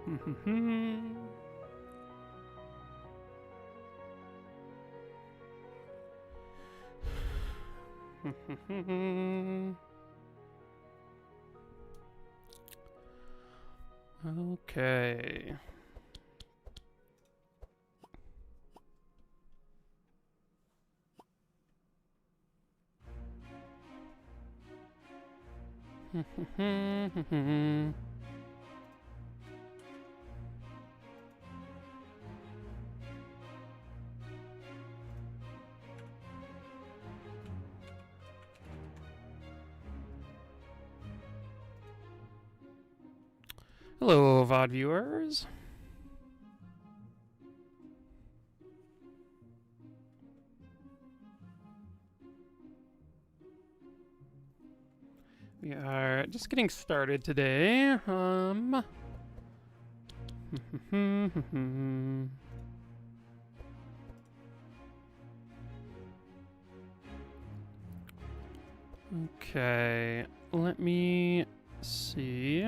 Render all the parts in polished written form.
Okay. Hello, VOD viewers. We are just getting started today. Okay, let me see.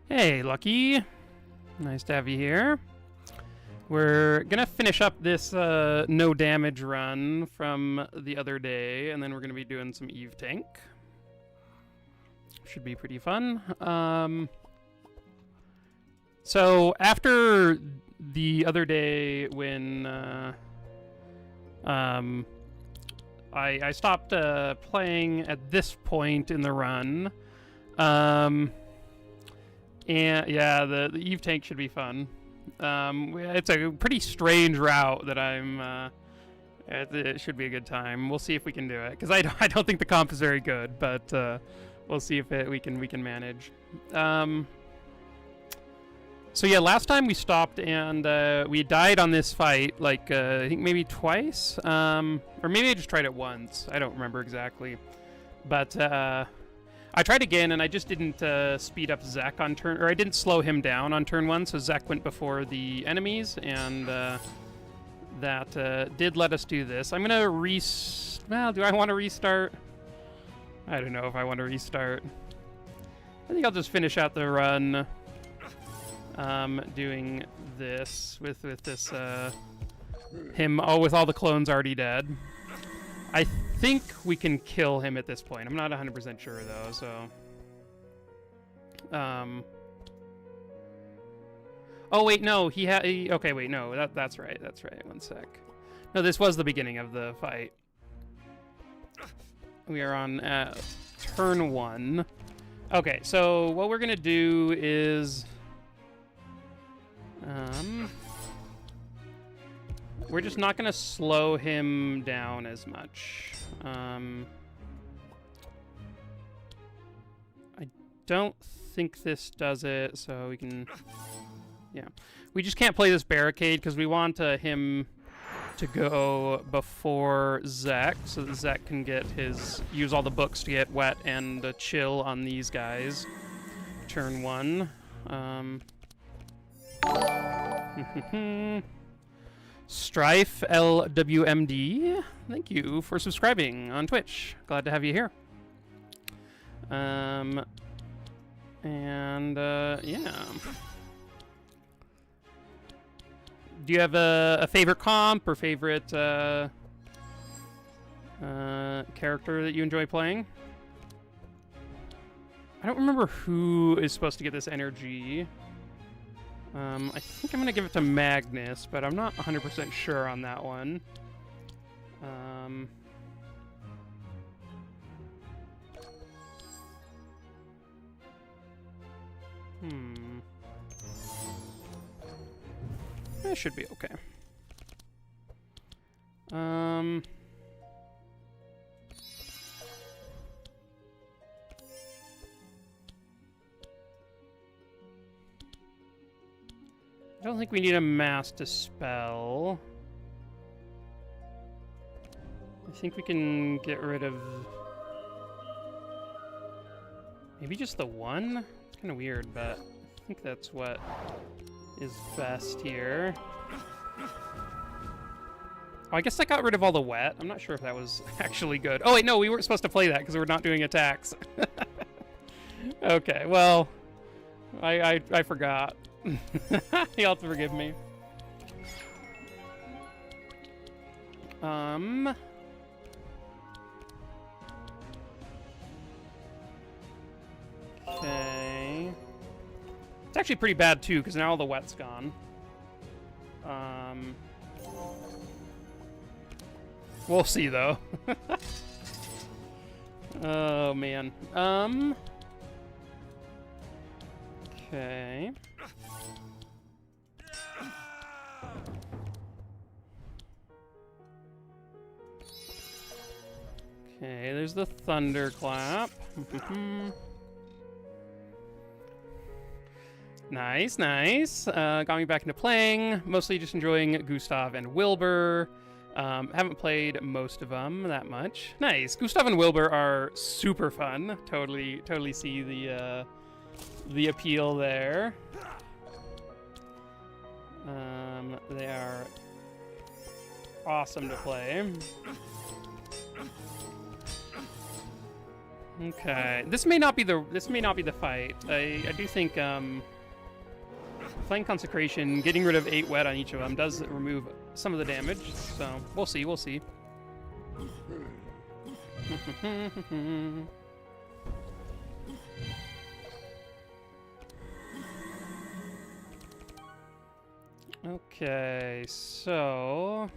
Hey, Lucky. Nice to have you here. We're gonna finish up this no damage run from the other day, and then we're gonna be doing some Eve Tank. Should be pretty fun. So after the other day when I stopped playing at this point in the run, and yeah, the Eve Tank should be fun. It's a pretty strange route that I'm. It should be a good time. We'll see if we can do it, because I don't think the comp is very good, but we'll see if we can manage. So yeah, last time we stopped and we died on this fight, like I think maybe twice, or maybe I just tried it once. I don't remember exactly, but. I tried again, and I just didn't speed up Zek on turn, or I didn't slow him down on turn 1, so Zek went before the enemies, and that did let us do this. I'm gonna well, do I want to restart? I don't know if I want to restart. I think I'll just finish out the run doing this with this with all the clones already dead. I think we can kill him at this point. I'm not 100% sure though, so. Oh wait, no, okay, wait, no, that's right. One sec. No, this was the beginning of the fight. We are on turn 1. Okay, so what we're gonna do is we're just not going to slow him down as much. I don't think this does it, so we can... Yeah. We just can't play this barricade because we want him to go before Zek, so that Zek can get use all the books to get wet and chill on these guys. Turn 1. Strife LWMD, thank you for subscribing on Twitch. Glad to have you here. Yeah. Do you have a favorite comp or favorite character that you enjoy playing? I don't remember who is supposed to get this energy. I think I'm going to give it to Magnus, but I'm not 100% sure on that one. It should be okay. don't think we need a Mass Dispel. I think we can get rid of... maybe just the one? It's kind of weird, but I think that's what is best here. Oh, I guess I got rid of all the wet. I'm not sure if that was actually good. Oh, wait, no, we weren't supposed to play that because we're not doing attacks. Okay, well, I forgot. You'll have to forgive me. Okay. It's actually pretty bad, too, because now all the wet's gone. We'll see, though. Oh, man. Okay. Okay, there's the Thunderclap. Nice, nice. Got me back into playing. Mostly just enjoying Gustav and Wilbur. Haven't played most of them that much. Nice. Gustav and Wilbur are super fun. Totally see the appeal there. They are awesome to play. Okay, this may not be the fight. I do think playing Consecration, getting rid of 8 wet on each of them does remove some of the damage. So we'll see. We'll see. Okay, so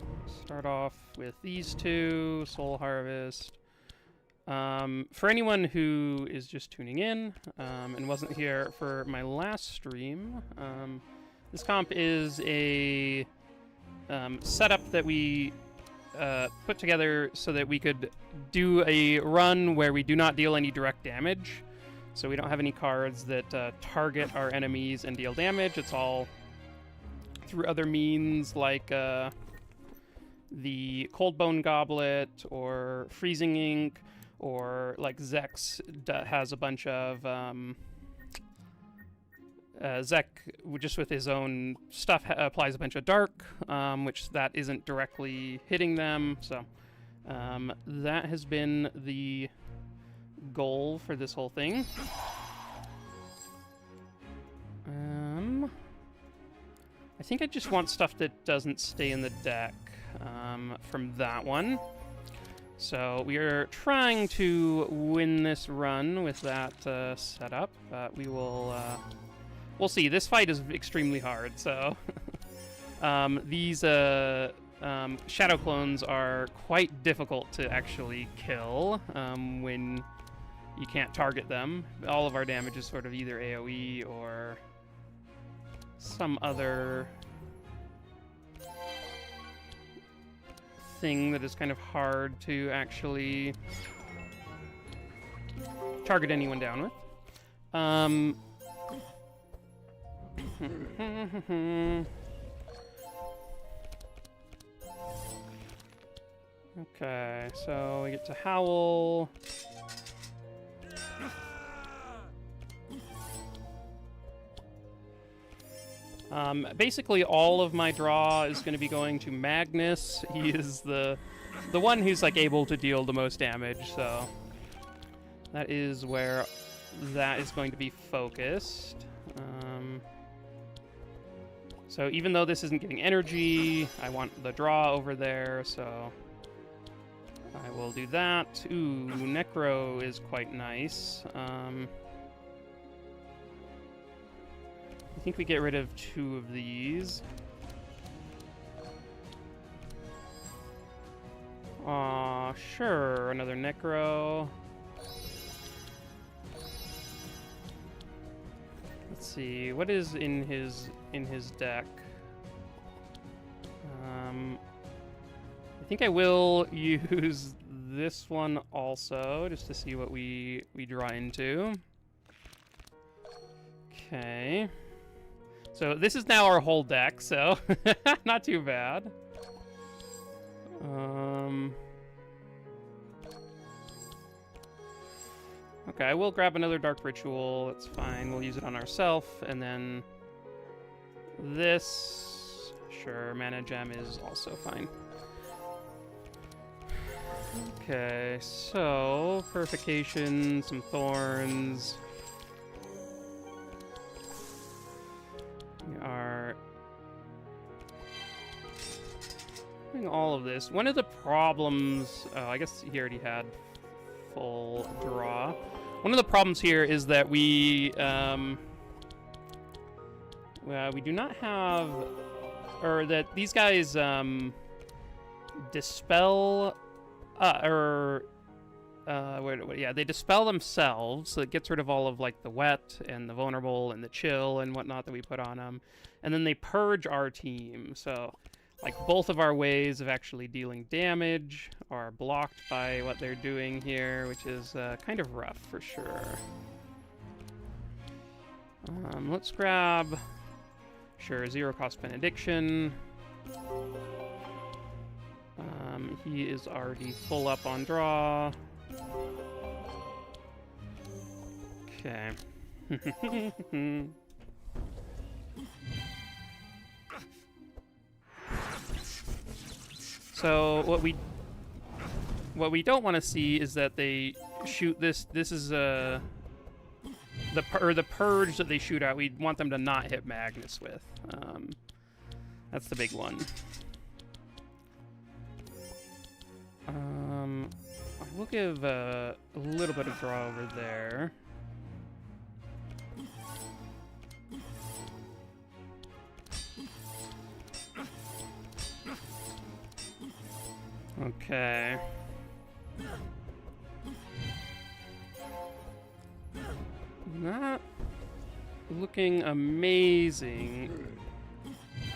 start off with these two, Soul Harvest. For anyone who is just tuning in and wasn't here for my last stream, this comp is a setup that we put together so that we could do a run where we do not deal any direct damage. So we don't have any cards that target our enemies and deal damage. It's all through other means like the Coldbone Goblet or Freezing Ink, or like Zex has a bunch of Zek just with his own stuff applies a bunch of dark, which that isn't directly hitting them. So that has been the goal for this whole thing. I think I just want stuff that doesn't stay in the deck from that one. So we are trying to win this run with that setup, but we will we'll see. This fight is extremely hard, so these Shadow Clones are quite difficult to actually kill when you can't target them. All of our damage is sort of either AoE or some other thing that is kind of hard to actually target anyone down with. Okay, so we get to Howl. Basically, all of my draw is going to be going to Magnus. He is the one who's like able to deal the most damage, so that is where that is going to be focused. So even though this isn't getting energy, I want the draw over there, so I will do that. Ooh, Necro is quite nice. I think we get rid of 2 of these. Aw, sure, another Necro. Let's see, what is in his deck? I think I will use this one also, just to see what we draw into. Okay. So this is now our whole deck, so not too bad. Okay, I will grab another Dark Ritual. It's fine. We'll use it on ourselves, and then this. Sure, Mana Gem is also fine. Okay, so Purification, some Thorns. We are doing all of this. One of the problems, I guess he already had full draw. One of the problems here is that we do not have, or that these guys dispel, they dispel themselves, so it gets rid of all of like the wet and the vulnerable and the chill and whatnot that we put on them, and then they purge our team. So like both of our ways of actually dealing damage are blocked by what they're doing here, which is kind of rough for sure. Let's grab, sure, zero cost Benediction. He is already full up on draw. Okay. So what we don't want to see is that they shoot this. This is the purge that they shoot out. We want them to not hit Magnus with. That's the big one. I will give a little bit of draw over there. Okay. Not looking amazing.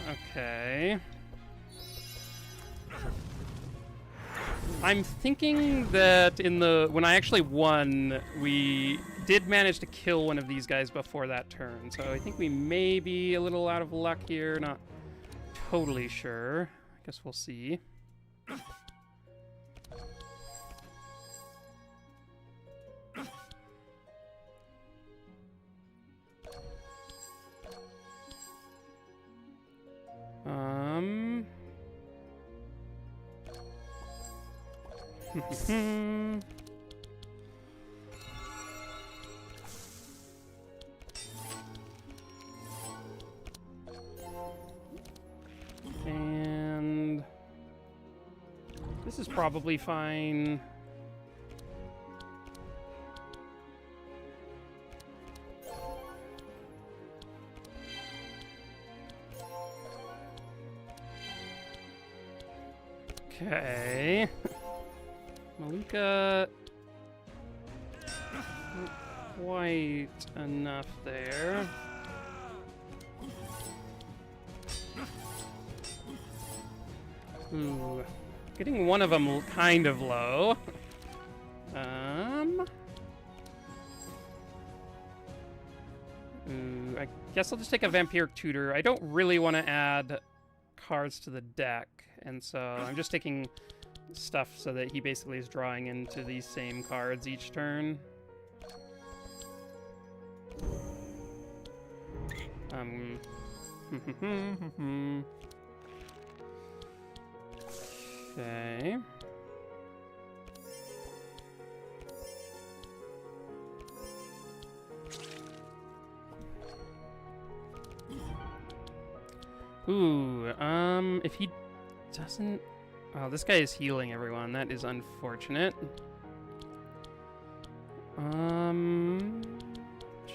Okay. I'm thinking that when I actually won, we did manage to kill one of these guys before that turn. So I think we may be a little out of luck here. Not totally sure. I guess we'll see. And this is probably fine. Okay. Malika, not quite enough there. Ooh, getting one of them kind of low. Ooh, I guess I'll just take a Vampiric Tutor. I don't really want to add cards to the deck, and so I'm just taking stuff so that he basically is drawing into these same cards each turn. Okay. Ooh, if he doesn't... Oh, this guy is healing everyone. That is unfortunate.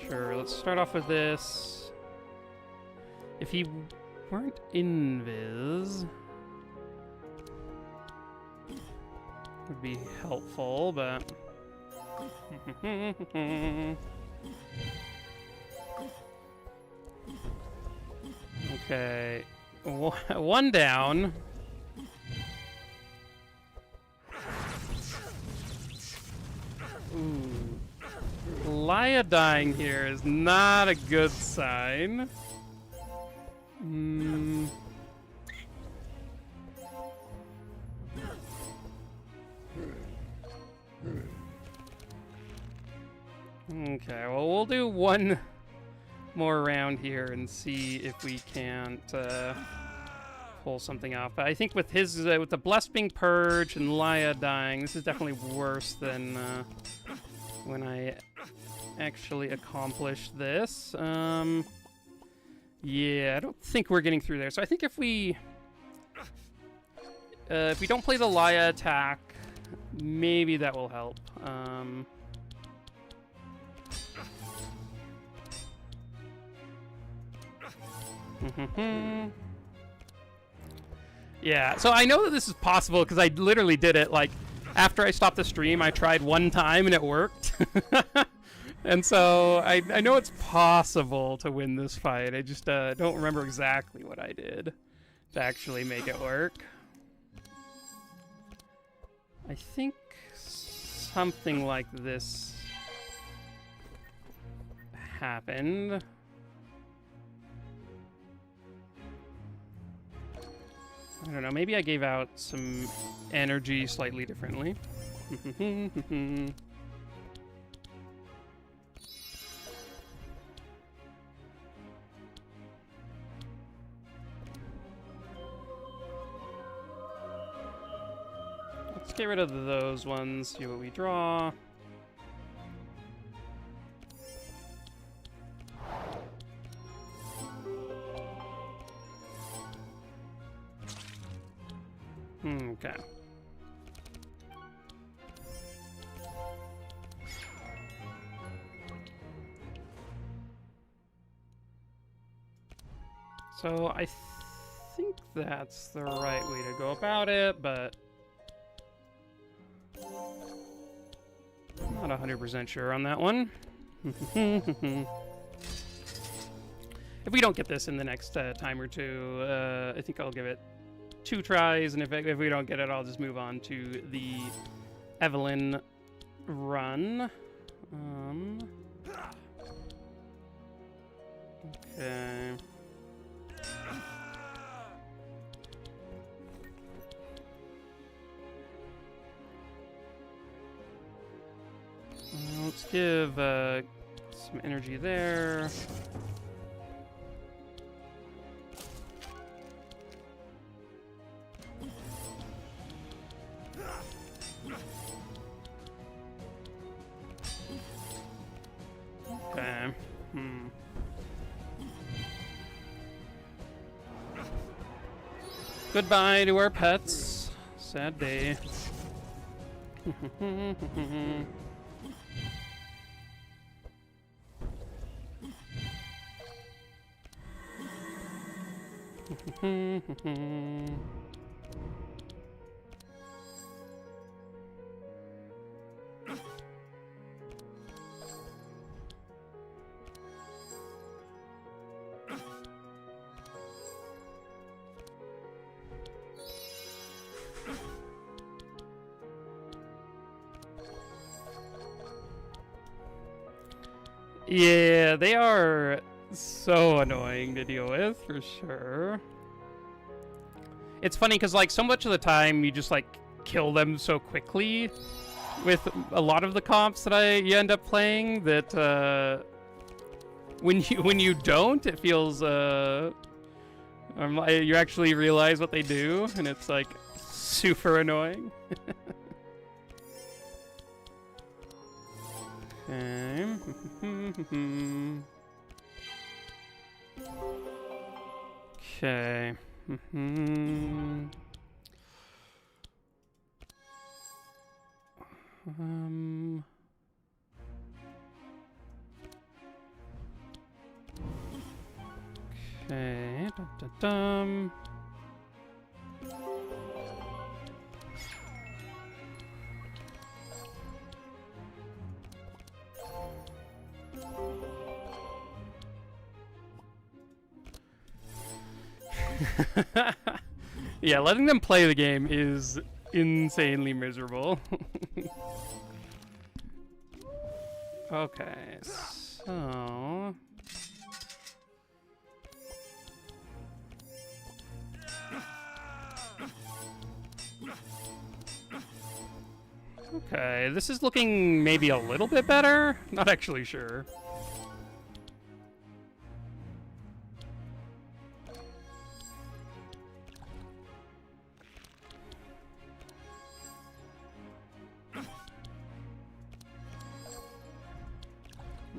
Sure, let's start off with this. If he weren't invis, would be helpful, but... Okay, one down. Ooh. Laia dying here is not a good sign. Okay, well, we'll do one more round here and see if we can't pull something off. But I think with his, with the Blessed being purged and Laya dying, this is definitely worse than when I actually accomplished this. Yeah, I don't think we're getting through there. So I think if we don't play the Laya attack, maybe that will help. Yeah, so I know that this is possible because I literally did it, like, after I stopped the stream, I tried one time and it worked. And so I know it's possible to win this fight. I just don't remember exactly what I did to actually make it work. I think something like this happened. I don't know, maybe I gave out some energy slightly differently. Let's get rid of those ones, see what we draw. Okay. So I think that's the right way to go about it, but I'm not 100% sure on that one. If we don't get this in the next time or two, I think I'll give it 2 tries, and if we don't get it, I'll just move on to the Evelyn run. Okay. Let's give some energy there. Okay. Goodbye to our pets. Sad day. Yeah, they are so annoying to deal with, for sure. It's funny because, like, so much of the time you just, like, kill them so quickly with a lot of the comps that you end up playing that when you don't, it feels you actually realize what they do, and it's like super annoying. Okay. Okay. Okay. Dum. Yeah, letting them play the game is insanely miserable. Okay, so Okay, this is looking maybe a little bit better. Not actually sure.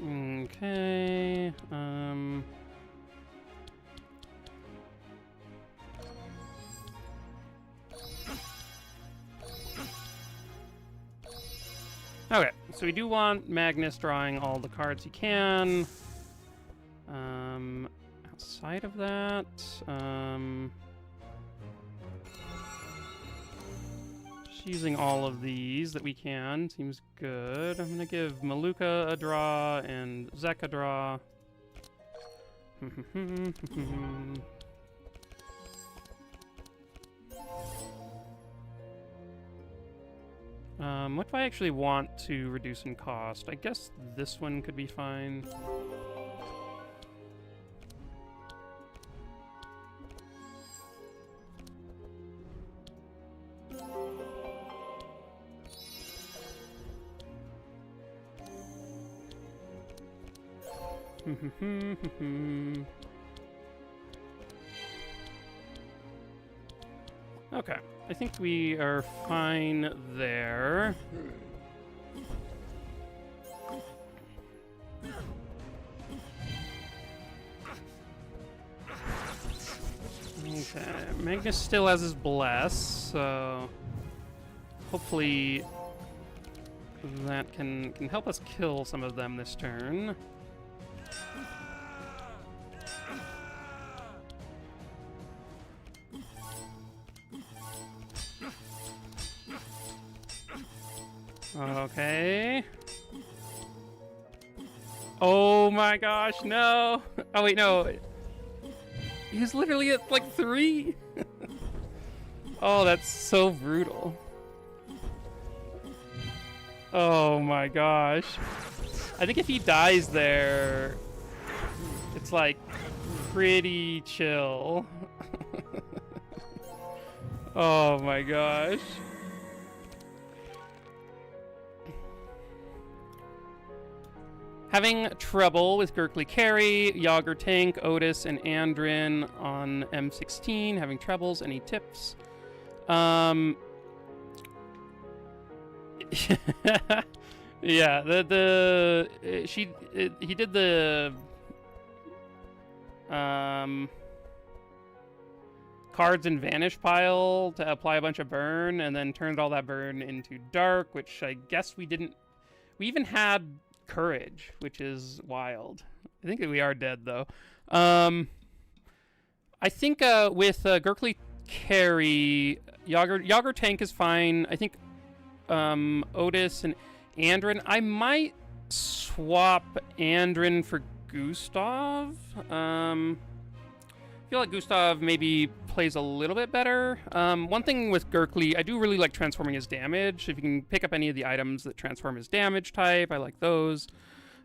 Okay. Okay, so we do want Magnus drawing all the cards he can. Outside of that, just using all of these that we can seems good. I'm gonna give Maluka a draw and Zek a draw. What do I actually want to reduce in cost? I guess this one could be fine. Okay, I think we are fine there. Okay, Magnus still has his bless, so hopefully that can help us kill some of them this turn. Okay. Oh my gosh, no! Oh wait, no. He's literally at like 3. Oh, that's so brutal. Oh my gosh. I think if he dies there, it's like pretty chill. Oh my gosh. Having trouble with Gurkly Carry, Yager Tank, Otis, and Andrin on M16. Having troubles. Any tips? Yeah, he did the cards and vanish pile to apply a bunch of burn, and then turned all that burn into dark, which I guess we didn't. We even had courage, which is wild. I think that we are dead though. I think with Gurkly Carry, Yager Tank is fine. I think Otis and Andrin. I might swap Andrin for Gustav. I feel like Gustav maybe plays a little bit better. One thing with Gurkly, I do really like transforming his damage. If you can pick up any of the items that transform his damage type, I like those.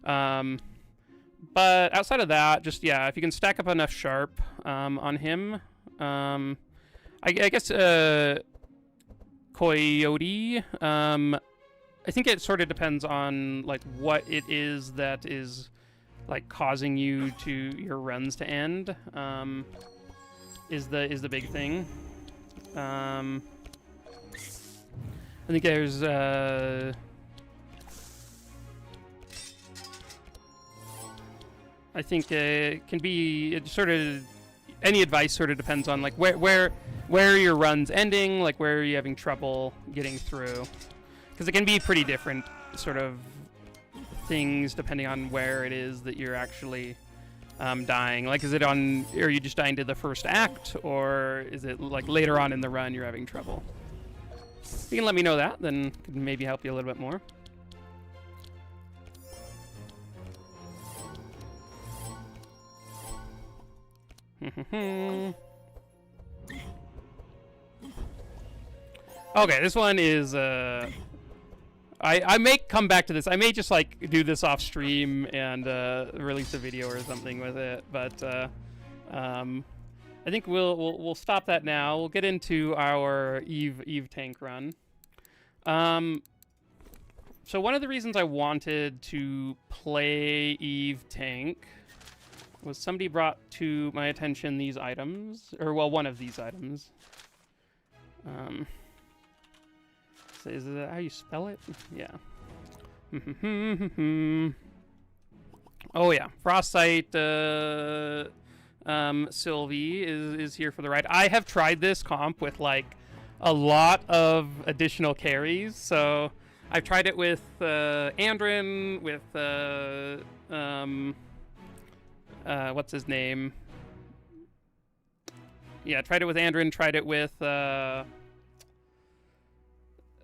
But outside of that, just, yeah, if you can stack up enough sharp on him. I guess Coyote, I think it sort of depends on like what it is that is like causing you to your runs to end. Is the big thing. I think there's I think it can be, it sort of, any advice sort of depends on like where are your runs ending, like where are you having trouble getting through, because it can be pretty different sort of things depending on where it is that you're actually dying. Like, is it on, are you just dying to the first act, or is it like later on in the run you're having trouble? If you can let me know that, then could maybe help you a little bit more. Okay, this one is I may come back to this. I may just like do this off stream and release a video or something with it, but I think we'll stop that now. We'll get into our Eve tank run. So one of the reasons I wanted to play Eve tank was somebody brought to my attention these items, or well, one of these items. So is that how you spell it? Yeah. Oh yeah, Frostite Sylvie is here for the ride. I have tried this comp with like a lot of additional carries, so I've tried it with Andrin, with what's his name? Yeah, tried it with Andrin, tried it with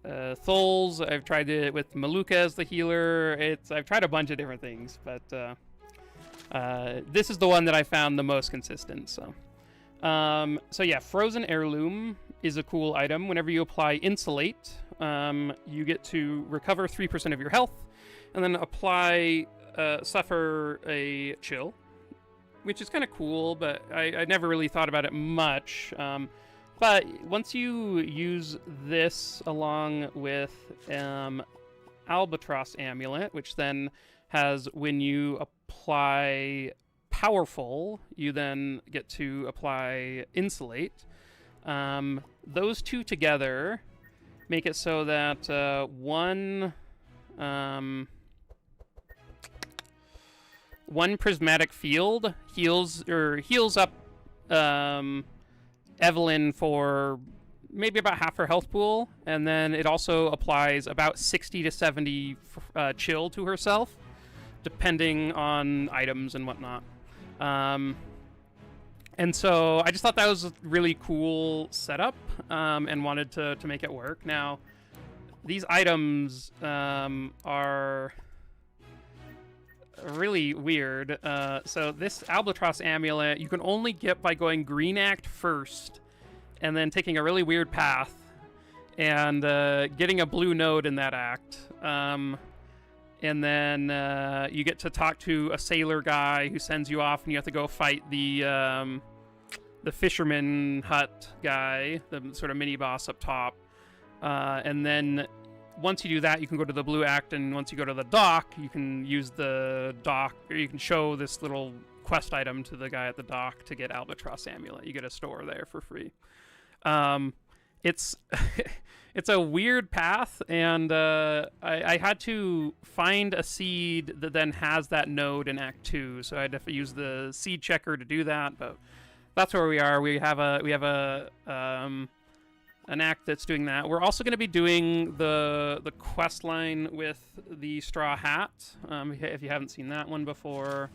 Tholes. I've tried it with Maluka as the healer. I've tried a bunch of different things, but this is the one that I found the most consistent. So yeah, Frozen Heirloom is a cool item. Whenever you apply Insulate, you get to recover 3% of your health, and then apply suffer a chill, which is kind of cool, but I never really thought about it much. But once you use this along with Albatross Amulet, which then has, when you apply Powerful, you then get to apply Insulate. Those two together make it so that one prismatic field heals up Evelyn for maybe about half her health pool, and then it also applies about 60 to 70 chill to herself, depending on items and whatnot. And so I just thought that was a really cool setup, and wanted to make it work. Now, these items are really weird. So this Albatross Amulet you can only get by going Green Act first, and then taking a really weird path, and getting a blue node in that act. And then you get to talk to a sailor guy who sends you off, and you have to go fight the fisherman hut guy, the sort of mini boss up top. And then once you do that, you can go to the blue act, and once you go to the dock, you can use the dock, or you can show this little quest item to the guy at the dock to get Albatross Amulet. You get a store there for free. It's it's a weird path, and I had to find a seed that then has that node in Act 2, so I had to use the seed checker to do that, but that's where we are. We have an act that's doing that. We're also going to be doing the quest line with the Straw Hat, if you haven't seen that one before.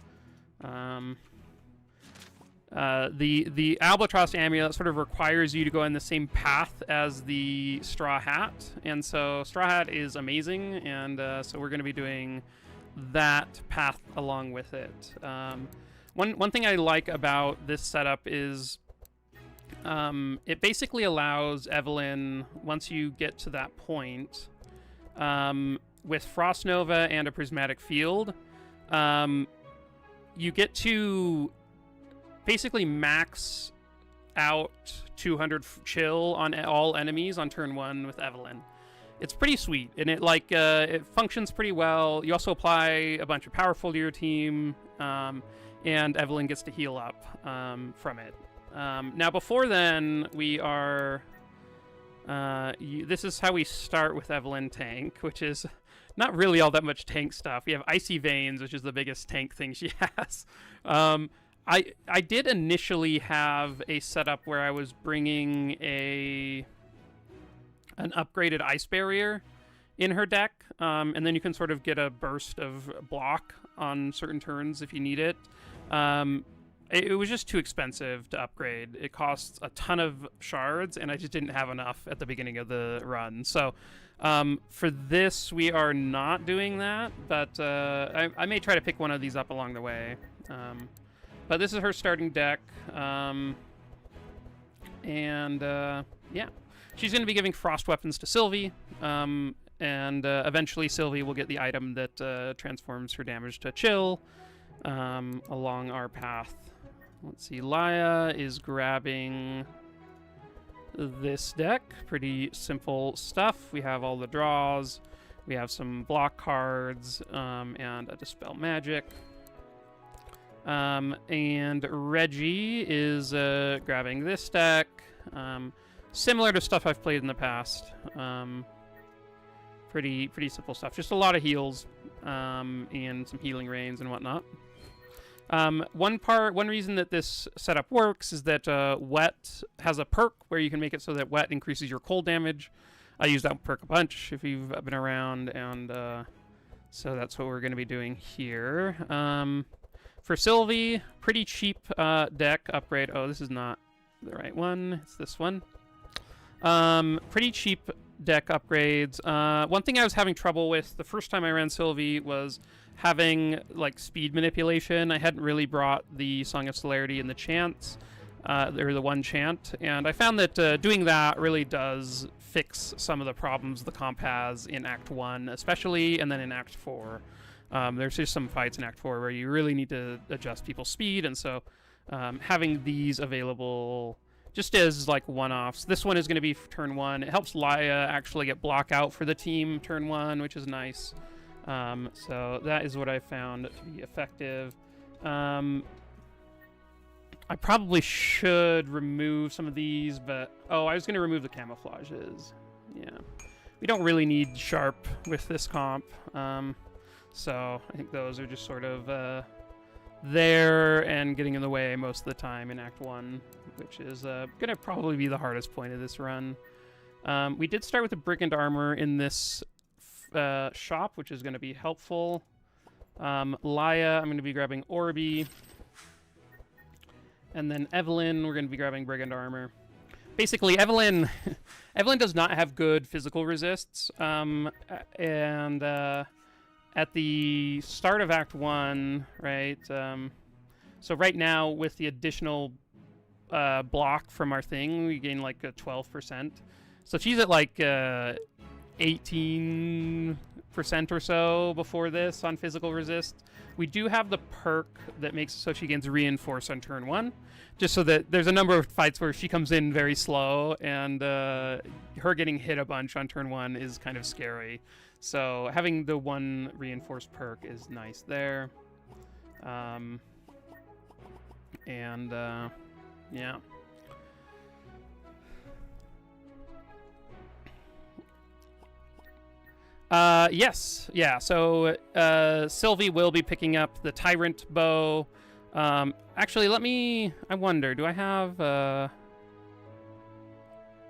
The Albatross Amulet sort of requires you to go in the same path as the Straw Hat, and so Straw Hat is amazing, and so we're going to be doing that path along with it. One thing I like about this setup is it basically allows Evelyn, once you get to that point, with Frost Nova and a Prismatic Field, you get to basically max out 200 chill on all enemies on turn 1 with Evelyn. It's pretty sweet, and it functions pretty well. You also apply a bunch of powerful to your team, and Evelyn gets to heal up from it. Now, before then, we are... this is how we start with Evelyn tank, which is not really all that much tank stuff. We have Icy Veins, which is the biggest tank thing she has. I did initially have a setup where I was bringing an upgraded Ice Barrier in her deck, and then you can sort of get a burst of block on certain turns if you need it. It was just too expensive to upgrade. It costs a ton of shards, and I just didn't have enough at the beginning of the run. So for this, we are not doing that, but I may try to pick one of these up along the way. But this is her starting deck, and yeah. She's going to be giving Frost Weapons to Sylvie, and eventually Sylvie will get the item that transforms her damage to chill along our path. Let's see, Laia is grabbing this deck. Pretty simple stuff. We have all the draws. We have some block cards and a Dispel Magic. And Reggie is grabbing this deck. Similar to stuff I've played in the past. Pretty simple stuff. Just a lot of heals and some healing rains and whatnot. One reason that this setup works is that Wet has a perk where you can make it so that Wet increases your cold damage. I use that perk a bunch if you've been around, and so that's what we're going to be doing here. For Sylvie, pretty cheap deck upgrade. Oh, this is not the right one. It's this one. Pretty cheap deck upgrades. One thing I was having trouble with the first time I ran Sylvie was having like speed manipulation. I hadn't really brought the Song of Celerity and the chants, or the one chant, and I found that doing that really does fix some of the problems the comp has in Act 1 especially, and then in Act 4. There's just some fights in Act 4 where you really need to adjust people's speed, and so having these available just as like one-offs. This one is going to be for turn 1. It helps Laia actually get block out for the team turn 1, which is nice. So that is what I found to be effective. I probably should remove some of these, but... Oh, I was going to remove the camouflages. Yeah. We don't really need Sharp with this comp. So I think those are just sort of there and getting in the way most of the time in Act 1, which is going to probably be the hardest point of this run. We did start with the Brigand Armor in this shop, which is going to be helpful. Laia, I'm going to be grabbing Orbi. And then Evelyn, we're going to be grabbing Brigand Armor. Basically, Evelyn does not have good physical resists. And at the start of Act 1, right? So right now, with the additional block from our thing, we gain like a 12%. So she's at like 18% or so before this on physical resist. We do have the perk that makes it so she gains Reinforce on turn 1, just so that there's a number of fights where she comes in very slow, and her getting hit a bunch on turn 1 is kind of scary. So having the one Reinforced perk is nice there. Yeah. Yes. Yeah, so Sylvie will be picking up the Tyrant Bow. Actually, I wonder, do I have...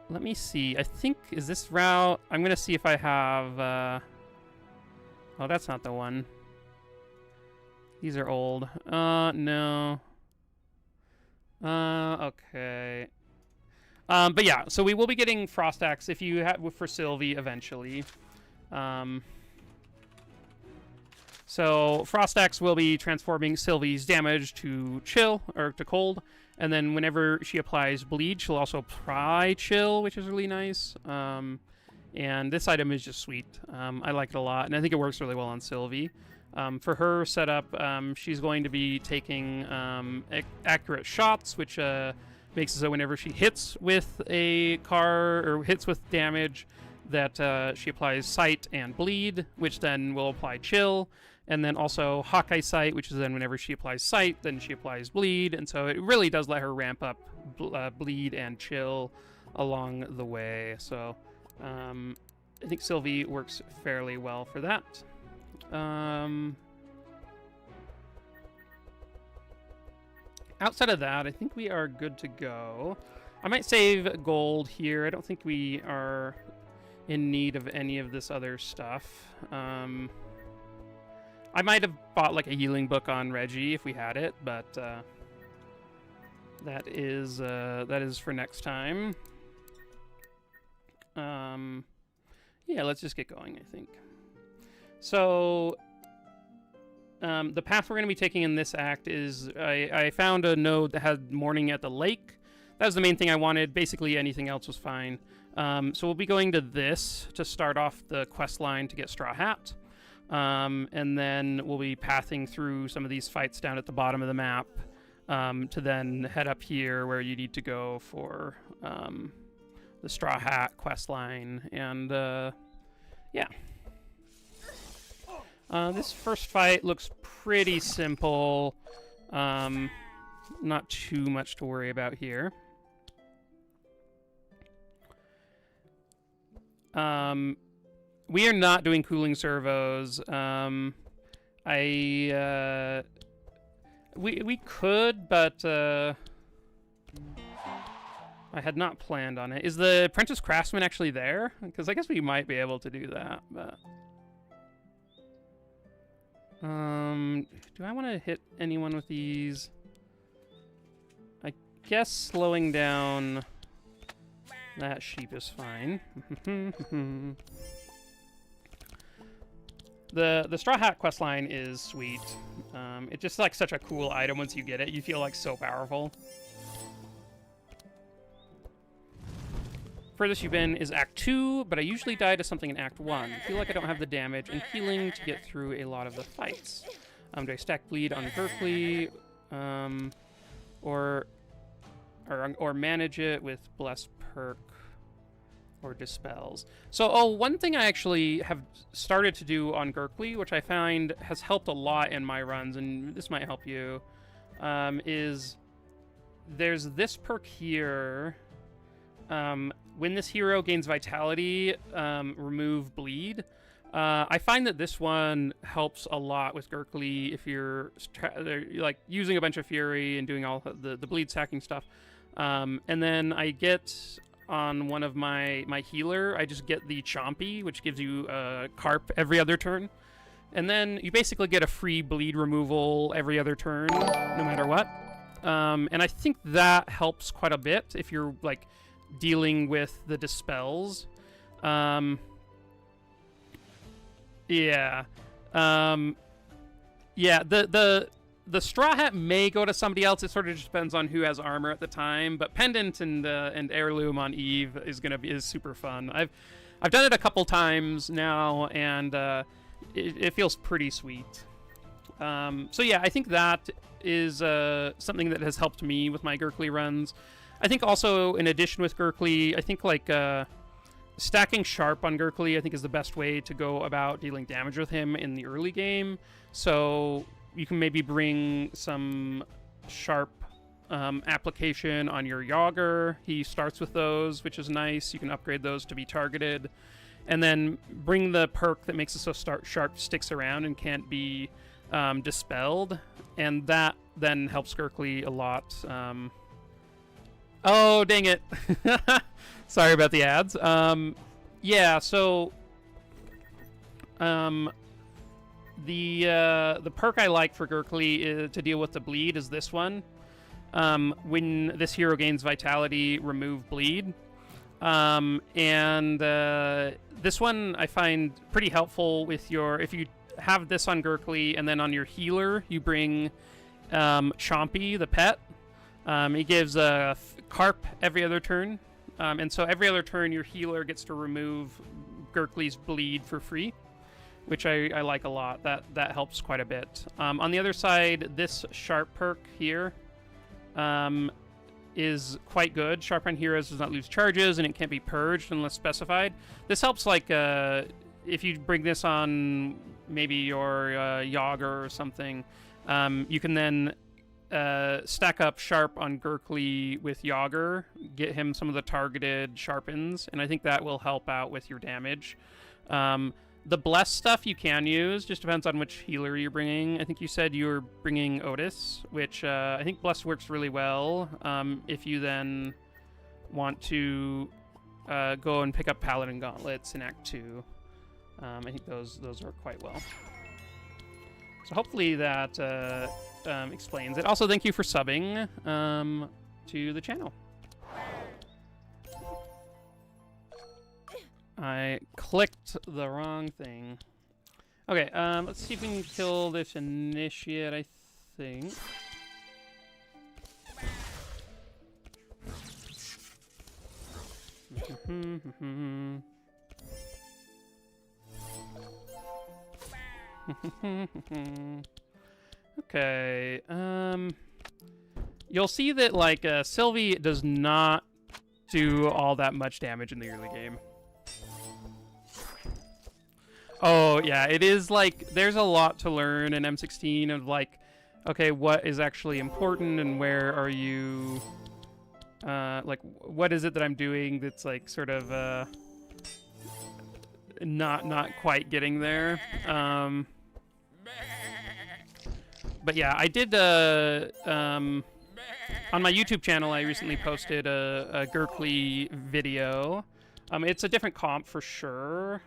let me see. I think, is this route... I'm going to see if I have... Oh, that's not the one. These are old. No. Okay. But yeah, so we will be getting Frost Axe if you have for Sylvie eventually. So Frost Axe will be transforming Sylvie's damage to chill, or to cold, and then whenever she applies bleed, she'll also apply chill, which is really nice. And this item is just sweet. I like it a lot, and I think it works really well on Sylvie. For her setup, she's going to be taking accurate shots, which makes it so whenever she hits with a card, or hits with damage, that she applies Sight and Bleed, which then will apply Chill, and then also Hawkeye Sight, which is then whenever she applies Sight, then she applies Bleed, and so it really does let her ramp up Bleed and Chill along the way. So I think Sylvie works fairly well for that. Outside of that, I think we are good to go. I might save gold here. I don't think we are in need of any of this other stuff. I might have bought like a healing book on Reggie if we had it, but that is for next time. Yeah, let's just get going, I think. So the path we're going to be taking in this act is I found a node that had Mourning at the Lake. That was the main thing I wanted. Basically, anything else was fine. So we'll be going to this to start off the quest line to get Straw Hat. And then we'll be pathing through some of these fights down at the bottom of the map to then head up here where you need to go for the Straw Hat quest line. And yeah. This first fight looks pretty simple. Not too much to worry about here. We are not doing cooling servos. We could, but I had not planned on it. Is the Apprentice Craftsman actually there? Because I guess we might be able to do that, but... do I want to hit anyone with these? I guess slowing down that sheep is fine. The Straw Hat questline is sweet. It's just like such a cool item once you get it. You feel like so powerful. Furthest you've been is Act 2, but I usually die to something in Act 1. I feel like I don't have the damage and healing to get through a lot of the fights. Do I stack bleed on Gurkly, or manage it with Bless perk or Dispels? So, one thing I actually have started to do on Gurkly, which I find has helped a lot in my runs, and this might help you, is there's this perk here. When this hero gains vitality, remove bleed. I find that this one helps a lot with Gurkly if you're like using a bunch of fury and doing all the bleed stacking stuff. And then I get on one of my healer, I just get the Chompy, which gives you a Carp every other turn. And then you basically get a free bleed removal every other turn, no matter what. And I think that helps quite a bit if you're like dealing with the dispels. Yeah. Yeah, the Straw Hat may go to somebody else. It sort of just depends on who has armor at the time. But Pendant and Heirloom on Eve is super fun. I've done it a couple times now, and it feels pretty sweet. So yeah, I think that is something that has helped me with my Gurkly runs. I think also, in addition with Gurkly, I think like stacking Sharp on Gurkly, I think is the best way to go about dealing damage with him in the early game. So you can maybe bring some Sharp application on your Yager. He starts with those, which is nice. You can upgrade those to be targeted. And then bring the perk that makes it so Sharp sticks around and can't be dispelled. And that then helps Gurkly a lot. Oh, dang it. Sorry about the ads. Yeah, so the perk I like for Gurkly to deal with the bleed is this one. When this hero gains vitality, remove bleed. This one I find pretty helpful with if you have this on Gurkly and then on your healer you bring Chompy, the pet. He gives a Carp every other turn. And so every other turn your healer gets to remove Gurkly's bleed for free, which I like a lot. That helps quite a bit. On the other side, this Sharp perk here is quite good. Sharp on heroes does not lose charges, and it can't be purged unless specified. This helps, like, if you bring this on maybe your Yager or something, you can then stack up Sharp on Gurkly with Yager, get him some of the targeted sharpens, and I think that will help out with your damage. The Bless stuff you can use, just depends on which healer you're bringing. I think you said you were bringing Otis, which I think Bless works really well. If you then want to go and pick up Paladin Gauntlets in Act 2. I think those work quite well. So hopefully that explains it. Also, thank you for subbing to the channel. I clicked the wrong thing. Okay, let's see if we can kill this initiate, I think. Okay, you'll see that, like, Sylvie does not do all that much damage in the early game. Oh, yeah, it is like, there's a lot to learn in M16 of like, okay, what is actually important and where are you, like, what is it that I'm doing that's like sort of, not quite getting there. But yeah, I did, on my YouTube channel, I recently posted a Gurkly video. It's a different comp for sure.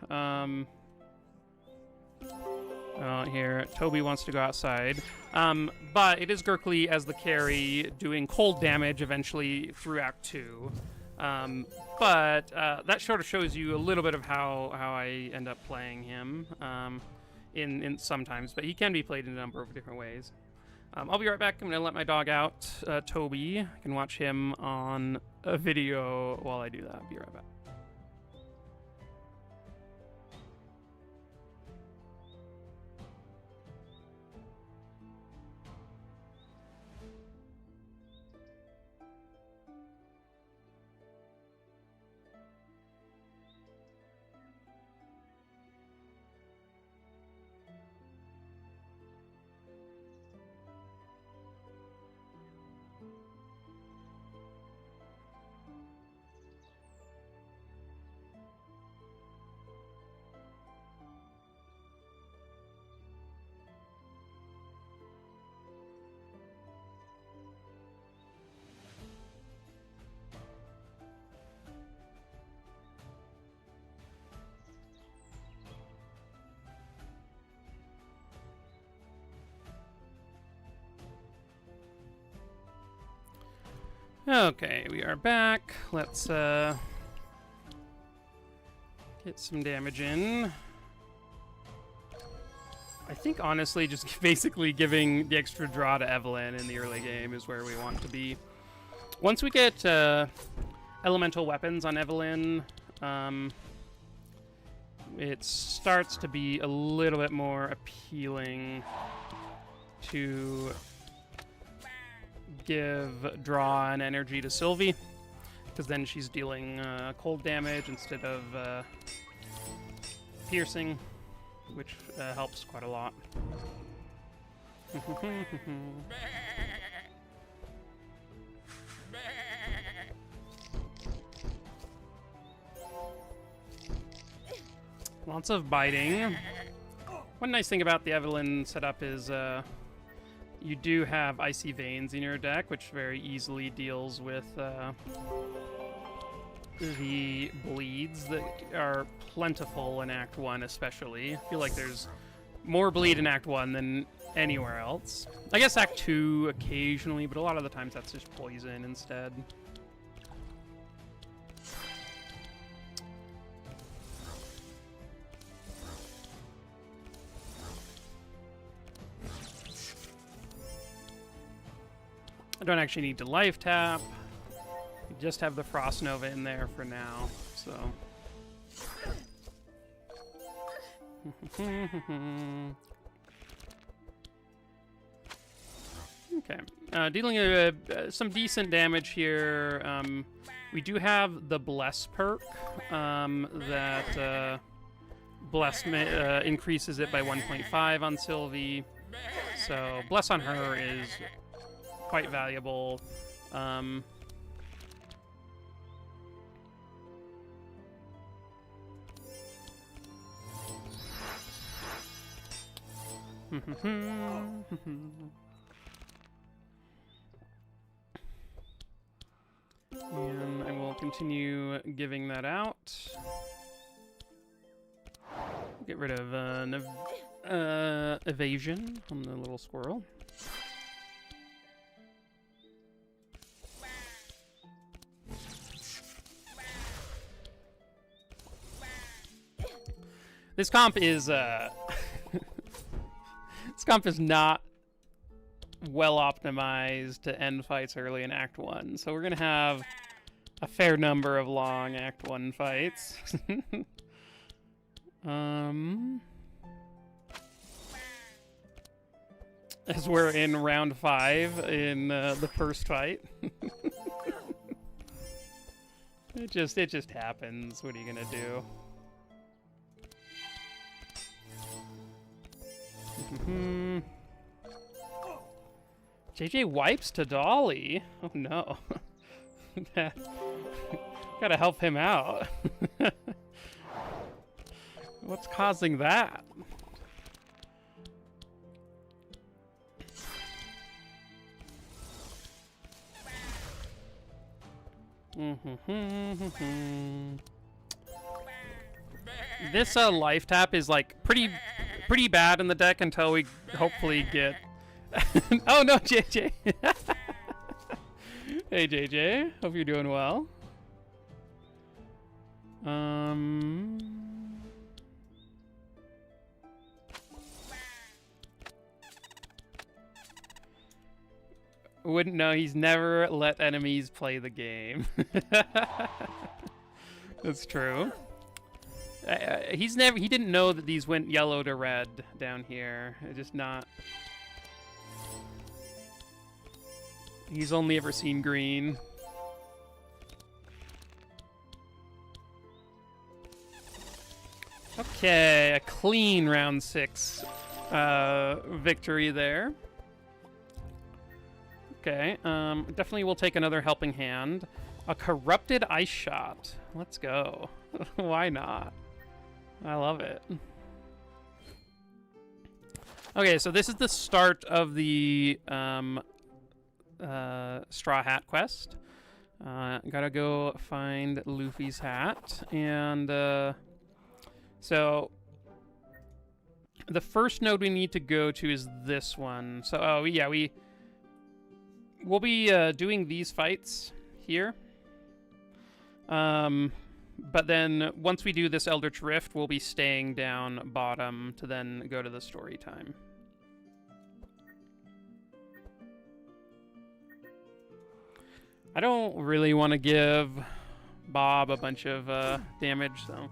Here, Toby wants to go outside. But it is Gurkly as the carry, doing cold damage eventually through Act 2. But that sort of shows you a little bit of how I end up playing him in sometimes. But he can be played in a number of different ways. I'll be right back. I'm going to let my dog out, Toby. I can watch him on a video while I do that. I'll be right back. Okay, we are back. Let's get some damage in. I think honestly just basically giving the extra draw to Evelyn in the early game is where we want to be. Once we get elemental weapons on Evelyn, it starts to be a little bit more appealing to give draw and energy to Sylvie, because then she's dealing cold damage instead of piercing, which helps quite a lot. Lots of biting. One nice thing about the Evelyn setup is you do have Icy Veins in your deck, which very easily deals with the bleeds that are plentiful in Act 1 especially. I feel like there's more bleed in Act 1 than anywhere else. I guess Act 2 occasionally, but a lot of the times that's just poison instead. I don't actually need to life tap. You just have the Frost Nova in there for now, so. Okay, dealing some decent damage here. We do have the Bless perk that Bless increases it by 1.5 on Sylvie. So Bless on her is quite valuable. And I will continue giving that out. Get rid of an evasion on the little squirrel. This comp is this comp is not well optimized to end fights early in Act 1, so we're gonna have a fair number of long Act 1 fights. As we're in round 5 in the first fight. It just happens. What are you gonna do? JJ wipes to Dolly. Oh no. Gotta help him out. What's causing that? This life tap is like pretty bad in the deck until we hopefully get. Oh no, JJ. Hey JJ, hope you're doing well. Wouldn't know. He's never let enemies play the game. That's true. He didn't know that these went yellow to red down here. Just not. He's only ever seen green. Okay, a clean round 6 victory there. Okay, definitely we'll take another helping hand. A corrupted ice shot. Let's go. Why not? I love it. Okay, so this is the start of the Straw Hat quest. Gotta go find Luffy's hat. And so the first node we need to go to is this one. So, oh yeah, we'll be doing these fights here. But then once we do this Eldritch Rift, we'll be staying down bottom to then go to the story time. I don't really want to give Bob a bunch of damage, so.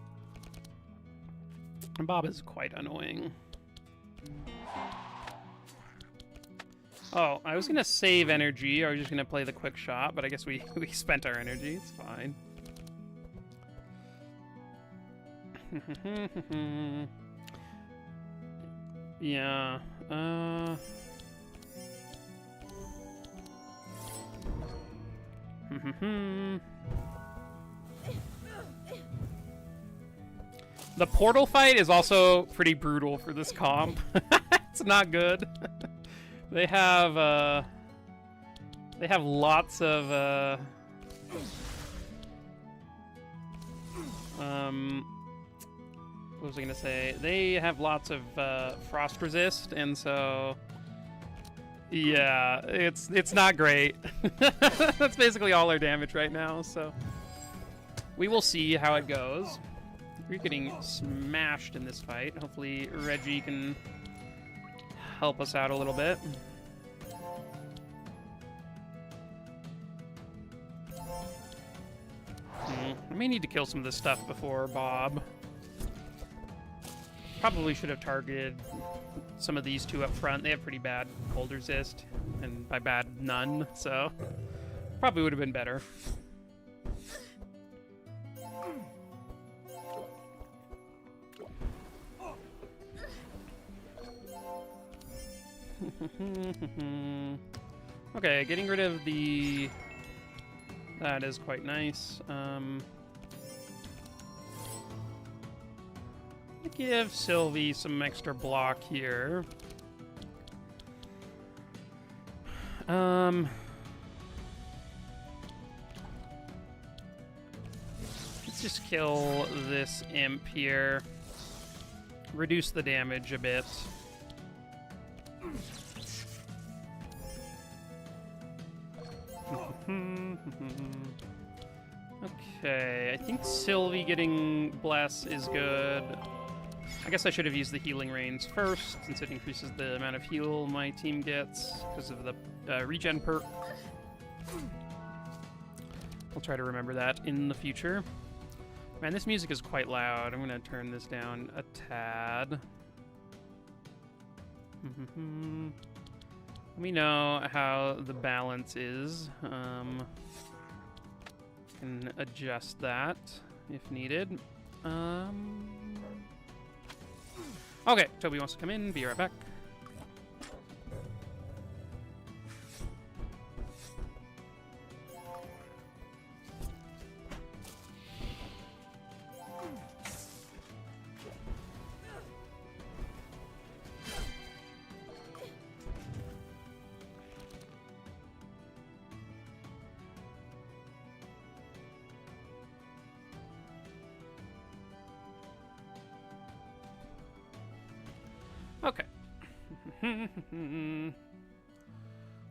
And Bob is quite annoying. Oh, I was going to save energy. I was just going to play the quick shot, but I guess we spent our energy. It's fine. Yeah. The portal fight is also pretty brutal for this comp. It's not good. They have lots of what was I gonna say? They have lots of frost resist, and so yeah, it's not great. That's basically all our damage right now, so we will see how it goes. We're getting smashed in this fight. Hopefully Reggie can help us out a little bit. I may need to kill some of this stuff before Bob. Probably should have targeted some of these two up front. They have pretty bad cold resist, and by bad, none, so probably would have been better. Okay, getting rid of the... That is quite nice. Give Sylvie some extra block here. Let's just kill this imp here. Reduce the damage a bit. Okay, I think Sylvie getting Bless is good. I guess I should have used the Healing Rains first, since it increases the amount of heal my team gets because of the regen perk. I'll try to remember that in the future. Man, this music is quite loud. I'm going to turn this down a tad. Let me know how the balance is. Can adjust that if needed. Okay, Toby wants to come in. Be right back.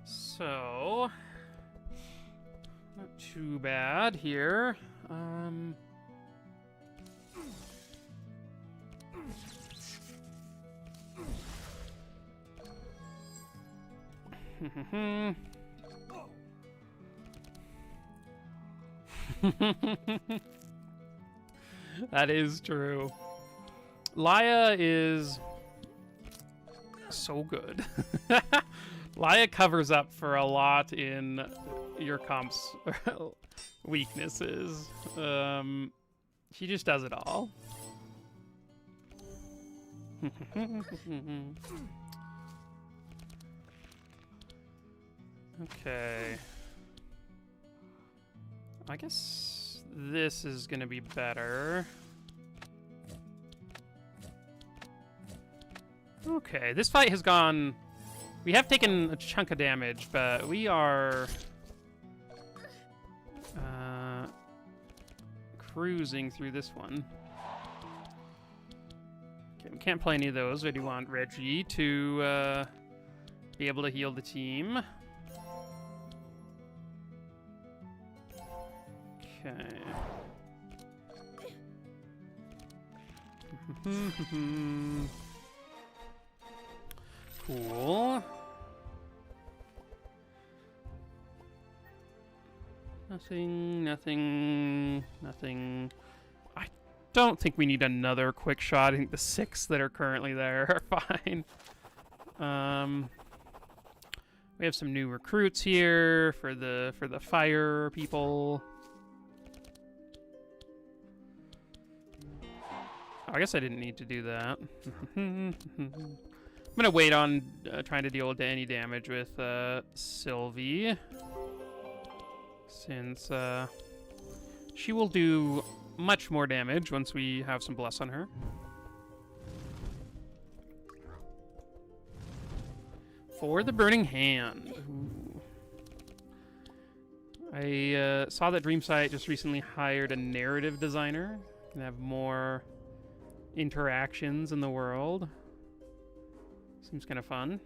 So, not too bad here. That is true. Laia is so good. Laia covers up for a lot in your comp's weaknesses. She just does it all. Okay. I guess this is gonna be better. Okay, this fight has gone... We have taken a chunk of damage, but we are... cruising through this one. Okay, we can't play any of those. I do want Reggie to be able to heal the team. Okay. Cool. Nothing. I don't think we need another quick shot. I think the 6 that are currently there are fine. We have some new recruits here for the fire people. Oh, I guess I didn't need to do that. I'm gonna wait on trying to deal with any damage with Sylvie, since she will do much more damage once we have some bless on her. For the Burning Hand. Ooh. I saw that Dreamsight just recently hired a narrative designer. Can have more interactions in the world. Seems kind of fun.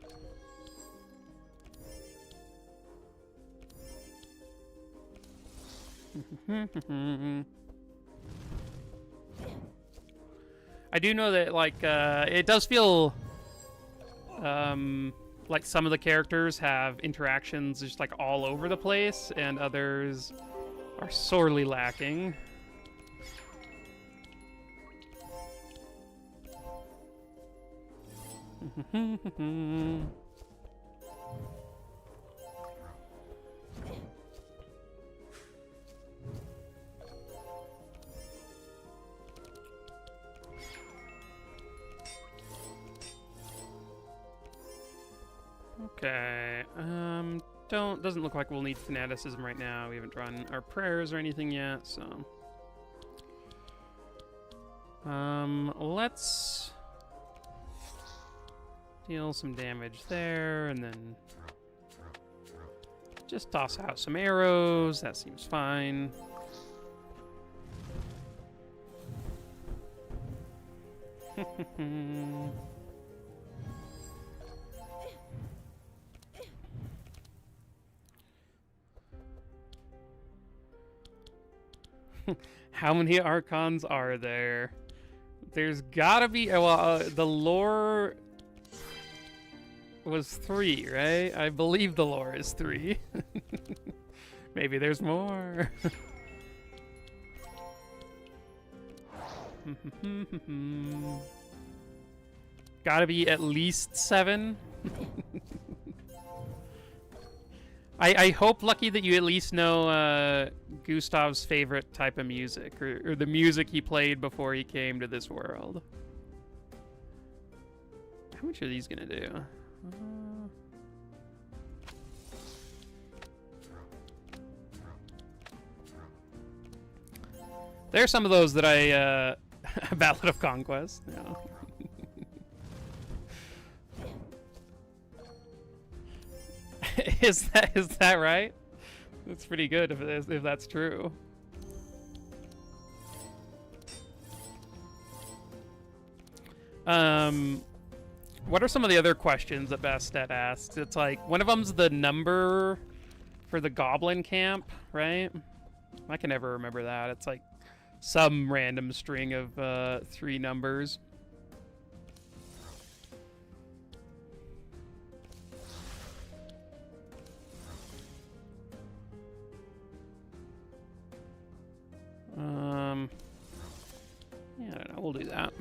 I do know that, like, it does feel like some of the characters have interactions just like all over the place, and others are sorely lacking. Okay, doesn't look like we'll need fanaticism right now. We haven't drawn our prayers or anything yet, so. Let's deal some damage there, and then just toss out some arrows. That seems fine. How many Archons are there? There's gotta be... Well, the lore was 3, right? I believe the lore is 3. Maybe there's more. Gotta be at least 7. I hope, Lucky, that you at least know Gustav's favorite type of music, or the music he played before he came to this world. How much are these gonna do? There are some of those that I... Ballad of Conquest. Yeah. Is that right? That's pretty good if that's true. What are some of the other questions that Bastet asks? It's like, one of them's the number for the goblin camp, right? I can never remember that. It's like some random string of 3 numbers. Yeah, I don't know. We'll do that.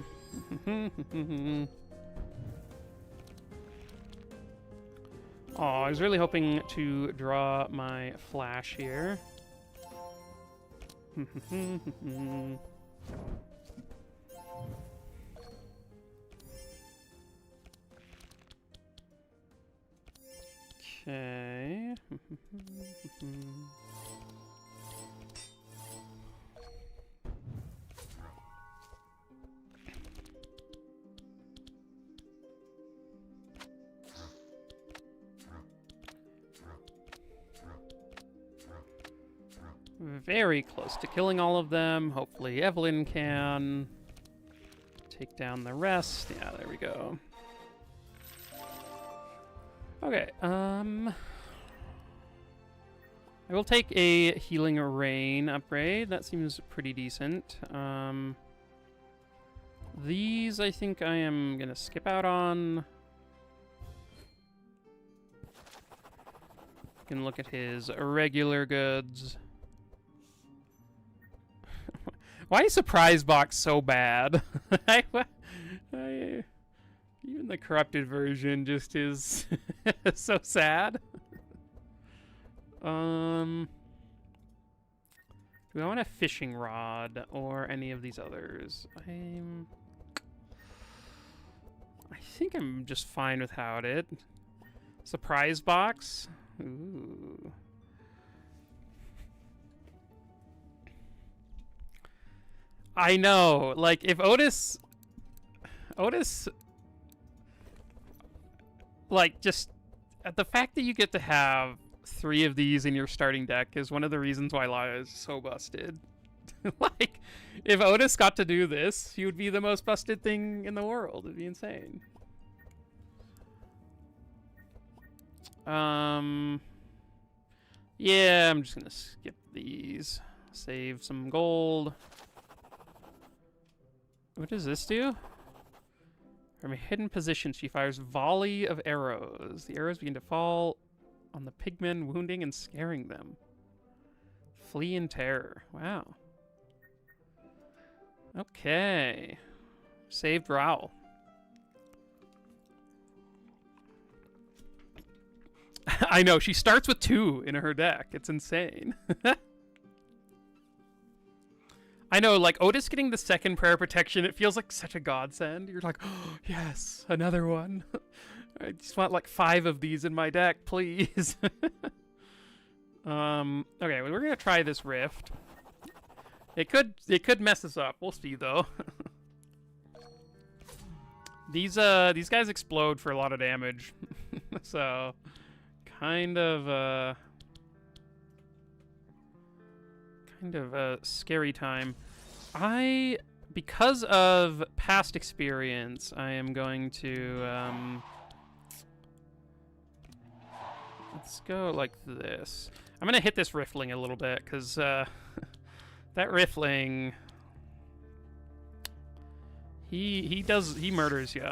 Oh, I was really hoping to draw my flash here. Okay. Very close to killing all of them. Hopefully Evelyn can take down the rest. Yeah, there we go. Okay, I will take a Healing Rain upgrade. That seems pretty decent. These I think I am gonna skip out on. You can look at his regular goods. Why is Surprise Box so bad? Even the corrupted version just is so sad. Do I want a fishing rod or any of these others? I think I'm just fine without it. Surprise Box? Ooh. I know, like, if Otis, like, just, the fact that you get to have 3 of these in your starting deck is one of the reasons why Laya is so busted. Like, if Otis got to do this, he would be the most busted thing in the world. It'd be insane. Yeah, I'm just gonna skip these. Save some gold. What does this do? From a hidden position, she fires volley of arrows. The arrows begin to fall on the pigmen, wounding and scaring them. Flee in terror. Wow. Okay. Saved Raoul. I know, she starts with 2 in her deck. It's insane. I know, like, Otis getting the second prayer protection, it feels like such a godsend. You're like, oh, yes, another one. I just want, like, 5 of these in my deck, please. Okay, we're gonna try this Rift. It could mess us up. We'll see, though. These guys explode for a lot of damage. So, kind of a scary time. Because of past experience, I am going to, let's go like this. I'm gonna hit this Riftling a little bit, because, that Riftling, he murders you.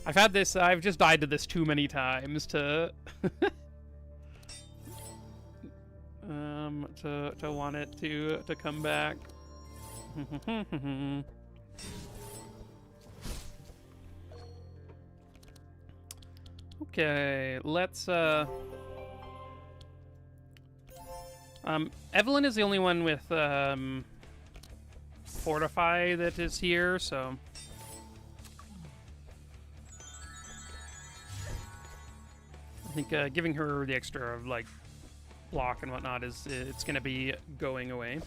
I've just died to this too many times to to want it to come back. Okay, let's Evelyn is the only one with Fortify that is here, so I think giving her the extra like block and whatnot it's gonna be going away.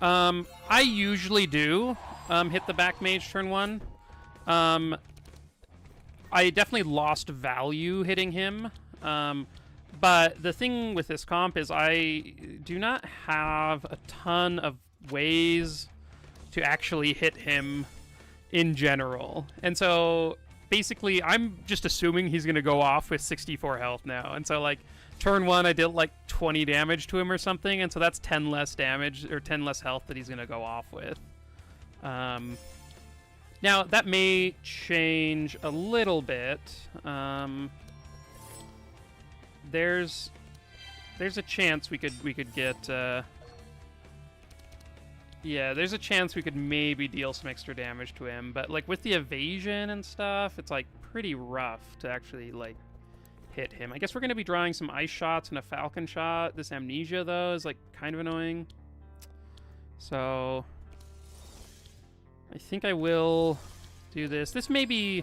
I usually do hit the back mage turn 1. I definitely lost value hitting him. But the thing with this comp is I do not have a ton of ways to actually hit him in general. And so basically I'm just assuming he's going to go off with 64 health now. And so like turn 1 I did like 20 damage to him or something, and so that's 10 less damage or 10 less health that he's going to go off with. Now that may change a little bit. There's a chance we could get yeah, there's a chance we could maybe deal some extra damage to him, but like with the evasion and stuff, it's like pretty rough to actually like hit him. I guess we're going to be drawing some ice shots and a falcon shot. This amnesia though is like kind of annoying. So I think I will do this. This may be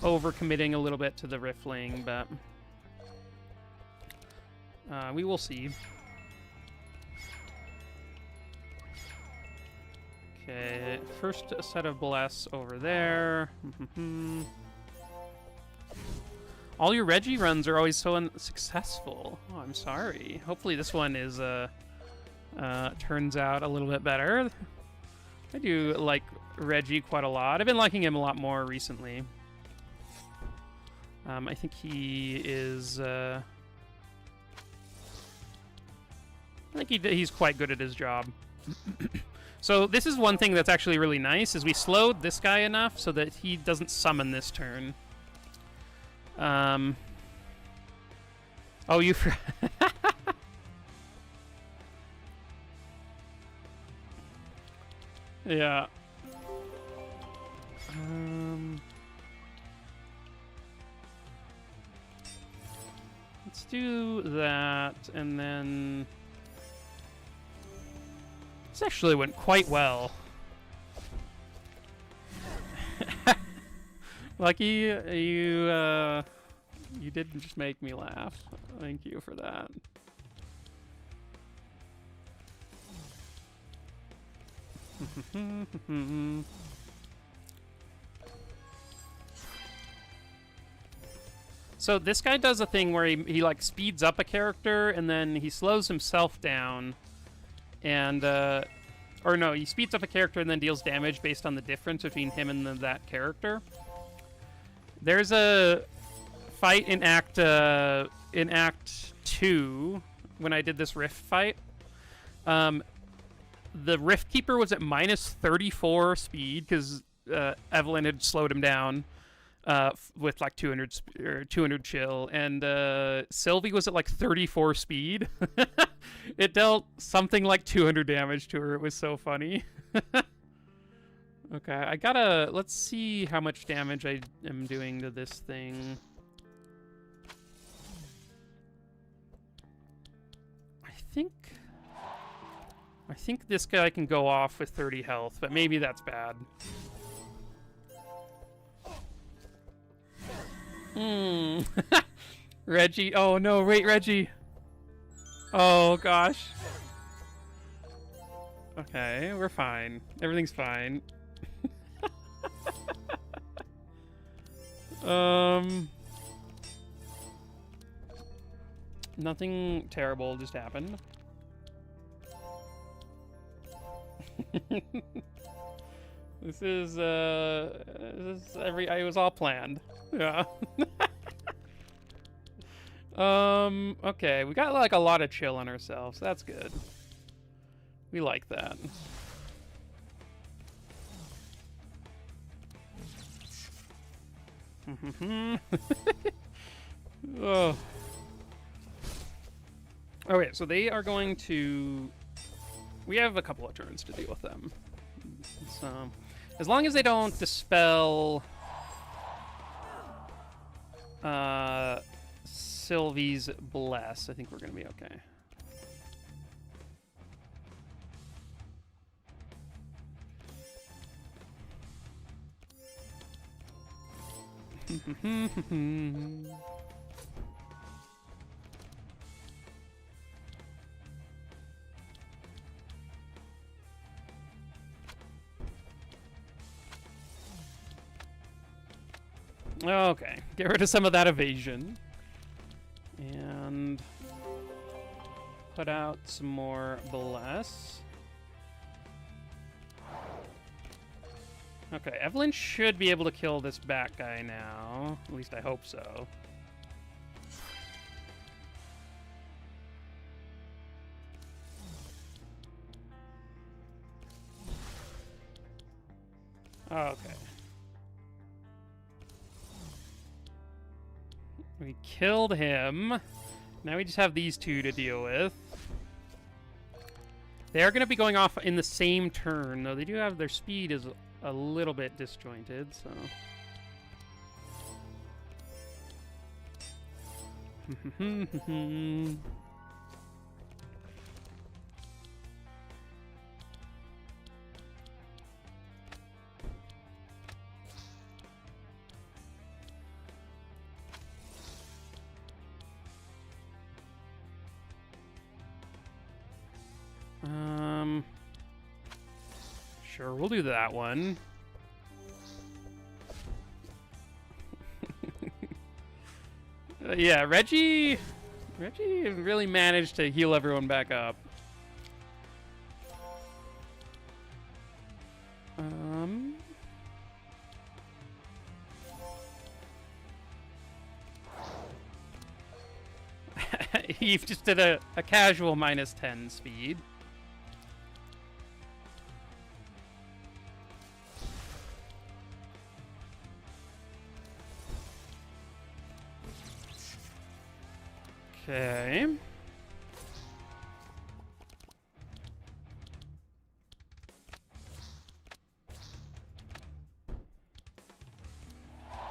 overcommitting a little bit to the Riftling, but we will see. Okay, first set of bless over there. All your Reggie runs are always so unsuccessful. Oh, I'm sorry. Hopefully this one is turns out a little bit better. I do like Reggie quite a lot. I've been liking him a lot more recently. I think he is. I think he's quite good at his job. So this is one thing that's actually really nice, is we slowed this guy enough so that he doesn't summon this turn. Oh, you... yeah. Let's do that, and then... This actually went quite well. Lucky, you didn't just make me laugh. Thank you for that. So this guy does a thing where he like speeds up a character and then he slows himself down. And, or no, he speeds up a character and then deals damage based on the difference between him and that character. There's a fight in Act 2 when I did this Rift fight. The Rift Keeper was at minus 34 speed because Evelyn had slowed him down with like 200 chill, and Sylvie was at like 34 speed. It dealt something like 200 damage to her. It was so funny. Okay, let's see how much damage I am doing to this thing. I think this guy can go off with 30 health, but maybe that's bad. Reggie. Oh no, wait, Reggie. Oh gosh. Okay, we're fine. Everything's fine. Nothing terrible just happened. This is it was all planned. Yeah. Okay, we got like a lot of chill on ourselves. That's good. We like that. Oh. Okay, so they are going to... We have a couple of turns to deal with them. So, as long as they don't dispel Sylvie's Bless, I think we're going to be okay. Okay, get rid of some of that evasion. And put out some more Bless. Okay, Evelyn should be able to kill this bat guy now. At least I hope so. Okay. We killed him. Now we just have these two to deal with. They are going to be going off in the same turn, though they do have their speed is a little bit disjointed, so... Sure, we'll do that one. Yeah, Reggie really managed to heal everyone back up. He just did a casual -10 speed. Okay.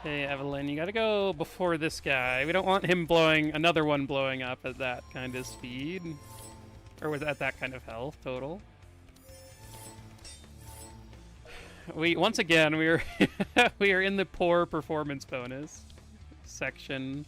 Hey, Evelyn, you gotta go before this guy. We don't want him another one blowing up at that kind of speed. Or was at that kind of health total. Once again, we are we are in the poor performance bonus section.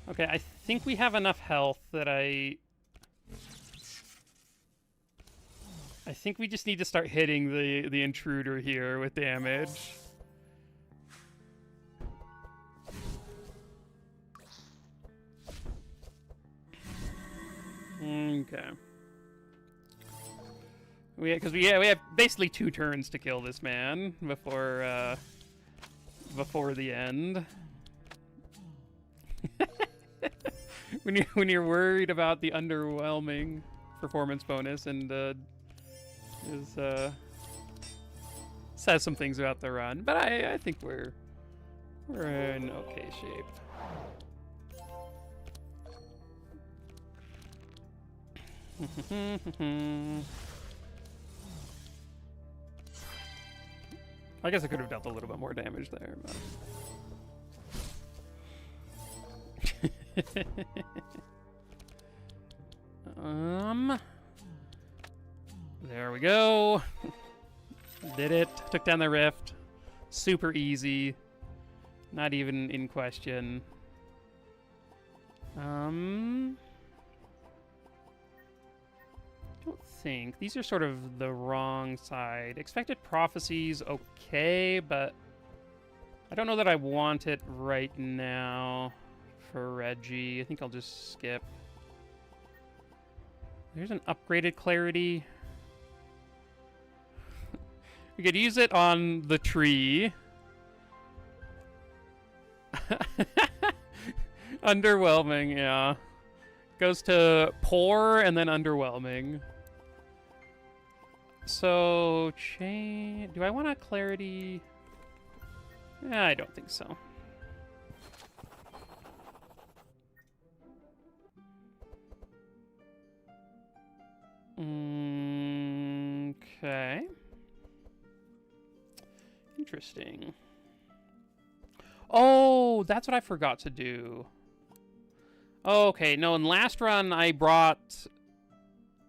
Okay, I think we have enough health that I think we just need to start hitting the intruder here with damage. Okay. Because we have basically 2 turns to kill this man before the end. when you're worried about the underwhelming performance bonus and says some things about the run, but I think we're in okay shape. I guess I could have dealt a little bit more damage there, but... There we go. Did it. Took down the rift. Super easy. Not even in question. I don't think. These are sort of the wrong side. Expected Prophecy's okay, but I don't know that I want it right now for Reggie. I think I'll just skip. There's an upgraded Clarity. We could use it on the tree. Underwhelming, yeah. Goes to poor and then underwhelming. So, do I want a Clarity? I don't think so. Okay. Interesting. Oh, that's what I forgot to do. Okay, no, in last run I brought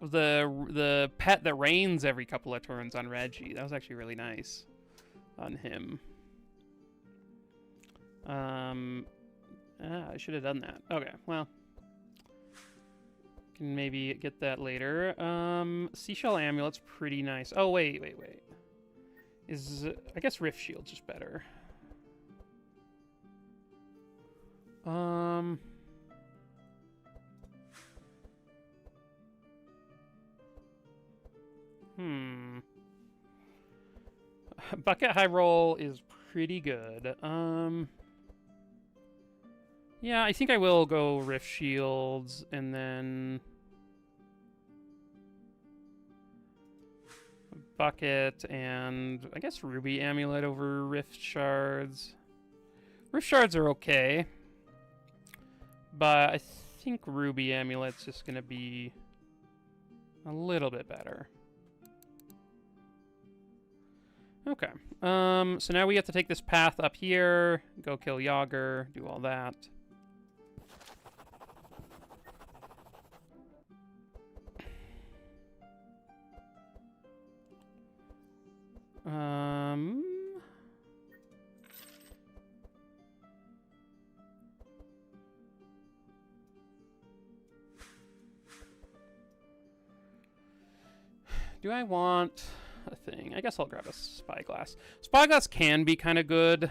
the pet that rains every couple of turns on Reggie. That was actually really nice. on him. I should have done that. Okay, well. Can maybe get that later. Seashell Amulet's pretty nice. Oh, wait. I guess Rift Shield's just better. Bucket High Roll is pretty good. Yeah, I think I will go Rift Shields, and then Bucket, and I guess Ruby Amulet over Rift Shards. Rift Shards are okay, but I think Ruby Amulet's just going to be a little bit better. Okay, so now we have to take this path up here, go kill Yager, do all that. Do I want a thing? I guess I'll grab a Spyglass. Spyglass can be kind of good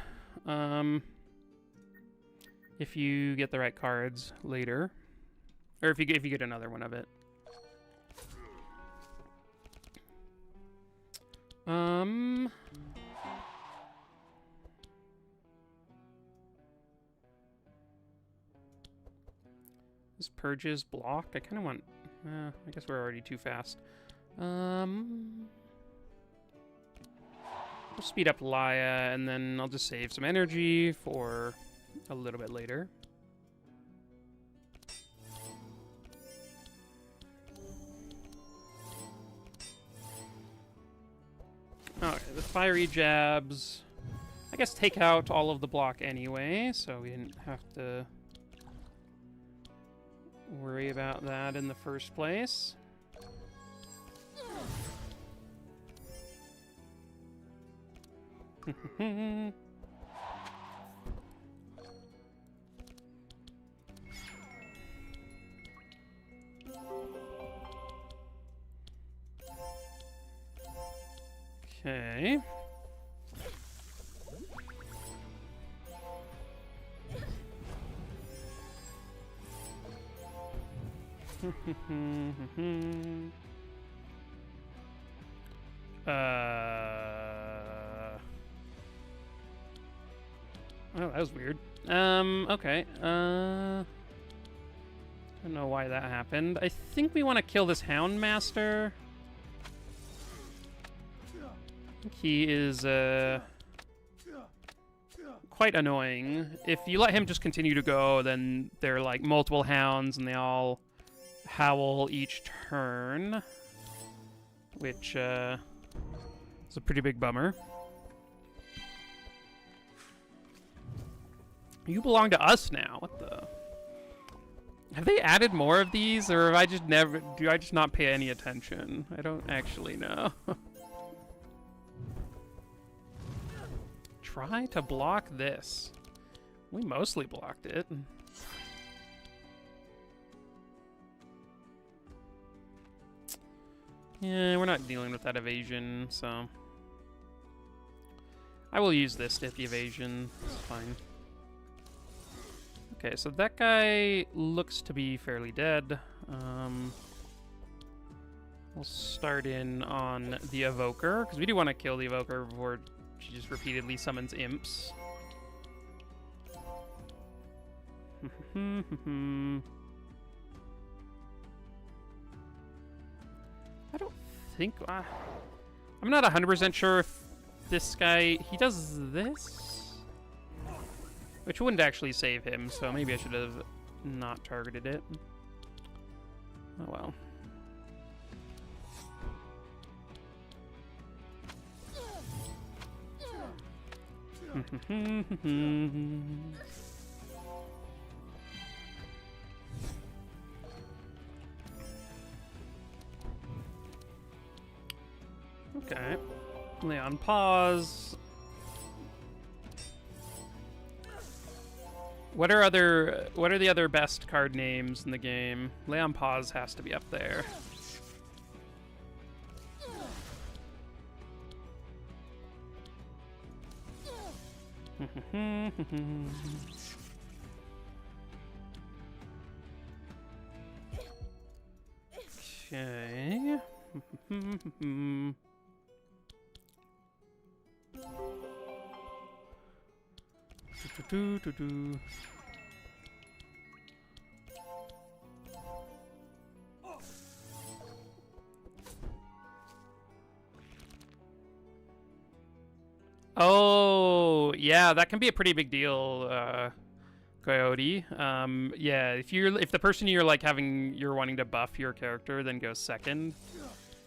if you get the right cards later, or if you get another one of it. This purges block. I kind of want. I guess we're already too fast. We'll speed up Laya, and then I'll just save some energy for a little bit later. Okay, the fiery jabs, I guess, take out all of the block anyway, so we didn't have to worry about that in the first place. Okay. Oh, that was weird. Okay. I don't know why that happened. I think we want to kill this Houndmaster. I think he is, quite annoying. If you let him just continue to go, then there are, like, multiple hounds, and they all howl each turn. Which, is a pretty big bummer. You belong to us now. What the? Have they added more of these, or have I just never? Do I just not pay any attention? I don't actually know. Try to block this. We mostly blocked it. Yeah, we're not dealing with that evasion, so I will use this to hit the evasion. It's fine. Okay, so that guy looks to be fairly dead. We'll start in on the Evoker, because we do want to kill the Evoker before she just repeatedly summons imps. I don't think... I'm not 100% sure if this guy... He does this? Which wouldn't actually save him, so maybe I should have not targeted it. Oh well. Okay. Lay on pause. What are the other best card names in the game? Lay on Pause has to be up there. Okay. Oh, yeah, that can be a pretty big deal, Coyote. Yeah, if the person you're wanting to buff your character then goes second,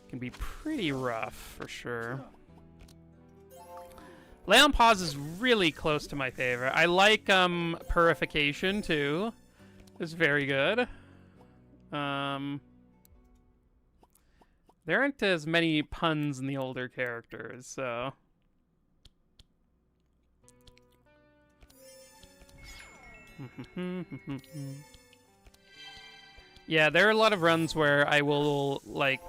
can be pretty rough for sure. Lay on Pause is really close to my favorite. I like Purification too. It's very good. There aren't as many puns in the older characters, so. Yeah, there are a lot of runs where I will like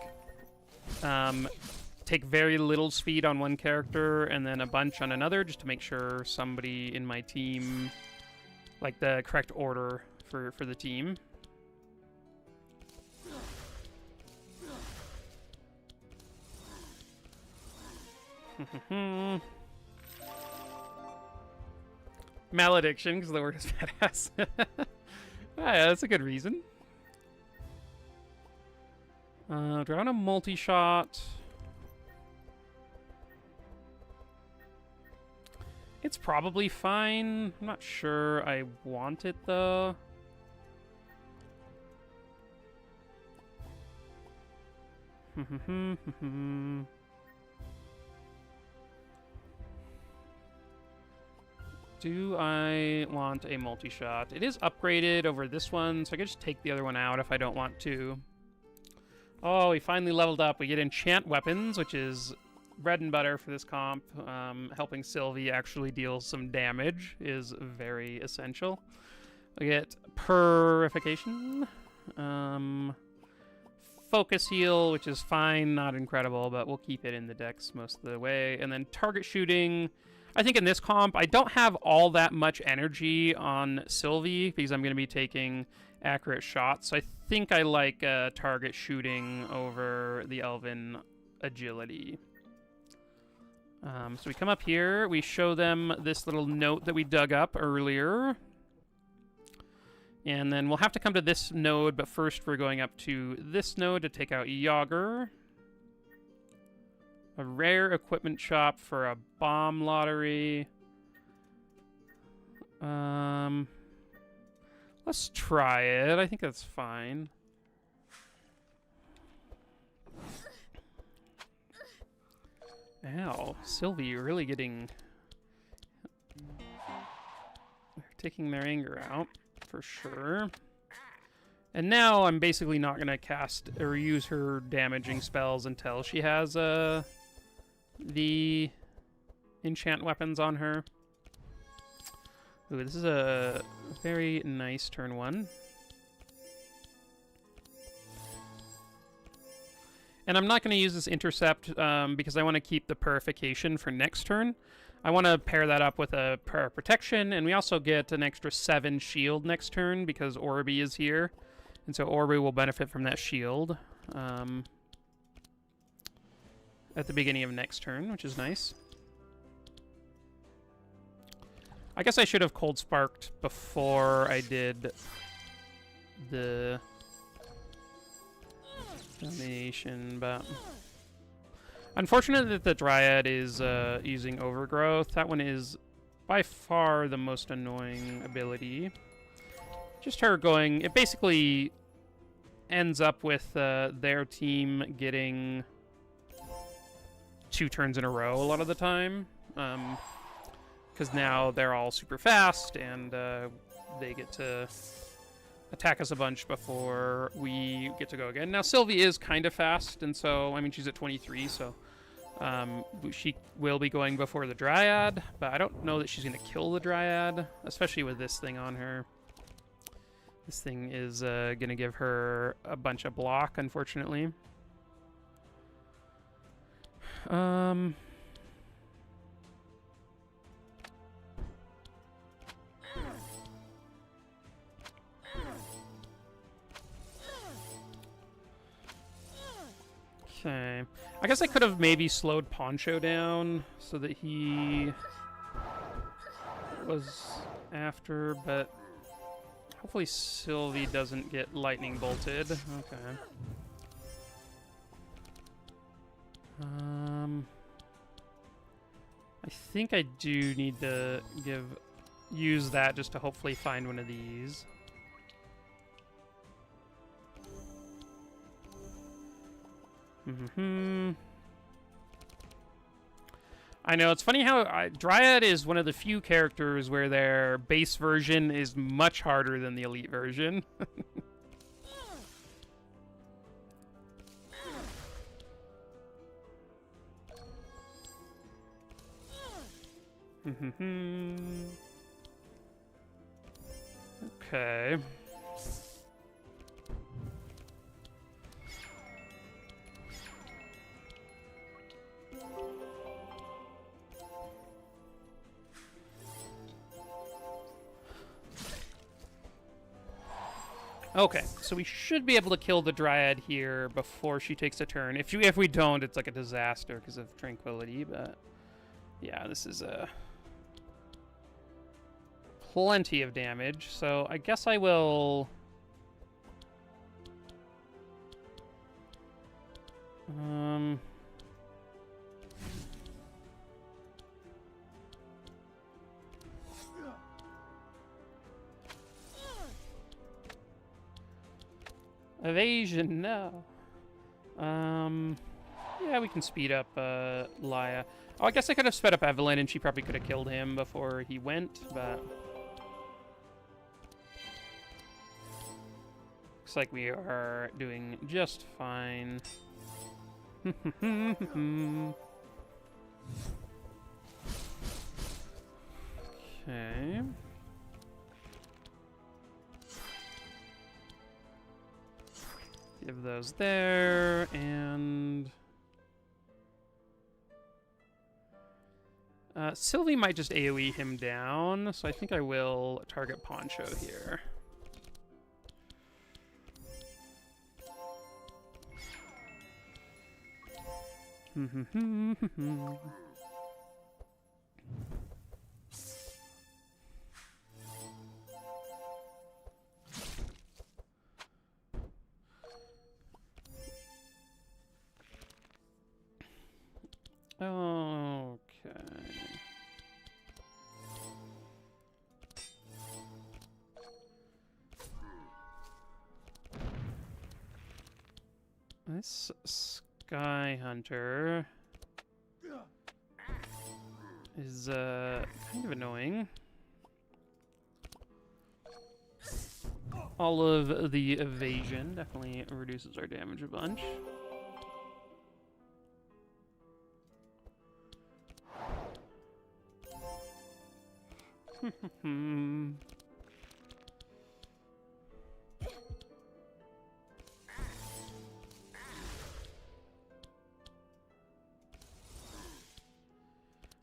take very little speed on one character and then a bunch on another just to make sure somebody in my team, like the correct order for the team. Malediction, because the word is badass. Yeah, that's a good reason. Do I want a multi-shot? It's probably fine. I'm not sure I want it, though. Do I want a multi-shot? It is upgraded over this one, so I could just take the other one out if I don't want to. Oh, we finally leveled up. We get enchant weapons, which is bread and butter for this comp. Helping Sylvie actually deal some damage is very essential. We get Purification. Focus Heal, which is fine, not incredible, but we'll keep it in the decks most of the way. And then Target Shooting. I think in this comp, I don't have all that much energy on Sylvie because I'm going to be taking accurate shots. So I think I like Target Shooting over the Elven Agility. So we come up here, we show them this little note that we dug up earlier. And then we'll have to come to this node, but first we're going up to this node to take out Yager. A rare equipment shop for a bomb lottery. Let's try it. I think that's fine. Ow, Sylvie, you're really getting... They're taking their anger out, for sure. And now I'm basically not going to cast or use her damaging spells until she has the enchant weapons on her. Ooh, this is a very nice turn one. And I'm not going to use this intercept because I want to keep the purification for next turn. I want to pair that up with a prayer protection, and we also get an extra 7 shield next turn because Orby is here. And so Orby will benefit from that shield at the beginning of next turn, which is nice. I guess I should have Cold Sparked before I did the donation, but unfortunate that the Dryad is using Overgrowth. That one is by far the most annoying ability. Just her going... It basically ends up with their team getting 2 turns in a row a lot of the time. Because now they're all super fast, and they get to attack us a bunch before we get to go again. Now, Sylvie is kind of fast, and so, I mean, she's at 23, so She will be going before the Dryad, but I don't know that she's going to kill the Dryad, especially with this thing on her. This thing is going to give her a bunch of block, unfortunately. Okay. I guess I could have maybe slowed Poncho down so that he was after, but hopefully Sylvie doesn't get lightning bolted. Okay. I think I do need to use that just to hopefully find one of these. I know, it's funny how Dryad is one of the few characters where their base version is much harder than the elite version. Okay. Okay, so we should be able to kill the Dryad here before she takes a turn. If we don't, it's like a disaster because of Tranquility, but yeah, this is plenty of damage. So I guess I will evasion, no. Yeah, we can speed up Laia. Oh, I guess I could have sped up Evelyn and she probably could have killed him before he went, but looks like we are doing just fine. Okay. Give those there, and Sylvie might just AoE him down, so I think I will target Poncho here. Okay. This Sky Hunter is kind of annoying. All of the evasion definitely reduces our damage a bunch.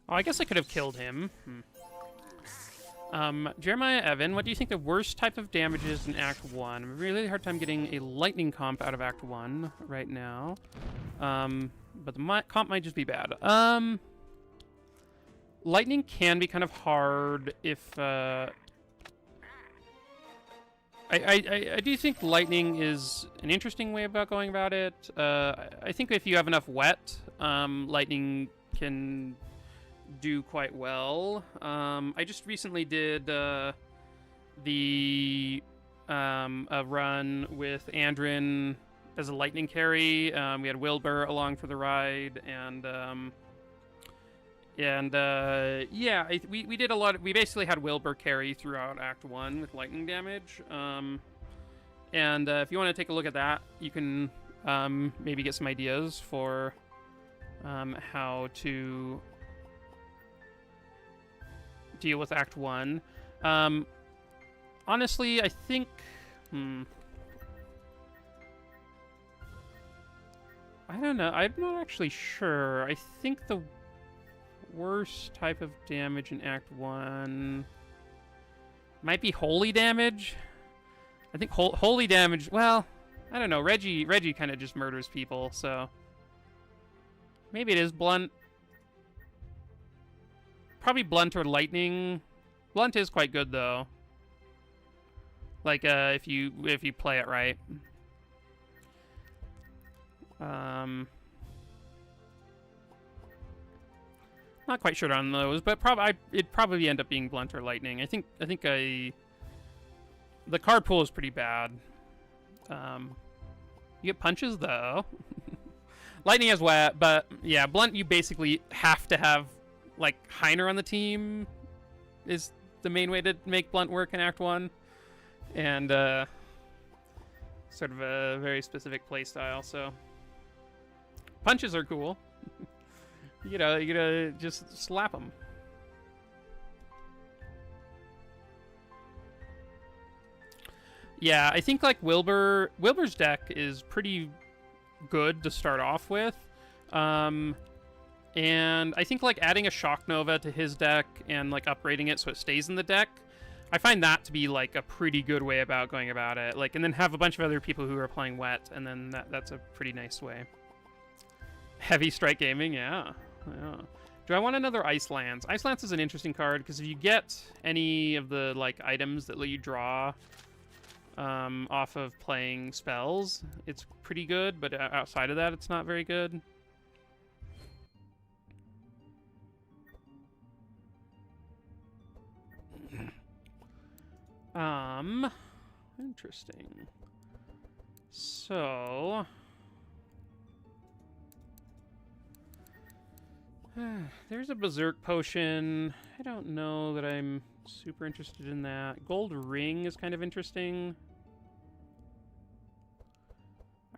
Oh, I guess I could have killed him. Jeremiah Evan, what do you think the worst type of damage is in Act 1? I'm having a really hard time getting a lightning comp out of Act 1 right now. But the comp might just be bad. Lightning can be kind of hard if... I do think lightning is an interesting way about going about it. I think if you have enough wet, lightning can do quite well. I just recently did a run with Andrin as a lightning carry. We had Wilbur along for the ride, and yeah, we did a lot. We basically had Wilbur carry throughout Act 1 with lightning damage. If you want to take a look at that, you can maybe get some ideas for how to deal with Act 1. Honestly, I think... I don't know. I'm not actually sure. I think the worst type of damage in Act 1 might be holy damage. I think holy damage... Well, I don't know. Reggie kind of just murders people, so... Maybe it is blunt. Probably blunt or lightning. Blunt is quite good, though. Like, if you play it right. Not quite sure on those, but it'd probably end up being blunt or lightning. I think the card pool is pretty bad. You get punches though. Lightning is wet, but yeah, blunt you basically have to have like Heiner on the team is the main way to make blunt work in Act 1. And sort of a very specific play style, so punches are cool. You gotta just slap them. Yeah, I think like Wilbur's deck is pretty good to start off with. And I think like adding a Shock Nova to his deck and like upgrading it so it stays in the deck, I find that to be like a pretty good way about going about it. Like, and then have a bunch of other people who are playing wet, and then that's a pretty nice way. Heavy Strike Gaming, yeah. Do I want another Ice Lance? Ice Lance is an interesting card because if you get any of the like items that let you draw off of playing spells, it's pretty good. But outside of that, it's not very good. Interesting. So. There's a Berserk Potion. I don't know that I'm super interested in that. Gold Ring is kind of interesting.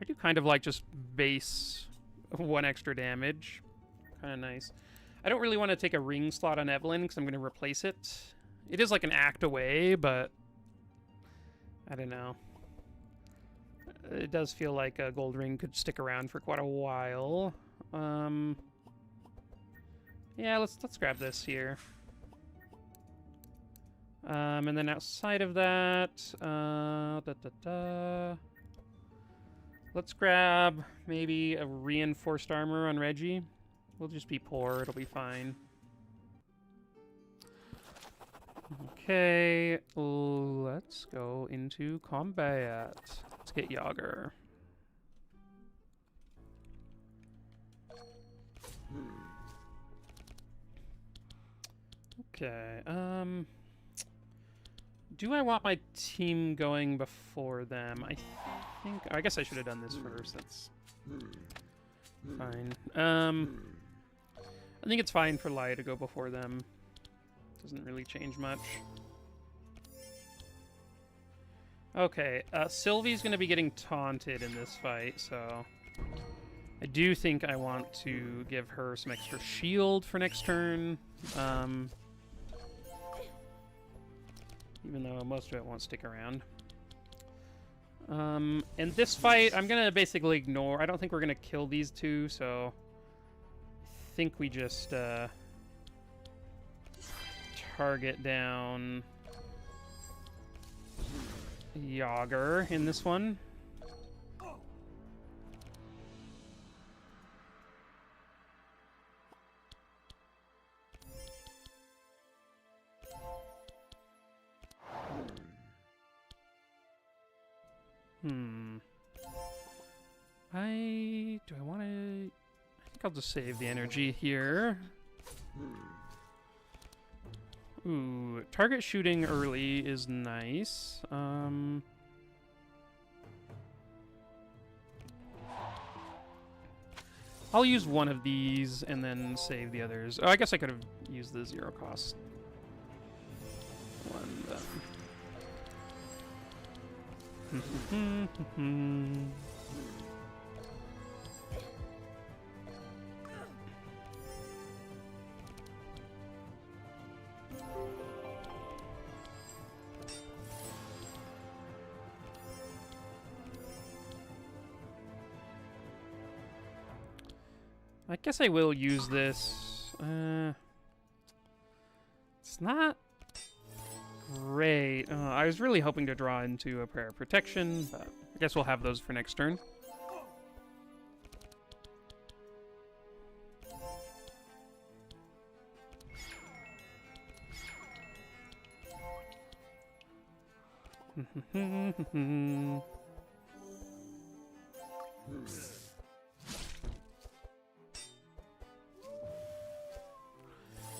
I do kind of like just base 1 extra damage. Kind of nice. I don't really want to take a ring slot on Evelyn because I'm going to replace it. It is like an act away, but I don't know. It does feel like a Gold Ring could stick around for quite a while. Yeah, let's grab this here. And then outside of that, let's grab maybe a reinforced armor on Reggie. We'll just be poor, it'll be fine. Okay, let's go into combat. Let's get Yager. Okay, do I want my team going before them? I guess I should have done this first, that's fine. I think it's fine for Lai to go before them. Doesn't really change much. Okay, Sylvie's gonna be getting taunted in this fight, so I do think I want to give her some extra shield for next turn. Even though most of it won't stick around. In this fight, I'm gonna basically ignore... I don't think we're gonna kill these two, so... I think we just, target down... Yager in this one. Do I want to... I think I'll just save the energy here. Ooh, target shooting early is nice. I'll use one of these and then save the others. Oh, I guess I could have used the 0 cost one, but... I guess I will use this. It's not great. I was really hoping to draw into a Prayer of Protection, but I guess we'll have those for next turn.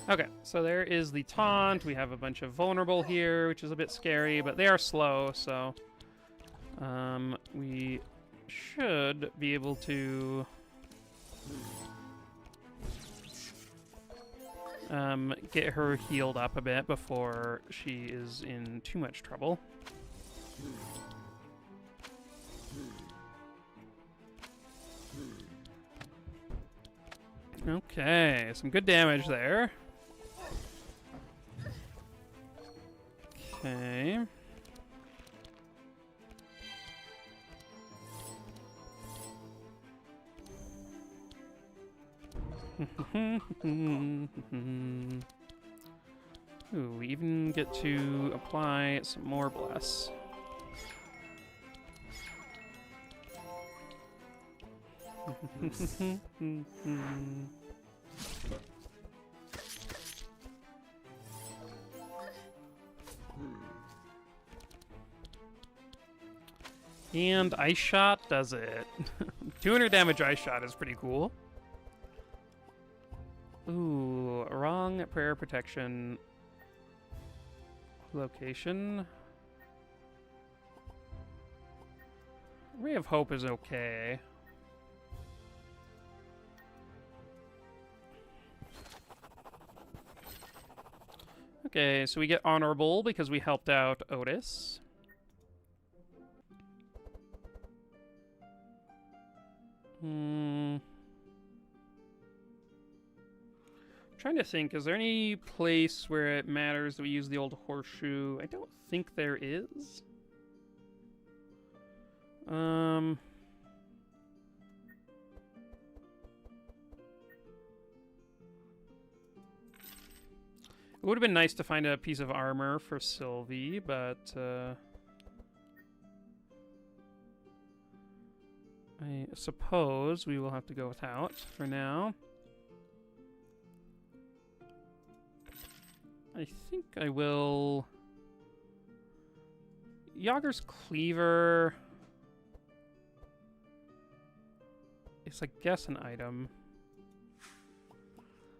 Okay, so there is the taunt. We have a bunch of vulnerable here, which is a bit scary, but they are slow, so we should be able to get her healed up a bit before she is in too much trouble. Okay, some good damage there. Okay. Ooh, we even get to apply some more bless. And Ice Shot does it. 200 damage Ice Shot is pretty cool. Ooh, wrong Prayer Protection location. Ray of Hope is okay. Okay, so we get Honorable because we helped out Otis. Trying to think, is there any place where it matters that we use the old horseshoe? I don't think there is. It would have been nice to find a piece of armor for Sylvie, but I suppose we will have to go without for now. I think I will... Yager's Cleaver is, I guess, an item.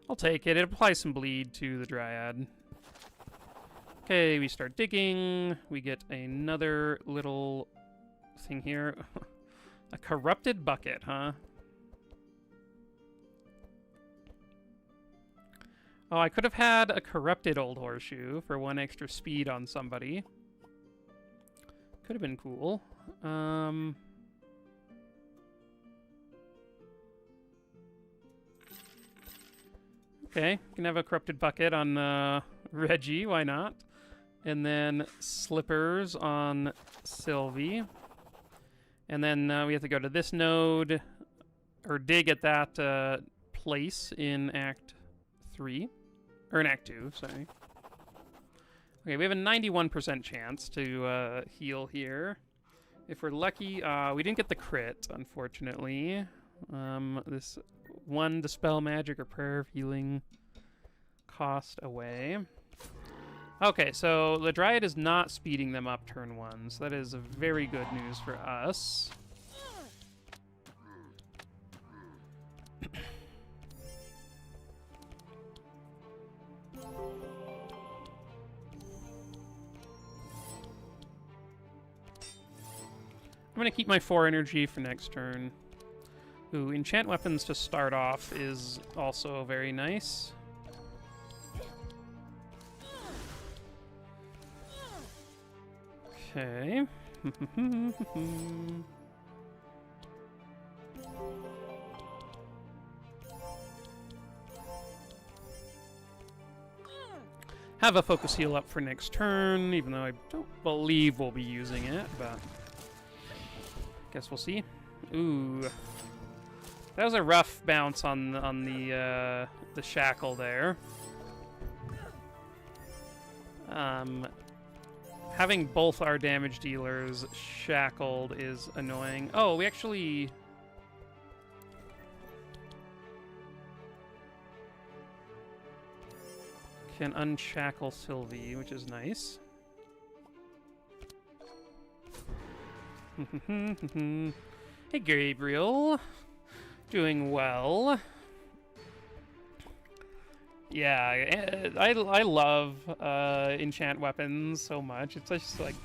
I'll take it. It applies some bleed to the Dryad. Okay, we start digging. We get another little thing here. A corrupted bucket, huh? Oh, I could have had a corrupted old horseshoe for 1 extra speed on somebody. Could have been cool. Okay, can have a corrupted bucket on Reggie, why not? And then slippers on Sylvie. And then we have to go to this node, or dig at that place in Act 3. Or in Act 2, sorry. Okay, we have a 91% chance to heal here. If we're lucky, we didn't get the crit, unfortunately. This 1 Dispel Magic or Prayer of Healing cost away. Okay, so the Dryad is not speeding them up turn 1, so that is very good news for us. I'm going to keep my 4 energy for next turn. Ooh, enchant weapons to start off is also very nice. Okay. Have a focus heal up for next turn, even though I don't believe we'll be using it, but guess we'll see. Ooh. That was a rough bounce on the shackle there. Having both our damage dealers shackled is annoying. Oh, we actually... can unshackle Sylvie, which is nice. Hey, Gabriel. Doing well. Yeah, I love enchant weapons so much. It's just like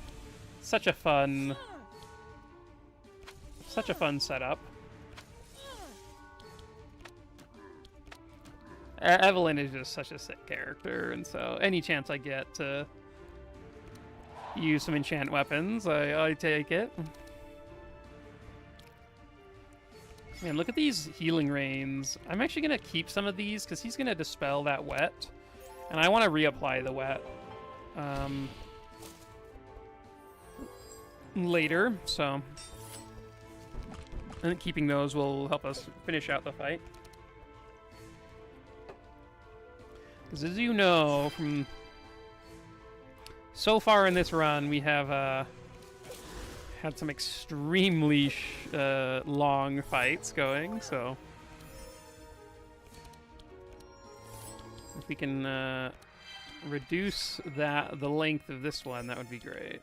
such a fun setup. Evelyn is just such a sick character, and so any chance I get to use some enchant weapons, I take it. Man, look at these healing rains. I'm actually going to keep some of these because he's going to dispel that wet. And I want to reapply the wet later, so I think keeping those will help us finish out the fight. Because as you know, from so far in this run, we have had some extremely long fights going, so if we can reduce the length of this one, that would be great.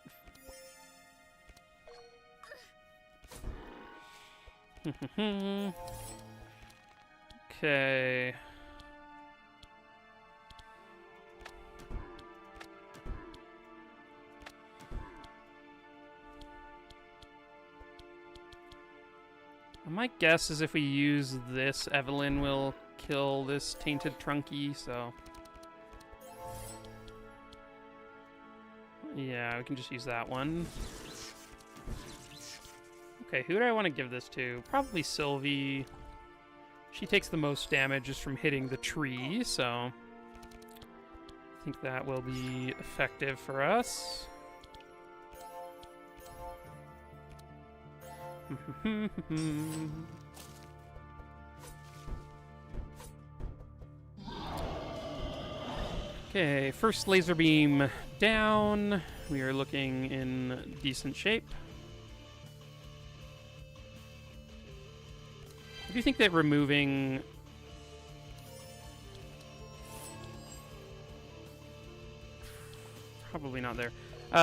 Okay. My guess is if we use this, Evelyn will kill this Tainted Trunky, so... yeah, we can just use that one. Okay, who do I want to give this to? Probably Sylvie. She takes the most damage just from hitting the tree, so... I think that will be effective for us. Okay, first laser beam down. We are looking in decent shape. I do think that removing... probably not there.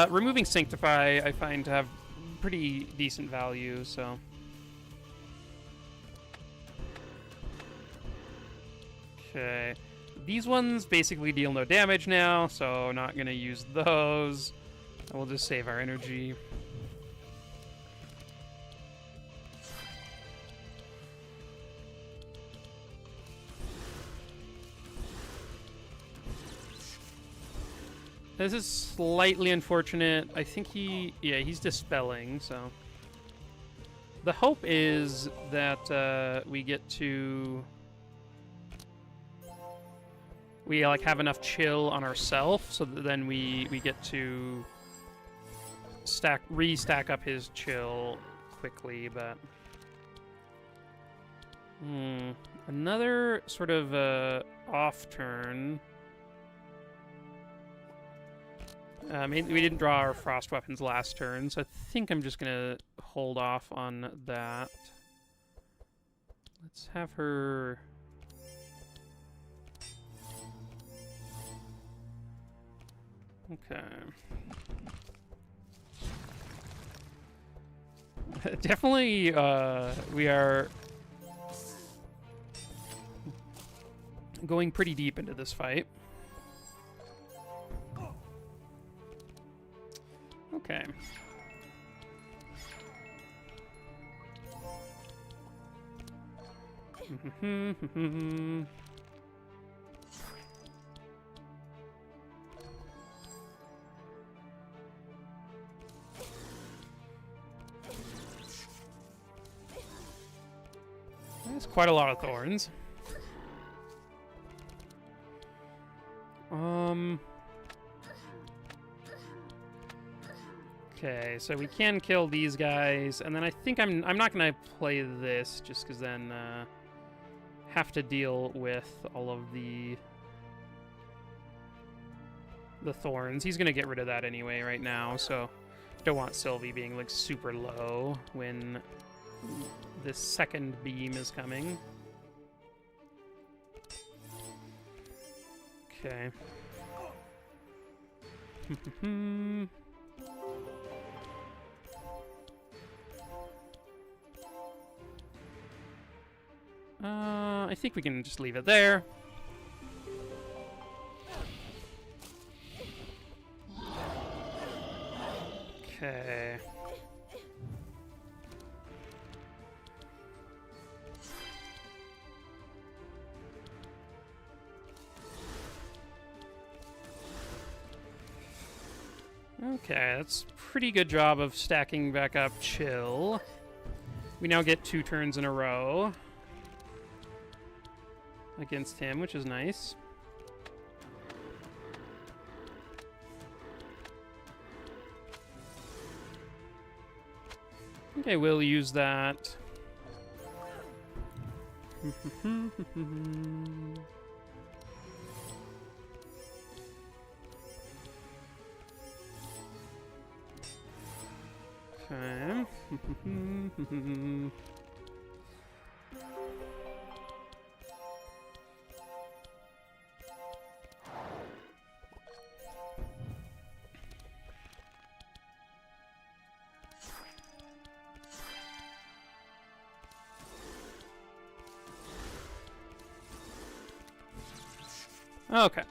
Removing Sanctify I find to have pretty decent value, so... okay. These ones basically deal no damage now, so not gonna use those. We'll just save our energy. This is slightly unfortunate. I think he's dispelling, so... the hope is that we get to... we like have enough chill on ourselves, so that then we get to restack up his chill quickly, but... another sort of off turn. We didn't draw our frost weapons last turn, so I think I'm just gonna hold off on that. Let's have her... okay. Definitely, we are going pretty deep into this fight. Okay. That's quite a lot of thorns. Okay, so we can kill these guys, and then I think I'm not gonna play this just because then have to deal with all of the thorns. He's gonna get rid of that anyway right now, so don't want Sylvie being like super low when this second beam is coming. Okay. I think we can just leave it there. Okay. Okay, that's a pretty good job of stacking back up Chill. We now get 2 turns in a row against him, which is nice. Okay, we'll use that. Okay. Okay.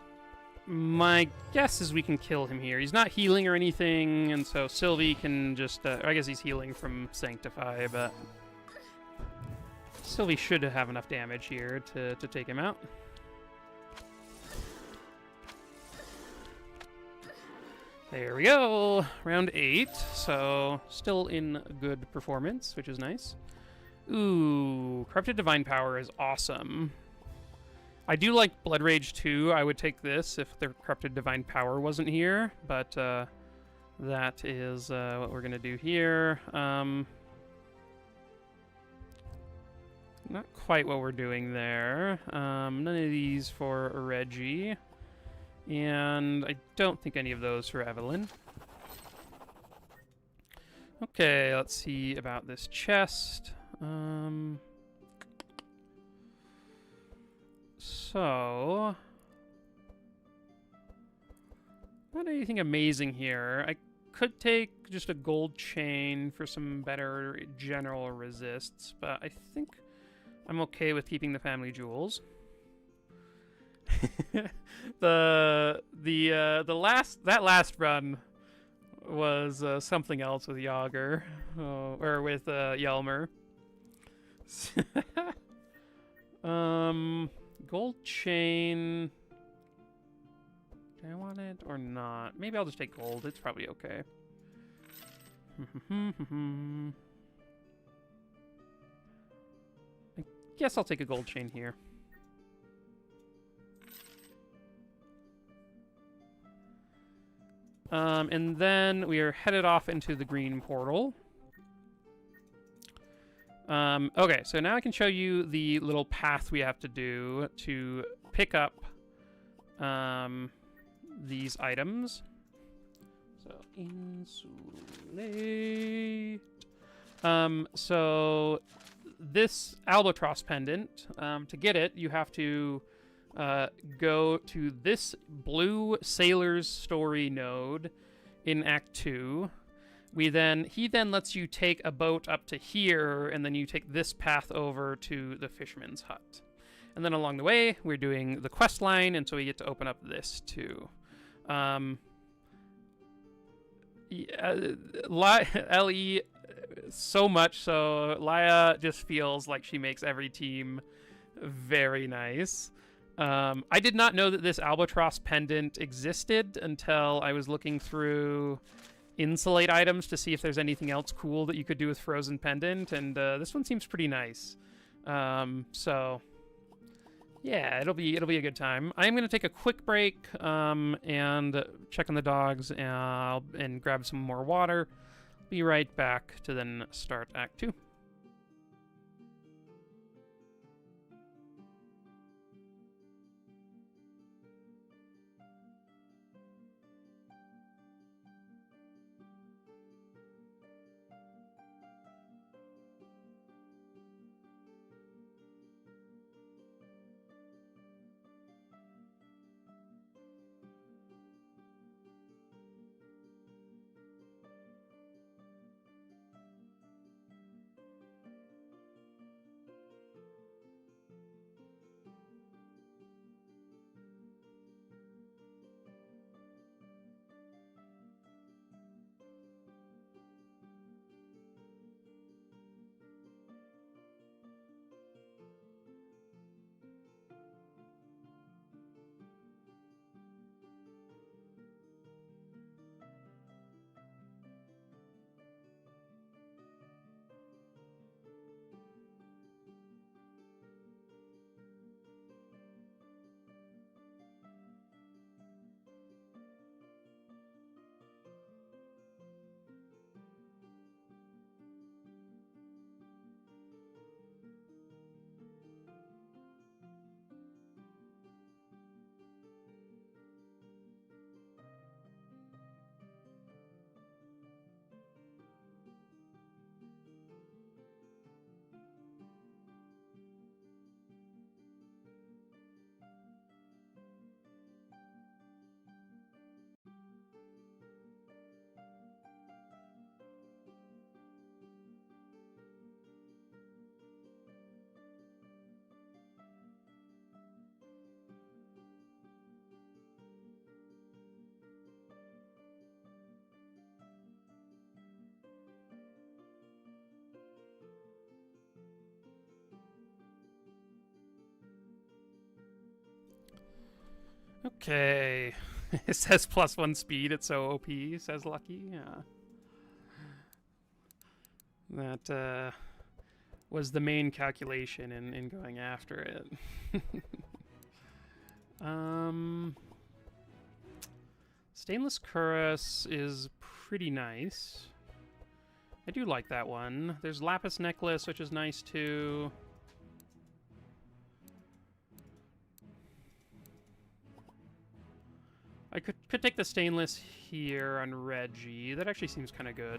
My guess is we can kill him here. He's not healing or anything, and so Sylvie can just... I guess he's healing from Sanctify, but... Sylvie should have enough damage here to take him out. There we go! Round 8, so still in good performance, which is nice. Ooh, Corrupted Divine Power is awesome. I do like Blood Rage too. I would take this if the Corrupted Divine Power wasn't here, but that is what we're going to do here. Not quite what we're doing there. None of these for Reggie. And I don't think any of those for Evelyn. Okay, let's see about this chest. So, not anything amazing here. I could take just a gold chain for some better general resists, but I think I'm okay with keeping the family jewels. That last run was something else with Yager, or with Yelmer. Gold chain. Do I want it or not? Maybe I'll just take gold. It's probably okay. I guess I'll take a gold chain here. And then we are headed off into the green portal. Okay, so now I can show you the little path we have to do to pick up these items. So, insulate. So this albatross pendant, to get it, you have to go to this blue Sailor's Story node in Act 2. He then lets you take a boat up to here, and then you take this path over to the fisherman's hut. And then along the way, we're doing the quest line, and so we get to open up this too. Ellie, so much so, Laia just feels like she makes every team very nice. I did not know that this albatross pendant existed until I was looking through insulate items to see if there's anything else cool that you could do with Frozen Pendant, and this one seems pretty nice. So Yeah, it'll be a good time. I'm gonna take a quick break and check on the dogs and grab some more water. Be right back to then start Act 2. Okay. It says +1 speed, it's so OP, says Lucky. Yeah. That was the main calculation in going after it. Stainless Cuirass is pretty nice. I do like that one. There's Lapis Necklace, which is nice too. I could take the stainless here on Reggie. That actually seems kind of good.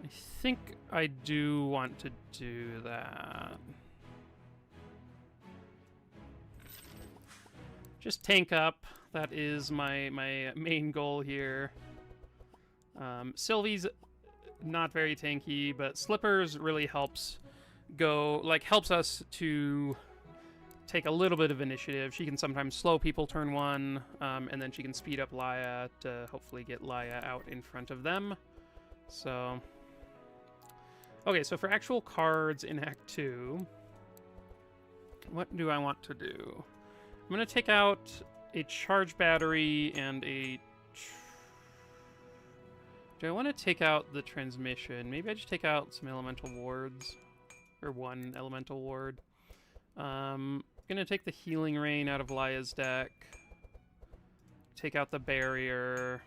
I think I do want to do that. Just tank up. That is my main goal here. Sylvie's not very tanky, but Slippers really helps us to take a little bit of initiative. She can sometimes slow people turn 1, and then she can speed up Laia to hopefully get Laia out in front of them. So, okay, so for actual cards in Act 2, what do I want to do? I'm going to take out a charge battery and a... Do I want to take out the transmission? Maybe I just take out some elemental wards. Or one elemental ward. I'm going to take the Healing Rain out of Laia's deck. Take out the barrier.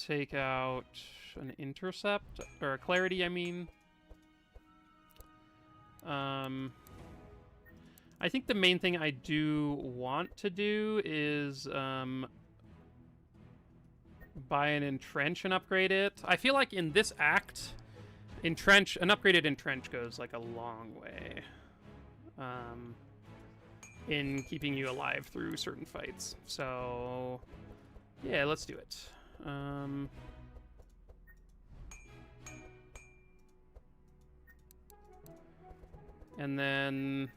Take out an intercept. Or a clarity, I mean. I think the main thing I do want to do is buy an Entrench and upgrade it. I feel like in this act, an upgraded Entrench goes like a long way in keeping you alive through certain fights. So, yeah, let's do it. And then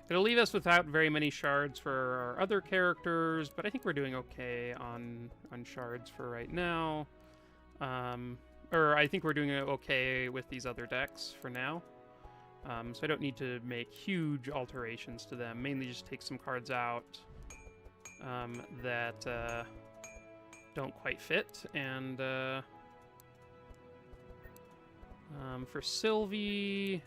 it'll leave us without very many shards for our other characters, but I think we're doing okay on shards for right now. Or I think we're doing okay with these other decks for now. So I don't need to make huge alterations to them. Mainly just take some cards out that don't quite fit, and For Sylvie,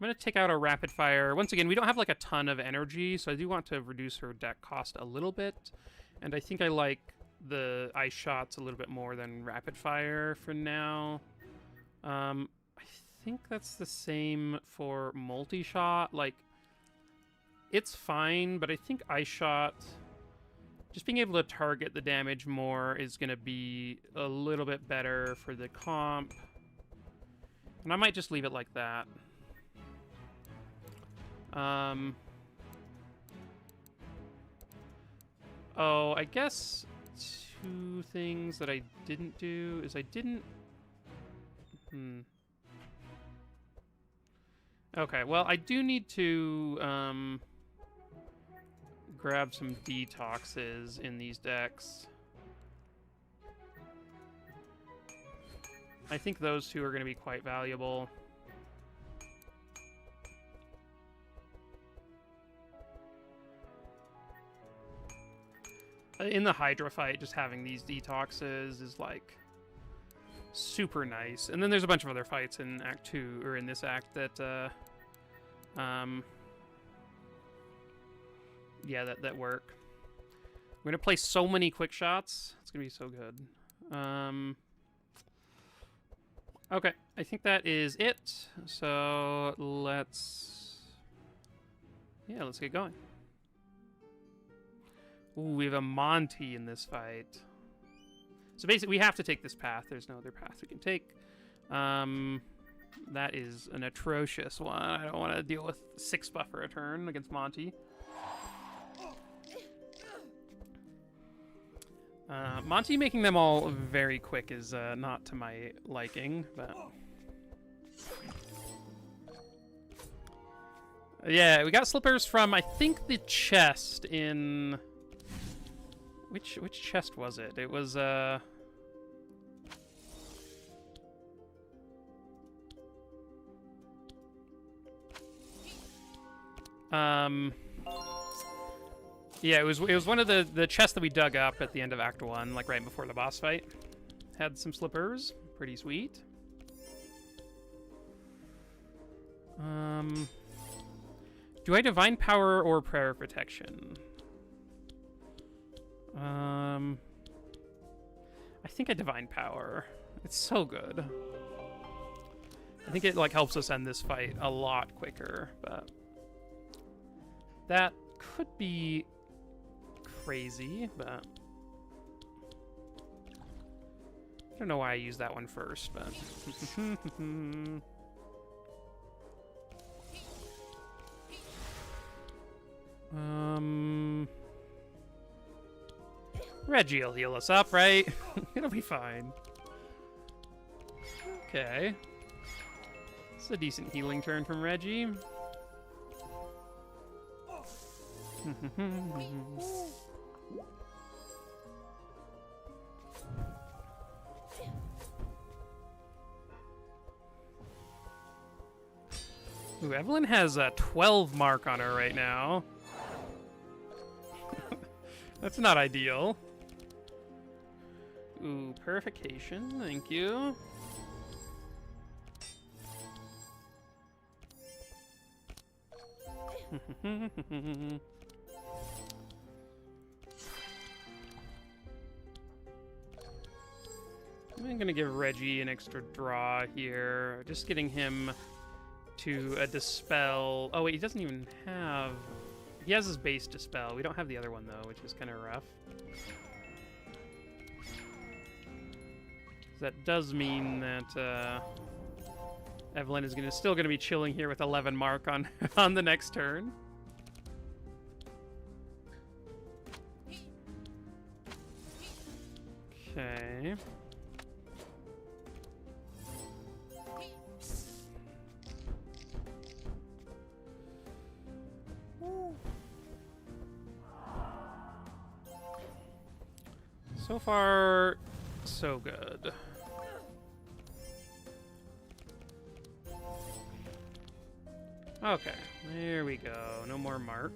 I'm going to take out a rapid fire. Once again, we don't have like a ton of energy, so I do want to reduce her deck cost a little bit. And I think I like the ice shots a little bit more than rapid fire for now. I think that's the same for multi-shot. Like, it's fine, but I think ice shot, just being able to target the damage more is going to be a little bit better for the comp. And I might just leave it like that. Oh, I guess two things that I didn't do is I didn't... Okay, well, I do need to, grab some detoxes in these decks. I think those two are going to be quite valuable. In the Hydra fight, just having these detoxes is, like, super nice. And then there's a bunch of other fights in Act 2, or in this act, that, yeah, that work. We're gonna play so many quick shots. It's gonna be so good. Okay, I think that is it. So let's get going. Ooh, we have a Monty in this fight. So basically, we have to take this path. There's no other path we can take. That is an atrocious one. I don't want to deal with 6 buffer a turn against Monty. Monty making them all very quick is not to my liking, but... Yeah, we got slippers from, I think, the chest in... Which chest was it? It was, yeah, it was one of the chests that we dug up at the end of Act 1, like right before the boss fight. Had some slippers. Pretty sweet. Do I Divine Power or Prayer of Protection? I think I Divine Power. It's so good. I think it, like, helps us end this fight a lot quicker, but... That could be crazy, but... I don't know why I used that one first, but... Reggie will heal us up, right? It'll be fine. Okay. It's a decent healing turn from Reggie. Ooh, Evelyn has a 12 mark on her right now. That's not ideal. Ooh, purification, thank you. I'm gonna give Reggie an extra draw here. Just getting him to a Dispel. Oh wait, he doesn't even have... He has his base Dispel. We don't have the other one though, which is kind of rough. That does mean that Evelyn is still gonna be chilling here with 11 mark on on the next turn. Okay. So far, so good. Okay, there we go. No more mark.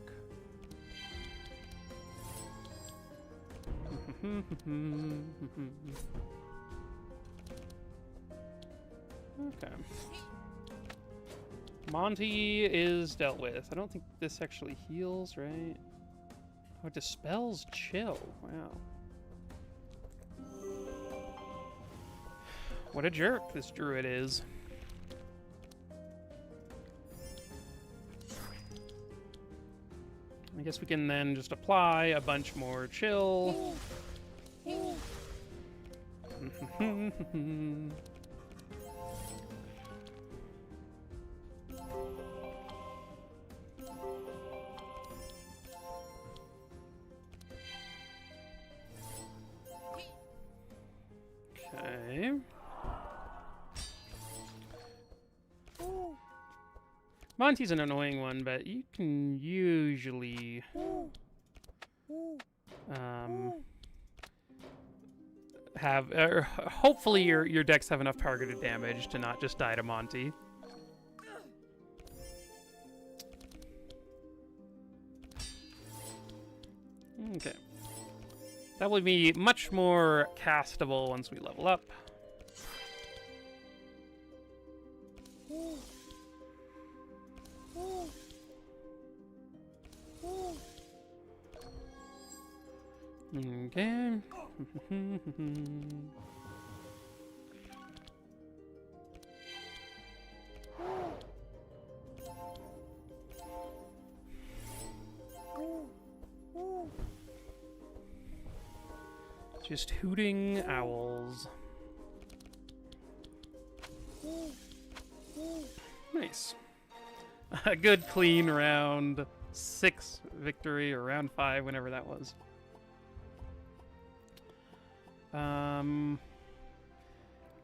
Okay. Monty is dealt with. I don't think this actually heals, right? Oh, it dispels chill. Wow. What a jerk this druid is. I guess we can then just apply a bunch more chill. Okay. Monty's an annoying one, but you can usually have hopefully your decks have enough targeted damage to not just die to Monty. Okay. That will be much more castable once we level up. Okay. Just hooting owls. Nice. A good clean round 6 victory, or round 5, whenever that was.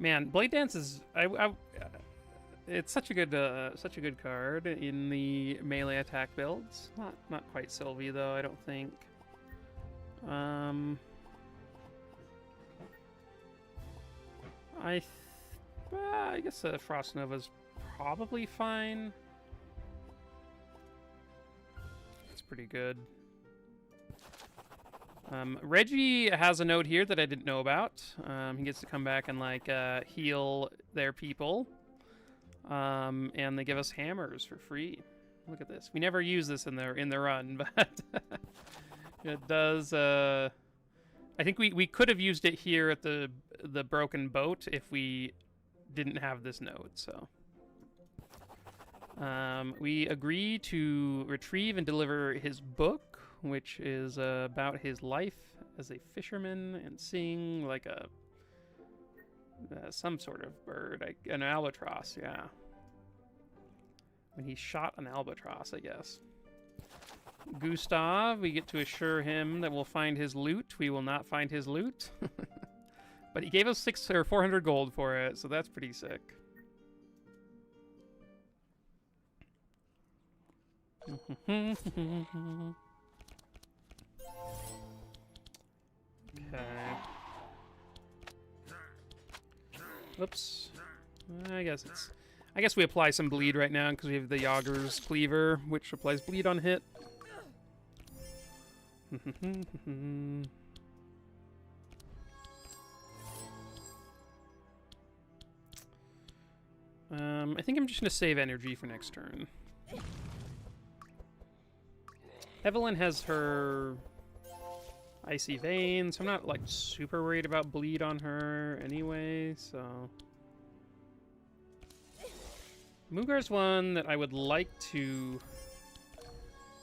Man, Blade Dance is it's such a good card in the melee attack builds. Not quite Sylvie though, I don't think. I guess Frost Nova's probably fine. It's pretty good. Reggie has a note here that I didn't know about. He gets to come back and like heal their people, and they give us hammers for free. Look at this. We never use this in the run, but it does. I think we could have used it here at the broken boat if we didn't have this note. So we agree to retrieve and deliver his book, which is about his life as a fisherman and seeing like some sort of bird, an albatross, yeah. When he shot an albatross, I guess. Gustav, we get to assure him that we'll find his loot. We will not find his loot. But he gave us 400 gold for it, so that's pretty sick. Okay. Oops. I guess we apply some bleed right now because we have the Yager's Cleaver, which applies bleed on hit. I think I'm just going to save energy for next turn. Evelyn has her Icy Vein, so I'm not like super worried about bleed on her anyway, so... Mugar's one that I would like to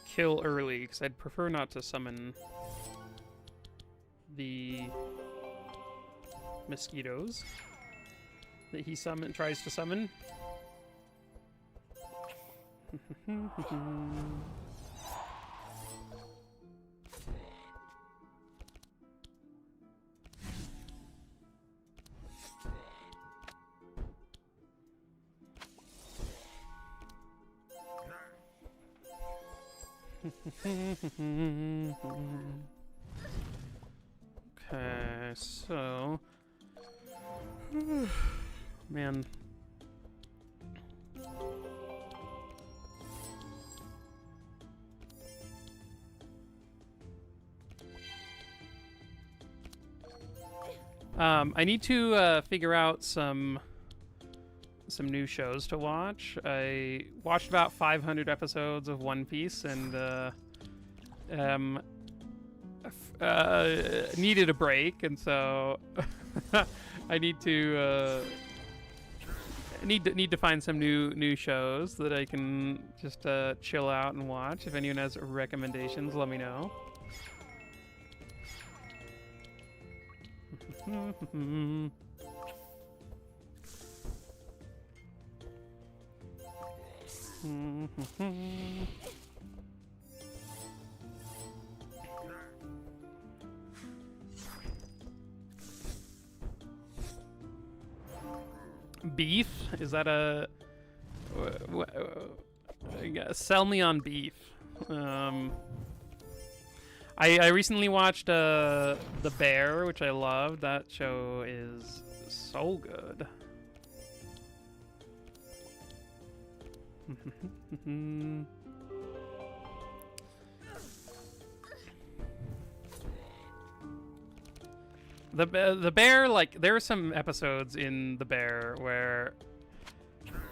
kill early, because I'd prefer not to summon the mosquitoes that he tries to summon. Okay, so... Man. I need to figure out some some new shows to watch. I watched about 500 episodes of One Piece and needed a break, and so I need to need to find some new shows that I can just chill out and watch. If anyone has recommendations, let me know. Beef? Is that a... sell me on beef. I recently watched The Bear, which I loved. That show is so good. The Bear, like, there are some episodes in The Bear where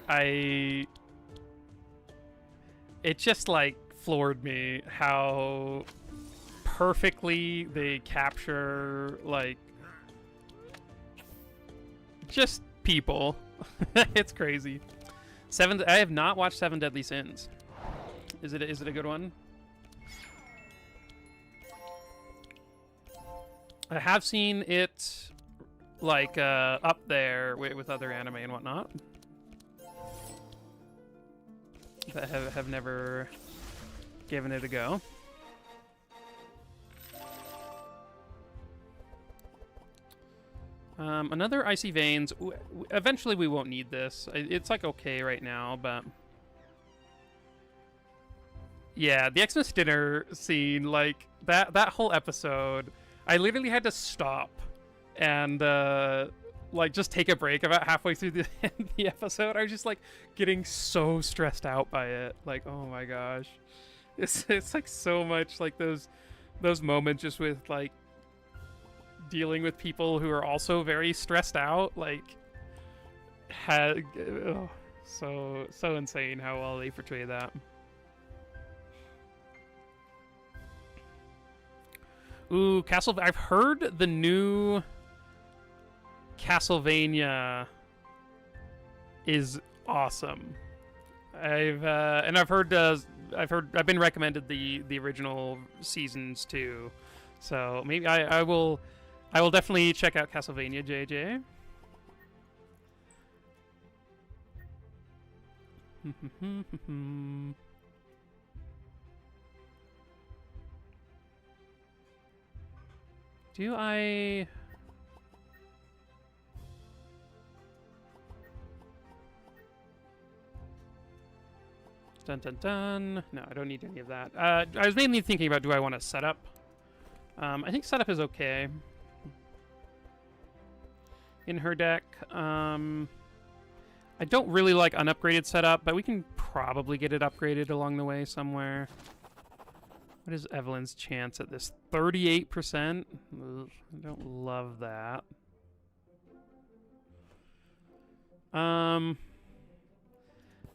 it just, like, floored me how perfectly they capture, like, just people. It's crazy. I have not watched Seven Deadly Sins. Is it a good one? I have seen it, like, up there with other anime and whatnot. But have never given it a go. Another Icy Veins. Eventually we won't need this. It's, like, okay right now, but... Yeah, the Xmas dinner scene, like, that whole episode... I literally had to stop and, like, just take a break about halfway through the episode. I was just, like, getting so stressed out by it. Like, oh my gosh. It's like, so much, like, those moments just with, like, dealing with people who are also very stressed out. Like, so insane how well they portray that. Ooh, I've heard the new Castlevania is awesome. I've been recommended the original seasons too, so maybe I will definitely check out Castlevania, JJ. Do I... Dun dun dun. No, I don't need any of that. I was mainly thinking about, do I want to set up? I think setup is okay. In her deck. I don't really like unupgraded setup, but we can probably get it upgraded along the way somewhere. What is Evelyn's chance at this? 38%? Ugh, I don't love that.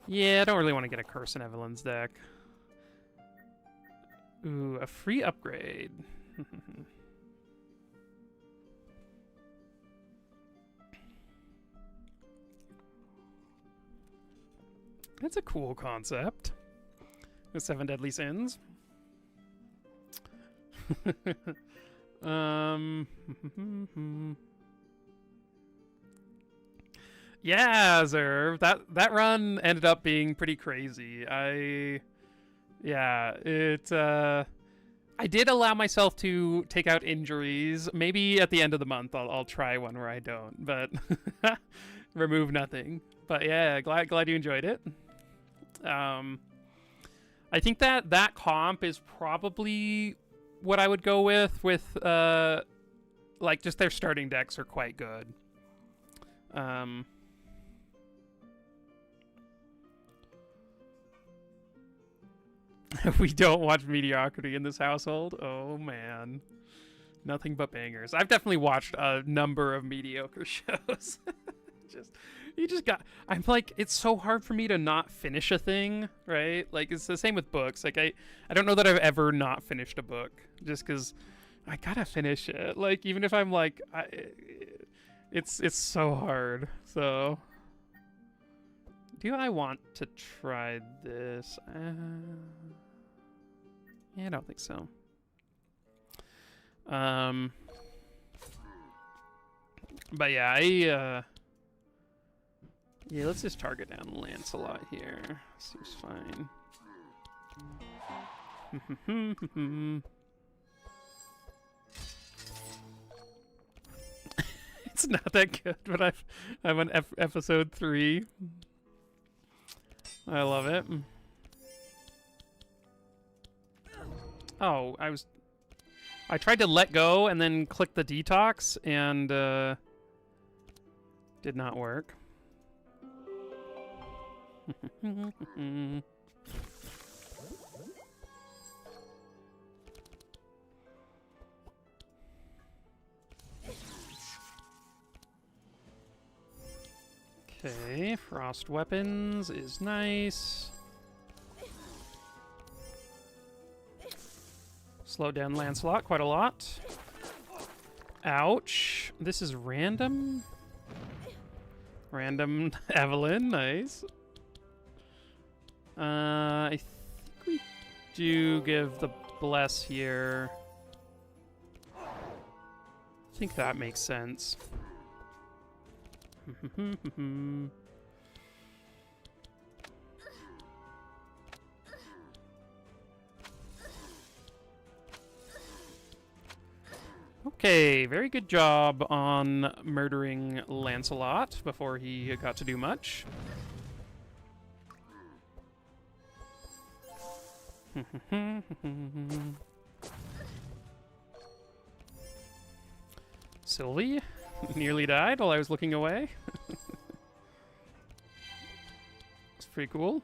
Yeah, I don't really want to get a curse in Evelyn's deck. Ooh, a free upgrade. That's a cool concept. The Seven Deadly Sins. Yeah, Zerv. That run ended up being pretty crazy. I did allow myself to take out injuries. Maybe at the end of the month I'll try one where I don't, but remove nothing. But yeah, glad you enjoyed it. I think that comp is probably what I would go with like, just their starting decks are quite good. We don't watch mediocrity in this household. Oh man, nothing but bangers. I've definitely watched a number of mediocre shows. you just got. I'm like, it's so hard for me to not finish a thing, right? Like it's the same with books. Like I don't know that I've ever not finished a book, just because I gotta finish it. Like even if I'm like, it's so hard. So, do I want to try this? Yeah, I don't think so. But yeah, yeah, let's just target down Lancelot here. Seems fine. It's not that good, but I'm on episode 3. I love it. Oh, I tried to let go and then click the detox and did not work. Okay, frost weapons is nice. Slow down Lancelot quite a lot. Ouch. This is random. Random Evelyn, nice. I think we do give the bless here. I think that makes sense. Okay, very good job on murdering Lancelot before he got to do much. Sylvie nearly died while I was looking away. It's pretty cool.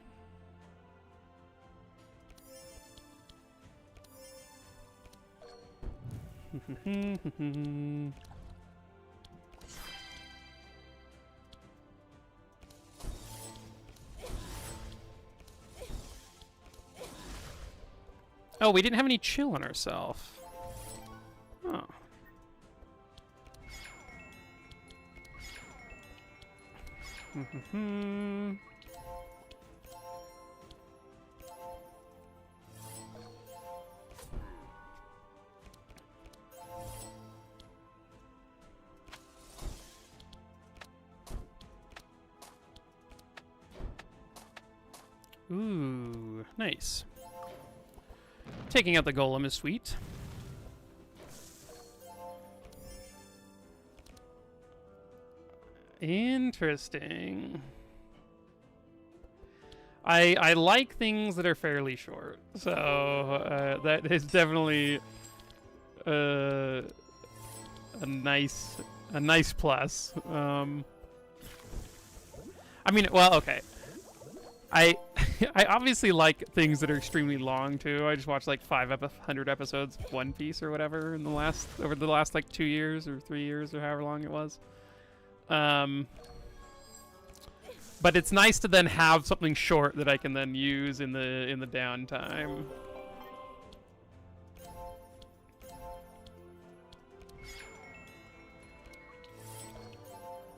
Oh, we didn't have any chill on ourselves. Oh. Ooh, nice. Taking out the golem is sweet. Interesting. I like things that are fairly short, so that is definitely a nice plus. I mean, well, okay. I obviously like things that are extremely long too. I just watched like 500 episodes of One Piece or whatever in over the last like 2 years or 3 years or however long it was. But it's nice to then have something short that I can then use in the downtime.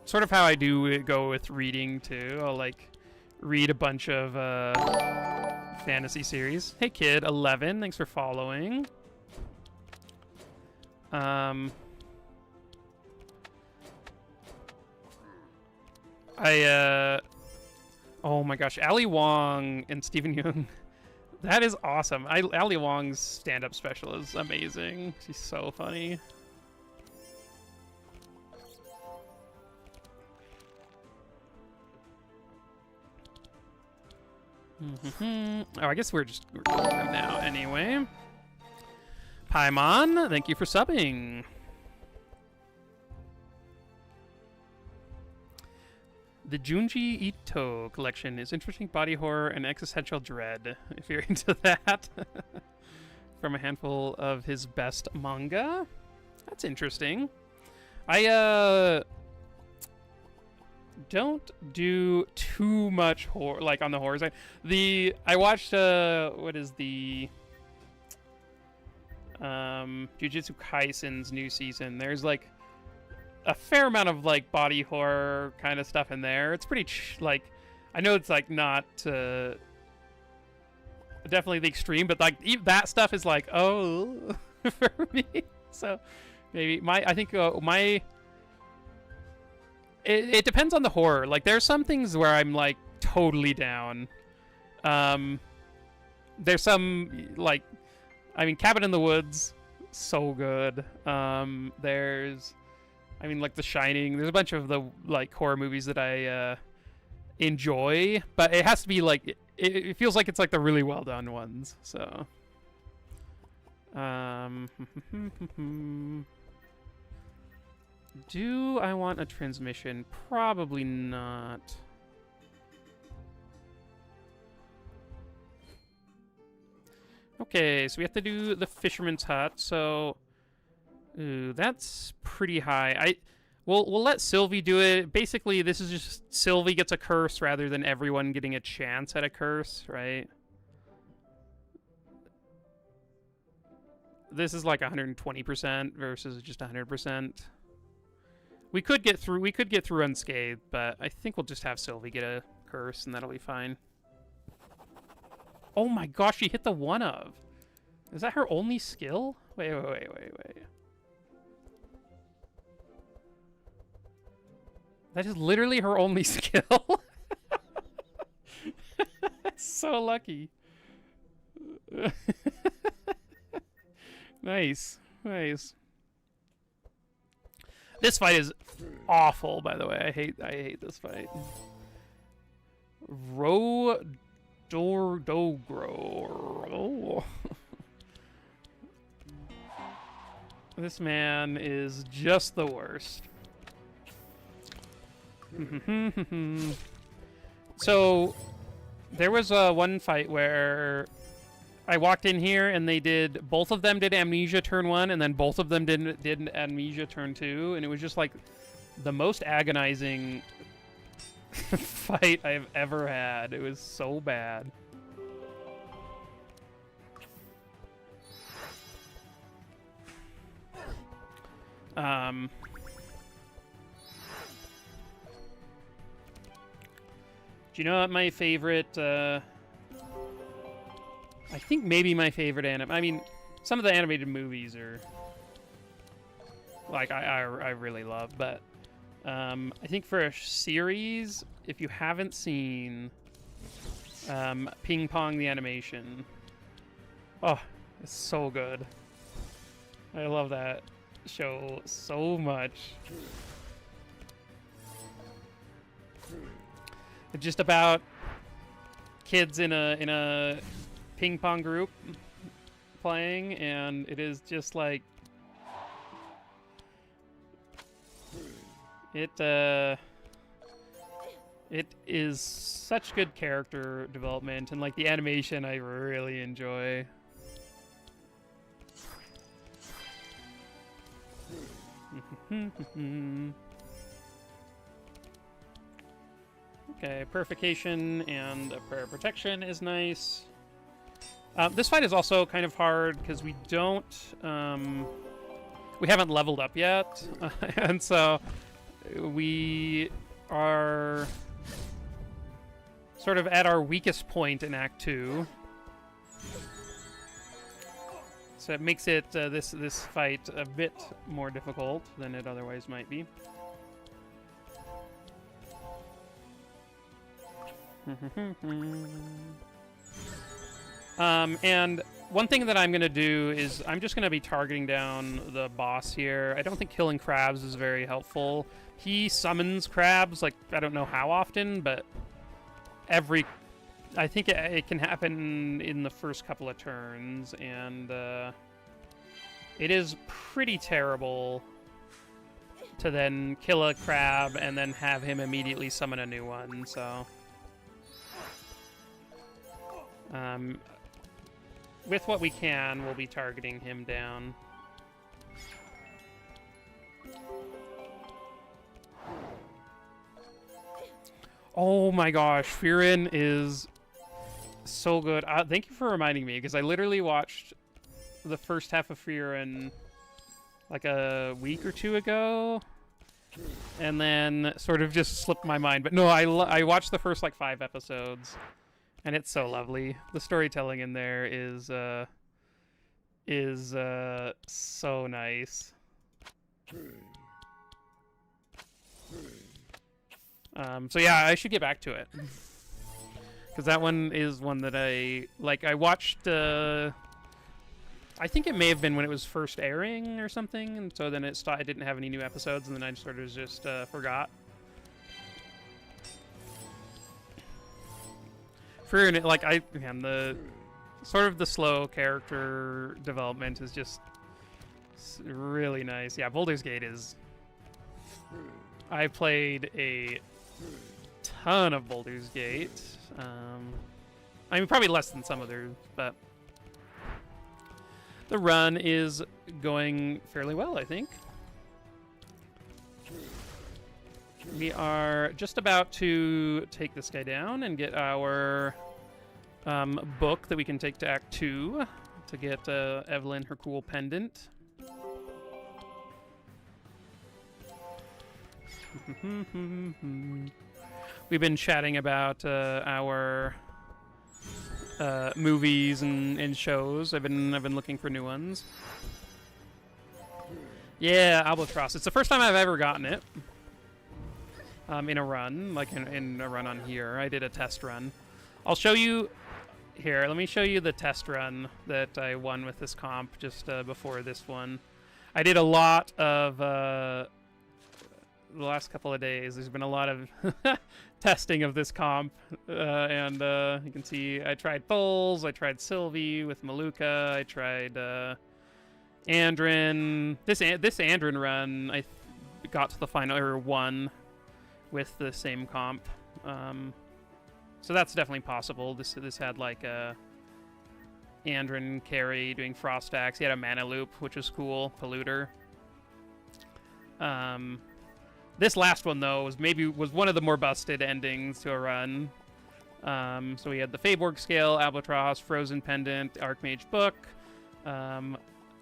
Sort of how I do go with reading too. I'll like read a bunch of fantasy series. Hey kid, 11, thanks for following. Oh my gosh, Ali Wong and Stephen Yeun. That is awesome. Ali Wong's stand-up special is amazing. She's so funny. Oh, I guess we're recording them now anyway. Paimon, thank you for subbing. The Junji Ito collection is interesting body horror and existential dread, if you're into that. From a handful of his best manga. That's interesting. I don't do too much horror, like on the horror side. I watched what is the Jujutsu Kaisen's new season. There's like a fair amount of like body horror kind of stuff in there. It's pretty like, I know it's like not definitely the extreme, but like that stuff is like, oh, for me. So maybe I think it depends on the horror. Like there's some things where I'm like totally down. There's some like, I mean, Cabin in the Woods, so good. There's, I mean, like The Shining. There's a bunch of the like horror movies that I enjoy, but it has to be like, it feels like it's like the really well done ones. So, do I want a transmission? Probably not. Okay, so we have to do the Fisherman's Hut. So, ooh, that's pretty high. We'll let Sylvie do it. Basically, this is just Sylvie gets a curse rather than everyone getting a chance at a curse, right? This is like 120% versus just 100%. We could get through unscathed, but I think we'll just have Sylvie get a curse and that'll be fine. Oh my gosh, she hit the one of. Is that her only skill? Wait. That is literally her only skill. So lucky. Nice. This fight is awful, by the way. I hate this fight. Dogro. This man is just the worst. So, there was one fight where I walked in here and both of them did Amnesia turn 1 and then both of them did Amnesia turn 2, and it was just like the most agonizing fight I've ever had. It was so bad. Do you know what my favorite, I think maybe my favorite anime, I mean, some of the animated movies are, like, I really love, but, I think for a series, if you haven't seen, Ping Pong the Animation, oh, it's so good. I love that show so much. It's just about kids in a ping pong group playing, and it is just like it is such good character development, and like the animation I really enjoy. Okay, Purification and a Prayer of Protection is nice. This fight is also kind of hard because we haven't leveled up yet, and so we are sort of at our weakest point in Act 2. So it makes it this fight a bit more difficult than it otherwise might be. And one thing that I'm going to do is I'm just going to be targeting down the boss here. I don't think killing crabs is very helpful. He summons crabs, like, I don't know how often, but I think it can happen in the first couple of turns, and it is pretty terrible to then kill a crab and then have him immediately summon a new one, so... with what we can, we'll be targeting him down. Oh my gosh, Frieren is so good. Thank you for reminding me, because I literally watched the first half of Frieren like a week or two ago, and then sort of just slipped my mind. But no, I watched the first like 5 episodes, and it's so lovely. The storytelling in there is so nice. So yeah, I should get back to it, because that one is one that I watched. I think it may have been when it was first airing or something, and so then it didn't have any new episodes, and then I sort of just forgot. Man, the sort of the slow character development is just really nice. Yeah, Baldur's Gate is. I played a ton of Baldur's Gate. I mean, probably less than some others, but the run is going fairly well, I think. We are just about to take this guy down and get our book that we can take to Act 2 to get Evelyn her cool pendant. We've been chatting about our movies and shows. I've been looking for new ones. Yeah, Albatross. It's the first time I've ever gotten it. In a run, like in a run on here. I did a test run. I'll show you here. Let me show you the test run that I won with this comp just before this one. I did a lot of the last couple of days. There's been a lot of testing of this comp, and you can see I tried Tholes, I tried Sylvie with Maluka, I tried Andrin. This Andrin run, I got to the final, or won with the same comp. So that's definitely possible. This had like a Andrin carry doing Frost Axe. He had a mana loop, which was cool. Polluter. This last one though was one of the more busted endings to a run. So we had the Feyborg Scale, Albatross, Frozen Pendant, Archmage Book.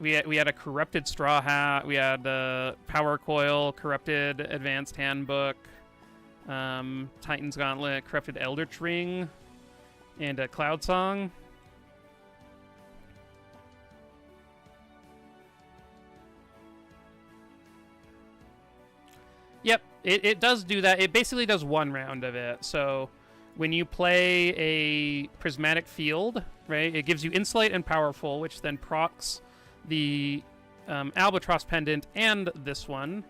We had a Corrupted Straw Hat. We had the Power Coil, Corrupted Advanced Handbook, Titan's Gauntlet, Corrupted Eldritch Ring, and a Cloud Song. Yep, it does do that. It basically does one round of it. So when you play a Prismatic Field, right, it gives you Insulate and Powerful, which then procs the Albatross Pendant and this one.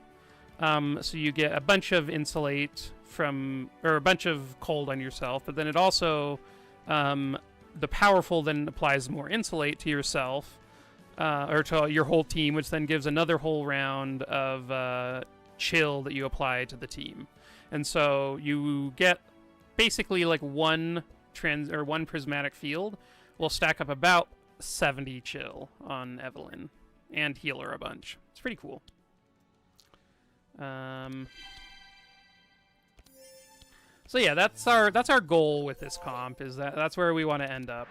So you get a bunch of Insulate or a bunch of cold on yourself, but then it also, the Powerful then applies more Insulate to yourself, or to your whole team, which then gives another whole round of chill that you apply to the team. And so you get basically like one Prismatic Field will stack up about 70 chill on Evelyn and heal her a bunch. It's pretty cool. So yeah, that's our goal with this comp, is that's where we want to end up.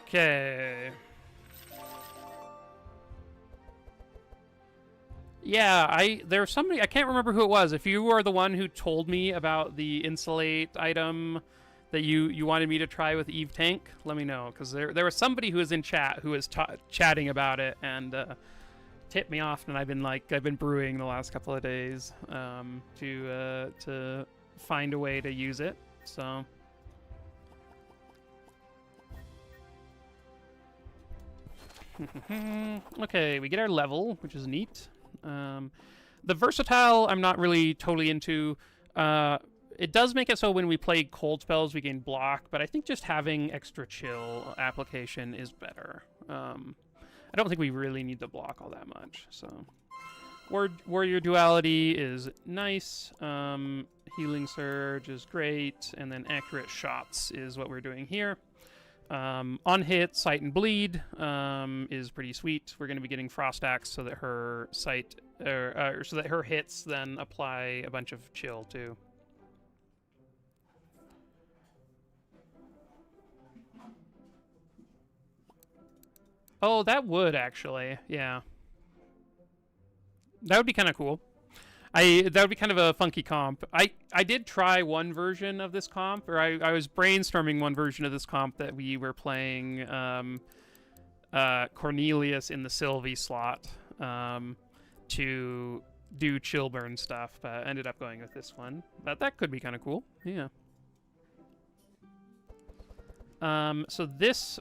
Okay. Yeah, there's somebody, I can't remember who it was. If you were the one who told me about the Insulate item that you wanted me to try with Eve Tank, let me know, because there was somebody who was in chat who was chatting about it and tipped me off, and I've been brewing the last couple of days to find a way to use it. So okay, we get our level, which is neat. The versatile I'm not really totally into. It does make it so when we play cold spells we gain block, but I think just having extra chill application is better. I don't think we really need the block all that much, so Warrior Duality is nice. Healing Surge is great. And then Accurate Shots is what we're doing here. On hit, Sight and Bleed is pretty sweet. We're going to be getting Frost Axe so that her sight, so that her hits then apply a bunch of chill too. Oh, that would actually, yeah. That would be kind of cool. That would be kind of a funky comp. I did try one version of this comp, or I was brainstorming one version of this comp that we were playing Cornelius in the Sylvie slot to do chill burn stuff, but ended up going with this one. But that could be kind of cool, yeah. So this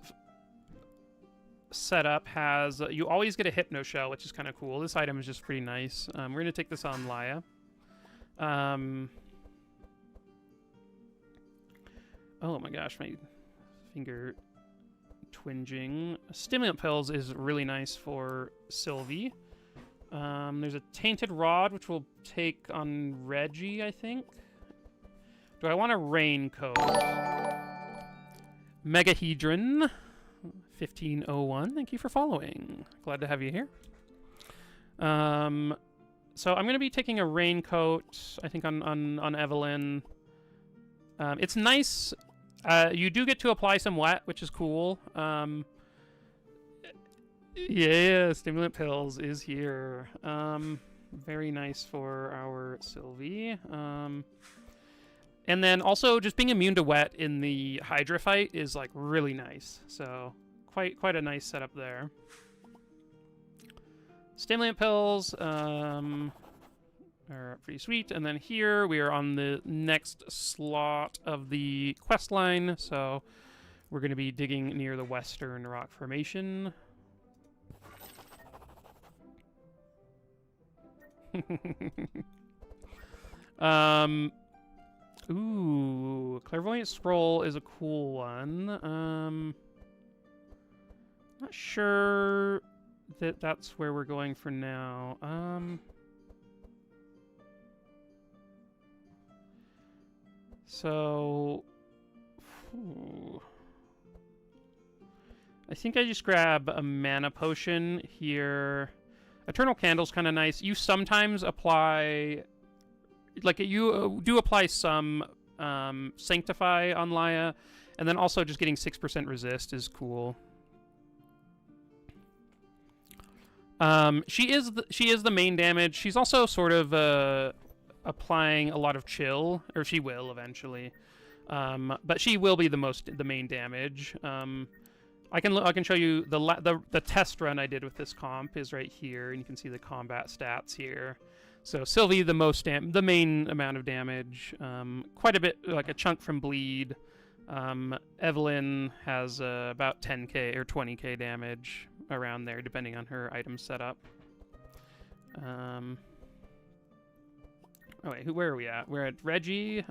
setup has you always get a Hypno Shell, which is kind of cool. This item is just pretty nice. We're gonna take this on Laia. Oh my gosh, my finger twinging. Stimulant Pills is really nice for Sylvie. There's a Tainted Rod, which we'll take on Reggie, I think. Do I want a Raincoat? Megahedron 1501, thank you for following. Glad to have you here. So I'm going to be taking a Raincoat, I think, on Evelyn. It's nice. You do get to apply some wet, which is cool. Yeah, Stimulant Pills is here. Very nice for our Sylvie. And then also just being immune to wet in the Hydra fight is like really nice. So quite a nice setup there. Stimulant Pills are pretty sweet. And then here we are on the next slot of the quest line. So we're going to be digging near the Western Rock Formation. Ooh, Clairvoyant Scroll is a cool one. Not sure that that's where we're going for now. So, I think I just grab a mana potion here. Eternal Candle's kind of nice. You sometimes apply, like, you do apply some Sanctify on Laia, and then also just getting 6% resist is cool. She is the main damage. She's also sort of applying a lot of chill, or she will eventually. But she will be the main damage. I can show you the test run I did with this comp is right here, and you can see the combat stats here. So Sylvie the main amount of damage, quite a bit, like a chunk from bleed. Evelyn has about 10k or 20k damage around there, depending on her item setup. Oh wait, where are we at? We're at Reggie.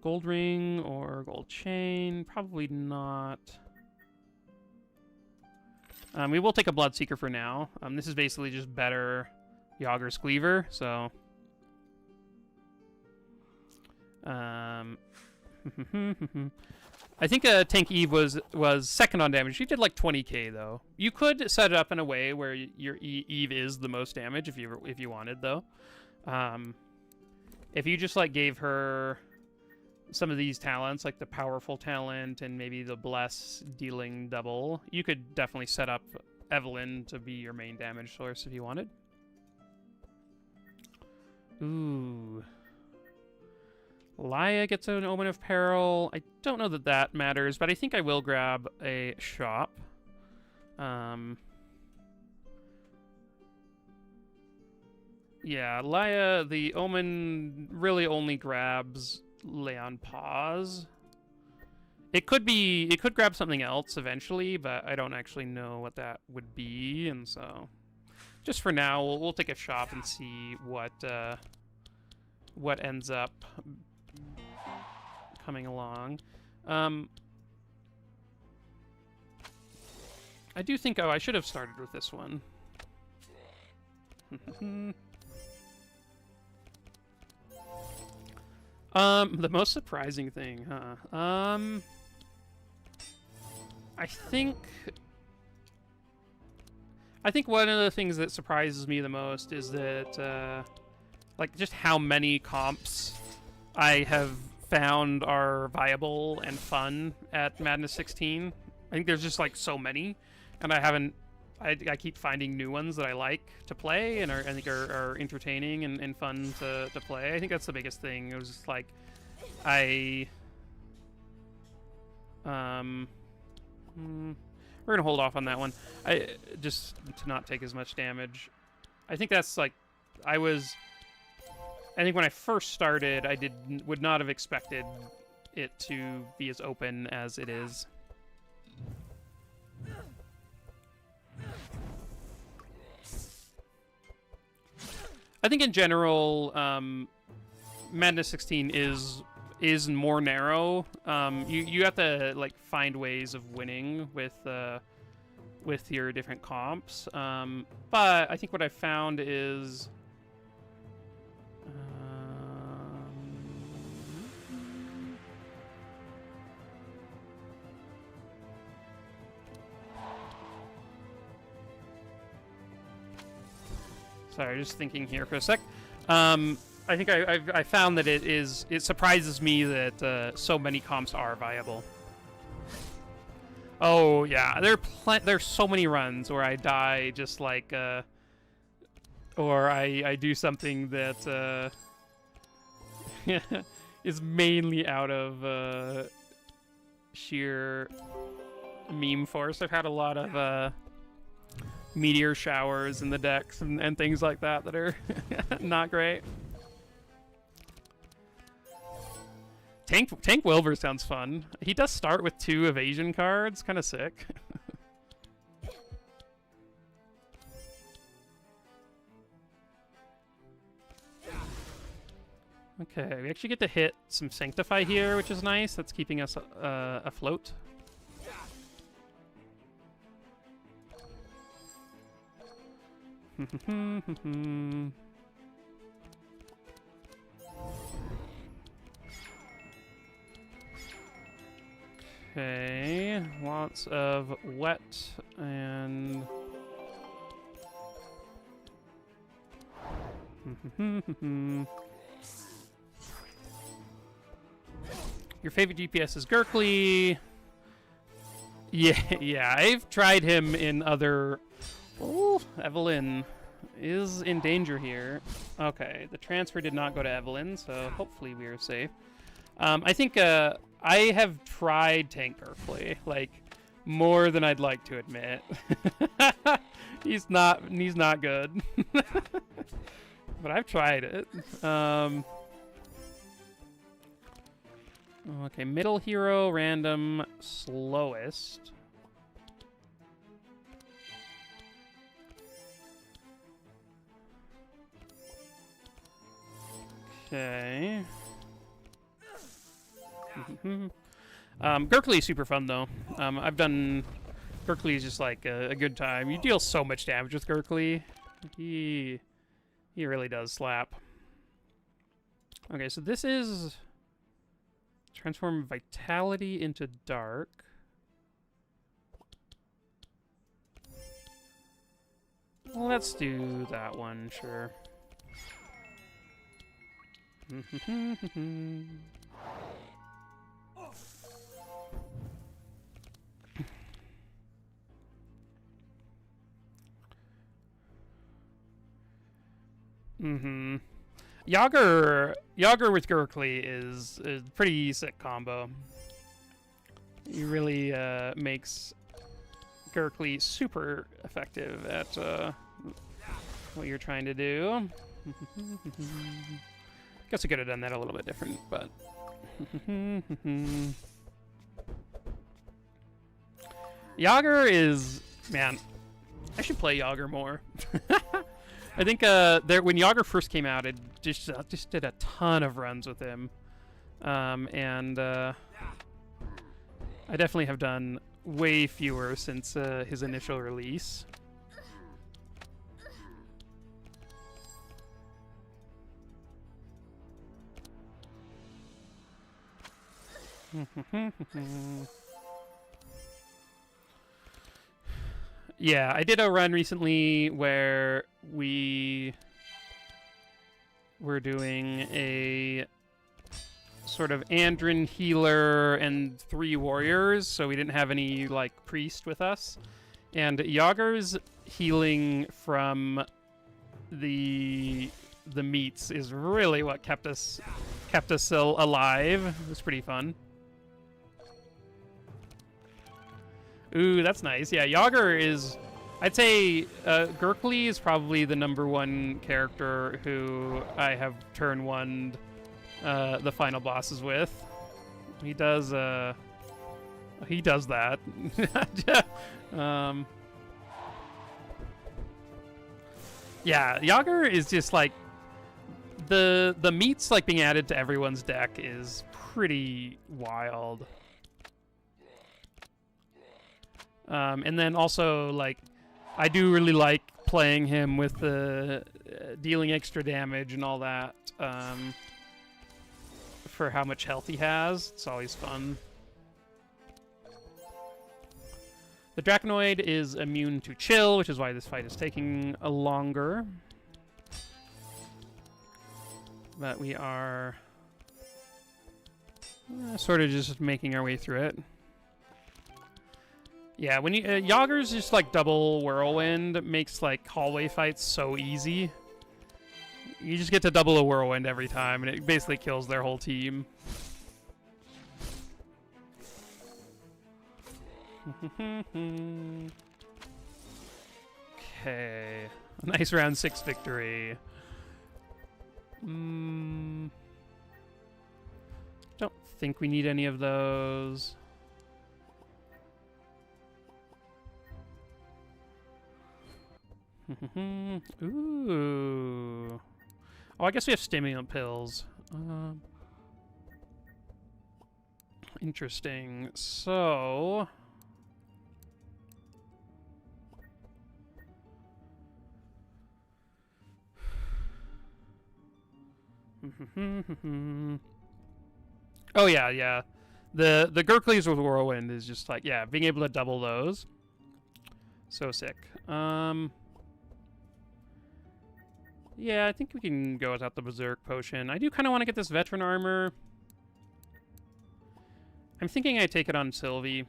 Gold ring or gold chain? Probably not. We will take a Bloodseeker for now. This is basically just better Yager's Cleaver, so... I think Tank Eve was second on damage. She did like 20k though. You could set it up in a way where your Eve is the most damage if you wanted though. If you just like gave her some of these talents, like the powerful talent and maybe the bless dealing double, you could definitely set up Evelyn to be your main damage source if you wanted. Ooh. Laia gets an Omen of Peril. I don't know that that matters, but I think I will grab a shop. Yeah, Laia, the Omen really only grabs Leon Pause. It could grab something else eventually, but I don't actually know what that would be, and so just for now, we'll take a shop and see what ends up coming along. I do think, I should have started with this one. The most surprising thing, huh? I think one of the things that surprises me the most is that, like, just how many comps I have found are viable and fun at Madness 16. I think there's just, like, so many, and I keep finding new ones that I like to play and I think are entertaining and fun to play. I think that's the biggest thing. It was just like, we're gonna hold off on that one. Just to not take as much damage. I think that's like, I think when I first started, would not have expected it to be as open as it is. I think in general, Madness 16 is more narrow. You have to like find ways of winning with your different comps. But I think what I found is sorry, just thinking here for a sec. I think I found that it surprises me that so many comps are viable. Oh yeah, there's so many runs where I die just like or I do something that is mainly out of sheer meme force. I've had a lot of meteor showers in the decks and things like that are not great. Tank Wilbur sounds fun. He does start with 2 evasion cards, kind of sick. Okay, we actually get to hit some Sanctify here, which is nice. That's keeping us afloat. Okay, lots of wet and your favorite DPS is Gurkly. Yeah, I've tried him in other. Oh, Evelyn is in danger here. Okay, the transfer did not go to Evelyn, so hopefully we are safe. I think I have tried Tank Gurkly, like, more than I'd like to admit. he's not good. But I've tried it. Okay, middle hero, random, slowest. Okay. Gurkly is super fun though. I've done Gurkly is just like a good time. You deal so much damage with Gurkly. He really does slap. Okay, so this is transform Vitality into Dark. Let's do that one, sure. Yager with Gurkly is a pretty sick combo. He really makes Gurkly super effective at what you're trying to do. Guess I could have done that a little bit different, but Yager is, man, I should play Yager more. I think when Yager first came out, it just did a ton of runs with him, and I definitely have done way fewer since his initial release. Yeah, I did a run recently where we were doing a sort of Andrin healer and 3 warriors, so we didn't have any like priest with us. And Yager's healing from the meats is really what kept us alive. It was pretty fun. Ooh, that's nice. Yeah, Yager is... I'd say Gurkly is probably the #1 character who I have turn 1'd the final bosses with. He does that. Yeah, Yager is just like... The meats like being added to everyone's deck is pretty wild. And then also, like, I do really like playing him with the dealing extra damage and all that for how much health he has. It's always fun. The Draconoid is immune to chill, which is why this fight is taking longer. But we are sort of just making our way through it. Yeah, when you Yager's just like double whirlwind makes like hallway fights so easy. You just get to double a whirlwind every time, and it basically kills their whole team. Okay, a nice round 6 victory. Don't think we need any of those. Ooh. Oh, I guess we have stimulant pills. Interesting. So... Oh, yeah, yeah. The Gurkleys with Whirlwind is just like, yeah, being able to double those. So sick. Yeah, I think we can go without the Berserk Potion. I do kind of want to get this Veteran Armor. I'm thinking I take it on Sylvie.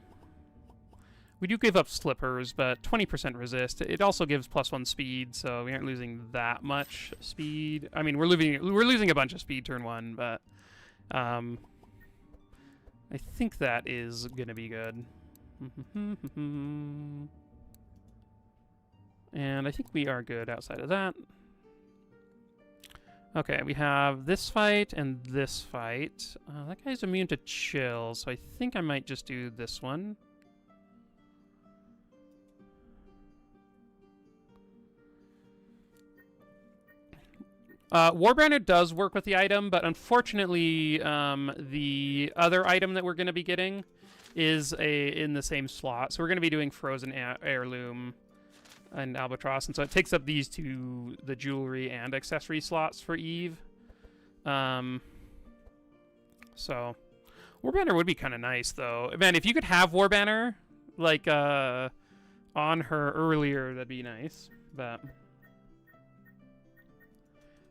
We do give up Slippers, but 20% resist. It also gives +1 speed, so we aren't losing that much speed. I mean, we're losing a bunch of speed turn 1, but I think that is gonna be good. And I think we are good outside of that. Okay, we have this fight and this fight. That guy's immune to chill, so I think I might just do this one. Warbanner does work with the item, but unfortunately, the other item that we're going to be getting is in the same slot. So we're going to be doing Frozen Heirloom and Albatross, and so it takes up these two, the jewelry and accessory slots for Eve. So Warbanner would be kind of nice, though. Man, if you could have Warbanner, like, on her earlier, that'd be nice, but...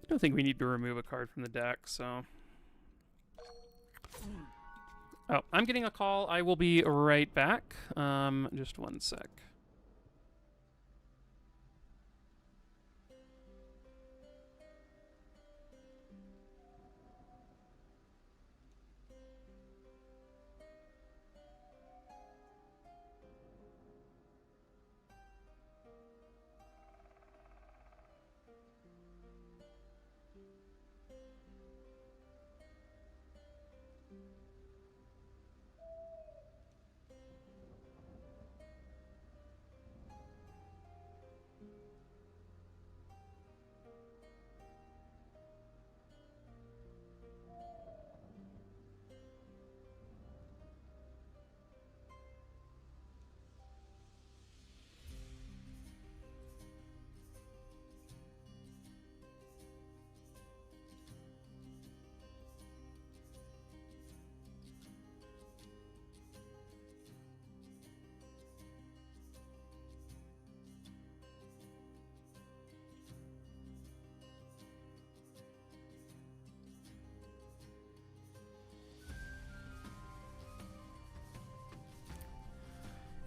I don't think we need to remove a card from the deck, so... Oh, I'm getting a call. I will be right back. Just one sec.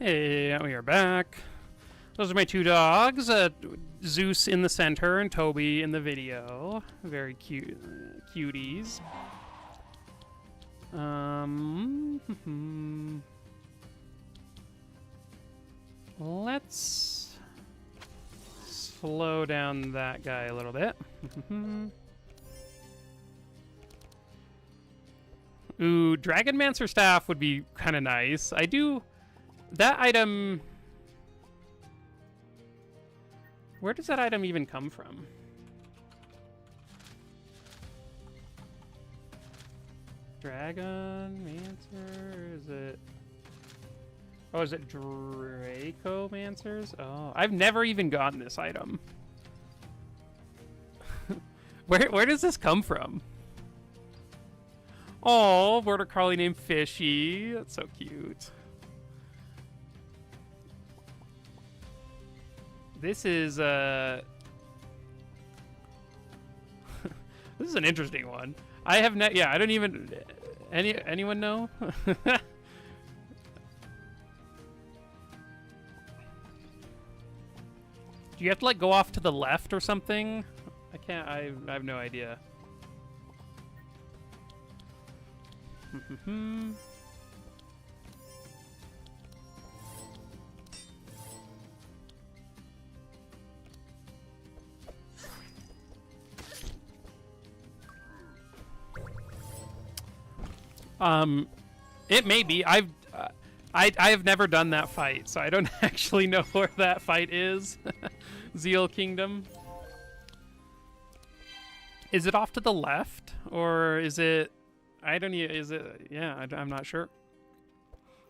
Hey, we are back. Those are my two dogs, Zeus in the center and Toby in the video. Very cute, cuties. Let's slow down that guy a little bit. Ooh, Dragonmancer Staff would be kind of nice. I do... That item... Where does that item even come from? Dragonmancer? Is it... Oh, is it Dracomancers? Oh, I've never even gotten this item. Where does this come from? Oh, border collie named Fishy. That's so cute. This is this is an interesting one. I have not. Yeah, I don't even. Anyone know? Do you have to like go off to the left or something? I can't. I have no idea. It may be. I have never done that fight, so I don't actually know where that fight is. Zeal Kingdom. Is it off to the left, or is it? I don't. Is it? Yeah, I'm not sure.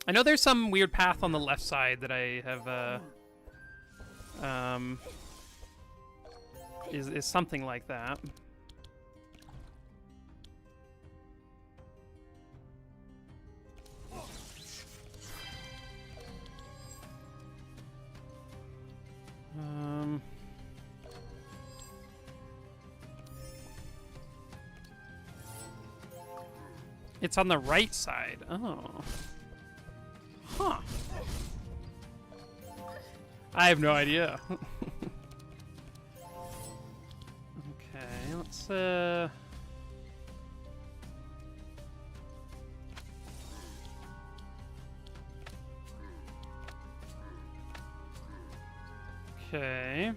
I know there's some weird path on the left side that I have. Is something like that. It's on the right side. Oh. Huh. I have no idea. Okay, let's Okay.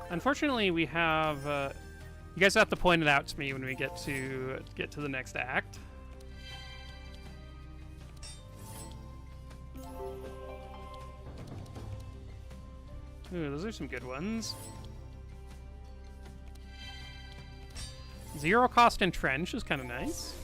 Unfortunately, we have you guys have to point it out to me when we get to the next act. Ooh, those are some good ones. Zero cost entrench is kind of nice.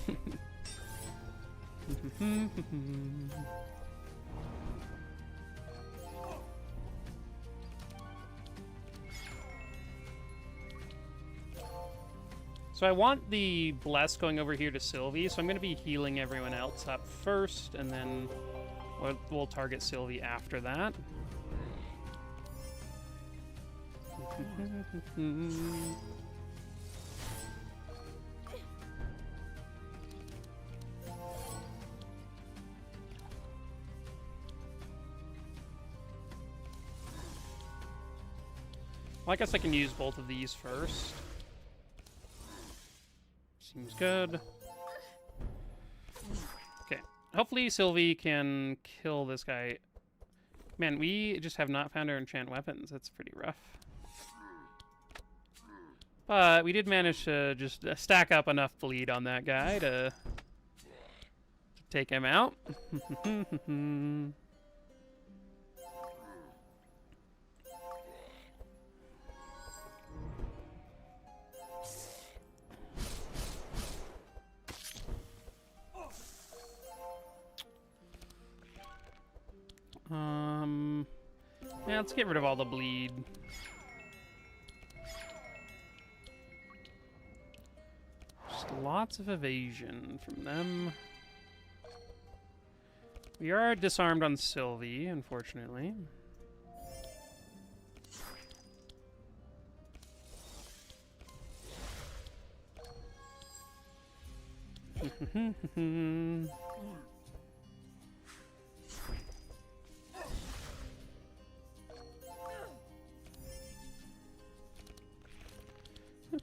So I want the Bless going over here to Sylvie, so I'm going to be healing everyone else up first, and then we'll target Sylvie after that. Well, I guess I can use both of these first. Seems good. Okay. Hopefully Sylvie can kill this guy. Man, we just have not found our enchant weapons. That's pretty rough. But we did manage to just stack up enough bleed on that guy to take him out. Yeah, let's get rid of all the bleed. Just lots of evasion from them. We are disarmed on Sylvie, unfortunately.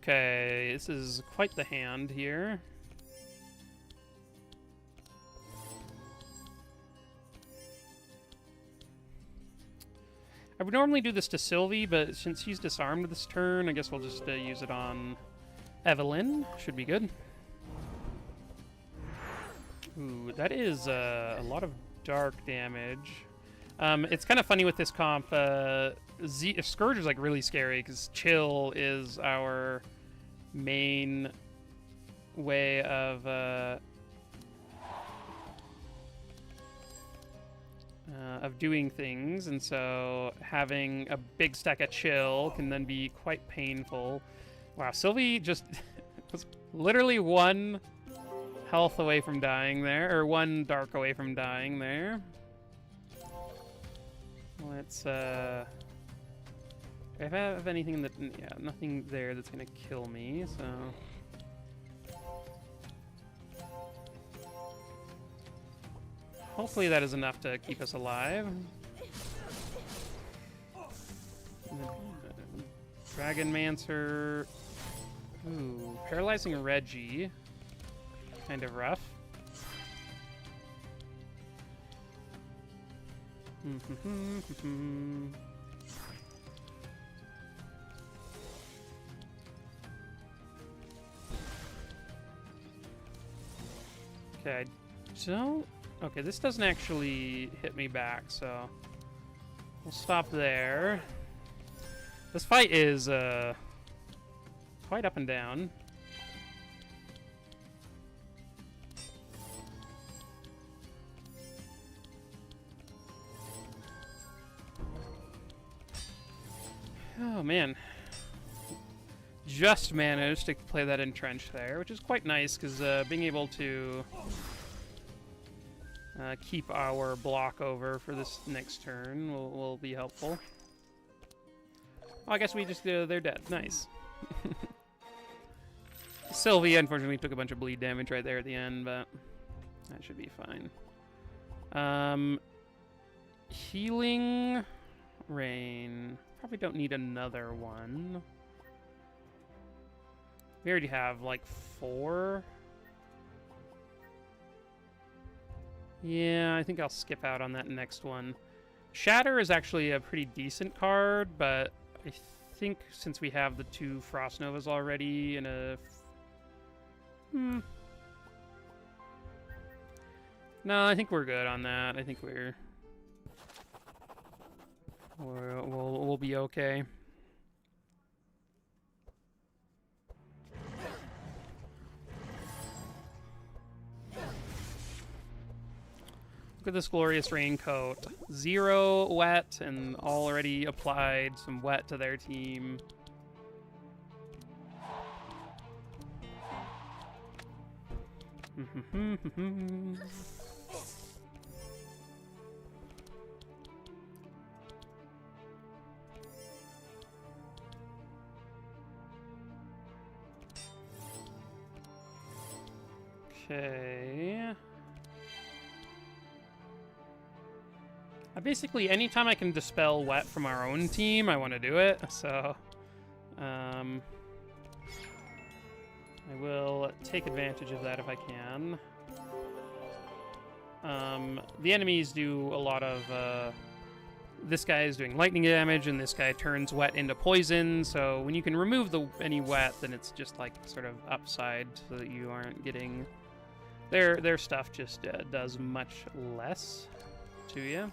Okay, this is quite the hand here. I would normally do this to Sylvie, but since she's disarmed this turn, I guess we'll just use it on Evelyn. Should be good. Ooh, that is a lot of dark damage. It's kind of funny with this comp. Scourge is like really scary because Chill is our main way of doing things, and so having a big stack of Chill can then be quite painful. Wow, Sylvie just was literally one health away from dying there, or one dark away from dying there. Let's, if I have anything that, yeah, nothing there that's gonna kill me, so... Hopefully that is enough to keep us alive. Dragonmancer. Ooh, paralyzing Reggie. Kind of rough. Okay, I don't... Okay, this doesn't actually hit me back, so we'll stop there. This fight is quite up and down. Oh man, just managed to play that entrench there, which is quite nice because being able to keep our block over for this next turn will be helpful. Oh, I guess we just, they're dead. Nice. Sylvie, unfortunately, took a bunch of bleed damage right there at the end, but that should be fine. Healing Rain. Probably don't need another one. We already have, like, 4. Yeah, I think I'll skip out on that next one. Shatter is actually a pretty decent card, but I think since we have the 2 Frost Novas already in a... No, I think we're good on that. I think we'll be okay. Look at this glorious raincoat. 0 wet and already applied some wet to their team. Okay. Basically, anytime I can dispel wet from our own team, I want to do it. So, I will take advantage of that if I can. The enemies do a lot of... this guy is doing lightning damage, and this guy turns wet into poison. So when you can remove any wet, then it's just like sort of upside, so that you aren't getting... Their stuff just does much less to you.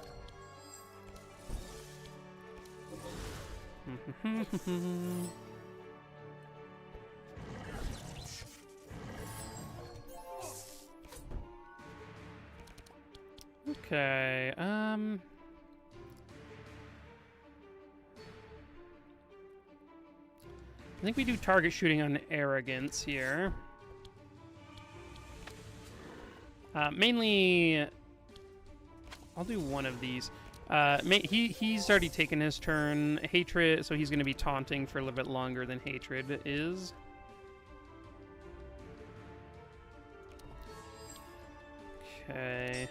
Okay, I think we do target shooting on Arrogance here. Mainly, I'll do one of these. He's already taken his turn. Hatred, so he's going to be taunting for a little bit longer than Hatred is. Okay.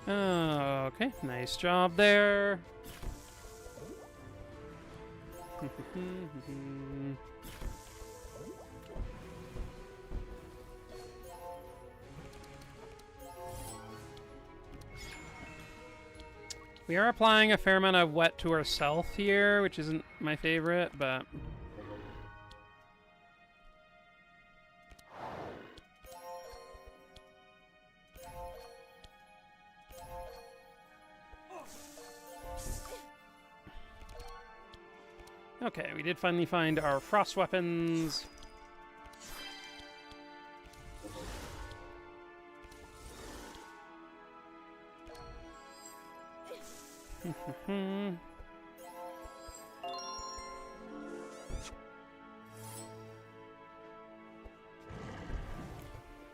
Oh, okay, nice job there. We are applying a fair amount of wet to ourselves here, which isn't my favorite, but... Okay, we did finally find our frost weapons.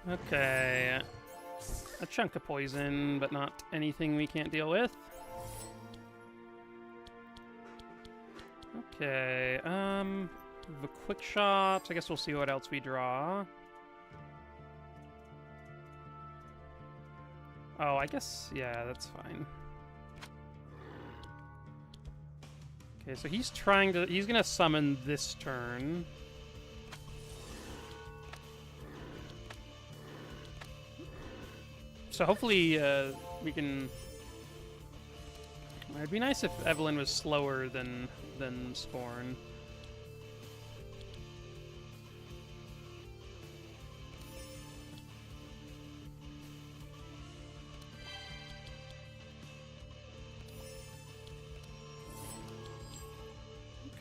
Okay. A chunk of poison, but not anything we can't deal with. Okay, the quick shot. I guess we'll see what else we draw. Oh, I guess, yeah, that's fine. Okay, so he's gonna summon this turn. So hopefully, we can... It'd be nice if Evelyn was slower than Sporn.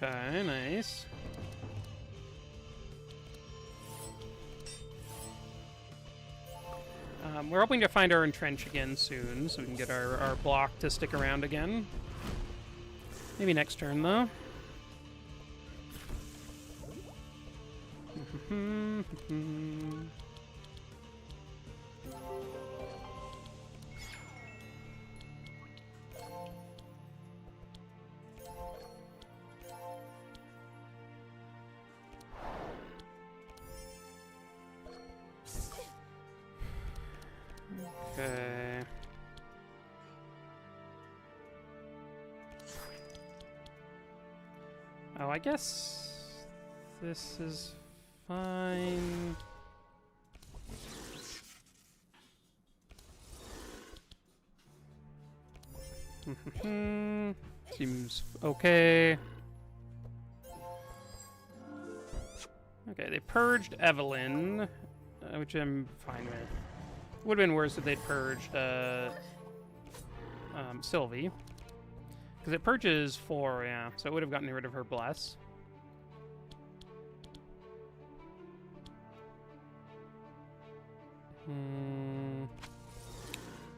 Okay, nice. We're hoping to find our entrench again soon, so we can get our block to stick around again. Maybe next turn, though. Okay. Oh, I guess this is fine. Seems okay. Okay, they purged Evelyn, which I'm fine with. Would have been worse if they'd purged Sylvie. Because it purges 4, yeah, so it would have gotten rid of her Bless.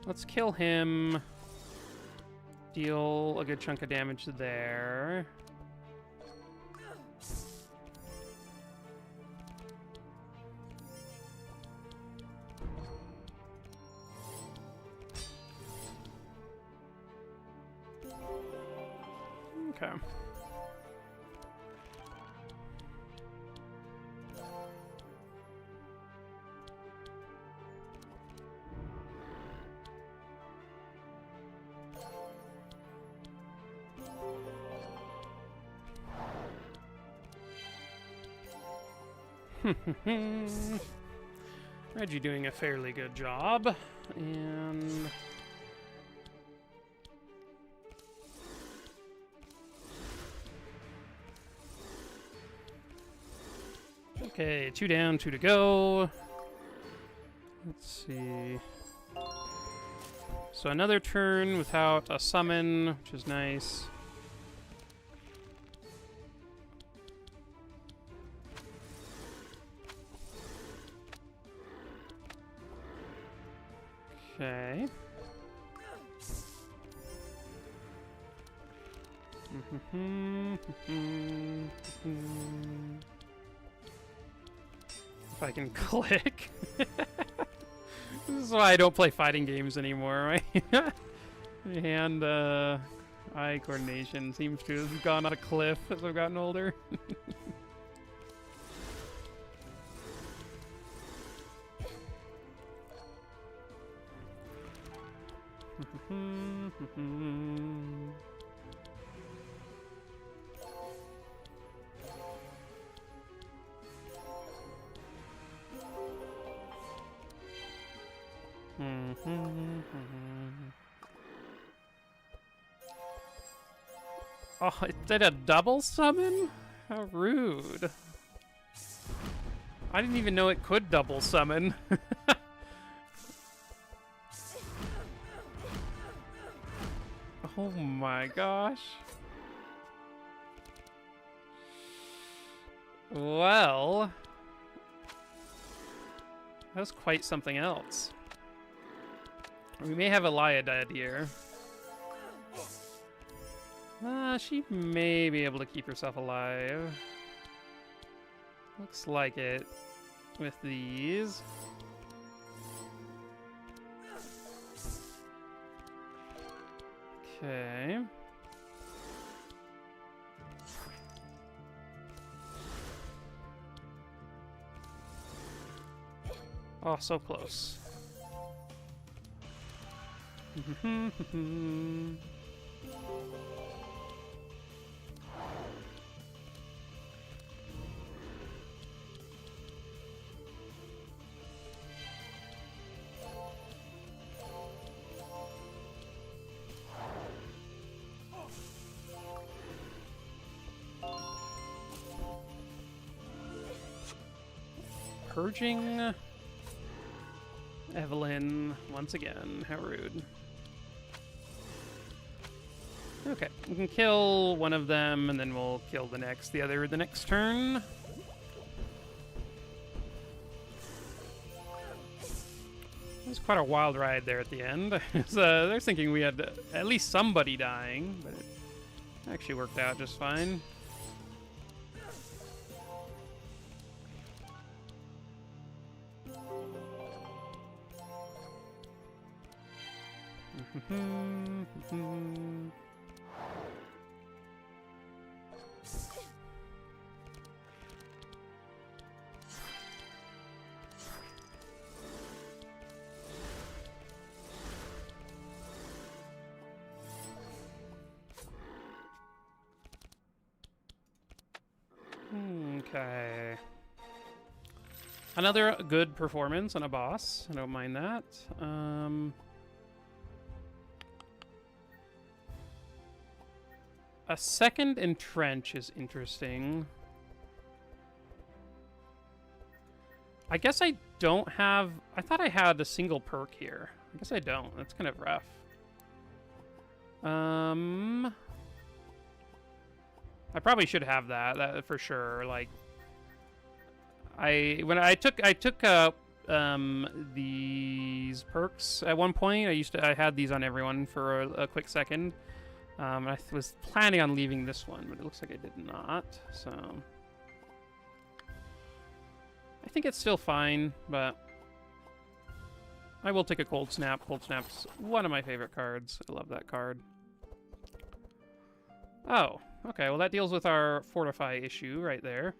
Let's kill him. Deal a good chunk of damage there. Okay. Reggie doing a fairly good job, and okay, 2 down, 2 to go. Let's see. So another turn without a summon, which is nice. Okay. If I can click. This is why I don't play fighting games anymore. My hand, eye coordination seems to have gone on a cliff as I've gotten older. Oh, it did a double summon? How rude. I didn't even know it could double summon. Oh my gosh. Well, that was quite something else. We may have Elia dead here. She may be able to keep herself alive. Looks like it with these. Okay. Oh, so close. Purging Evelyn once again. How rude. Okay, we can kill one of them, and then we'll kill the other the next turn. It was quite a wild ride there at the end. So they're thinking we had at least somebody dying, but it actually worked out just fine. Okay. Another good performance on a boss. I don't mind that. A second entrench is interesting. I guess I don't have... I thought I had a single perk here. I guess I don't. That's kind of rough. I probably should have that for sure. Like, when I took these perks at one point. I had these on everyone for a quick second. I was planning on leaving this one, but it looks like I did not. So I think it's still fine, but I will take a Cold Snap. Cold Snap's one of my favorite cards. I love that card. Oh, okay. Well, that deals with our Fortify issue right there.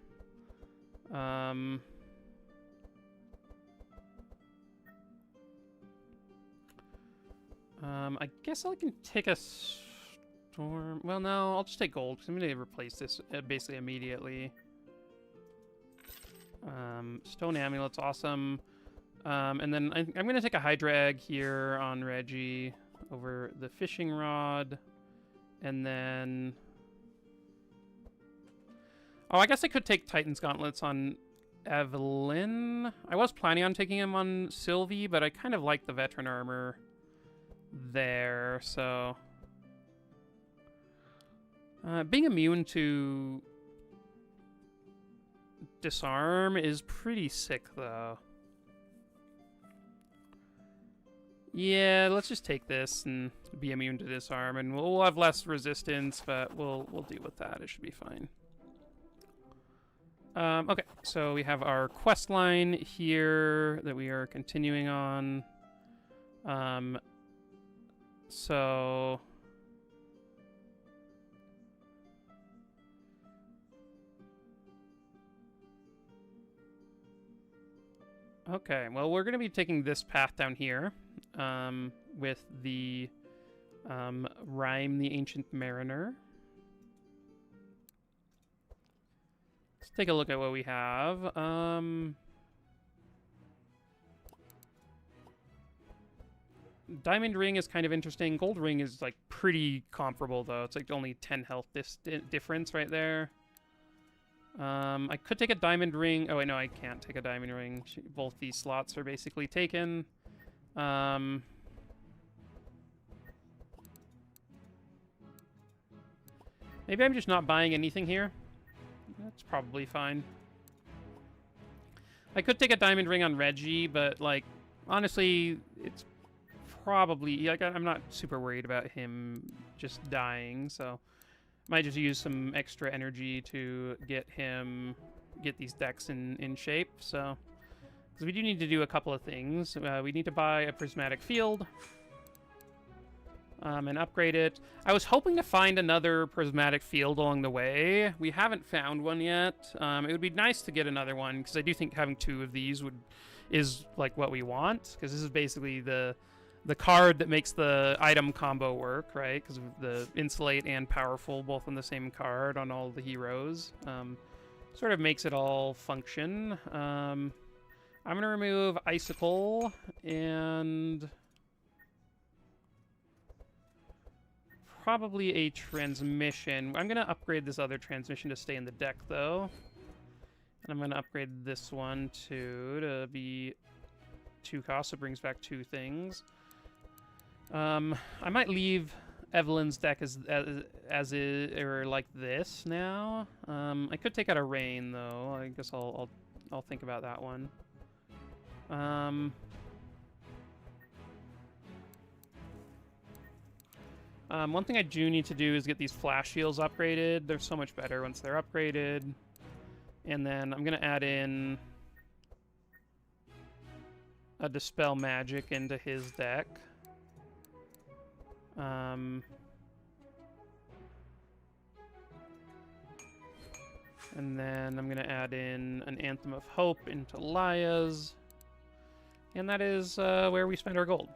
I guess I can take a storm. Well, no, I'll just take gold because I'm going to replace this basically immediately. Stone Amulet's awesome. And then I'm going to take a Hydra Egg here on Reggie over the Fishing Rod. And then... Oh, I guess I could take Titan's Gauntlets on Evelyn. I was planning on taking him on Sylvie, but I kind of like the Veteran Armor there, so... being immune to disarm is pretty sick, though. Yeah, let's just take this and be immune to disarm, and we'll have less resistance, but we'll deal with that. It should be fine. Okay, so we have our quest line here that we are continuing on. So... Okay, well, we're going to be taking this path down here with the Rhyme the Ancient Mariner. Let's take a look at what we have. Diamond Ring is kind of interesting. Gold Ring is like pretty comparable though. It's like only 10 health difference right there. I could take a Diamond Ring. Oh wait, no, I can't take a Diamond Ring. Both these slots are basically taken. Maybe I'm just not buying anything here. That's probably fine. I could take a Diamond Ring on Reggie, but, like, honestly, it's probably... Like, I'm not super worried about him just dying, so... Might just use some extra energy to get these decks in shape, so... Because we do need to do a couple of things. We need to buy a Prismatic Field... and upgrade it. I was hoping to find another Prismatic Field along the way. We haven't found one yet. It would be nice to get another one, because I do think having 2 of these is like what we want, because this is basically the card that makes the item combo work, right? Because of the Insulate and Powerful both on the same card on all the heroes. Sort of makes it all function. I'm going to remove Icicle and... probably a transmission. I'm going to upgrade this other transmission to stay in the deck, though. And I'm going to upgrade this one, too, to be 2 costs. It brings back 2 things. I might leave Evelyn's deck as is, or like this now. I could take out a Rain, though. I guess I'll think about that one. One thing I do need to do is get these flash shields upgraded. They're so much better once they're upgraded. And then I'm going to add in a Dispel Magic into his deck. And then I'm going to add in an Anthem of Hope into Laya's. And that is where we spend our gold.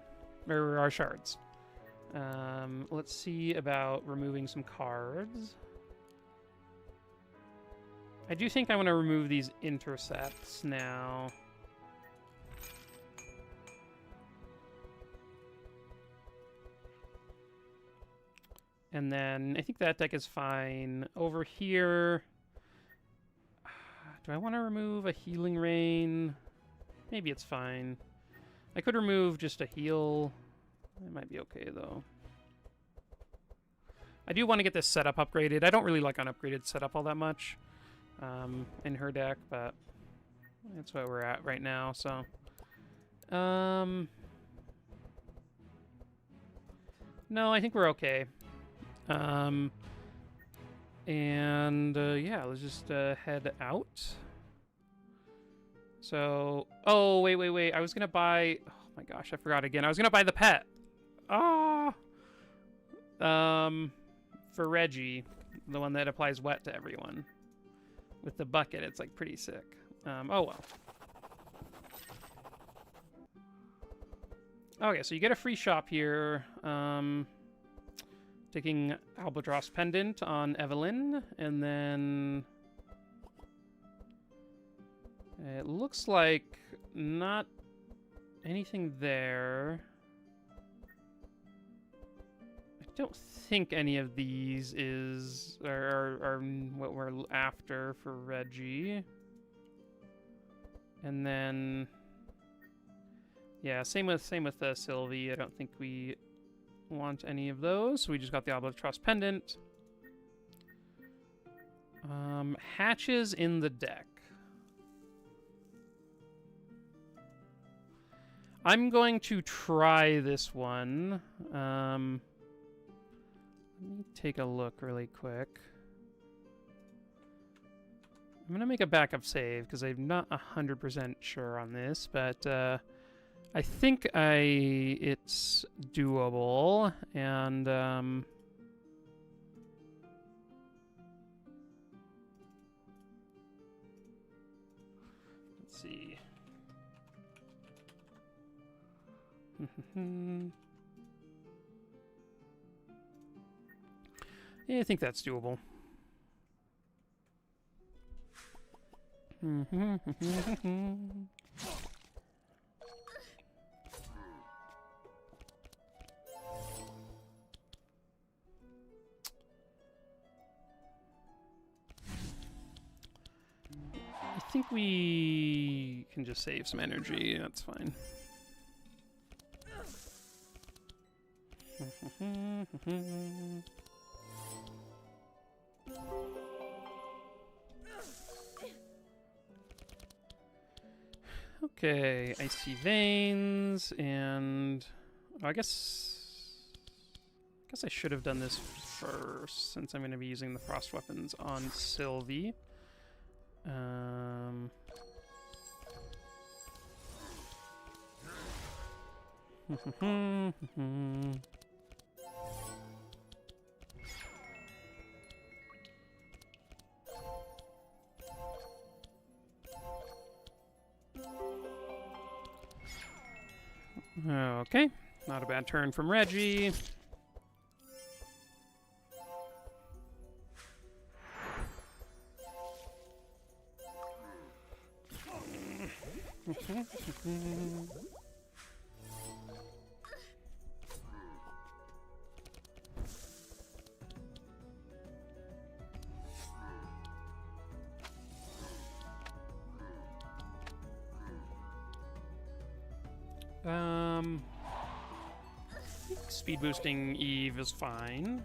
Or our shards. Let's see about removing some cards. I do think I want to remove these intercepts now. And then I think that deck is fine. Over here, do I want to remove a Healing Rain? Maybe it's fine. I could remove just a heal. It might be okay, though. I do want to get this setup upgraded. I don't really like unupgraded setup all that much in her deck, but that's where we're at right now, so... No, I think we're okay. Yeah, let's just head out. So... Oh, wait. I was going to buy... Oh my gosh, I forgot again. I was going to buy the pet. Ah! For Reggie, the one that applies wet to everyone. With the bucket, it's like pretty sick. Oh well. Okay, so you get a free shop here. Taking Albatross Pendant on Evelyn, and then it looks like not anything there. I don't think any of these are what we're after for Reggie. And then, yeah, same with Sylvie. I don't think we want any of those. So we just got the Albatross Pendant. Hatches in the deck. I'm going to try this one. Let me take a look really quick. I'm going to make a backup save because I'm not 100% sure on this, but I think it's doable, and let's see. Yeah, I think that's doable. I think we can just save some energy. That's fine. Okay, icy veins, and I guess I should have done this first, since I'm going to be using the frost weapons on Sylvie. Okay, not a bad turn from Reggie. Speed boosting Eve is fine.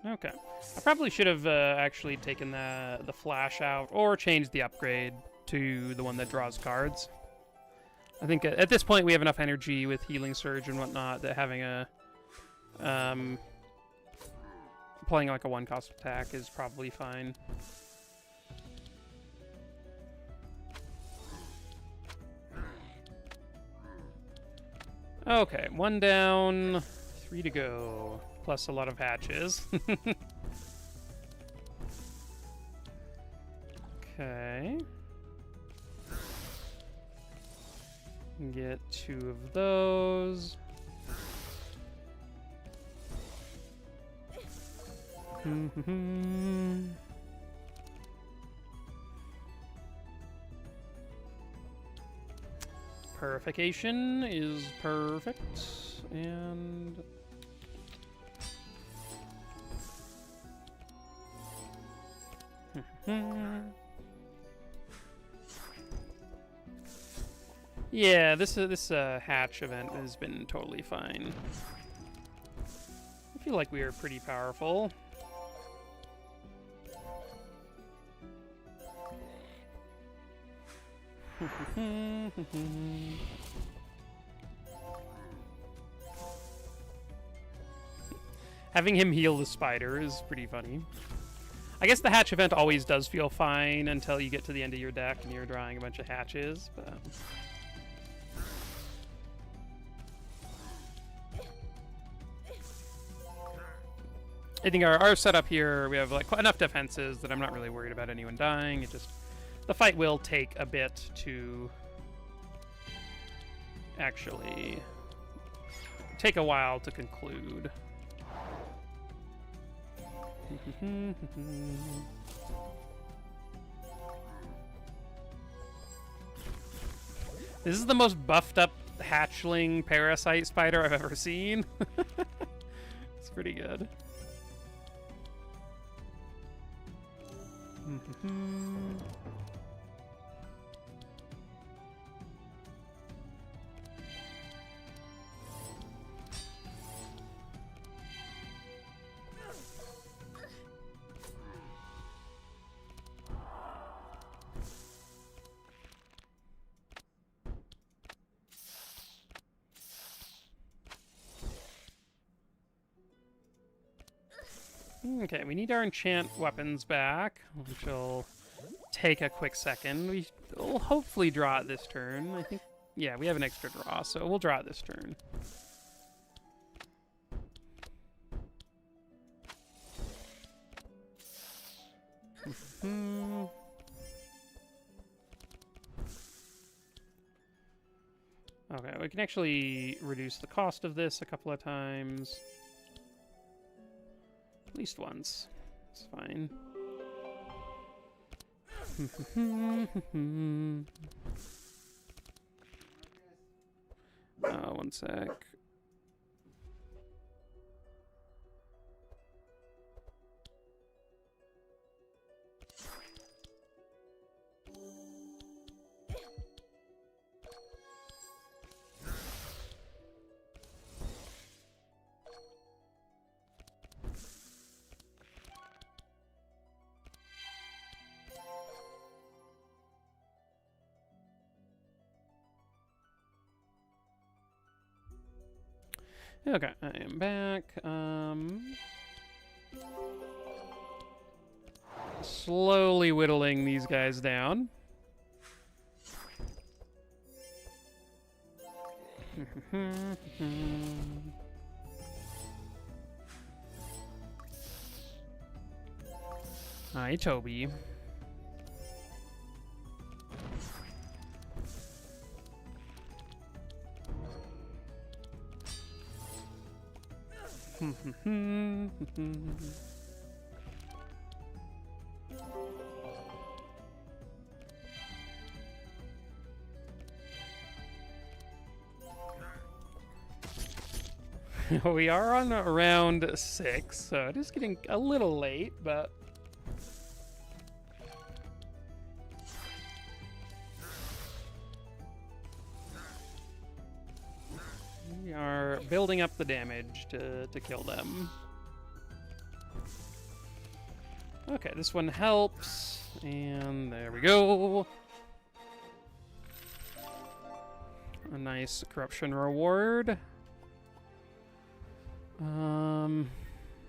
Okay. I probably should have actually taken the flash out or changed the upgrade to the one that draws cards. I think at this point we have enough energy with Healing Surge and whatnot that having a playing like a one-cost attack is probably fine. Okay, 1 down, 3 to go, plus a lot of hatches. Okay. Get 2 of those. Purification is perfect, and yeah, this hatch event has been totally fine. I feel like we are pretty powerful. Having him heal the spider is pretty funny. I guess the hatch event always does feel fine until you get to the end of your deck and you're drawing a bunch of hatches, but... I think our setup here, we have like enough defenses that I'm not really worried about anyone dying. It just... The fight will take a bit to actually take a while to conclude. This is the most buffed up hatchling parasite spider I've ever seen. It's pretty good. Okay, we need our enchant weapons back, which will take a quick second. We'll hopefully draw it this turn. I think, yeah, we have an extra draw, so we'll draw it this turn. Okay, we can actually reduce the cost of this a couple of times. At least once. It's fine. One sec. Okay, I am back. Slowly whittling these guys down. Hi, Toby. We are on round 6, so it is getting a little late, but we are building up the damage to kill them. Okay, this one helps, and there we go. A nice corruption reward.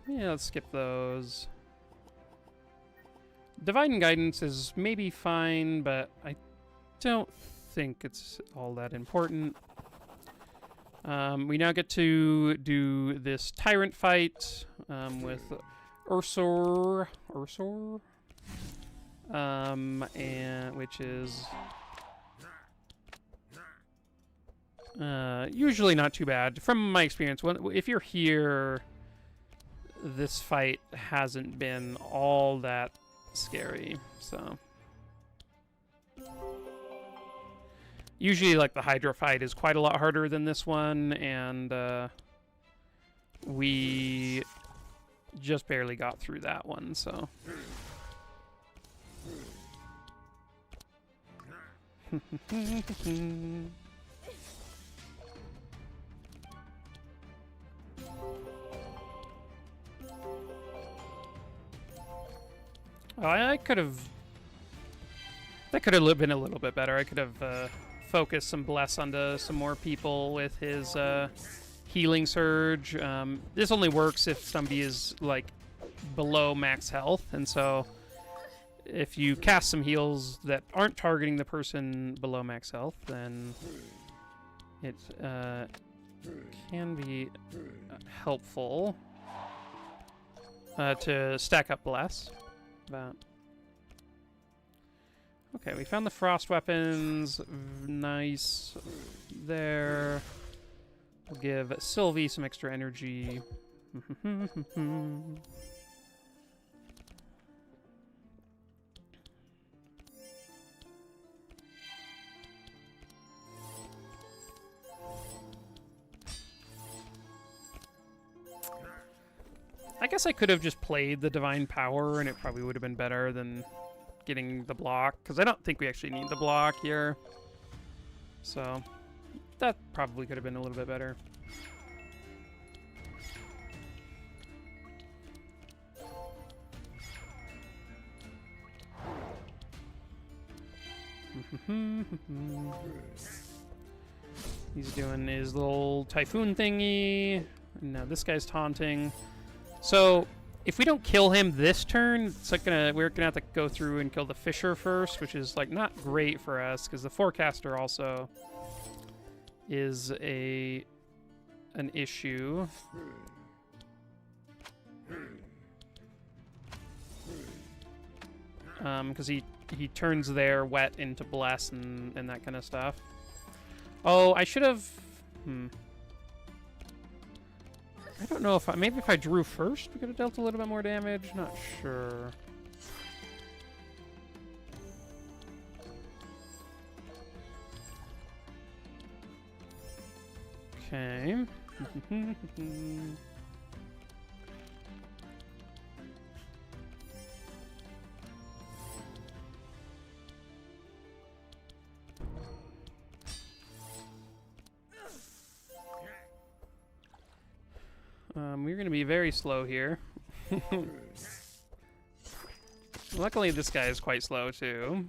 Yeah, let's skip those. Divine Guidance is maybe fine, but I don't think it's all that important. We now get to do this Tyrant fight with Ursor, and which is usually not too bad. From my experience, if you're here, this fight hasn't been all that scary, so. Usually, like, the Hydra fight is quite a lot harder than this one, and we just barely got through that one, so. Oh, I could have... That could have been a little bit better. I could have focused some Bless onto some more people with his healing surge. This only works if somebody is, like, below max health, and so if you cast some heals that aren't targeting the person below max health, then it can be helpful to stack up Bless. But okay, we found the frost weapons. Nice. There. We'll give Sylvie some extra energy. I guess I could have just played the Divine Power, and it probably would have been better than getting the block, because I don't think we actually need the block here. So, that probably could have been a little bit better. He's doing his little typhoon thingy. Now this guy's taunting. So, if we don't kill him this turn, it's like we're gonna have to go through and kill the Fisher first, which is like not great for us because the Forecaster also is an issue. Because he turns their wet into bless and that kind of stuff. Oh, I should have. I don't know if maybe if I drew first, we could have dealt a little bit more damage. Not sure. Okay. We're going to be very slow here. Luckily, this guy is quite slow, too.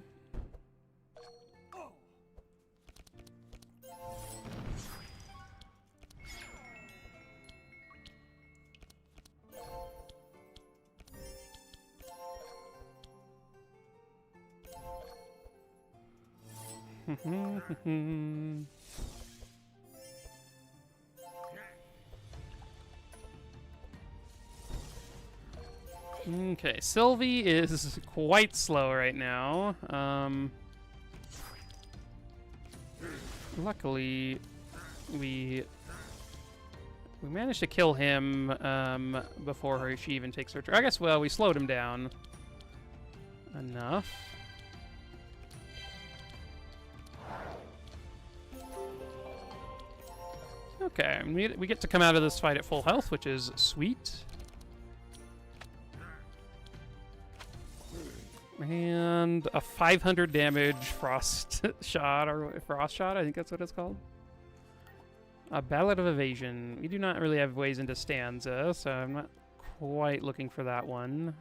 Okay, Sylvie is quite slow right now. Luckily, we managed to kill him before she even takes her turn. I guess, well, we slowed him down enough. Okay, we get to come out of this fight at full health, which is sweet. And a 500 damage frost shot, or frost shot, I think that's what it's called. A Ballad of Evasion. We do not really have ways into stanza, so I'm not quite looking for that one.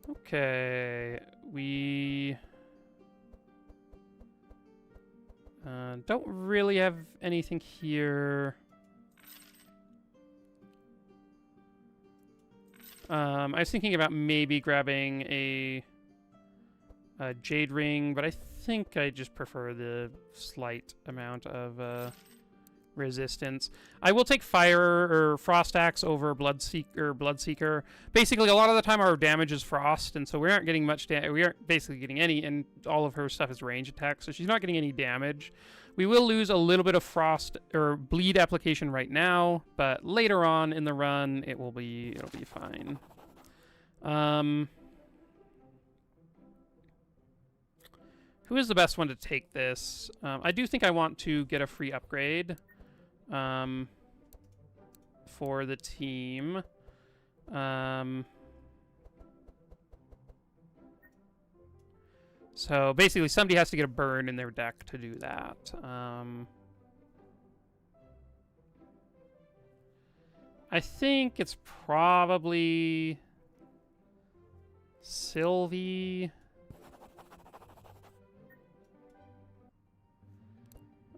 Okay, we don't really have anything here. I was thinking about maybe grabbing a Jade Ring, but I think I just prefer the slight amount of resistance. I will take Fire or Frost Axe over Bloodseeker. Basically, a lot of the time our damage is Frost, and so we aren't getting much damage. We aren't basically getting any, and all of her stuff is range attack, so she's not getting any damage. We will lose a little bit of Frost or Bleed application right now, but later on in the run, it'll be fine. Who is the best one to take this? I do think I want to get a free upgrade for the team. So basically, somebody has to get a burn in their deck to do that. I think it's probably Sylvie.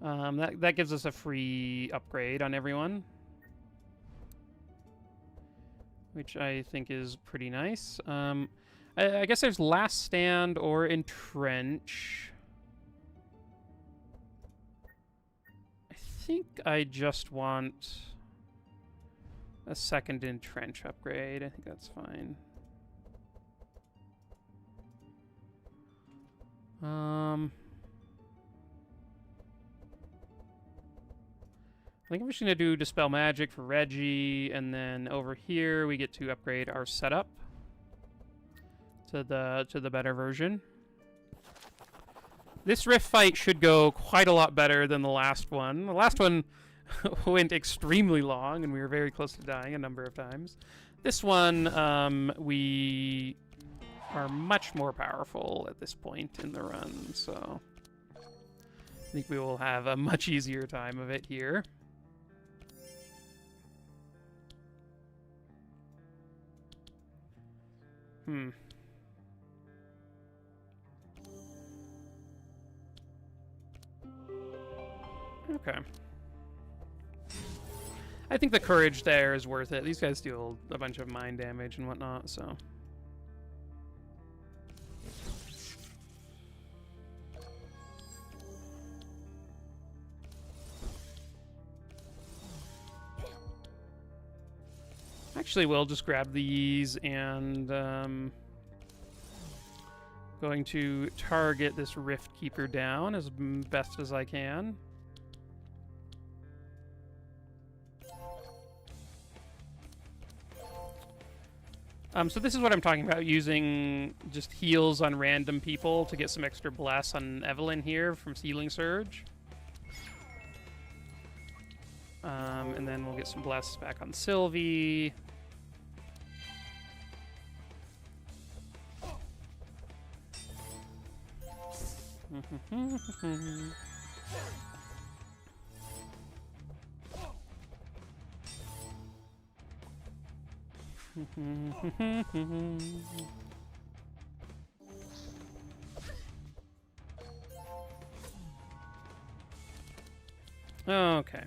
That gives us a free upgrade on everyone, which I think is pretty nice. I guess there's Last Stand or Entrench. I think I just want a second Entrench upgrade. I think that's fine. I think I'm just going to do Dispel Magic for Reggie, and then over here we get to upgrade our setup to the better version. This Rift fight should go quite a lot better than the last one. The last one went extremely long, and we were very close to dying a number of times. This one, we are much more powerful at this point in the run, so I think we will have a much easier time of it here. Okay. I think the courage there is worth it. These guys deal a bunch of mind damage and whatnot, so... Actually, we'll just grab these and going to target this Rift Keeper down as best as I can. So this is what I'm talking about, using just heals on random people to get some extra bless on Evelyn here from Sealing Surge. And then we'll get some bless back on Sylvie. Okay.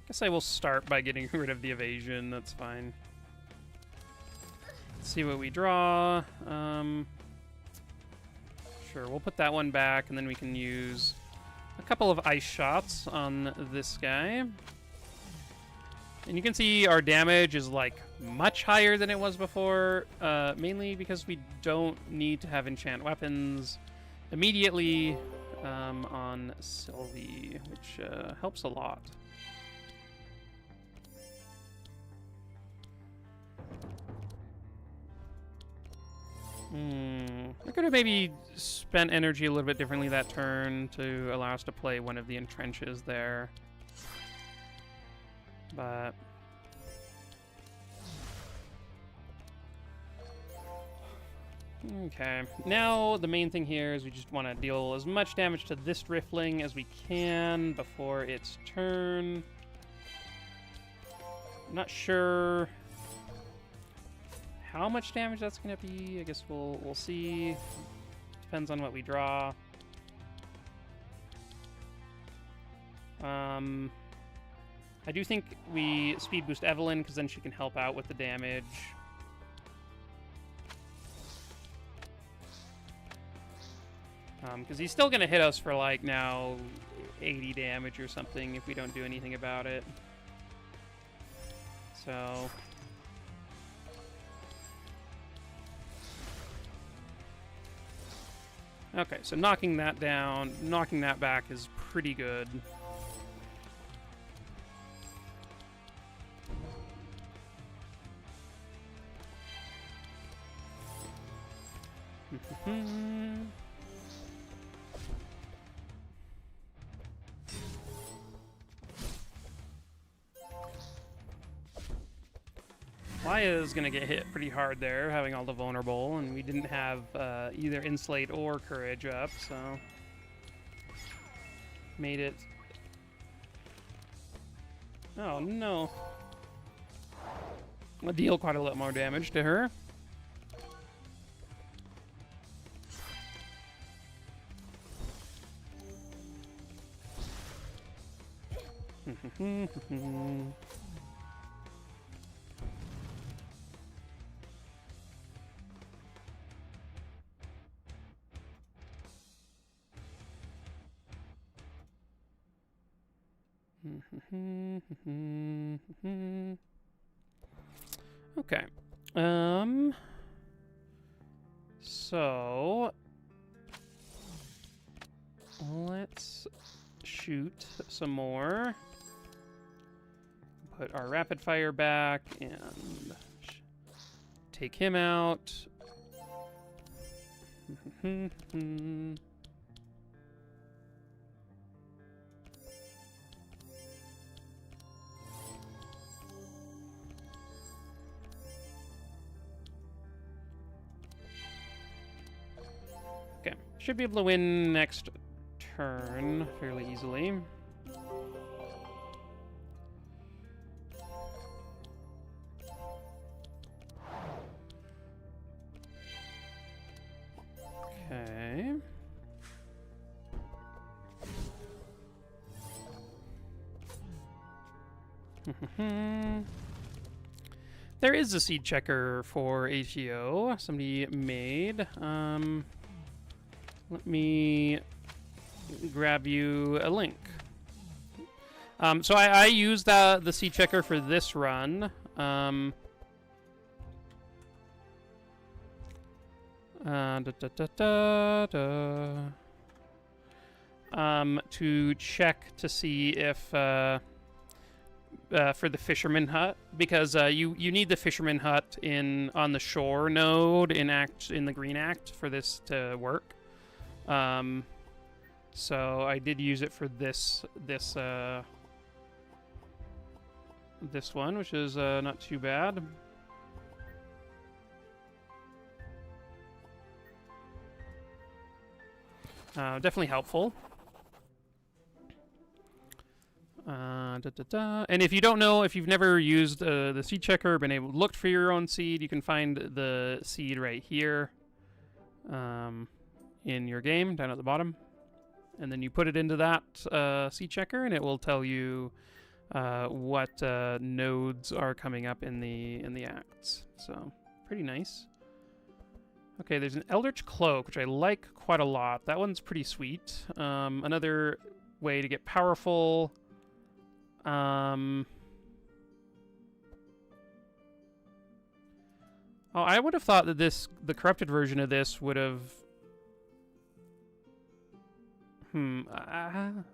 Guess I will start by getting rid of the evasion. That's fine. Let's see what we draw. Sure, we'll put that one back, and then we can use a couple of ice shots on this guy. And you can see our damage is, like, much higher than it was before, mainly because we don't need to have enchant weapons immediately on Sylvie, which helps a lot. I could have maybe spent energy a little bit differently that turn to allow us to play one of the entrenches there. But... okay. Now, the main thing here is we just want to deal as much damage to this Riftling as we can before its turn. I'm not sure how much damage that's going to be. I guess we'll see. Depends on what we draw. I do think we speed boost Evelyn, because then she can help out with the damage. Because he's still going to hit us for, like, now 80 damage or something if we don't do anything about it. So... okay, so knocking that down, knocking that back is pretty good. Laya is going to get hit pretty hard there, having all the vulnerable, and we didn't have either Inslate or Courage up, so... made it... oh, no. I'll deal quite a lot more damage to her. Okay. So let's shoot some more. Put our rapid fire back and take him out. Okay, should be able to win next turn fairly easily. Okay. There is a seed checker for ATO. Somebody made. Let me grab you a link. So I used the seed checker for this run. To check to see if for the fisherman hut, because you need the fisherman hut on the shore node in the green act for this to work. So I did use it for this one, which is not too bad. Definitely helpful. And if you don't know, if you've never used the seed checker, been able to look for your own seed, you can find the seed right here in your game, down at the bottom. And then you put it into that seed checker, and it will tell you what nodes are coming up in the acts. So, pretty nice. Okay, there's an Eldritch Cloak, which I like quite a lot. That one's pretty sweet. Another way to get powerful. Oh, I would have thought that the corrupted version of this would have...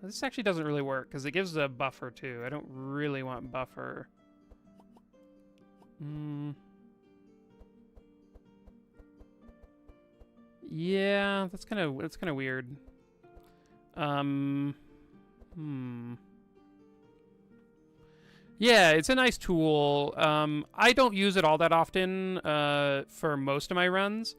this actually doesn't really work, because it gives a buffer, too. I don't really want buffer. Yeah, that's kind of weird. Yeah, it's a nice tool. I don't use it all that often for most of my runs,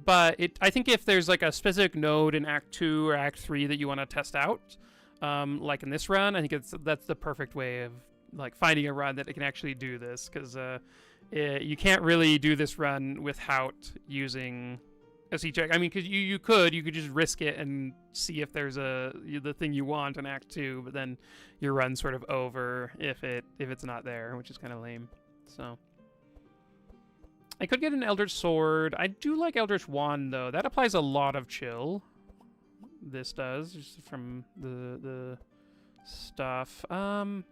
but I think if there's like a specific node in Act 2 or Act 3 that you want to test out, like in this run, I think that's the perfect way of like finding a run that it can actually do this, because you can't really do this run without using a seed check. I mean, because you could just risk it and see if there's the thing you want in Act 2, but then your run's sort of over if it's not there, which is kind of lame. So I could get an Eldritch Sword. I do like Eldritch Wand though. That applies a lot of chill. This does, just from the stuff. Yeah,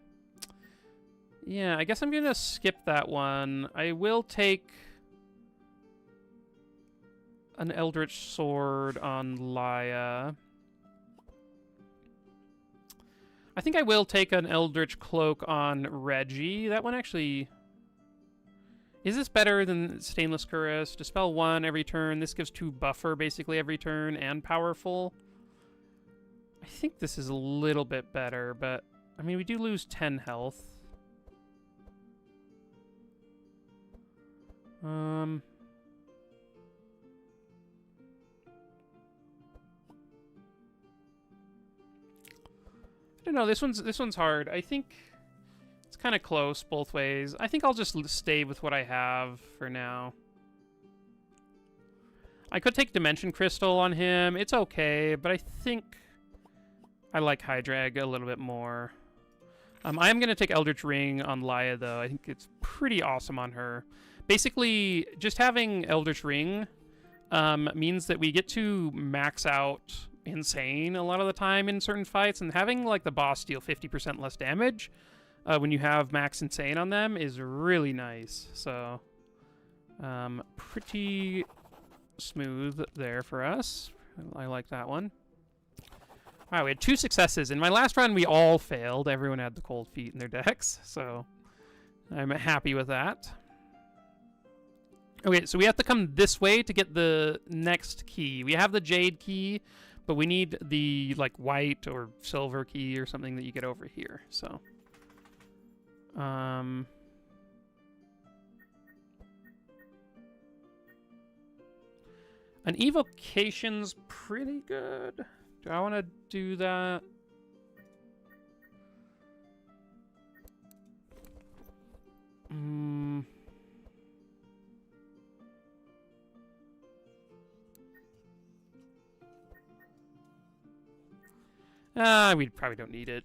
I guess I'm gonna skip that one. I will take an Eldritch Sword on Laia. I think I will take an Eldritch Cloak on Reggie. That one actually... Is this better than Stainless Cuirass? Dispel 1 every turn. This gives 2 buffer basically every turn and powerful. I think this is a little bit better, but... I mean, we do lose 10 health. I don't know, this one's hard. I think it's kind of close both ways. I think I'll just stay with what I have for now. I could take Dimension Crystal on him. It's okay, but I think I like Hydrag a little bit more. I am going to take Eldritch Ring on Laia, though. I think it's pretty awesome on her. Basically, just having Eldritch Ring means that we get to max out Insane a lot of the time in certain fights, and having like the boss deal 50% less damage when you have max Insane on them is really nice. So pretty smooth there for us. I like that one. Wow, we had 2 successes. In my last run, we all failed. Everyone had the Cold Feet in their decks, so I'm happy with that. Okay, so we have to come this way to get the next key. We have the Jade key, but we need the like white or silver key or something that you get over here. So, an evocation's pretty good. Do I want to do that? We probably don't need it.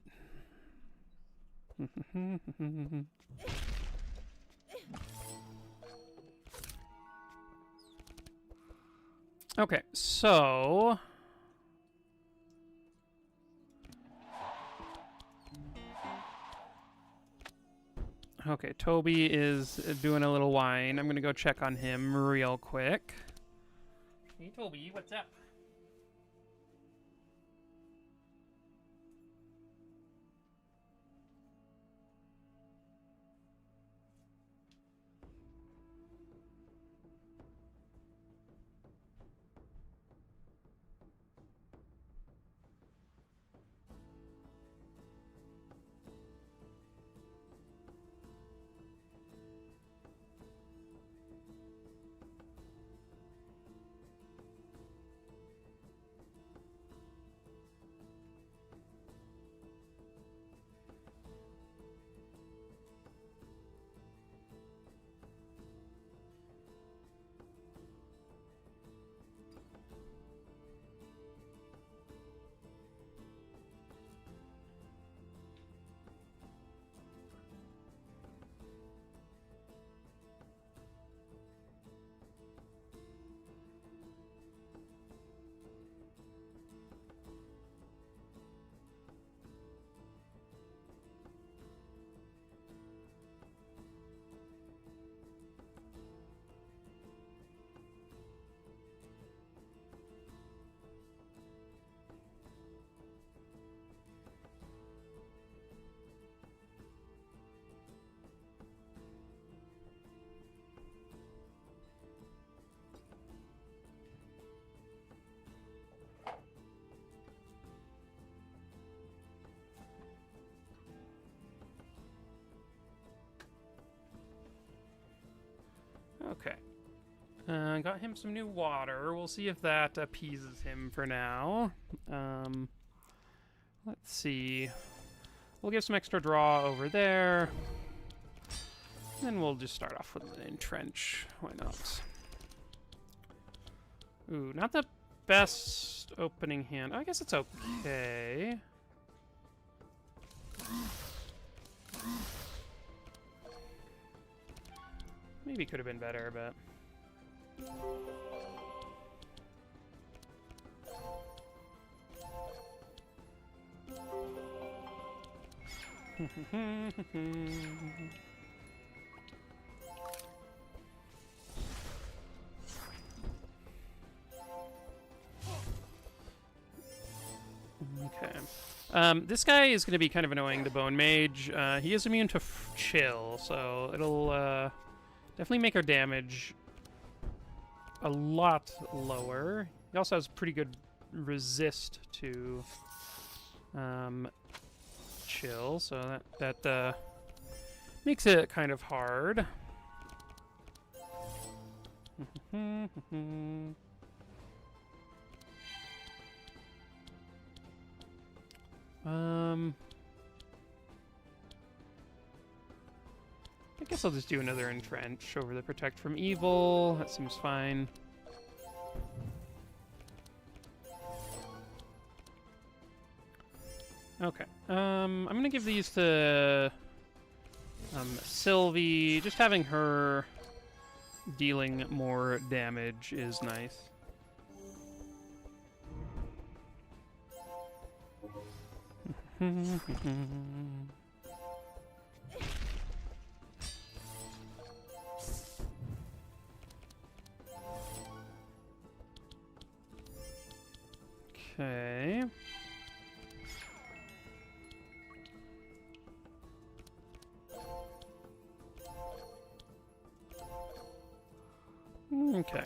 Okay, so... Okay, Toby is doing a little whine. I'm gonna go check on him real quick. Hey, Toby, what's up? Okay. Got him some new water. We'll see if that appeases him for now. Let's see. We'll give some extra draw over there. Then we'll just start off with an entrench. Why not? Ooh, not the best opening hand. I guess it's okay. Maybe could have been better, but... Okay. This guy is going to be kind of annoying, the Bone Mage. He is immune to chill, so it'll definitely make our damage a lot lower. He also has pretty good resist to chill, so that makes it kind of hard. I guess I'll just do another entrench over the protect from evil. That seems fine. Okay. I'm gonna give these to Sylvie. Just having her dealing more damage is nice. Okay. Okay.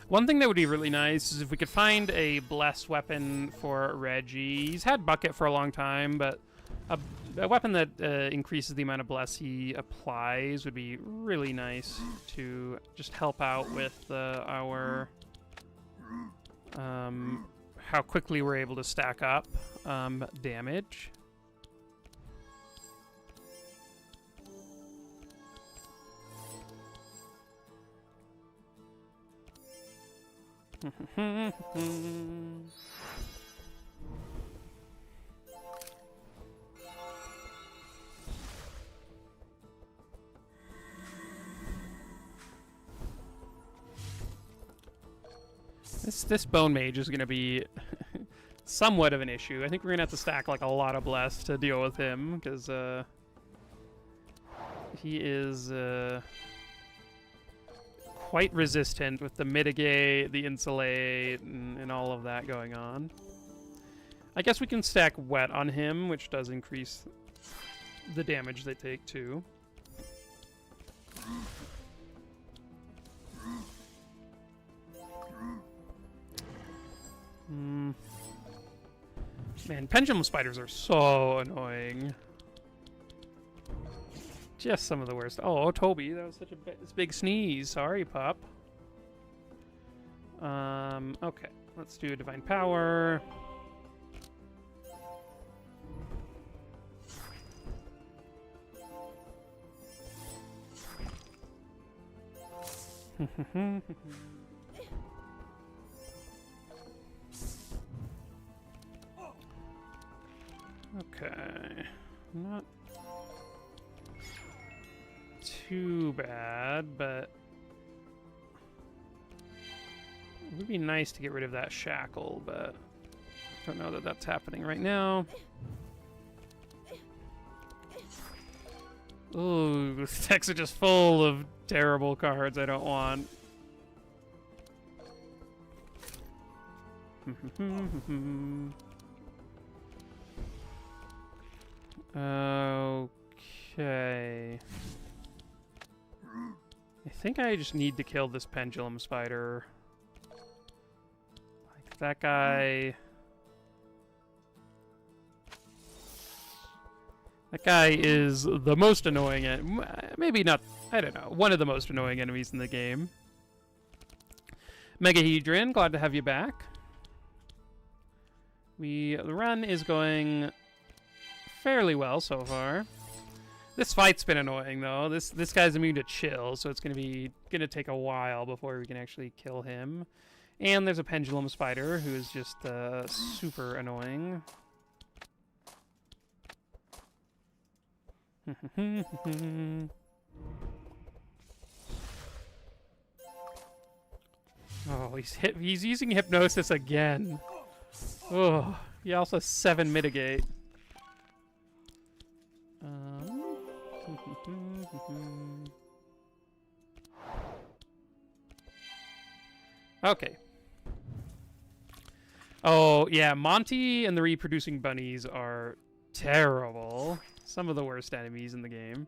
One thing that would be really nice is if we could find a bless weapon for Reggie. He's had Bucket for a long time, but a weapon that increases the amount of bless he applies would be really nice to just help out with our how quickly we're able to stack up damage. This Bone Mage is gonna be somewhat of an issue. I think we're gonna have to stack like a lot of Bless to deal with him, because he is quite resistant with the mitigate, the insulate, and all of that going on. I guess we can stack Wet on him, which does increase the damage they take too. Man, pendulum spiders are so annoying. Just some of the worst. Oh, Toby, that was such a big sneeze. Sorry, pup. Okay, let's do Divine Power. Okay, not too bad, but it would be nice to get rid of that shackle, but I don't know that that's happening right now. Ooh, this decks are just full of terrible cards I don't want. Okay. I think I just need to kill this pendulum spider. Like that guy. That guy is the most annoying, maybe not, I don't know, one of the most annoying enemies in the game. Megahedron, glad to have you back. The run is going fairly well so far. This fight's been annoying though. This guy's immune to chill, so it's gonna take a while before we can actually kill him. And there's a pendulum spider who is just super annoying. Oh, he's using hypnosis again. Oh, he also has 7 mitigate. Okay. Oh, yeah, Monty and the reproducing bunnies are terrible. Some of the worst enemies in the game.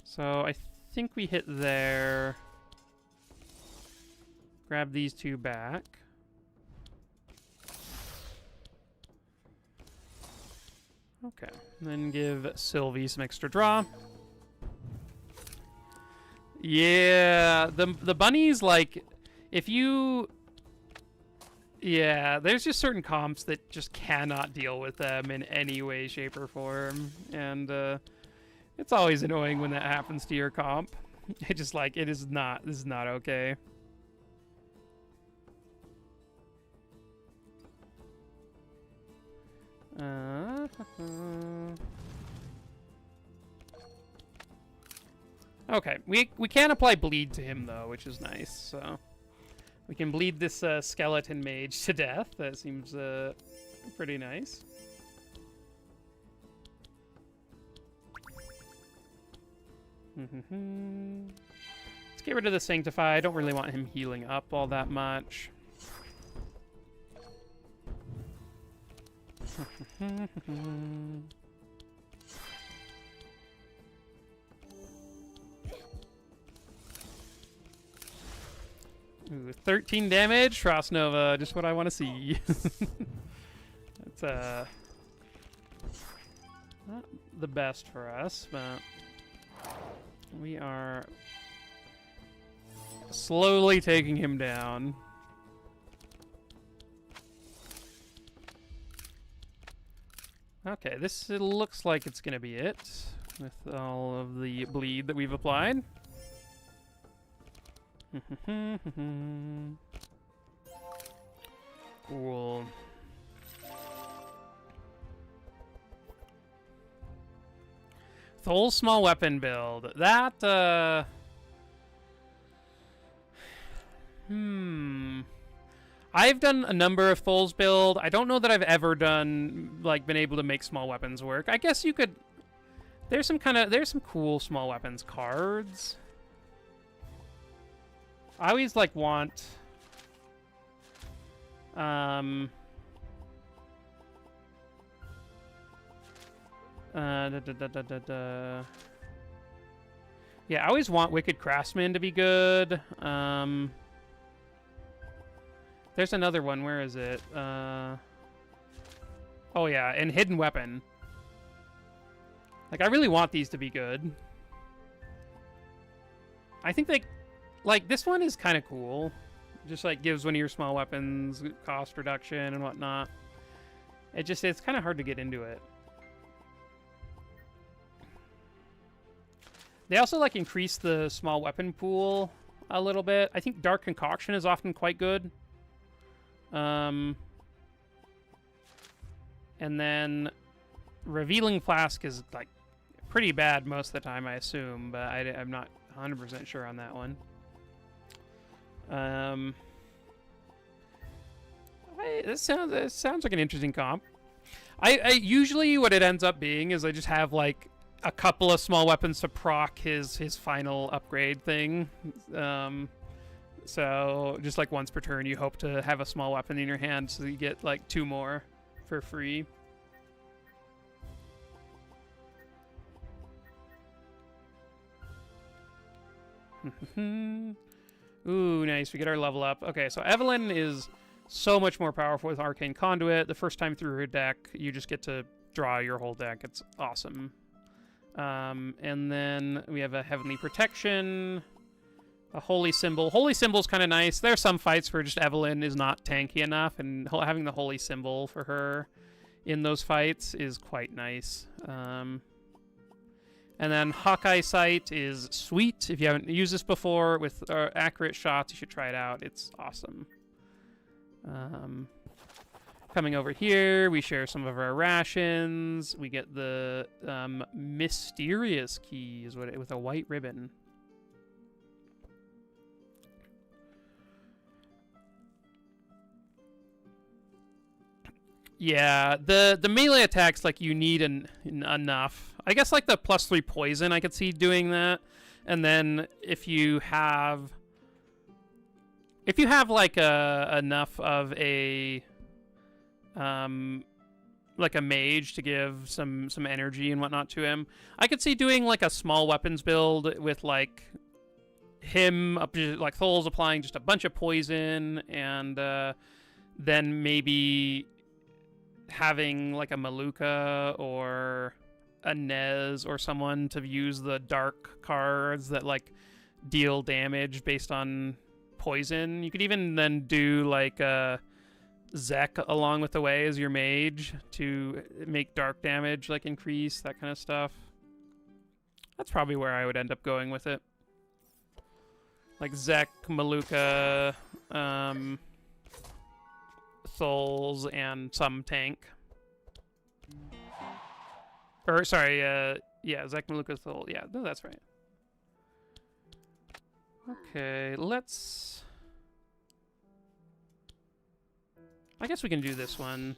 So I think we hit there. Grab these 2 back. Okay, then give Sylvie some extra draw. Yeah, the bunnies, like, if you... Yeah, there's just certain comps that just cannot deal with them in any way, shape, or form. And it's always annoying when that happens to your comp. It just, like, this is not okay. Okay, we can apply bleed to him though, which is nice. So we can bleed this skeleton mage to death. That seems pretty nice. Let's get rid of the Sanctify. I don't really want him healing up all that much. Ooh, 13 damage, Frost Nova, just what I want to see. It's not the best for us, but we are slowly taking him down. Okay, this looks like it's gonna be it with all of the bleed that we've applied. Cool. Thole small weapon build. That, I've done a number of Tholes build. I don't know that I've ever done, like, been able to make small weapons work. I guess you could... There's some cool small weapons cards. I always, like, want... Yeah, I always want Wicked Craftsman to be good. There's another one. Where is it? Oh, yeah, and Hidden Weapon. Like, I really want these to be good. I think they... Like, this one is kind of cool. Just, like, gives one of your small weapons cost reduction and whatnot. It's kind of hard to get into it. They also, like, increase the small weapon pool a little bit. I think Dark Concoction is often quite good. And then Revealing Flask is, like, pretty bad most of the time, I assume, but I'm not 100% sure on that one. This sounds like an interesting comp. I usually what it ends up being is I just have, like, a couple of small weapons to proc his final upgrade thing. So just like once per turn, you hope to have a small weapon in your hand so you get like 2 more for free. Ooh, nice. We get our level up. Okay, so Evelyn is so much more powerful with Arcane Conduit. The first time through her deck, you just get to draw your whole deck. It's awesome. And then we have a Heavenly Protection, a Holy Symbol. Holy Symbol's kind of nice. There are some fights where just Evelyn is not tanky enough, and having the Holy Symbol for her in those fights is quite nice. And then Hawkeye Sight is sweet. If you haven't used this before with accurate shots, you should try it out. It's awesome. Coming over here, we share some of our rations. We get the Mysterious Key is with a white ribbon. Yeah, the melee attacks, like, you need enough. I guess, like, the +3 poison, I could see doing that. And then if you have like enough of a like a mage to give some energy and whatnot to him, I could see doing like a small weapons build with like him like Tholes applying just a bunch of poison, and then maybe having like a Maluka or a Nez or someone to use the dark cards that like deal damage based on poison. You could even then do like a Zek along with the way as your mage to make dark damage like increase, that kind of stuff. That's probably where I would end up going with it. Like Zek, Maluka, Tholes, and some tank. Or sorry, yeah, Zek, Maluka, Tholes. Yeah, no, that's right. Okay, let's... I guess we can do this one.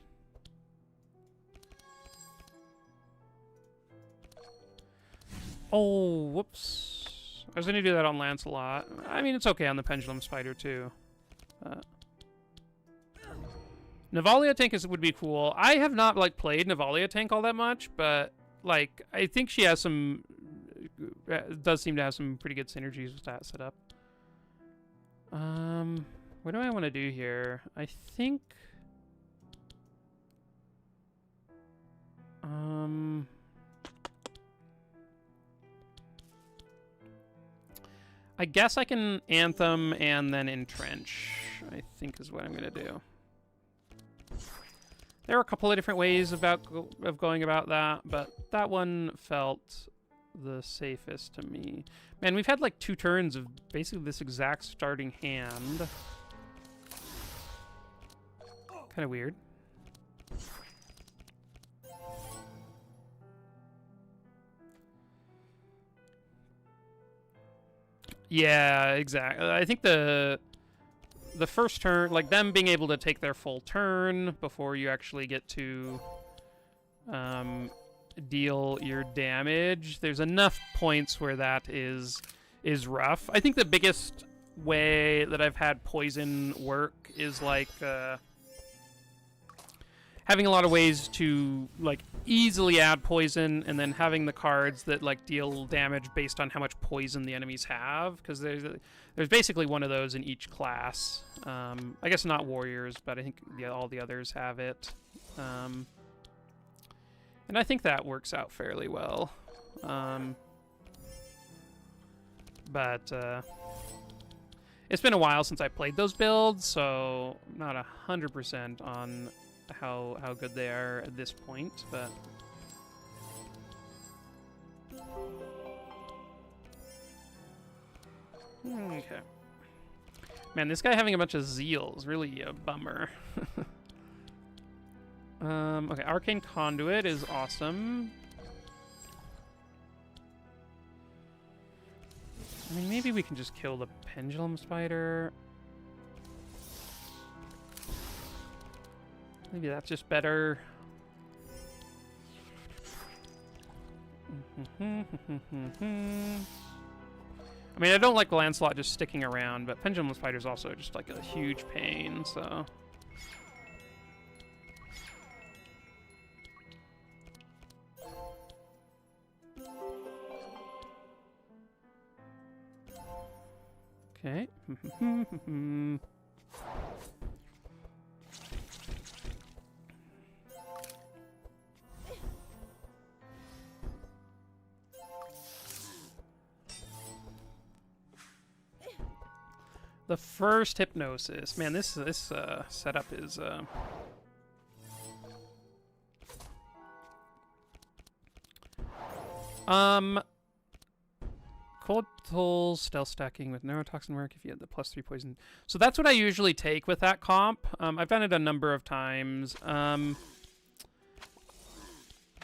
Oh, whoops. I was going to do that on Lancelot. I mean, it's okay on the Pendulum Spider, too. Navalia Tank would be cool. I have not, like, played Navalia Tank all that much, but, like, I think she has some... does seem to have some pretty good synergies with that setup. What do I want to do here? I think... I guess I can Anthem and then Entrench, I think is what I'm going to do. There are a couple of different ways of going about that, but that one felt the safest to me. Man, we've had like 2 turns of basically this exact starting hand. Kind of weird. Yeah, exactly. I think the first turn, like them being able to take their full turn before you actually get to deal your damage. There's enough points where that is rough. I think the biggest way that I've had poison work is like having a lot of ways to like easily add poison, and then having the cards that like deal damage based on how much poison the enemies have, because there's basically one of those in each class. I guess not warriors, but I think all the others have it. And I think that works out fairly well. But it's been a while since I played those builds, so I'm not 100% on how good they are at this point, but... Okay. Man, this guy having a bunch of zeal is really a bummer. Okay, Arcane Conduit is awesome. I mean, maybe we can just kill the Pendulum Spider. Maybe that's just better. I mean, I don't like Lancelot just sticking around, but Pendulum Spider's also just like a huge pain, so... Okay. The first hypnosis. Man, this setup is Cold stealth stacking with neurotoxin work if you had the +3 poison. So that's what I usually take with that comp. I've done it a number of times.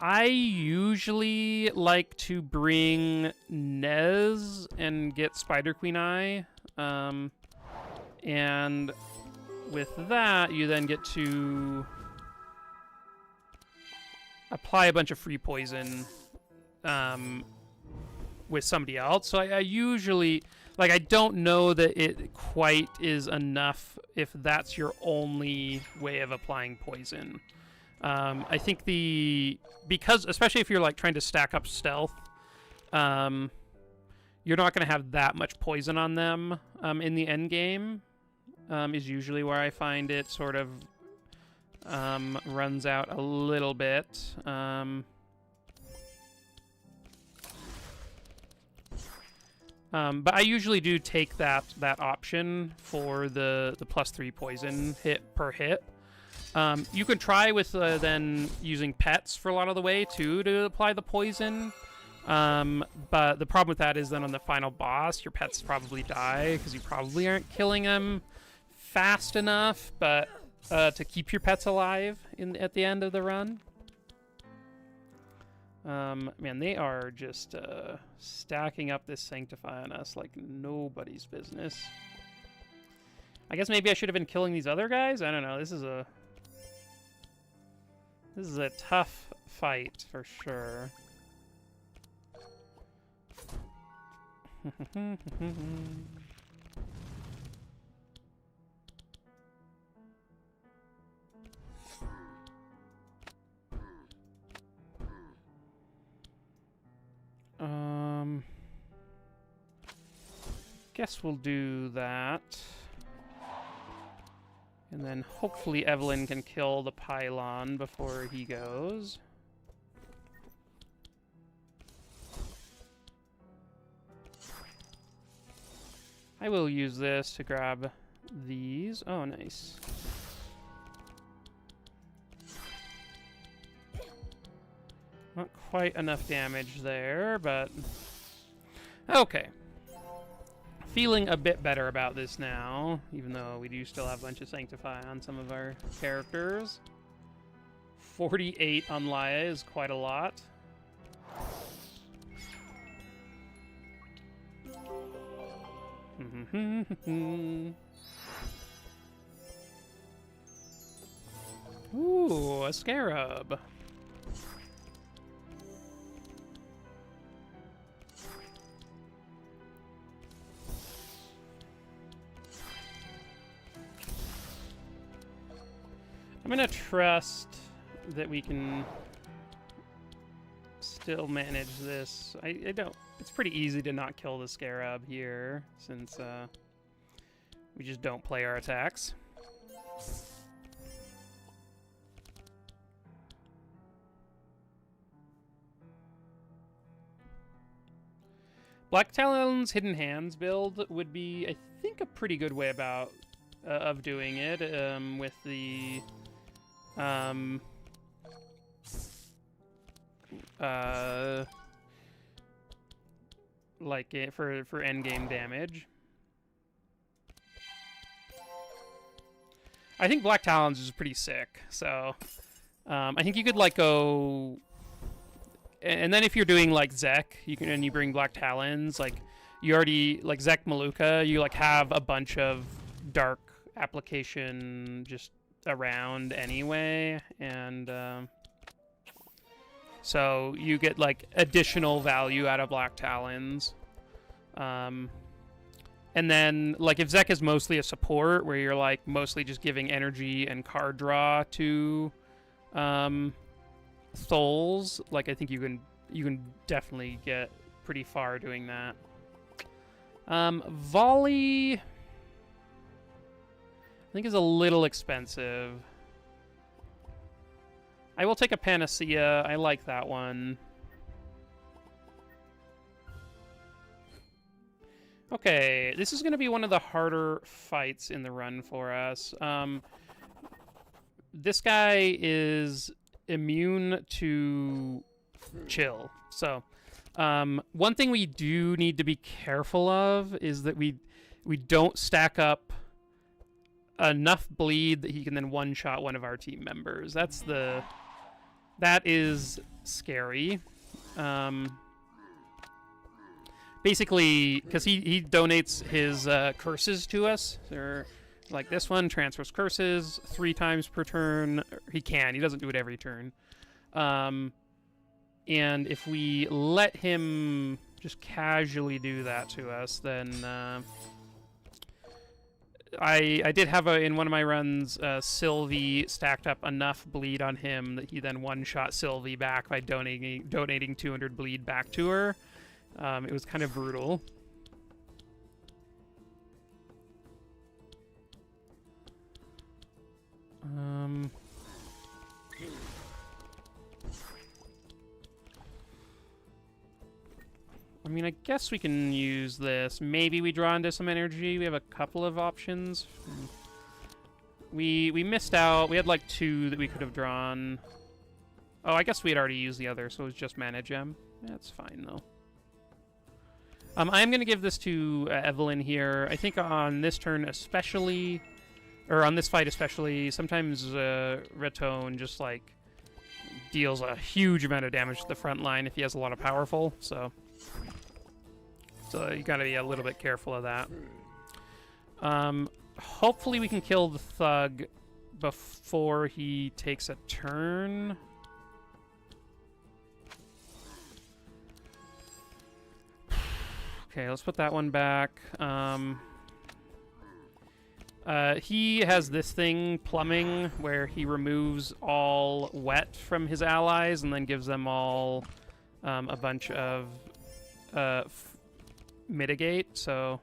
I usually like to bring Nez and get Spider Queen Eye. And with that, you then get to apply a bunch of free poison with somebody else. So I usually, like, I don't know that it quite is enough if that's your only way of applying poison. I think because, especially if you're like trying to stack up stealth, you're not going to have that much poison on them in the end game, is usually where I find it sort of runs out a little bit. But I usually do take that option for the +3 poison hit per hit. You can try with then using pets for a lot of the way too to apply the poison. But the problem with that is then on the final boss, your pets probably die because you probably aren't killing them fast enough, but to keep your pets alive at the end of the run. Man, they are just stacking up this Sanctify on us like nobody's business. I guess maybe I should have been killing these other guys? I don't know. This is a tough fight for sure. Guess we'll do that. And then hopefully Evelyn can kill the pylon before he goes. I will use this to grab these. Oh, nice. Not quite enough damage there, but... Okay. Feeling a bit better about this now, even though we do still have a bunch of Sanctify on some of our characters. 48 on Laia is quite a lot. Ooh, a scarab. I'm gonna trust that we can still manage this. I don't. It's pretty easy to not kill the scarab here, since we just don't play our attacks. Black Talon's Hidden Hands build would be, I think, a pretty good way about of doing it, with the like it for endgame damage. I think Black Talons is pretty sick, so I think you could like go, and then if you're doing like Zek, you can, and you bring Black Talons, like you already like Zek Maluka, you like have a bunch of dark application just around anyway, and so you get like additional value out of Black Talons. And then like if Zek is mostly a support where you're like mostly just giving energy and card draw to souls, like I think you can definitely get pretty far doing that. Volley I think is a little expensive. I will take a Panacea. I like that one. Okay, this is going to be one of the harder fights in the run for us. This guy is immune to chill. So, one thing we do need to be careful of is that we don't stack up enough bleed that he can then one-shot one of our team members. That is scary. Basically, because he donates his curses to us. Or, like this one, transfers curses 3 times per turn. He doesn't do it every turn. And if we let him just casually do that to us, then I did have in one of my runs, Sylvie stacked up enough bleed on him that he then one-shot Sylvie back by donating 200 bleed back to her. It was kind of brutal. I mean, I guess we can use this. Maybe we draw into some energy. We have a couple of options. We missed out. We had like 2 that we could have drawn. Oh, I guess we had already used the other, so it was just Mana Gem. That's fine, though. I'm going to give this to Evelyn here. I think on this turn especially, or on this fight especially, sometimes Raton just, like, deals a huge amount of damage to the front line if he has a lot of powerful, so you gotta be a little bit careful of that. Hopefully we can kill the Thug before he takes a turn. Okay, let's put that one back. He has this thing, Plumbing, where he removes all wet from his allies and then gives them all a bunch of mitigate, so...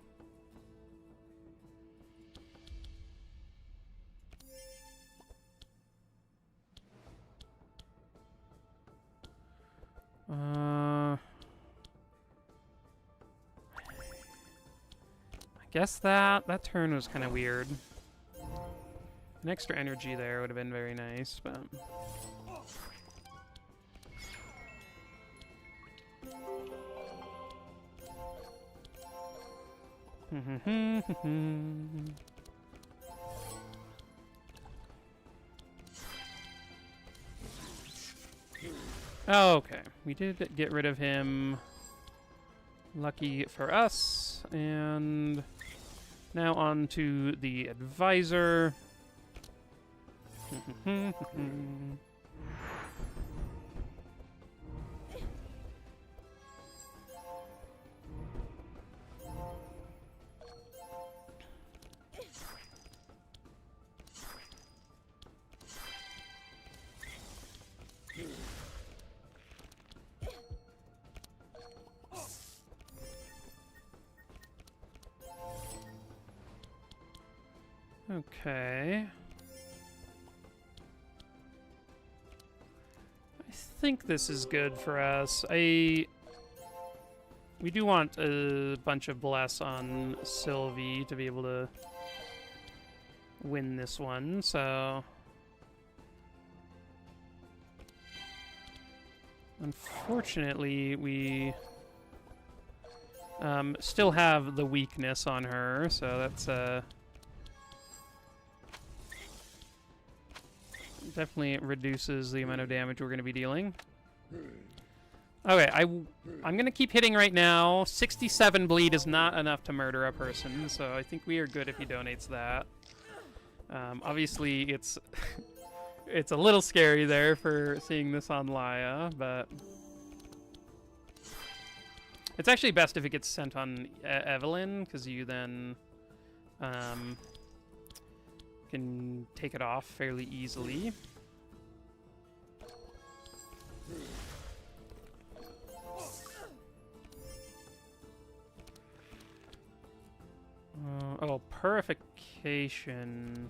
I guess that turn was kind of weird. An extra energy there would have been very nice, but... Oh, okay. We did get rid of him. Lucky for us, and Now on to the advisor. Okay. I think this is good for us. We do want a bunch of bless on Sylvie to be able to win this one, so... Unfortunately, we still have the weakness on her, so that's definitely reduces the amount of damage we're going to be dealing. Okay, I'm going to keep hitting right now. 67 bleed is not enough to murder a person, so I think we are good if he donates that. Obviously, it's it's a little scary there for seeing this on Laia, but it's actually best if it gets sent on Evelyn, because you then can take it off fairly easily. Oh, purification.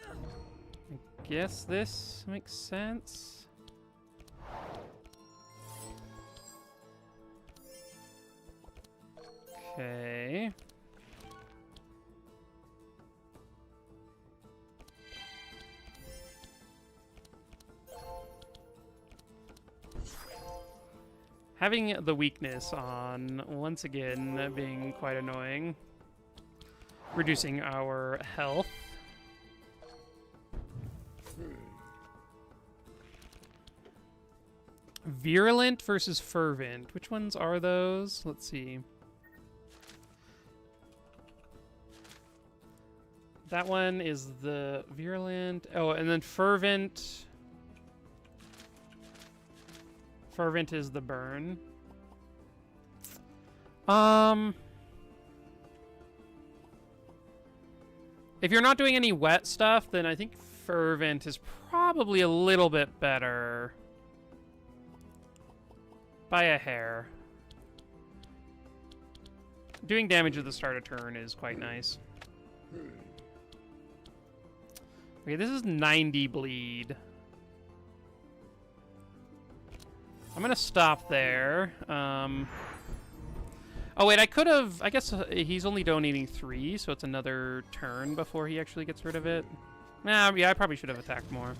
I guess this makes sense. Okay. Having the weakness on, once again, being quite annoying. Reducing our health. Virulent versus Fervent. Which ones are those? Let's see. That one is the Virulent. Oh, and then Fervent. Fervent is the burn. If you're not doing any wet stuff, then I think Fervent is probably a little bit better. By a hair. Doing damage at the start of turn is quite nice. Okay, this is 90 bleed. I'm gonna stop there. Oh wait, I could have... I guess he's only donating 3, so it's another turn before he actually gets rid of it. Nah, yeah, I probably should have attacked more.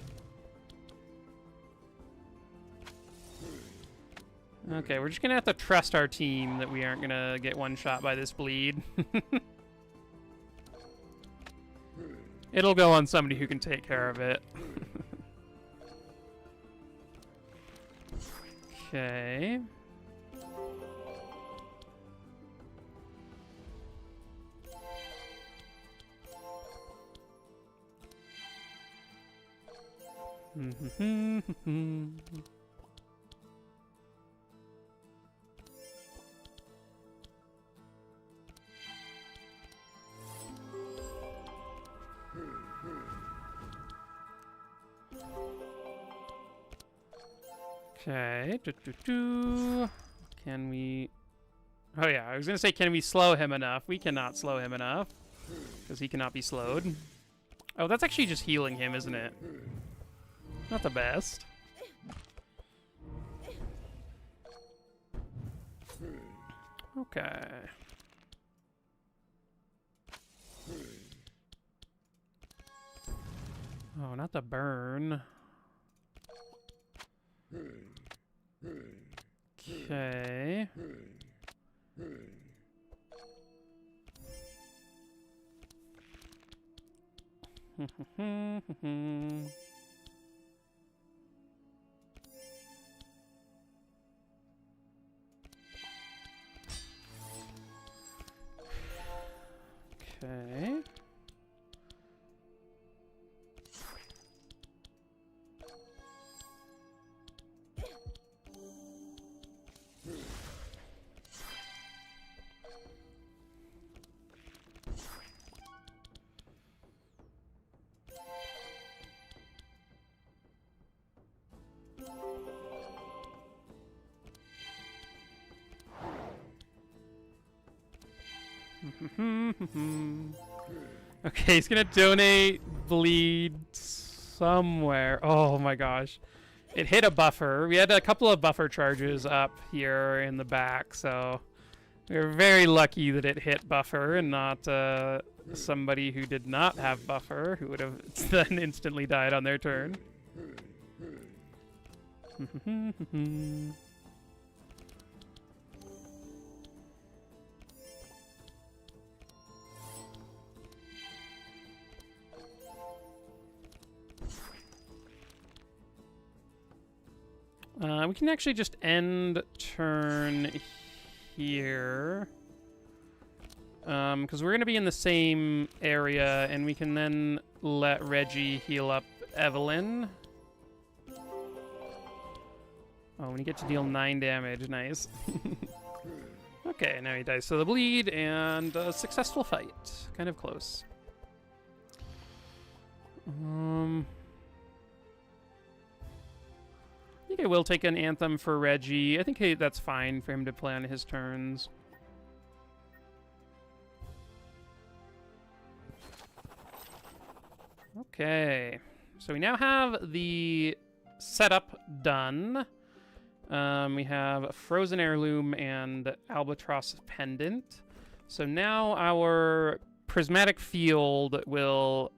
Okay, we're just gonna have to trust our team that we aren't gonna get one shot by this bleed. It'll go on somebody who can take care of it. Okay. Okay. Can we... Oh yeah, I was gonna say, can we slow him enough? We cannot slow him enough. Because he cannot be slowed. Oh, that's actually just healing him, isn't it? Not the best. Okay. Oh, not the burn. Okay. Okay. Okay, he's gonna donate bleed somewhere. Oh my gosh. It hit a buffer. We had a couple of buffer charges up here in the back, so we were very lucky that it hit buffer and not somebody who did not have buffer, who would have then instantly died on their turn. We can actually just end turn here. Because we're going to be in the same area, and we can then let Reggie heal up Evelyn. Oh, when you get to deal 9 damage, nice. Okay, now he dies to the bleed, and a successful fight. Kind of close. I think I will take an Anthem for Reggie. I think that's fine for him to play on his turns. Okay. So we now have the setup done. We have a Frozen Heirloom and Albatross Pendant. So now our Prismatic Field will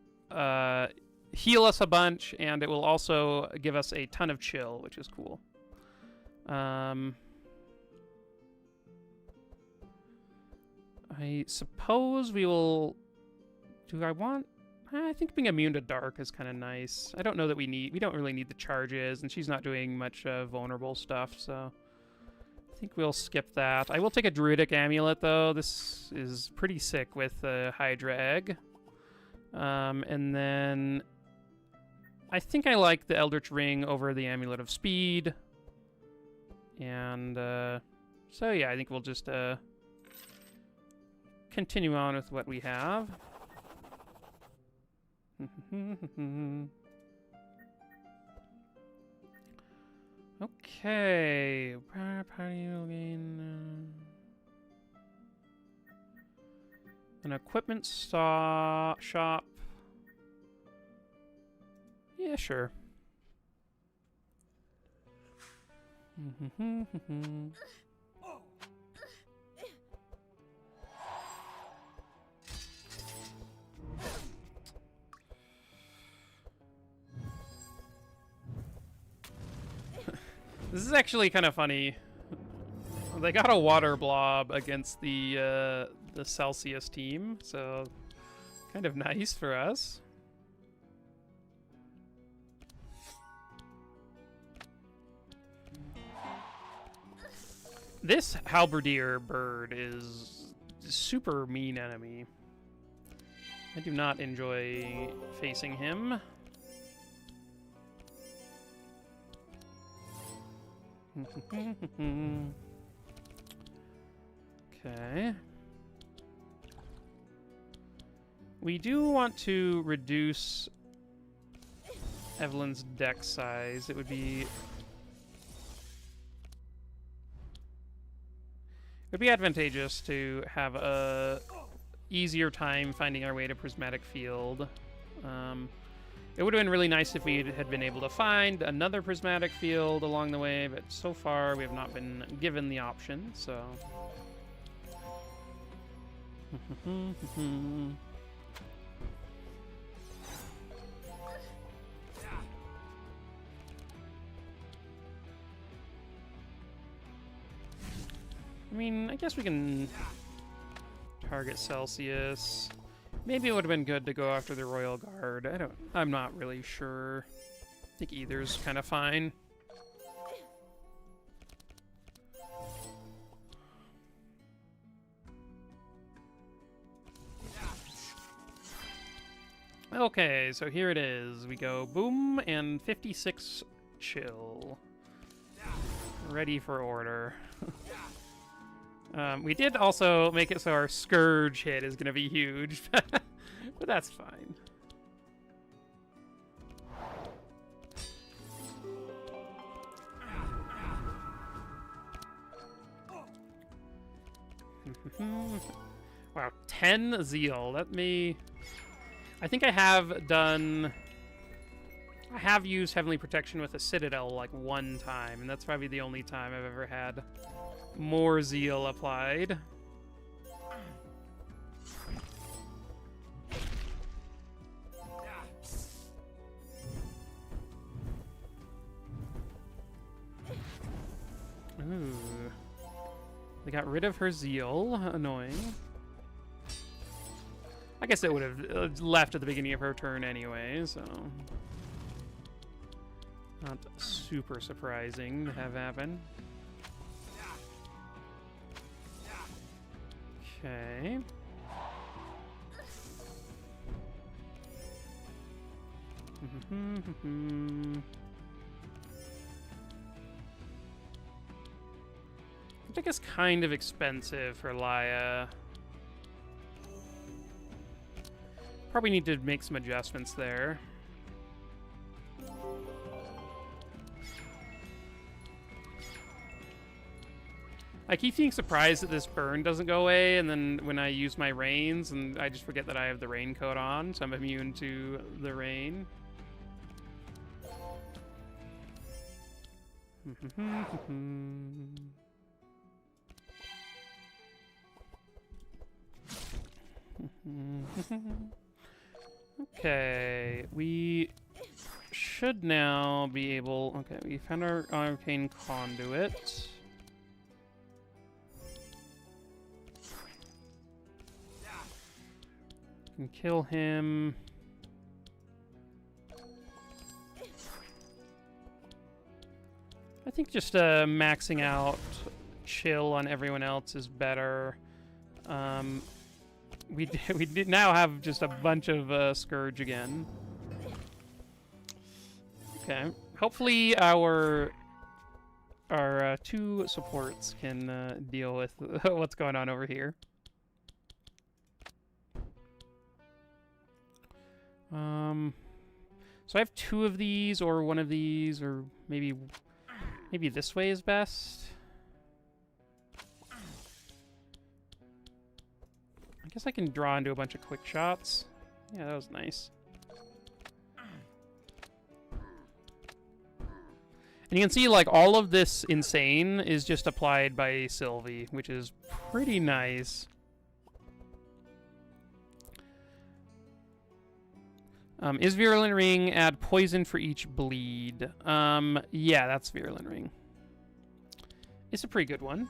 heal us a bunch, and it will also give us a ton of chill, which is cool. I suppose we will... Do I want... I think being immune to dark is kind of nice. I don't know that we don't really need the charges, and she's not doing much vulnerable stuff, so I think we'll skip that. I will take a Druidic Amulet, though. This is pretty sick with the Hydra Egg. And then I think I like the Eldritch Ring over the Amulet of Speed. And so yeah, I think we'll just continue on with what we have. Okay. Party will gain an equipment shop. Yeah, sure. This is actually kind of funny. They got a water blob against the Celsius team, so kind of nice for us. This Halberdier bird is a super mean enemy. I do not enjoy facing him. Okay. We do want to reduce Evelyn's deck size. It would be advantageous to have a easier time finding our way to Prismatic Field. It would have been really nice if we had been able to find another Prismatic Field along the way, but so far we have not been given the option, so... I mean, I guess we can target Celsius. Maybe it would have been good to go after the Royal Guard. I'm not really sure. I think either's kind of fine. Okay, so here it is. We go boom and 56 chill. Ready for order. We did also make it so our Scourge hit is going to be huge, but that's fine. Wow, 10 Zeal. Let me... I think I have done... I have used Heavenly Protection with a Citadel like one time, and that's probably the only time I've ever had more Zeal applied. Ooh. They got rid of her Zeal. Annoying. I guess it would have left at the beginning of her turn anyway, so... Not super surprising to have happen. Okay. I think it's kind of expensive for Laya. Probably need to make some adjustments there. I keep being surprised that this burn doesn't go away, and then when I use my rains, and I just forget that I have the raincoat on, so I'm immune to the rain. Okay, we should now be able... Okay, we found our arcane conduit. Can kill him. I think just maxing out chill on everyone else is better. We did now have just a bunch of Scourge again. Okay. Hopefully our two supports can deal with what's going on over here. So I have two of these, or one of these, or maybe this way is best. I guess I can draw into a bunch of quick shots. Yeah, that was nice. And you can see, like, all of this insane is just applied by Sylvie, which is pretty nice. Is Virulent Ring add poison for each bleed? Yeah, that's Virulent Ring. It's a pretty good one.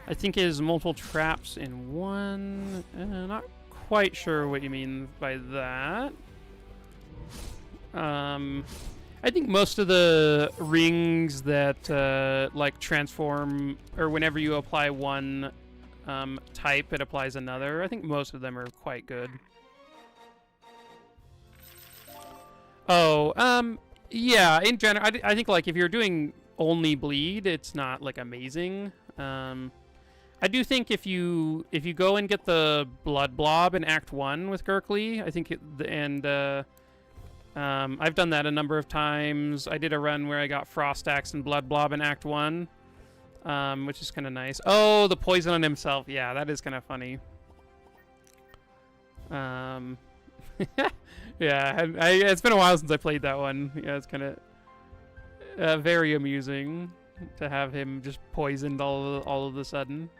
I think it is multiple traps in one. Not quite sure what you mean by that. I think most of the rings that like transform, or whenever you apply one type, it applies another. I think most of them are quite good. Oh, yeah, in general, I think, like, if you're doing only bleed, it's not, like, amazing. I do think if you go and get the Blood Blob in Act 1 with Gurkly, I think I've done that a number of times. I did a run where I got Frost Axe and Blood Blob in Act 1, which is kind of nice. Oh, the poison on himself. Yeah, that is kind of funny. Yeah, it's been a while since I played that one. Yeah, it's kind of very amusing. to have him just poisoned all of a sudden.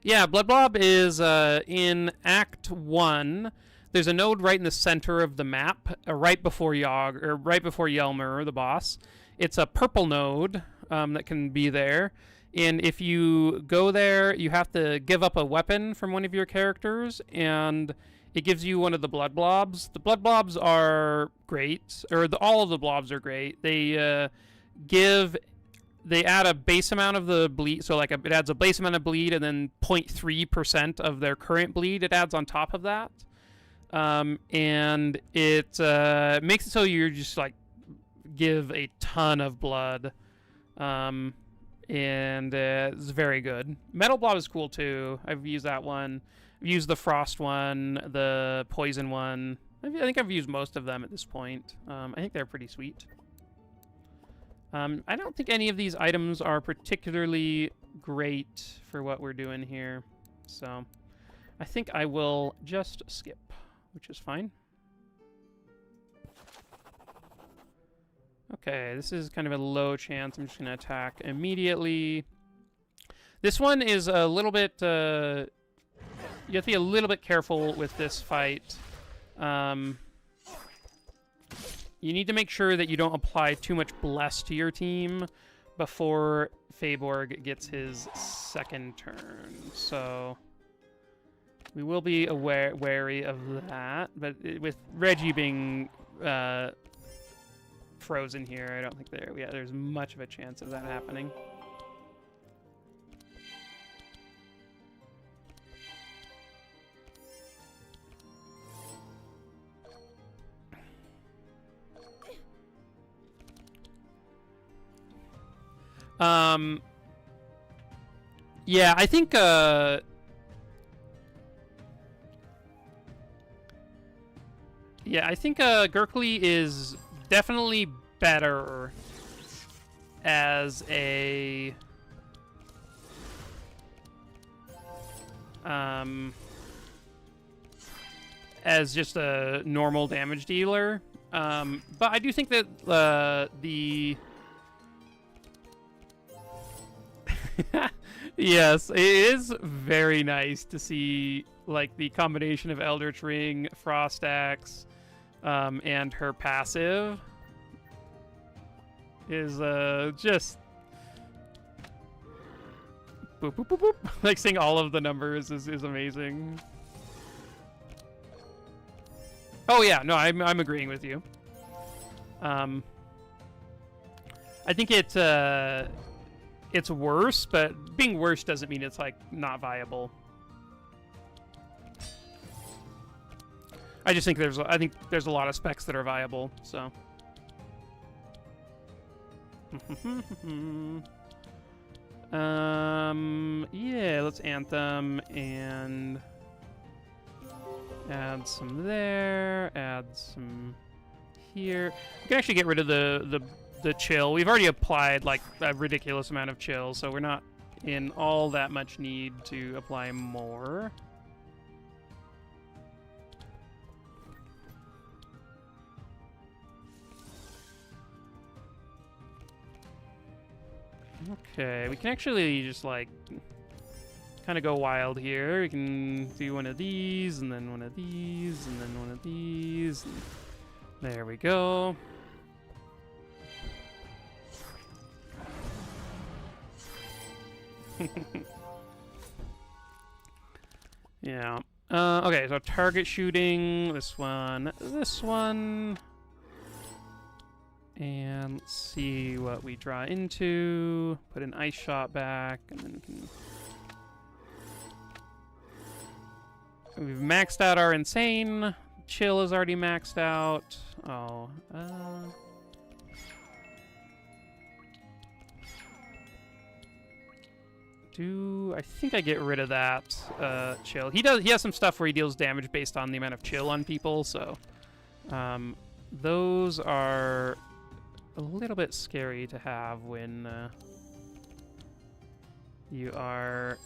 Yeah, Blood Blob is in Act 1. There's a node right in the center of the map, right before Yelmer, the boss. It's a purple node that can be there. And if you go there, you have to give up a weapon from one of your characters, and it gives you one of the Blood Blobs. The Blood Blobs are great, or all of the blobs are great. They add a base amount of the bleed, so like it adds a base amount of bleed, and then 0.3% of their current bleed it adds on top of that. And it makes it so you're just like give a ton of blood. And it's very good. Metal Blob is cool too. I've used that one. I've used the Frost one, the Poison one. I think I've used most of them at this point. I think they're pretty sweet. I don't think any of these items are particularly great for what we're doing here. So I think I will just skip, which is fine. Okay, this is kind of a low chance. I'm just going to attack immediately. This one is a little bit... you have to be a little bit careful with this fight. You need to make sure that you don't apply too much Bless to your team before Feyborg gets his second turn. So we will be wary of that. But with Reggie being frozen here, I don't think there's much of a chance of that happening. Yeah, I think, Gurkly is definitely better as a, as just a normal damage dealer. But I do think that, the... Yes, it is very nice to see like the combination of Eldritch Ring, Frost Axe, and her passive is just boop boop boop boop. Like seeing all of the numbers is amazing. Oh yeah, no, I'm agreeing with you. I think it's worse, but being worse doesn't mean it's like not viable. I just think there's a lot of specs that are viable, so. Yeah, let's Anthem and add some there, add some here. We can actually get rid of the chill. We've already applied like a ridiculous amount of chill, so we're not in all that much need to apply more. Okay, we can actually just like kind of go wild here. We can do one of these, and then one of these, and then one of these. There we go. Yeah. Okay, so target shooting, this one, and let's see what we draw into. Put an ice shot back, and then we've maxed out our insane. Chill is already maxed out. Oh, I think I get rid of that chill. He has some stuff where he deals damage based on the amount of chill on people, so those are a little bit scary to have when you are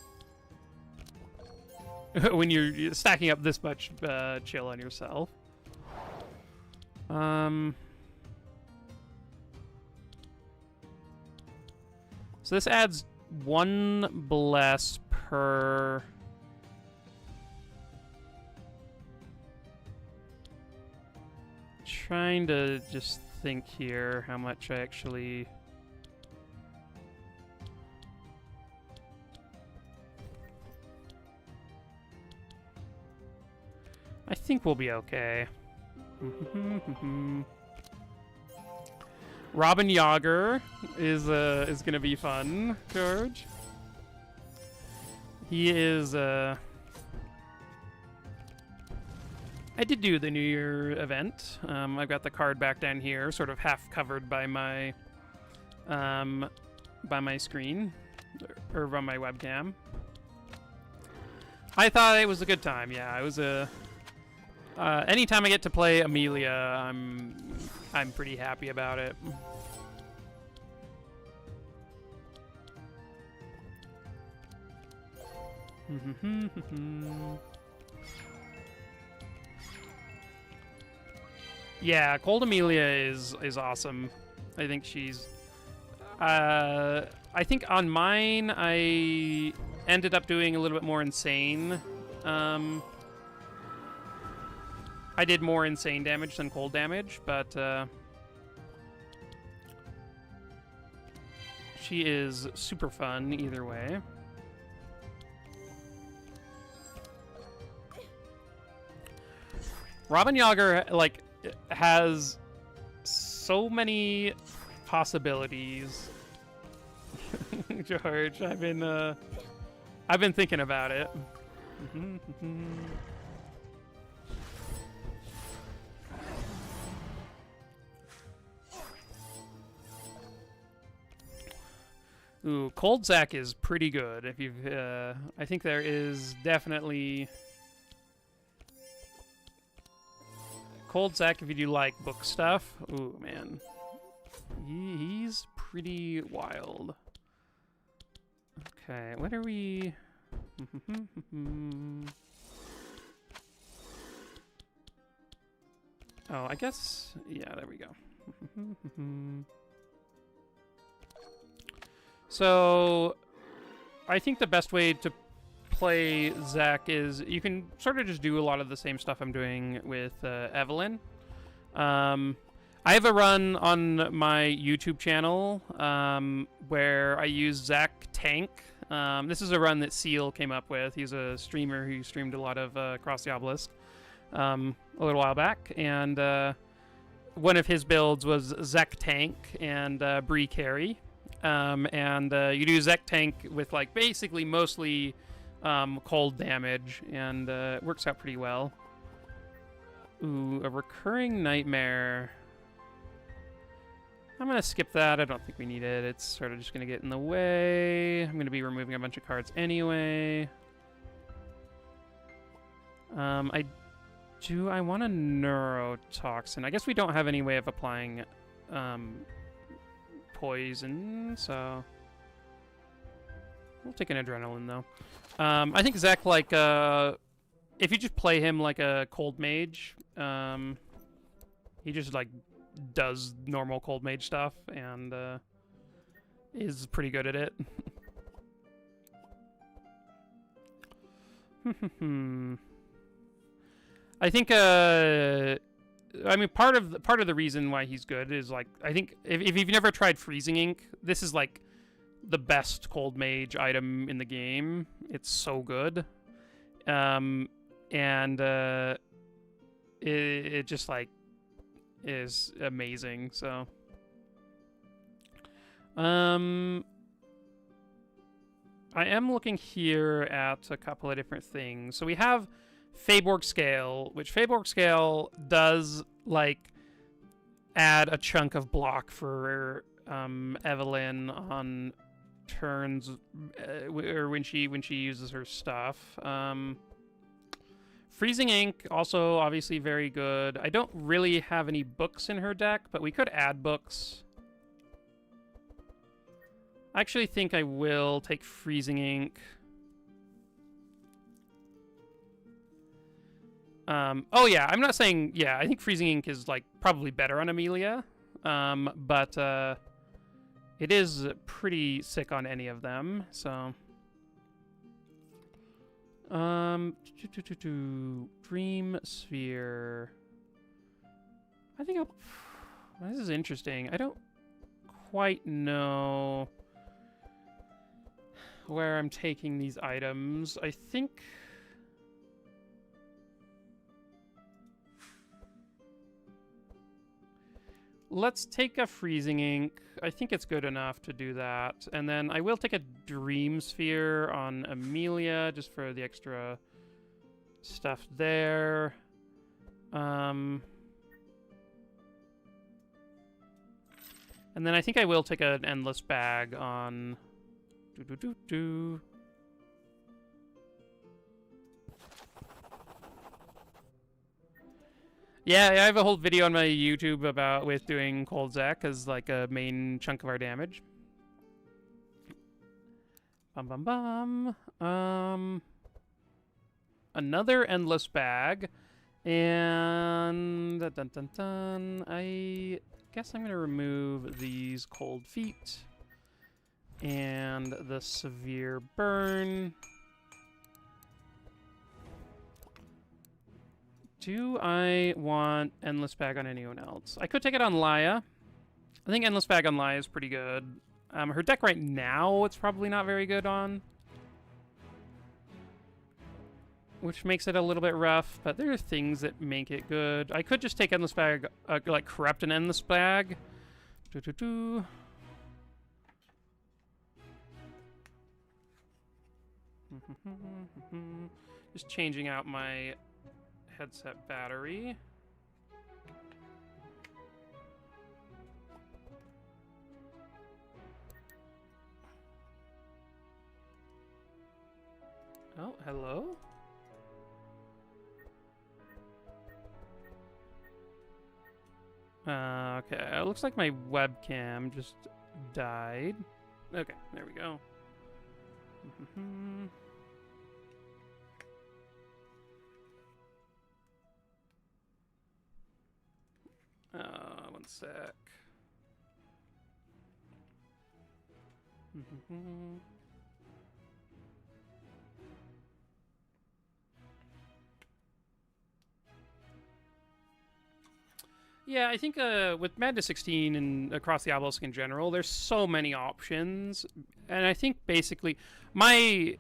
when you're stacking up this much chill on yourself. So this adds 1 bless per... Trying to just think here how much I actually... I think we'll be okay. Robin Yager is gonna be fun, George. He is I did do the New Year event. I've got the card back down here, sort of half covered by my screen or by my webcam. I thought it was a good time. Yeah, it was a. Anytime I get to play Amelia, I'm pretty happy about it. Yeah, Cold Amelia is awesome. I think she's. I think on mine I ended up doing a little bit more insane. I did more insane damage than cold damage, but she is super fun either way. Robin Yager, like, has so many possibilities. George, I've been thinking about it. Ooh, Cold Zack is pretty good. If you've, I think there is definitely Cold Zack if you do like book stuff. Ooh, man, he's pretty wild. Okay, what are we? Oh, I guess, yeah, there we go. So, I think the best way to play Zack is you can sort of just do a lot of the same stuff I'm doing with Evelyn. I have a run on my YouTube channel where I use Zack Tank. This is a run that Seal came up with. He's a streamer who streamed a lot of Cross the Obelisk a little while back, and one of his builds was Zack Tank and Bree Carey. You do Zack Tank with, like, basically mostly cold damage, and it works out pretty well. Ooh, a recurring nightmare. I'm gonna skip that. I don't think we need it. It's sort of just gonna get in the way. I'm gonna be removing a bunch of cards anyway. I want a neurotoxin. I guess we don't have any way of applying poison, so we'll take an adrenaline though. I think Zack, like, if you just play him like a cold mage, he just, like, does normal cold mage stuff and is pretty good at it. I think I mean, part of the reason why he's good is, like, I think if you've never tried Freezing Ink, this is, like, the best cold mage item in the game. It's so good, it just, like, is amazing. So, I am looking here at a couple of different things. So we have Feyborg Scale, which Feyborg Scale does, like, add a chunk of block for Evelyn on turns or when she uses her stuff. Freezing Ink also obviously very good. I don't really have any books in her deck, but we could add books. I actually think I will take Freezing Ink. Oh yeah, I'm not saying, yeah, I think Freezing Ink is, like, probably better on Amelia. But, it is pretty sick on any of them, so... Dream Sphere. I think I'll... This is interesting. I don't quite know where I'm taking these items. I think... Let's take a Freezing Ink. I think it's good enough to do that. And then I will take a Dream Sphere on Amelia, just for the extra stuff there. And then I think I will take an Endless Bag on... Yeah, I have a whole video on my YouTube about with doing Cold Zack as like a main chunk of our damage. Another Endless Bag, and I guess I'm gonna remove these Cold Feet and the Severe Burn. Do I want Endless Bag on anyone else? I could take it on Laia. I think Endless Bag on Laia is pretty good. Her deck right now, it's probably not very good on. Which makes it a little bit rough, but there are things that make it good. I could just take Endless Bag, like Corrupt an Endless Bag. Just changing out my headset battery. Oh, hello? Okay, it looks like my webcam just died. Okay, there we go. One sec. Yeah, I think with Madness 16 and across the Obelisk in general, there's so many options, and I think basically my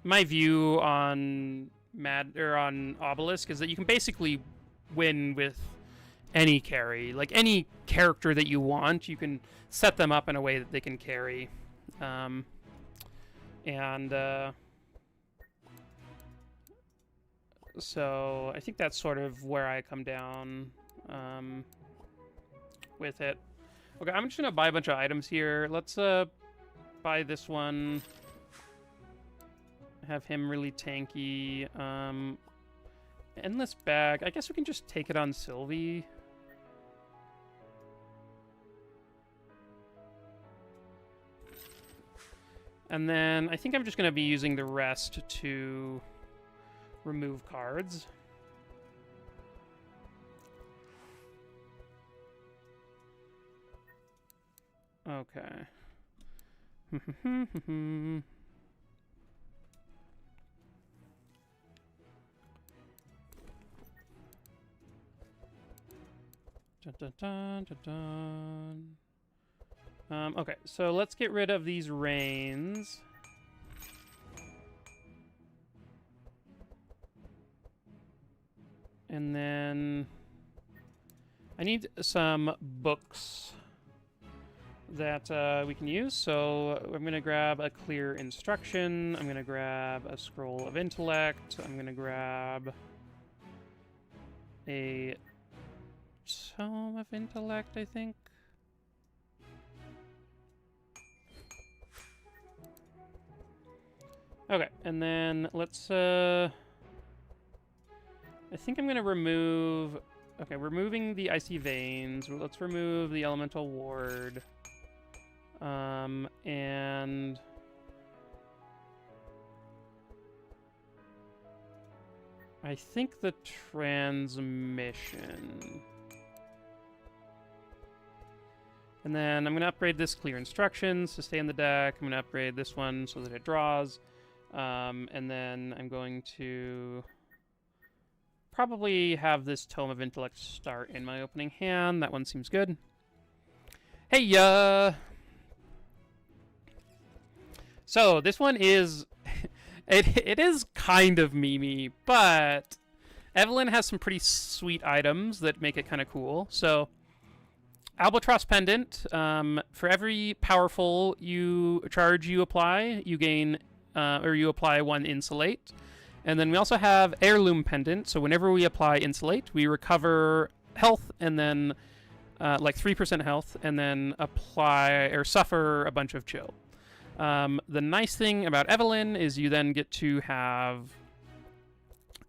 my view on on Obelisk is that you can basically win with any carry, like any character that you want, you can set them up in a way that they can carry, so I think that's sort of where I come down with it. Okay, I'm just gonna buy a bunch of items here. Let's buy this one. Have him really tanky. Endless Bag. I guess we can just take it on Sylvie. And then I think I'm just gonna be using the rest to remove cards. Okay. Dun, dun, dun, dun, dun. Okay, so let's get rid of these rains. And then I need some books that we can use. So I'm going to grab a Clear Instruction. I'm going to grab a Scroll of Intellect. I'm going to grab a Tome of Intellect, I think. Okay, and then let's I think I'm gonna remove... Okay, removing the Icy Veins. Let's remove the Elemental Ward. And... I think the transmission. And then I'm going to upgrade this clear instructions to stay in the deck. I'm going to upgrade this one so that it draws. And then I'm going to probably have this Tome of Intellect start in my opening hand. That one seems good. Hey, so this one is... it is kind of memey, but Evelyn has some pretty sweet items that make it kind of cool. So... Albatross Pendant. For every powerful charge you apply, you gain, or you apply 1 Insulate. And then we also have Heirloom Pendant. So whenever we apply Insulate, we recover health and then, like 3% health, and then apply or suffer a bunch of chill. The nice thing about Evelyn is you then get to have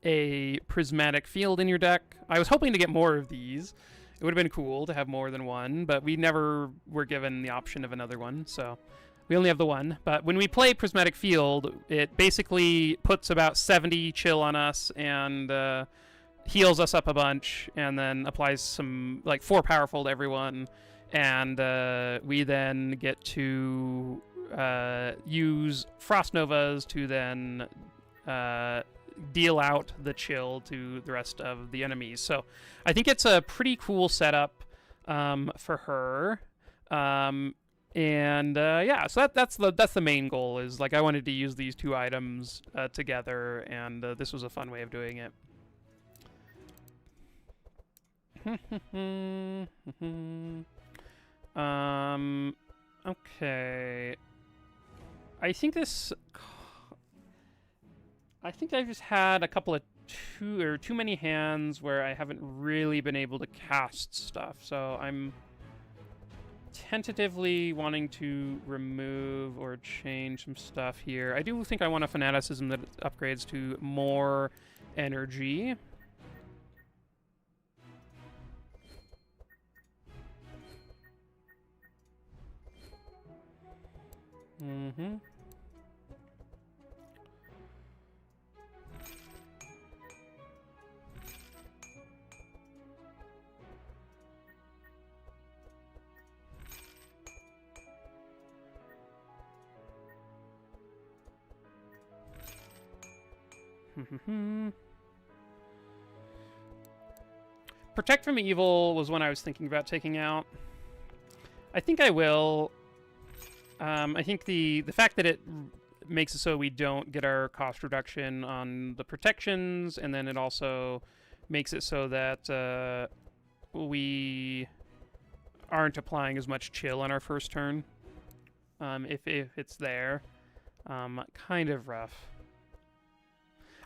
a Prismatic Field in your deck. I was hoping to get more of these. It would have been cool to have more than one, but we never were given the option of another one, so we only have the one. But when we play Prismatic Field, it basically puts about 70 chill on us and heals us up a bunch, and then applies some, like, 4 powerful to everyone. And we then get to use Frost Novas to then deal out the chill to the rest of the enemies. So I think it's a pretty cool setup for her. Yeah, so that's the main goal, is like I wanted to use these 2 items together, and this was a fun way of doing it. Okay. I think I've just had a couple of too many hands where I haven't really been able to cast stuff. So I'm tentatively wanting to remove or change some stuff here. I do think I want a Fanaticism that upgrades to more energy. Mm-hmm. Protect from Evil was one I was thinking about taking out. I think I will. I think the fact that it makes it so we don't get our cost reduction on the protections, and then it also makes it so that we aren't applying as much chill on our first turn. If it's there. Kind of rough.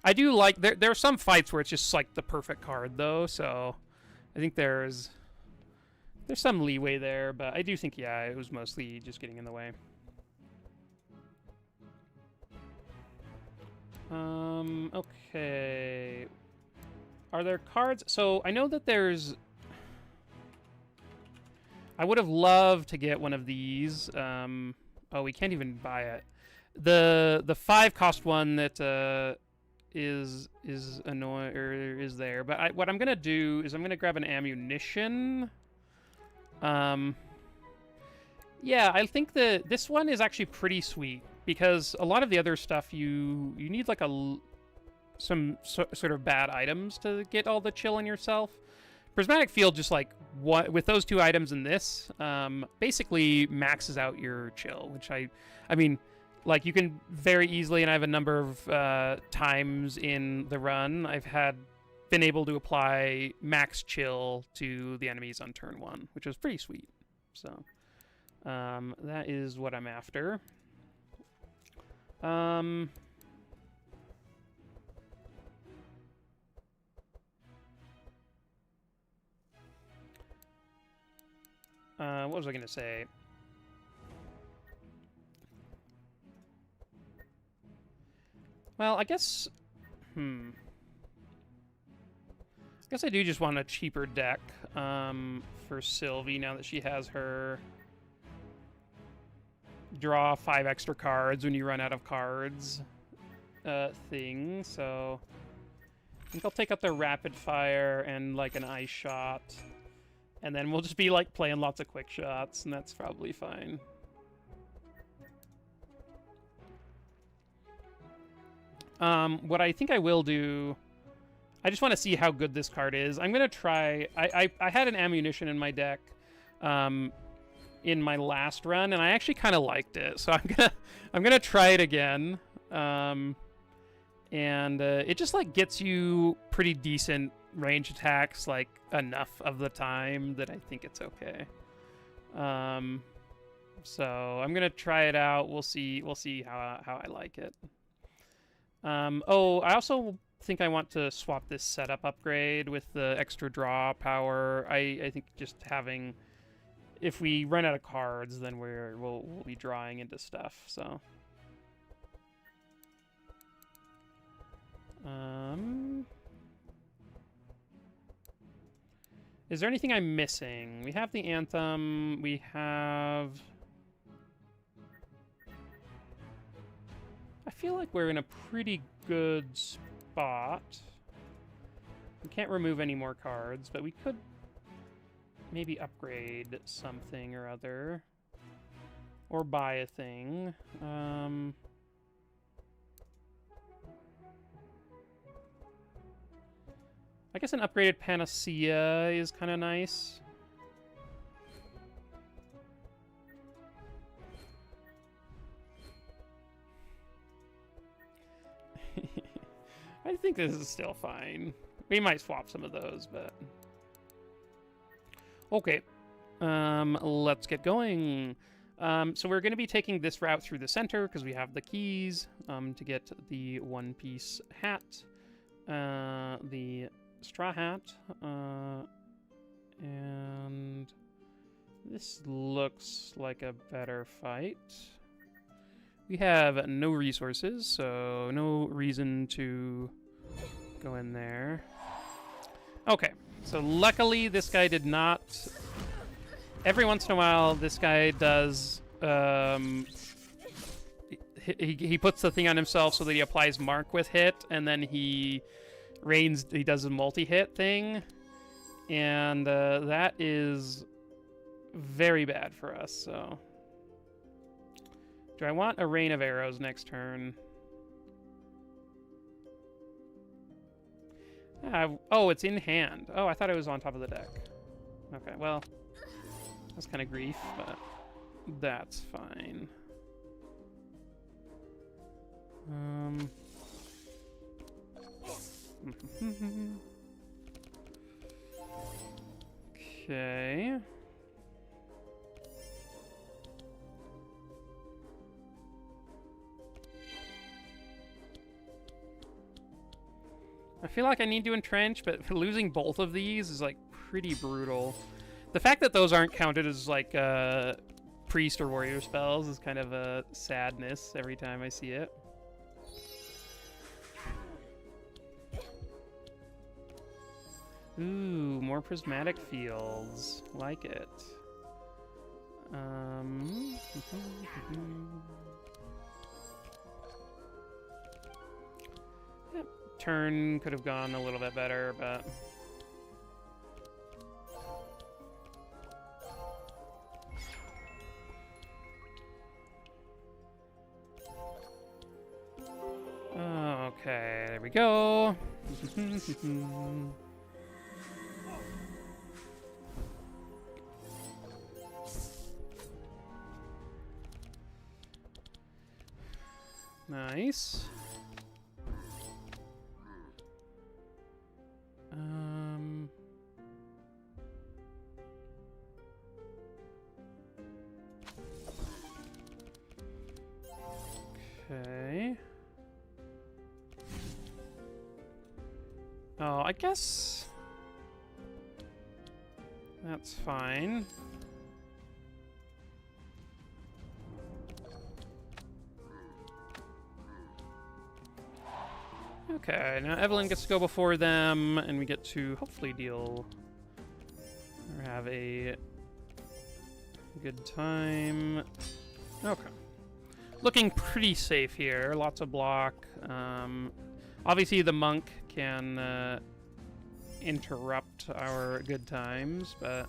I do like... There are some fights where it's just like the perfect card, though, so I think there's some leeway there, but I do think, yeah, it was mostly just getting in the way. Okay. Are there cards? So I know that there's... I would have loved to get one of these. Oh, we can't even buy it. The 5 cost one that is annoying, or is there? But what I'm gonna do is I'm gonna grab an ammunition. Yeah, I think that this one is actually pretty sweet, because a lot of the other stuff you need like some sort of bad items to get all the chill in yourself. Prismatic Field just like with those 2 items in this basically maxes out your chill, which I mean, like, you can very easily, and I have a number of times in the run I've been able to apply max chill to the enemies on turn 1, which was pretty sweet. So that is what I'm after. What was I gonna say? Well, I guess... I guess I do just want a cheaper deck for Sylvie now that she has her draw 5 extra cards when you run out of cards thing. So I think I'll take out the rapid fire and like an ice shot. And then we'll just be like playing lots of quick shots, and that's probably fine. What I think I will do, I just want to see how good this card is. I'm gonna try. I had an ammunition in my deck, in my last run, and I actually kind of liked it. So I'm gonna try it again. And it just like gets you pretty decent range attacks, like enough of the time that I think it's okay. So I'm gonna try it out. We'll see how I like it. Oh, I also think I want to swap this setup upgrade with the extra draw power. I think just having, if we run out of cards, then we'll be drawing into stuff. So. Is there anything I'm missing? We have the anthem. We have... I feel like we're in a pretty good spot. We can't remove any more cards, but we could maybe upgrade something or other. Or buy a thing. I guess an upgraded Panacea is kind of nice. I think this is still fine. We might swap some of those, but... Okay. Let's get going. So we're going to be taking this route through the center because we have the keys to get the one-piece hat. The straw hat, and this looks like a better fight. We have no resources, so no reason to go in there. Okay, so luckily this guy did not... Every once in a while, this guy does... He puts the thing on himself so that he applies mark with hit, and then he does a multi-hit thing, and that is very bad for us, so... Do I want a rain of arrows next turn? Oh, it's in hand. Oh, I thought it was on top of the deck. Okay, well, that's kind of grief, but that's fine. Okay. I feel like I need to entrench, but losing both of these is like pretty brutal. The fact that those aren't counted as like priest or warrior spells is kind of a sadness every time I see it. Ooh, more prismatic fields. Like it. Yep. Turn could have gone a little bit better, but... Okay, there we go. Nice. Okay. Oh, I guess that's fine. Okay, now Evelyn gets to go before them, and we get to hopefully deal or have a good time. Okay. Looking pretty safe here. Lots of block. Obviously, the monk can interrupt our good times, but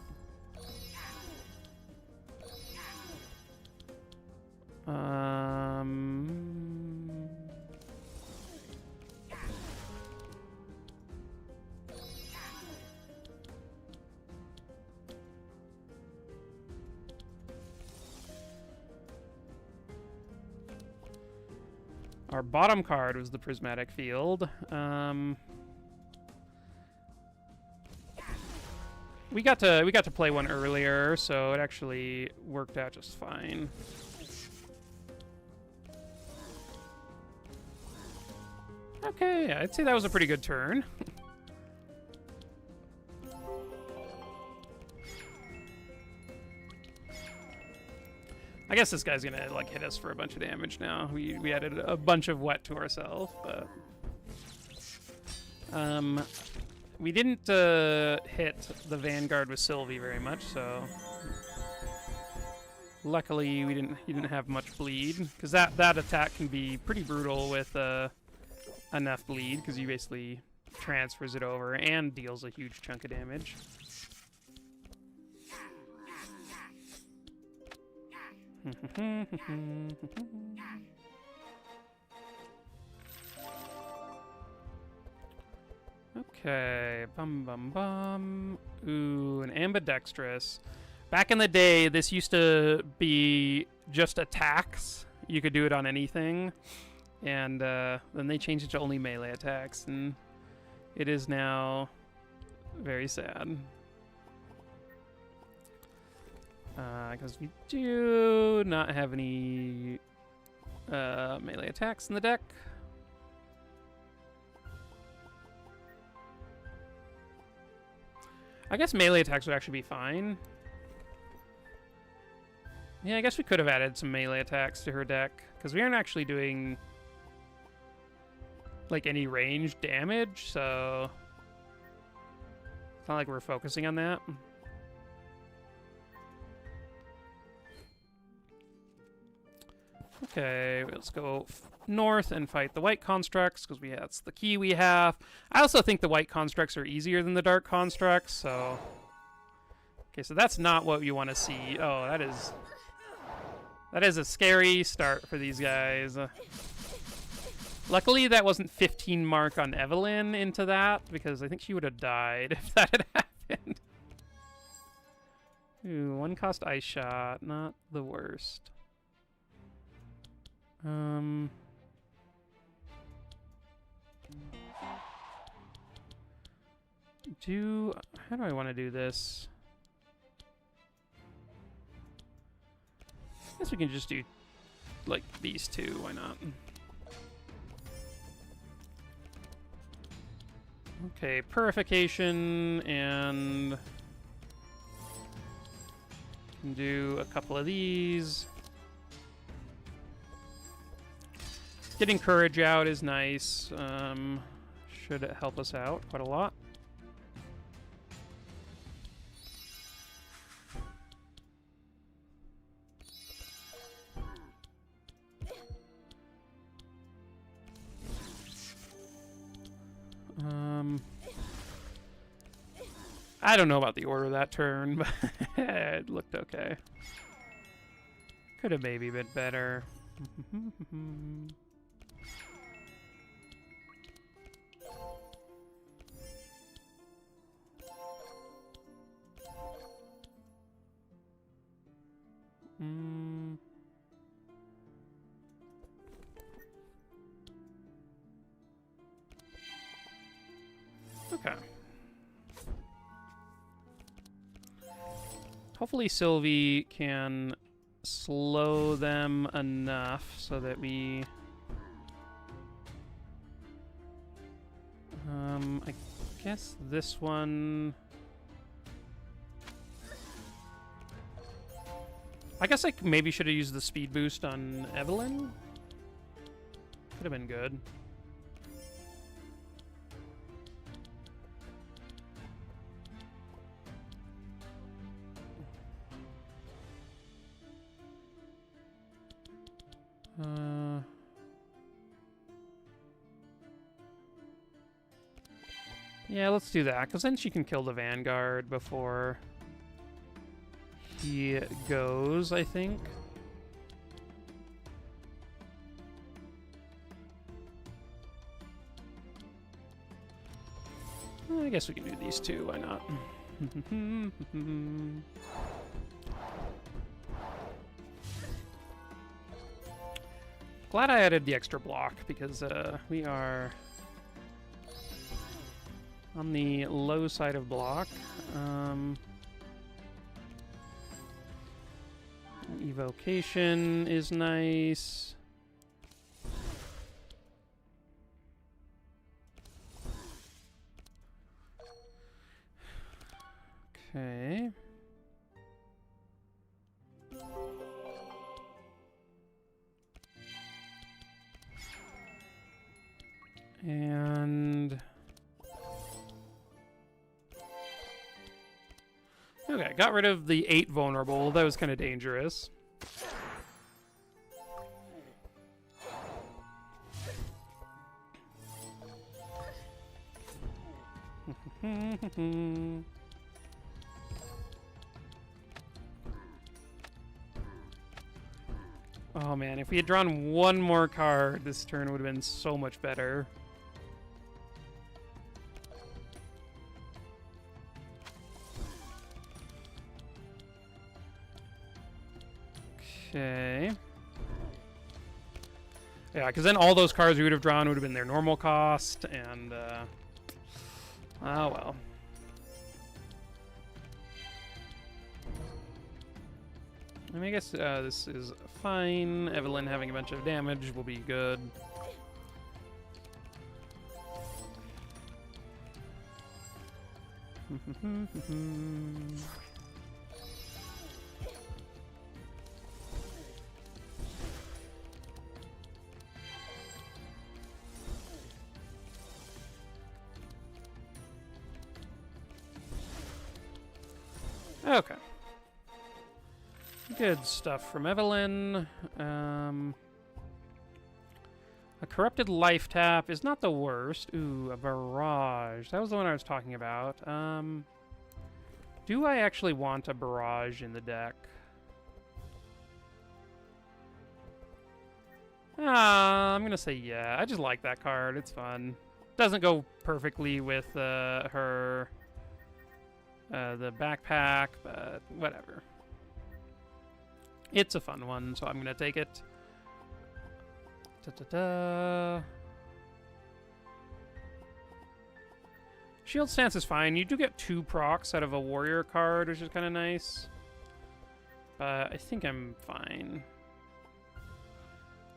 our bottom card was the Prismatic Field. We got to play one earlier, so it actually worked out just fine. Okay, I'd say that was a pretty good turn. I guess this guy's gonna like hit us for a bunch of damage now. We added a bunch of wet to ourselves, but we didn't hit the Vanguard with Sylvie very much, so luckily he didn't have much bleed, because that attack can be pretty brutal with enough bleed, because he basically transfers it over and deals a huge chunk of damage. Okay, bum bum bum. Ooh, an ambidextrous. Back in the day, this used to be just attacks. You could do it on anything. And then they changed it to only melee attacks, and it is now very sad. Because we do not have any melee attacks in the deck. I guess melee attacks would actually be fine. Yeah, I guess we could have added some melee attacks to her deck, because we aren't actually doing like any range damage, so it's not like we're focusing on that. Okay, let's go north and fight the white constructs, because that's the key we have. I also think the white constructs are easier than the dark constructs, so... Okay, so that's not what you want to see. Oh, that is a scary start for these guys. Luckily, that wasn't 15 mark on Evelyn into that, because I think she would have died if that had happened. Ooh, one cost ice shot, not the worst. How do I want to do this? I guess we can just do like these two, why not? Okay, purification, and can do a couple of these. Getting courage out is nice. Should help us out quite a lot. I don't know about the order of that turn, but it looked okay. Could have maybe been better. Okay. Hopefully Sylvie can slow them enough so that we... I guess this one... I guess I maybe should have used the speed boost on Evelyn. Could have been good. Yeah, let's do that, because then she can kill the Vanguard before he goes, I think. I guess we can do these two, why not? Glad I added the extra block, because we are on the low side of block. Evocation is nice. Okay. And... okay, got rid of the 8 vulnerable. That was kind of dangerous. Oh man, if we had drawn one more card, this turn would have been so much better. Okay. Yeah, because then all those cards we would have drawn would have been their normal cost, and, oh well. I mean, I guess this is fine. Evelyn having a bunch of damage will be good. Okay. Good stuff from Evelyn. A corrupted life tap is not the worst. Ooh, a barrage. That was the one I was talking about. Do I actually want a barrage in the deck? I'm gonna say yeah. I just like that card. It's fun. Doesn't go perfectly with her the backpack, but whatever. It's a fun one, so I'm gonna take it. Da-da-da. Shield Stance is fine. You do get 2 procs out of a warrior card, which is kind of nice. But I think I'm fine.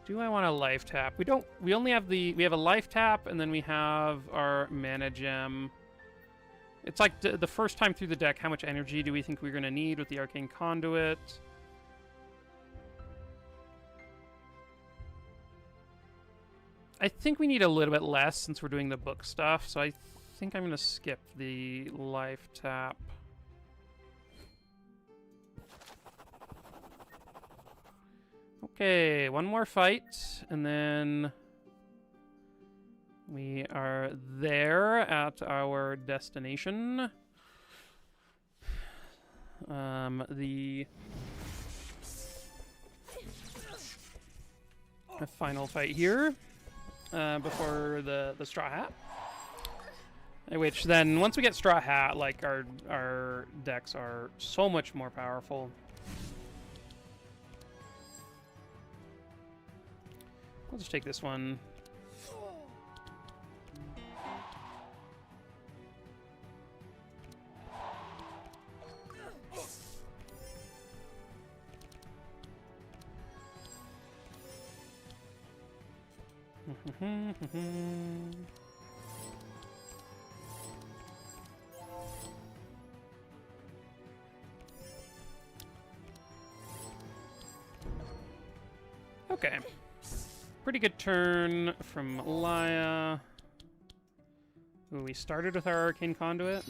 Do I want a life tap? We don't. We only have the. We have a life tap, and then we have our mana gem. It's like the first time through the deck. How much energy do we think we're gonna need with the Arcane Conduit? I think we need a little bit less since we're doing the book stuff, so I think I'm going to skip the life tap. Okay, one more fight, and then we are there at our destination. The final fight here. Before the Straw Hat. Which then, once we get Straw Hat, like, our decks are so much more powerful. We'll just take this one. Okay. Pretty good turn from Laya. Ooh, we started with our Arcane Conduit.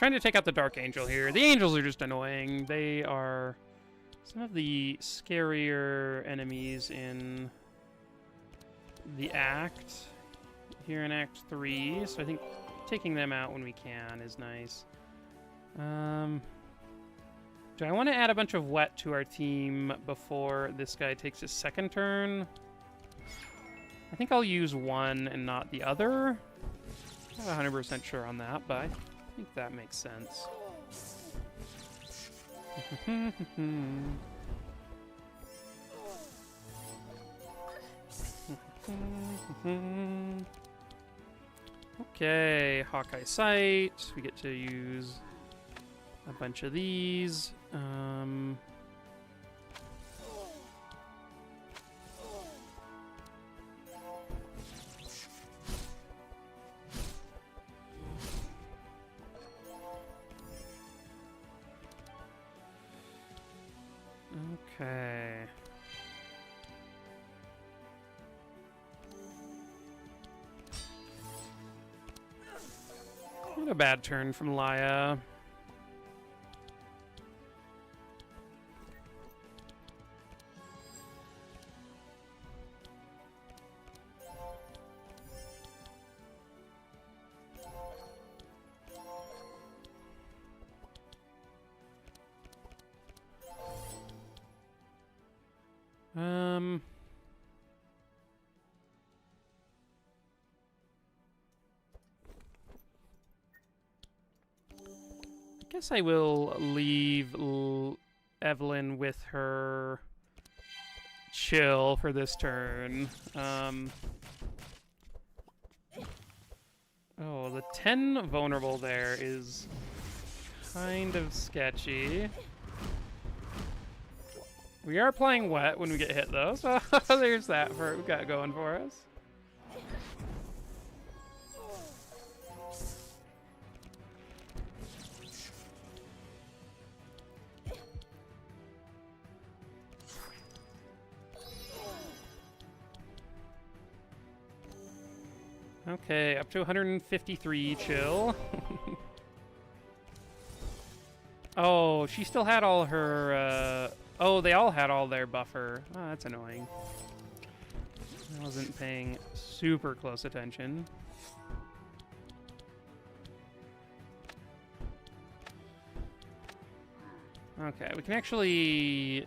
trying to take out the Dark Angel here. The Angels are just annoying. They are some of the scarier enemies in the act. Here in Act 3, so I think taking them out when we can is nice. Do I want to add a bunch of wet to our team before this guy takes his second turn? I think I'll use one and not the other. I'm not 100% sure on that, but I think that makes sense. Okay, Hawkeye Sight. We get to use a bunch of these. Okay. Not a bad turn from Laya. I guess I will leave Evelyn with her chill for this turn. Oh, the 10 vulnerable there is kind of sketchy. We are playing wet when we get hit, though, so there's that for we got going for us. Okay, up to 153 chill. Oh, she still had all her, oh, they all had all their buffer. Oh, that's annoying. I wasn't paying super close attention. Okay, we can actually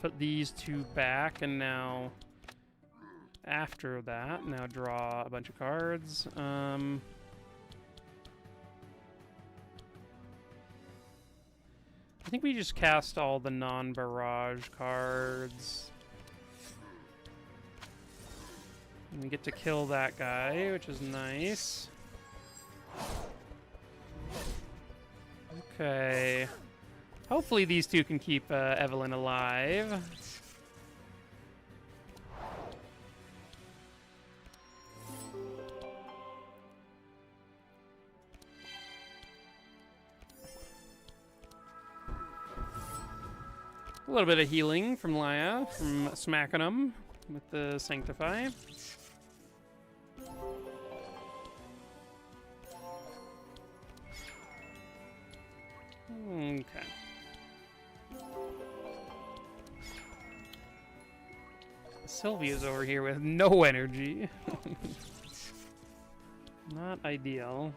put these two back, and now after that, now draw a bunch of cards. I think we just cast all the non-barrage cards. And we get to kill that guy, which is nice. Okay. Hopefully these two can keep Evelyn alive. A little bit of healing from Laya, from smacking him with the Sanctify. Okay. Sylvia's over here with no energy. Not ideal.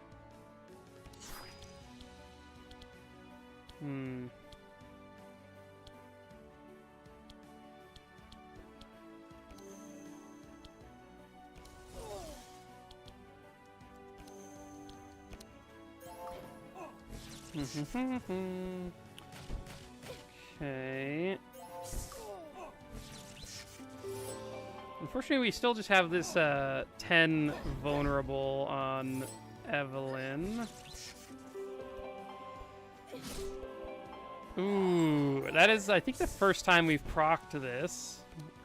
Okay. Unfortunately, we still just have this 10 vulnerable on Evelyn. Ooh, that is, I think, the first time we've procced this.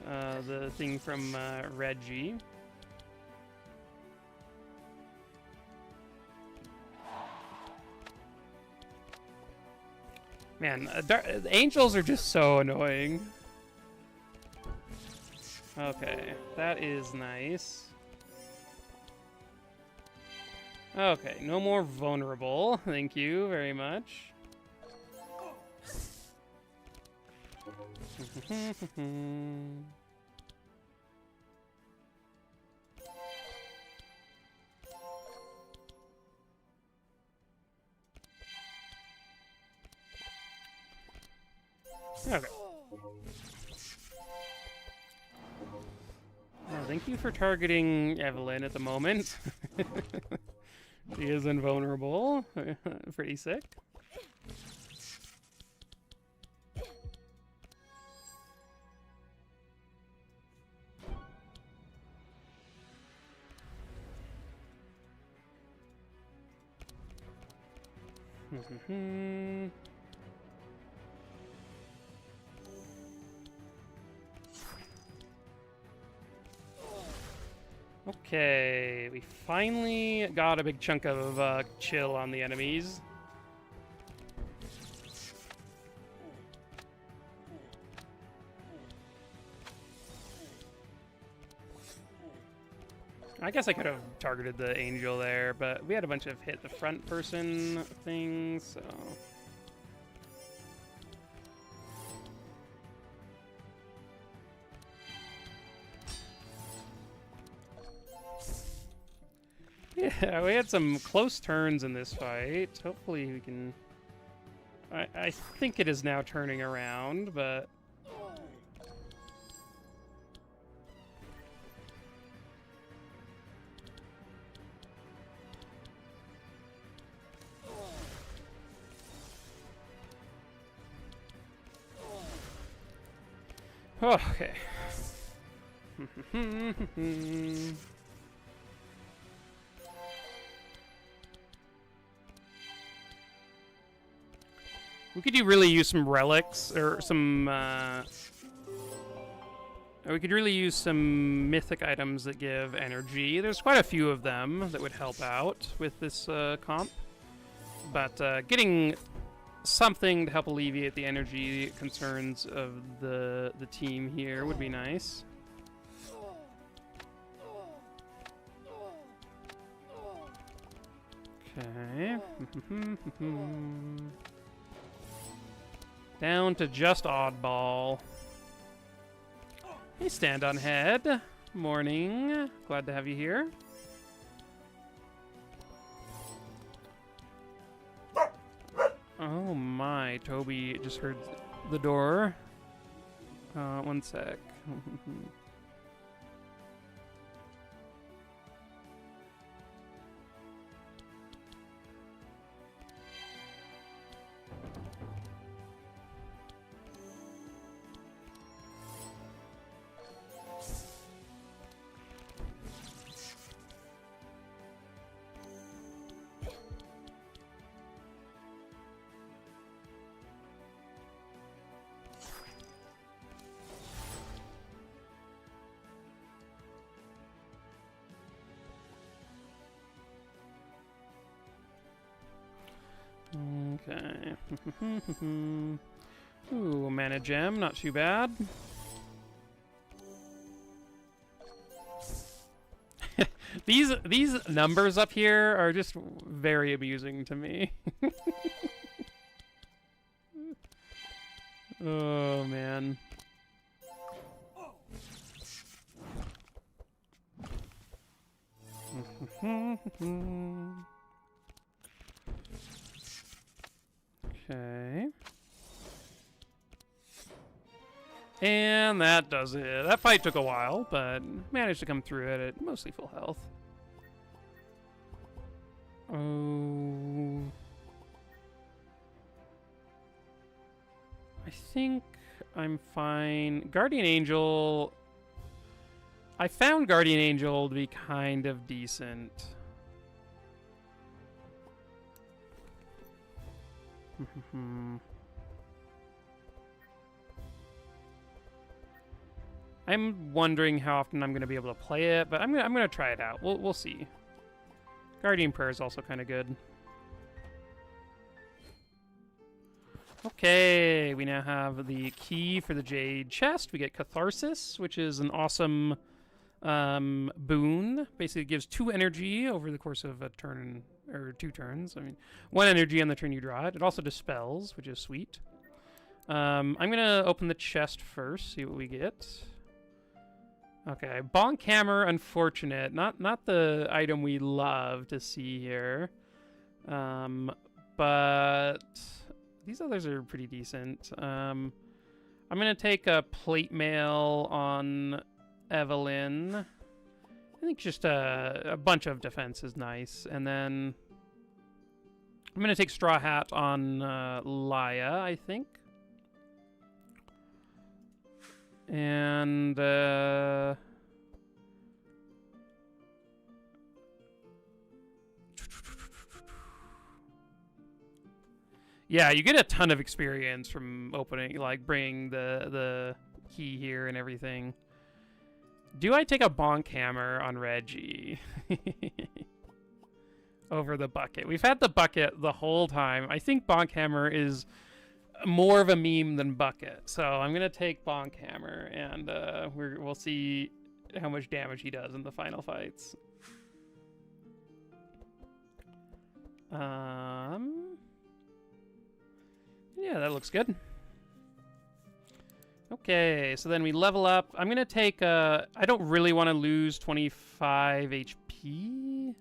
The thing from Reggie. Man, angels are just so annoying. Okay, that is nice. Okay, no more vulnerable. Thank you very much. Okay. Well, thank you for targeting Evelyn at the moment. She is invulnerable. Pretty sick. Okay, we finally got a big chunk of chill on the enemies. I guess I could have targeted the angel there, but we had a bunch of hit the front person things, so... Yeah, we had some close turns in this fight. Hopefully we can... I think it is now turning around, but... Okay. We could really use some relics, or some, we could really use some mythic items that give energy. There's quite a few of them that would help out with this comp. But getting something to help alleviate the energy concerns of the team here would be nice. Okay. Down to just oddball. Hey, stand on head. Morning. Glad to have you here. Oh my, Toby just heard the door. One sec. Okay. Ooh, mana gem, not too bad. These numbers up here are just very amusing to me. Oh man. Okay. And that does it. That fight took a while, but managed to come through it at mostly full health. Oh. I think I'm fine. Guardian Angel... I found Guardian Angel to be kind of decent. I'm wondering how often I'm going to be able to play it, but I'm gonna try it out. We'll see. Guardian Prayer is also kind of good. Okay, we now have the key for the Jade Chest. We get Catharsis, which is an awesome boon. Basically gives 2 energy over the course of a turn, or 2 turns. I mean, 1 energy on the turn you draw it. It also dispels, which is sweet. I'm gonna open the chest first, see what we get. Okay, Bonk Hammer, unfortunate. Not the item we love to see here. But these others are pretty decent. I'm gonna take a plate mail on Evelyn. I think just a bunch of defense is nice. And then I'm gonna take Straw Hat on Laya, I think. And yeah, you get a ton of experience from opening, like bringing the key here and everything. Do I take a Bonk Hammer on Reggie? Over the bucket. We've had the bucket the whole time. I think Bonk Hammer is more of a meme than bucket. So I'm going to take Bonk Hammer, and we'll see how much damage he does in the final fights. Yeah, that looks good. Okay, so then we level up. I'm going to take... I don't really want to lose 25 HP.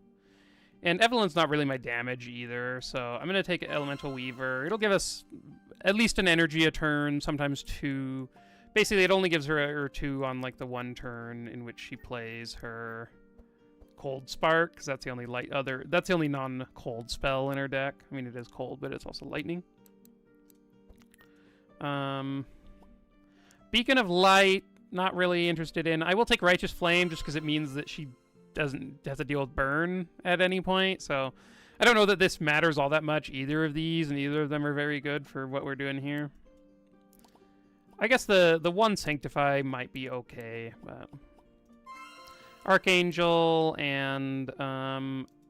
And Evelyn's not really my damage either, so I'm going to take Elemental Weaver. It'll give us at least an energy a turn, sometimes 2. Basically, it only gives her 2 on, like, the 1 turn in which she plays her Cold Spark, because that's the only that's the only non-cold spell in her deck. I mean, it is cold, but it's also lightning. Beacon of Light, not really interested in. I will take Righteous Flame just because it means that she doesn't have to deal with burn at any point, so I don't know that this matters all that much, either of these, and either of them are very good for what we're doing here. I guess the one Sanctify might be okay, but Archangel and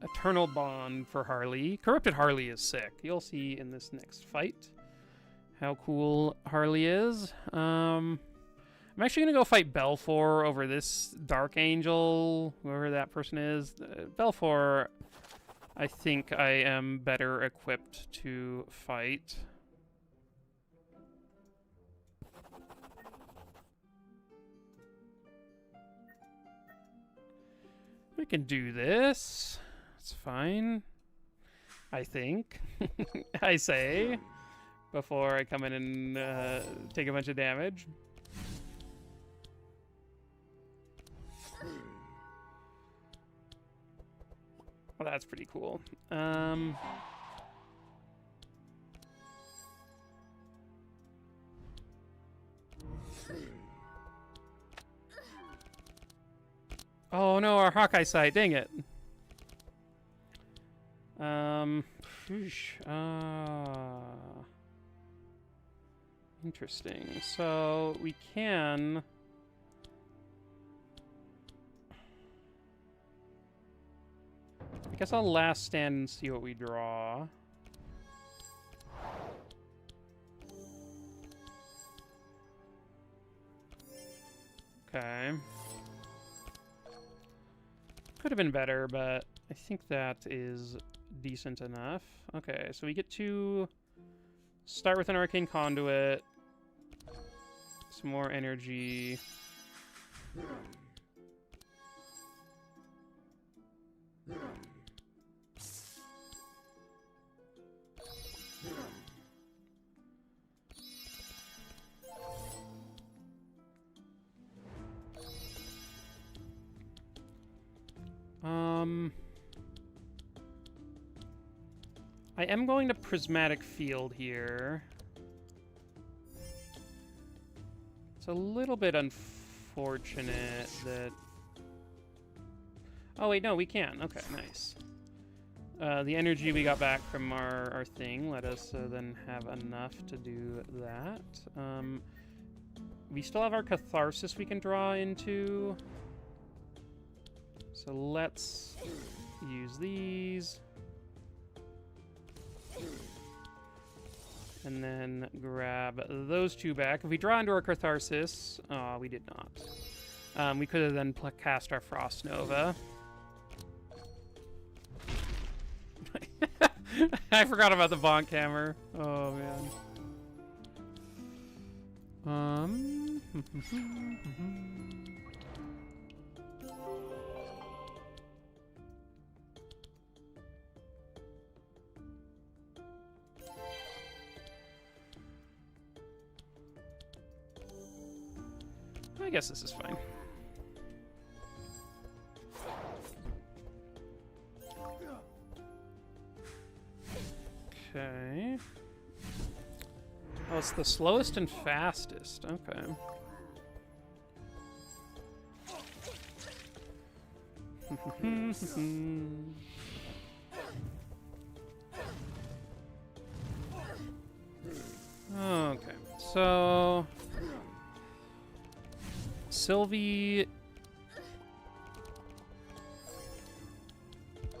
Eternal Bond for Harley. Corrupted Harley is sick. You'll see in this next fight how cool Harley is. I'm actually going to go fight Belfour over this Dark Angel, whoever that person is. Belfour, I think I am better equipped to fight. We can do this. It's fine. I think. I say. Before I come in and take a bunch of damage. Well, that's pretty cool. Oh no, our Hawkeye sight, dang it. Interesting. So we can... I guess I'll last stand and see what we draw. Okay. Could have been better, but I think that is decent enough. Okay, so we get to start with an Arcane Conduit. Some more energy. I am going to Prismatic Field here. It's a little bit unfortunate that... Oh, wait, no, we can. Okay, nice. The energy we got back from our thing let us then have enough to do that. We still have our Catharsis we can draw into. So let's use these. And then grab those 2 back. If we draw into our Catharsis... we did not. We could have then cast our Frost Nova. I forgot about the Bonk Hammer. Oh, man. I guess this is fine. Okay. Oh, it's the slowest and fastest. Okay. Okay, so Sylvie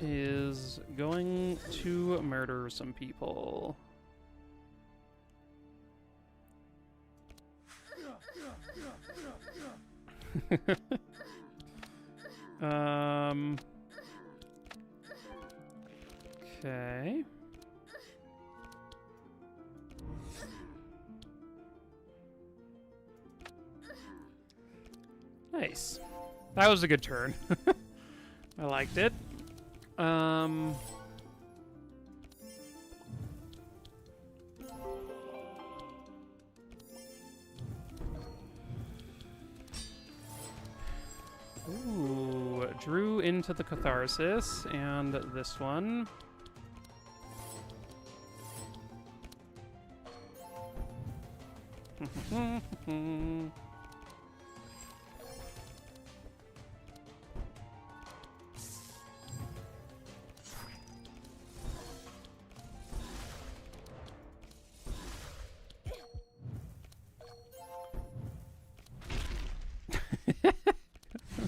is going to murder some people. Okay. Nice. That was a good turn. I liked it. Ooh, drew into the Catharsis, and this one. I'm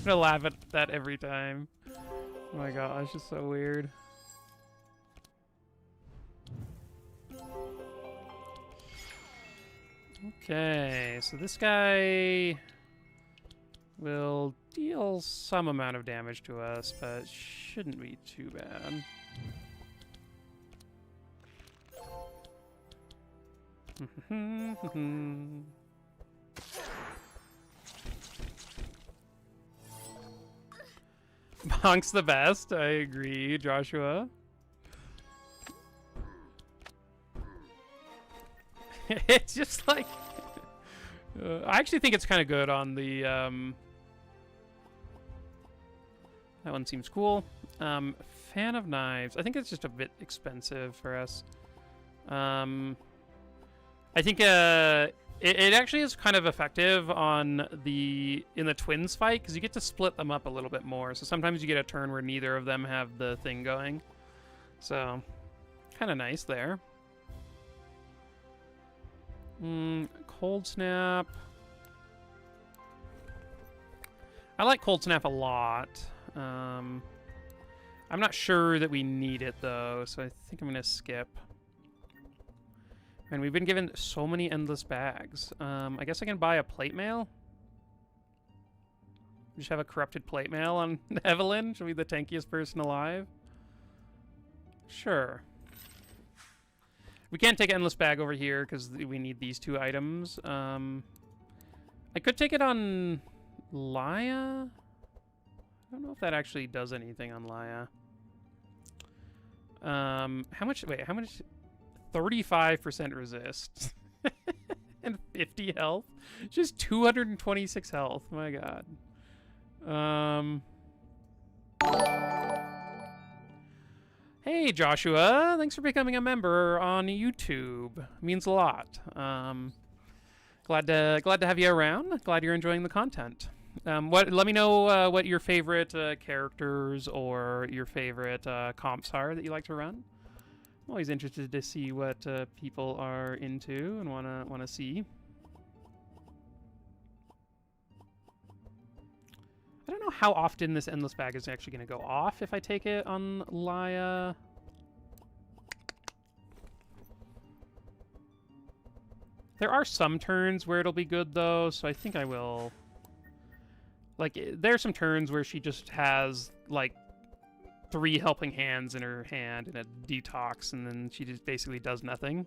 gonna laugh at that every time. Oh my gosh, it's so weird. Okay, so this guy will deal some amount of damage to us, but shouldn't be too bad. Bonk's the best, I agree, Joshua. It's just like... I actually think it's kind of good on the... That one seems cool. Fan of Knives. I think it's just a bit expensive for us. I think it actually is kind of effective on in the twins fight, because you get to split them up a little bit more. So sometimes you get a turn where neither of them have the thing going. So, kind of nice there. Cold Snap. I like Cold Snap a lot. I'm not sure that we need it, though, so I think I'm going to skip. And we've been given so many endless bags. I guess I can buy a plate mail. Just have a corrupted plate mail on Evelyn. She'll be the tankiest person alive. Sure. We can't take endless bag over here because we need these two items. I could take it on Laya. I don't know if that actually does anything on Laya. How much? Wait, how much? 35% resist. And 50 health. Just 226 health. My god. Hey, Joshua. Thanks for becoming a member on YouTube. It means a lot. Glad to have you around. Glad you're enjoying the content. Let me know what your favorite characters or your favorite comps are that you like to run. I'm always interested to see what people are into and wanna see. I don't know how often this endless bag is actually going to go off if I take it on Laya. There are some turns where it'll be good, though, so I think I will... Like, there's some turns where she just has, like, 3 helping hands in her hand and a detox, and then she just basically does nothing.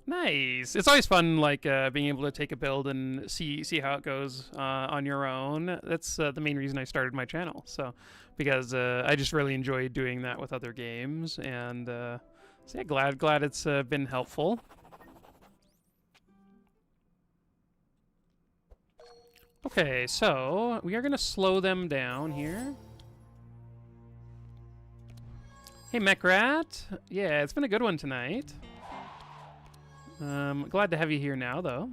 Nice. It's always fun, like, being able to take a build and see how it goes on your own. That's the main reason I started my channel. So, because I just really enjoy doing that with other games, and so yeah, glad it's been helpful. Okay, so we are gonna slow them down here. Hey, Mechrat. Yeah, it's been a good one tonight. Glad to have you here now, though.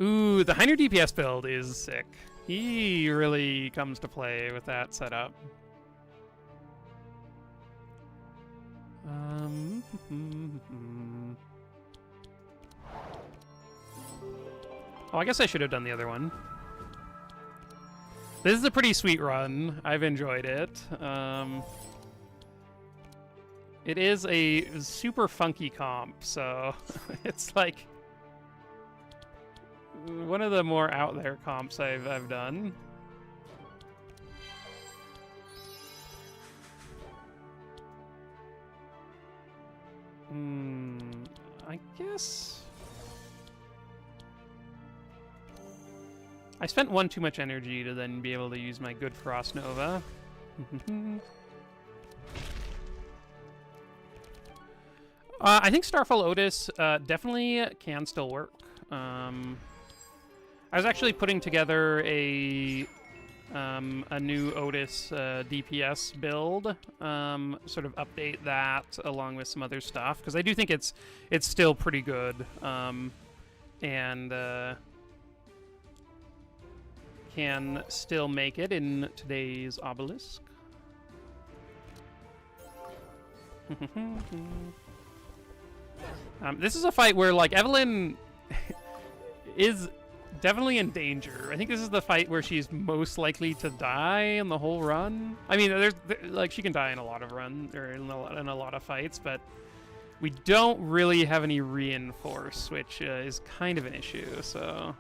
Ooh, the Heiner DPS build is sick. He really comes to play with that setup. Oh, I guess I should have done the other one. This is a pretty sweet run. I've enjoyed it. It is a super funky comp, so it's like one of the more out there comps I've done. I guess I spent one too much energy to then be able to use my good Frost Nova. I think Starfall Otis definitely can still work. I was actually putting together a new Otis DPS build, sort of update that along with some other stuff, because I do think it's still pretty good, and can still make it in today's Obelisk. This is a fight where, like, Evelynn is definitely in danger. I think this is the fight where she's most likely to die in the whole run. I mean, like, she can die in a lot of runs, or in a lot of fights, but we don't really have any reinforce, which is kind of an issue, so...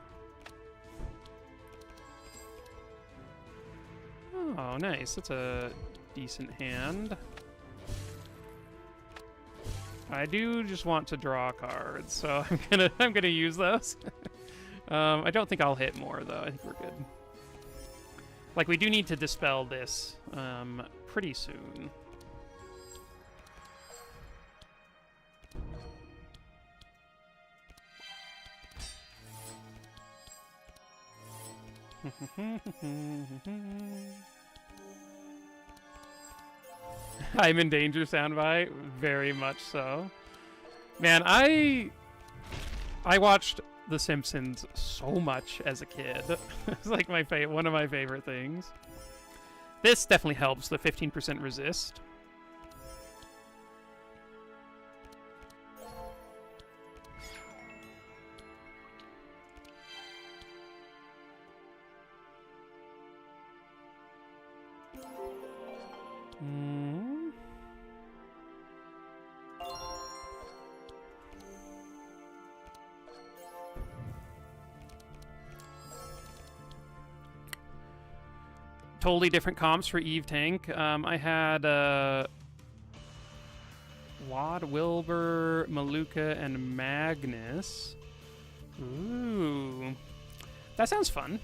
Oh, nice. That's a decent hand. I do just want to draw cards, so I'm gonna use those. I don't think I'll hit more, though. I think we're good. Like, we do need to dispel this pretty soon. I'm in danger soundbite, very much so. Man, I watched The Simpsons so much as a kid. It's like one of my favorite things. This definitely helps, the 15% resist. Totally different comps for Eve Tank. I had Wad, Wilbur, Maluka, and Magnus. Ooh. That sounds fun.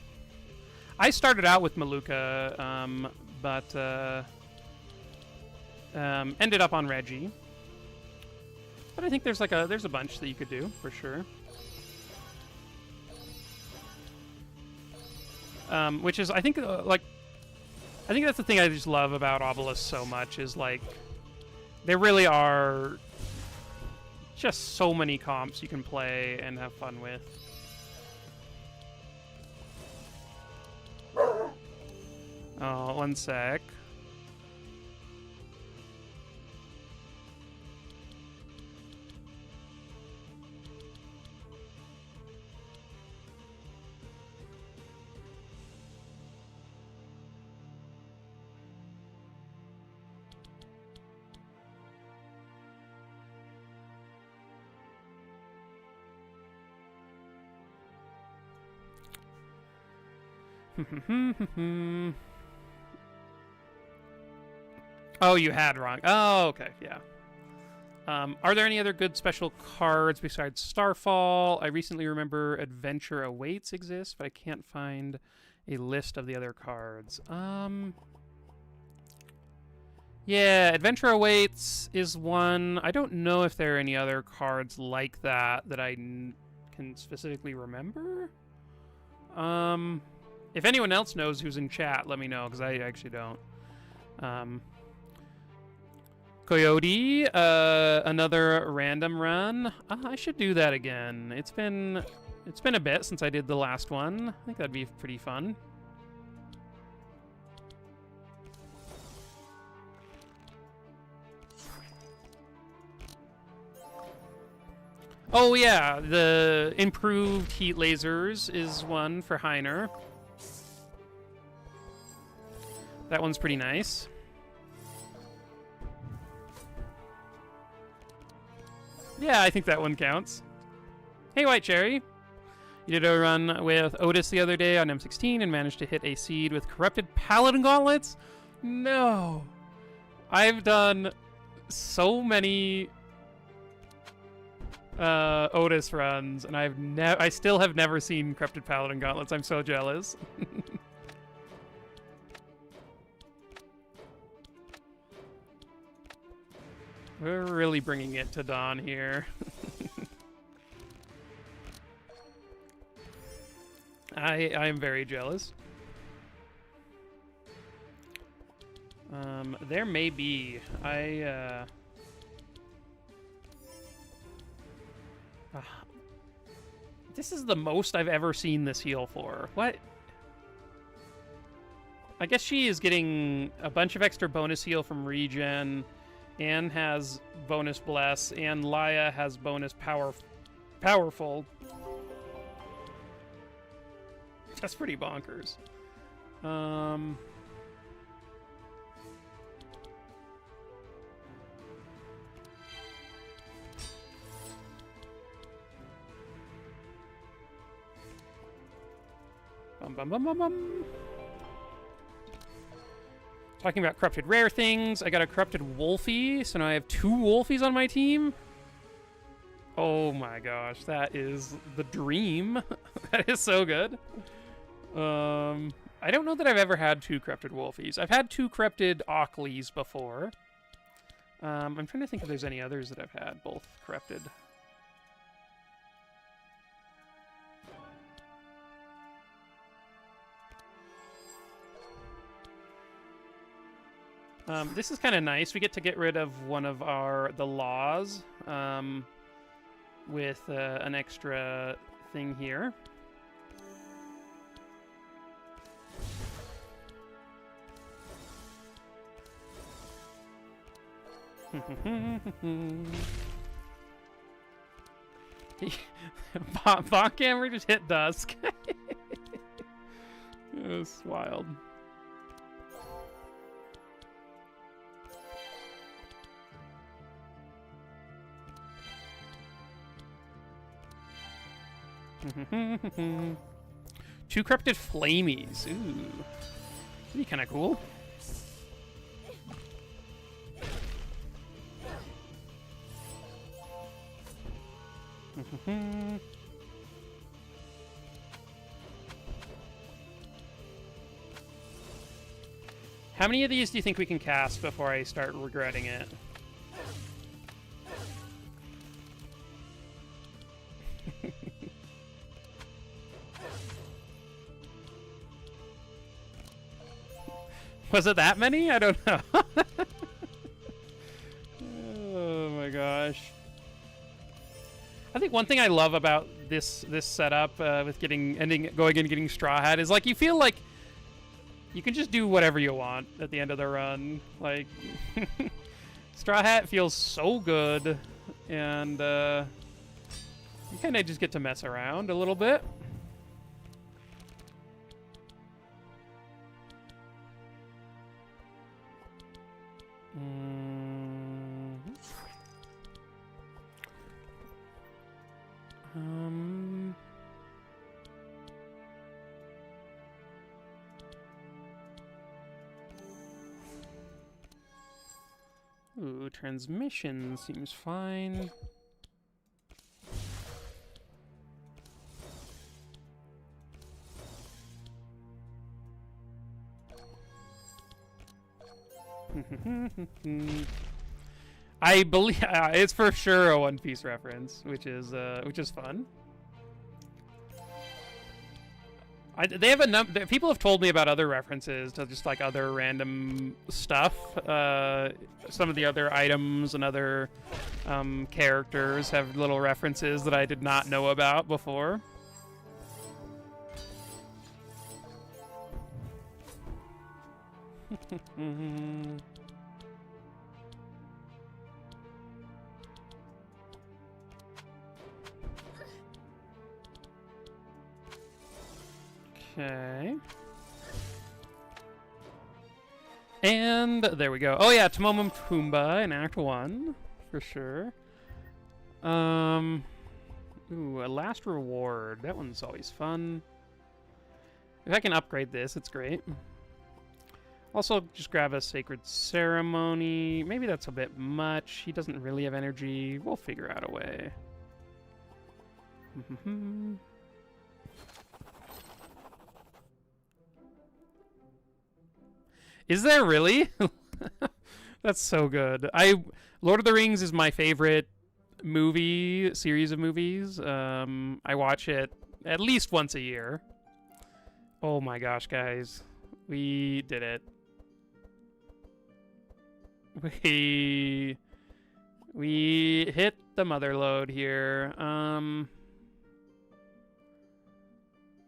I started out with Maluka, but ended up on Reggie. But I think there's a bunch that you could do for sure. Which is, I think, I think that's the thing I just love about Obelisk so much, is, like, there really are just so many comps you can play and have fun with. Oh, one sec. Oh, you had wrong. Oh, okay, yeah. Are there any other good special cards besides Starfall? I recently remember Adventure Awaits exists, but I can't find a list of the other cards. Yeah, Adventure Awaits is one. I don't know if there are any other cards like that that I can specifically remember. If anyone else knows who's in chat, let me know, because I actually don't. Coyote, another random run. I should do that again. It's been a bit since I did the last one. I think that'd be pretty fun. Oh yeah, the improved heat lasers is one for Heiner. That one's pretty nice. Yeah, I think that one counts. Hey, White Cherry. You did a run with Otis the other day on M16 and managed to hit a seed with corrupted Paladin Gauntlets? No. I've done so many Otis runs, and I still have never seen corrupted Paladin Gauntlets. I'm so jealous. We're really bringing it to dawn here. I am very jealous. There may be. This is the most I've ever seen this heal for. What? I guess she is getting a bunch of extra bonus heal from regen. Anne has bonus bless, and Laia has bonus powerful. That's pretty bonkers. Talking about corrupted rare things, I got a corrupted Wolfie, so now I have 2 Wolfies on my team. Oh my gosh, that is the dream. That is so good. I don't know that I've ever had 2 corrupted Wolfies. I've had 2 corrupted Ockleys before. I'm trying to think if there's any others that I've had, both corrupted. This is kind of nice. We get to get rid of one of the laws with an extra thing here. Bonkammer just hit Dusk. It was wild. Two corrupted flamies. Ooh. That'd be kind of cool. How many of these do you think we can cast before I start regretting it? Was it that many? I don't know. Oh my gosh. I think one thing I love about this setup with going and getting Straw Hat is like you feel like you can just do whatever you want at the end of the run. Like Straw Hat feels so good, and you kind of just get to mess around a little bit. Ooh, transmission seems fine. I believe it's for sure a One Piece reference, which is fun. They have a number. People have told me about other references to just like other random stuff. Some of the other items and other characters have little references that I did not know about before. Okay. And there we go. Oh yeah, Tomomo Pumbaa in Act 1, for sure. Ooh, a last reward. That one's always fun. If I can upgrade this, it's great. Also, just grab a Sacred Ceremony. Maybe that's a bit much. He doesn't really have energy. We'll figure out a way. Is there really? That's so good. Lord of the Rings is my favorite series of movies. I watch it at least once a year. Oh my gosh, guys. We did it. We hit the mother lode here.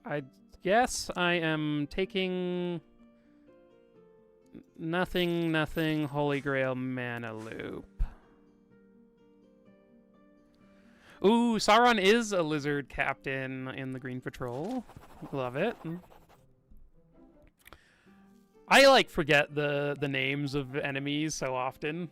I guess I am taking nothing Holy Grail mana loop. Ooh, Sauron is a lizard captain in the Green Patrol. Love it. I like forget the names of enemies so often.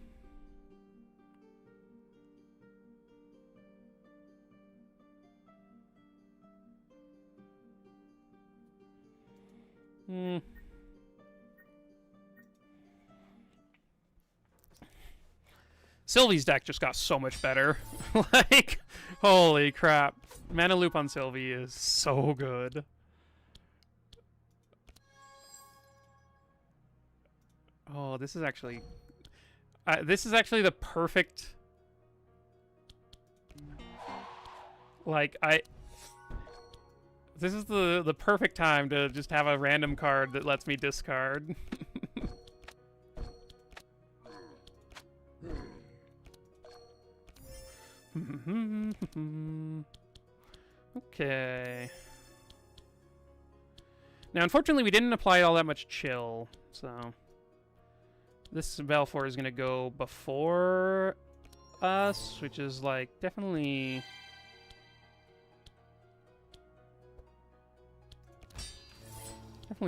Sylvie's deck just got so much better. Like, holy crap. Mana loop on Sylvie is so good. Oh, this is actually the perfect. Like this is the perfect time to just have a random card that lets me discard. Okay. Now, unfortunately, we didn't apply all that much chill, so this Balfour is gonna go before us, which is like definitely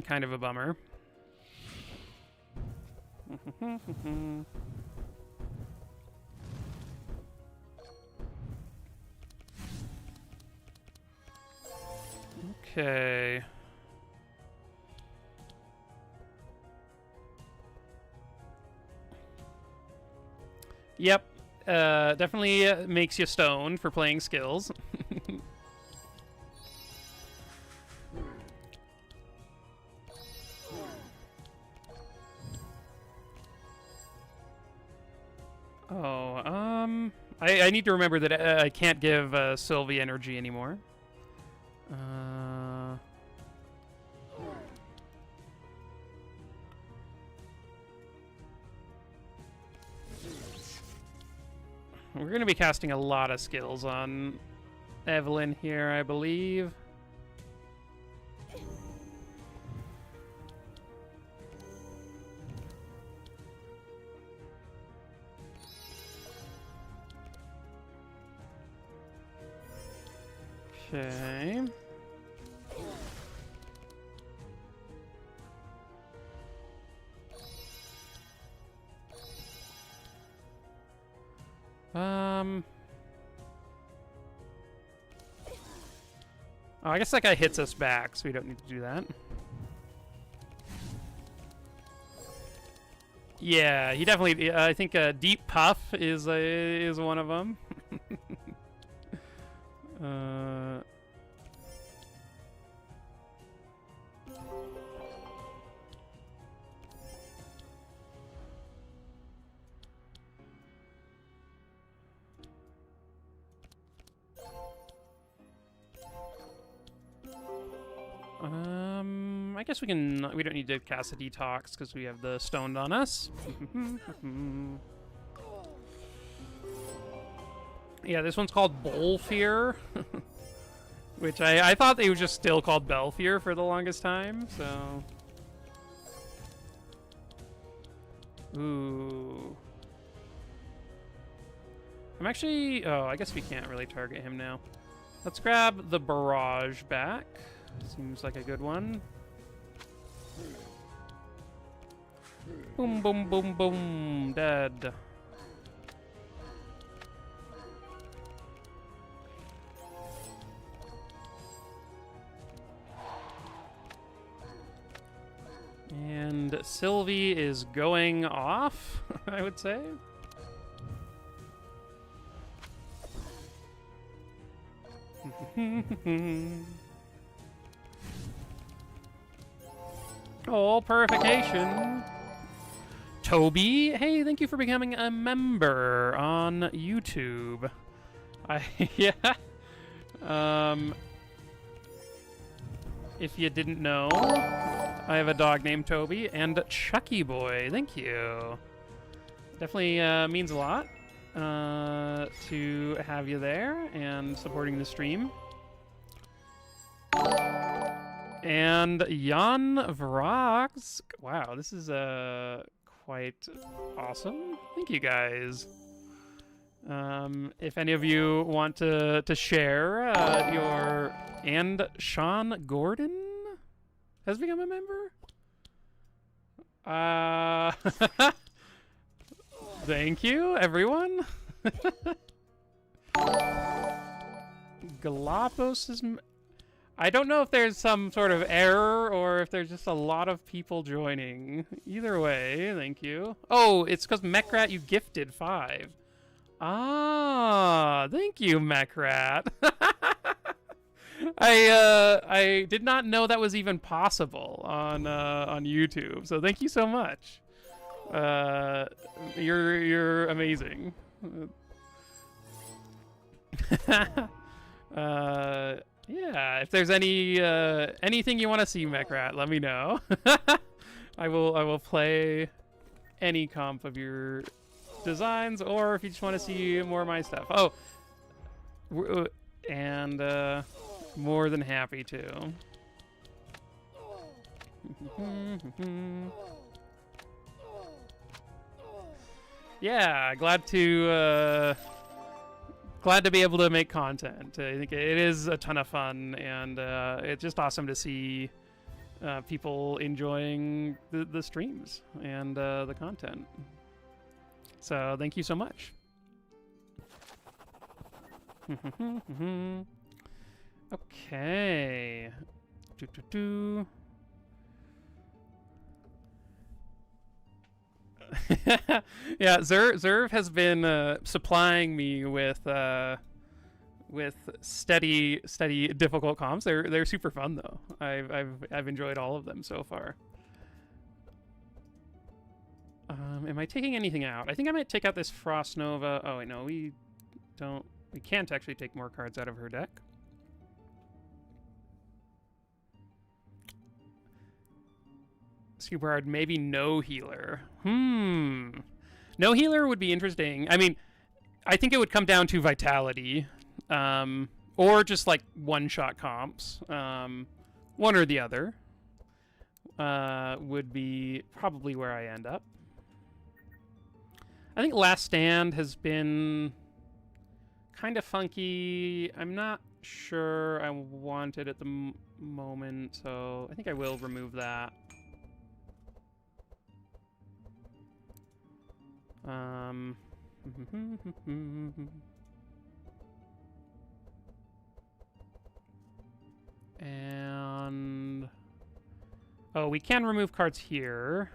kind of a bummer. Okay. Yep. Definitely makes you stoned for playing skills. I need to remember that I can't give Sylvie energy anymore. We're going to be casting a lot of skills on Evelyn here, I believe. Okay. Oh, I guess that guy hits us back, so we don't need to do that. Yeah, he definitely. I think Deep Puff is one of them. uh, I guess we can. We don't need to cast a detox because we have the stoned on us. Yeah, this one's called Bolfear, which I thought they were just still called Belfear for the longest time. So, ooh, I'm actually. Oh, I guess we can't really target him now. Let's grab the barrage back. Seems like a good one. Boom, boom, boom, boom. Dead. And Sylvie is going off, I would say. Oh, purification. Toby, hey, thank you for becoming a member on YouTube. Yeah. If you didn't know, I have a dog named Toby and Chucky Boy. Thank you. Definitely means a lot to have you there and supporting the stream. And Jan Vrox. Wow, this is quite awesome. Thank you guys. If any of you want to share your... And Sean Gordon has become a member? Thank you, everyone. Galapagos is... I don't know if there's some sort of error or if there's just a lot of people joining. Either way, thank you. Oh, it's because Mechrat, you gifted 5. Ah, thank you, Mechrat. I did not know that was even possible on YouTube. So thank you so much. You're amazing. Yeah, if there's any anything you want to see, Mechrat, let me know. I will play any comp of your designs, or if you just want to see more of my stuff. Oh, and more than happy to. Yeah, glad to be able to make content. I think it is a ton of fun, and it's just awesome to see people enjoying the streams and the content. So thank you so much. Okay. Yeah, Zerv has been supplying me with steady difficult comps. They're super fun though. I've enjoyed all of them so far. Am I taking anything out? I think I might take out this Frost Nova. Oh wait, no, we can't actually take more cards out of her deck. Super hard, maybe no healer. No healer would be interesting. I mean, I think it would come down to vitality, or just like one-shot comps. One or the other would be probably where I end up. I think Last Stand has been kind of funky. I'm not sure I want it at the moment, so I think I will remove that. And oh, we can remove cards here.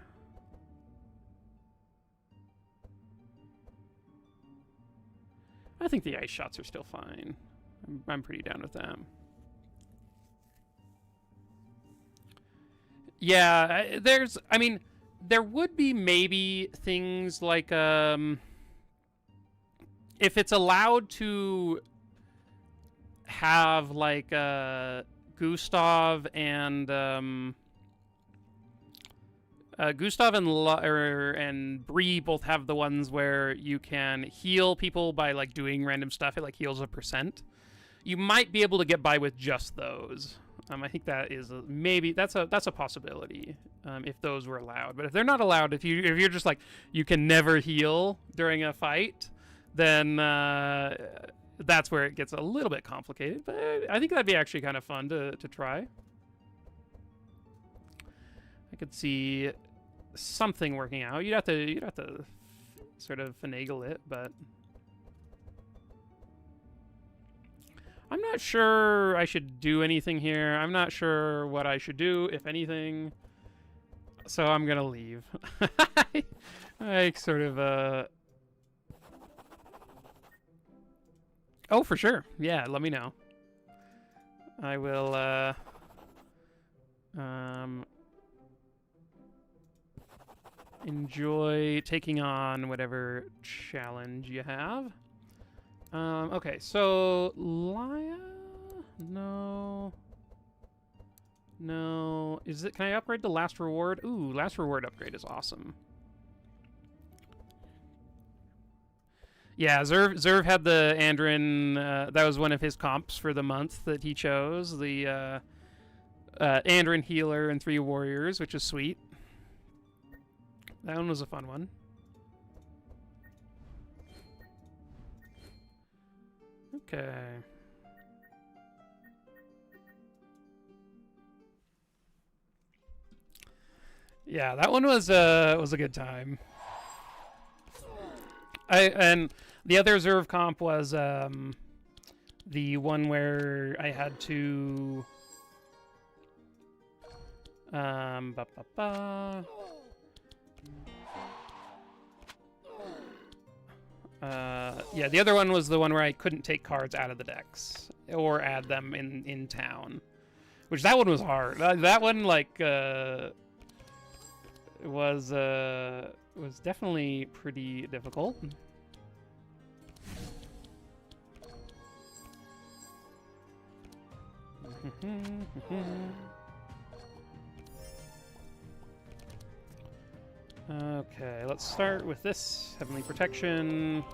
I think the ice shots are still fine. I'm pretty down with them. Yeah, I mean, there would be maybe things like, if it's allowed to have, like, Gustav and, and Bree both have the ones where you can heal people by, like, doing random stuff. It, like, heals a %. You might be able to get by with just those. I think that is maybe that's a possibility if those were allowed. But if they're not allowed, if you're just like you can never heal during a fight, then that's where it gets a little bit complicated. But I think that'd be actually kind of fun to try. I could see something working out. You'd have to sort of finagle it, but I'm not sure I should do anything here. I'm not sure what I should do, if anything. So I'm gonna leave. I sort of Oh, for sure. Yeah, let me know. I will enjoy taking on whatever challenge you have. Okay, so Laia? No. No. Can I upgrade the last reward? Ooh, last reward upgrade is awesome. Yeah, Zerv had the Andrin, that was one of his comps for the month that he chose. The Andrin healer and 3 warriors, which is sweet. That one was a fun one. Okay. Yeah, that one was a good time. And the other Zerv comp was the one where I had to yeah, the other one was the one where I couldn't take cards out of the decks or add them in town, which that one was hard. That one like was definitely pretty difficult. Okay, let's start with this Heavenly Protection.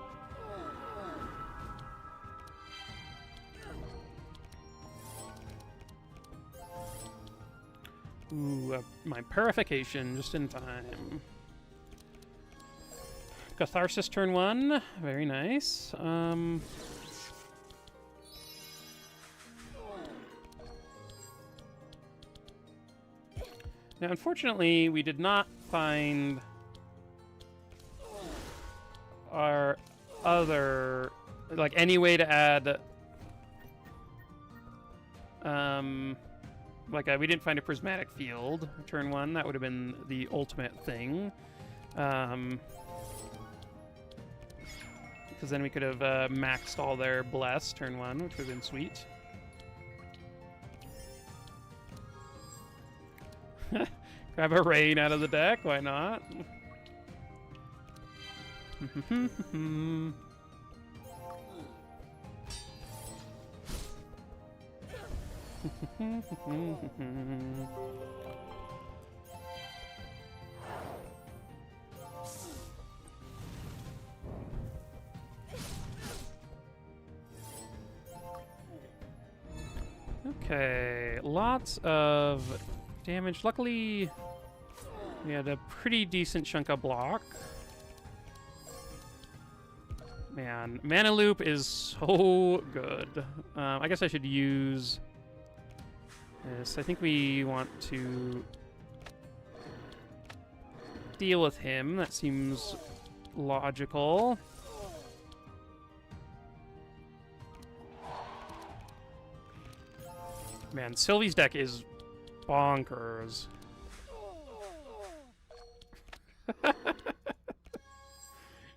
Ooh, my Purification just in time. Catharsis turn 1, very nice. Now, unfortunately, we did not find our other, like, any way to add, we didn't find a prismatic field turn 1. That would have been the ultimate thing. Because then we could have maxed all their bless turn 1, which would have been sweet. Grab a rain out of the deck, why not? Okay, lots of damage. Luckily, we had a pretty decent chunk of block. Man, Mana Loop is so good. I guess I should use this. I think we want to deal with him. That seems logical. Man, Sylvie's deck is bonkers.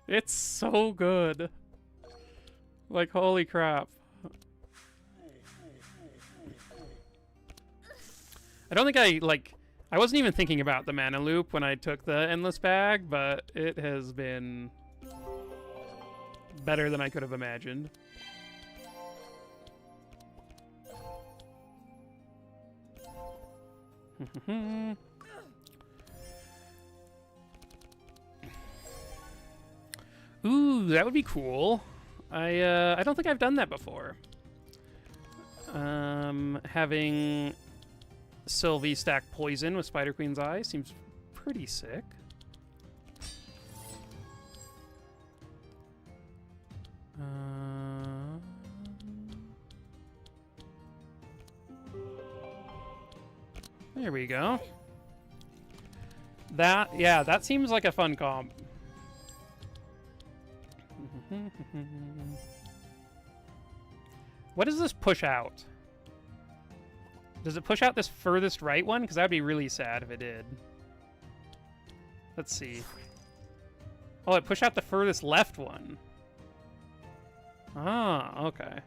It's so good. Like, holy crap. I don't think I wasn't even thinking about the mana loop when I took the endless bag, but it has been better than I could have imagined. Ooh, that would be cool. I don't think I've done that before. Having Sylvie stack poison with Spider Queen's Eye seems pretty sick. There we go. That seems like a fun comp. What does this push out? Does it push out this furthest right one? Because that would be really sad if it did. Let's see. Oh, it pushed out the furthest left one. Ah, okay.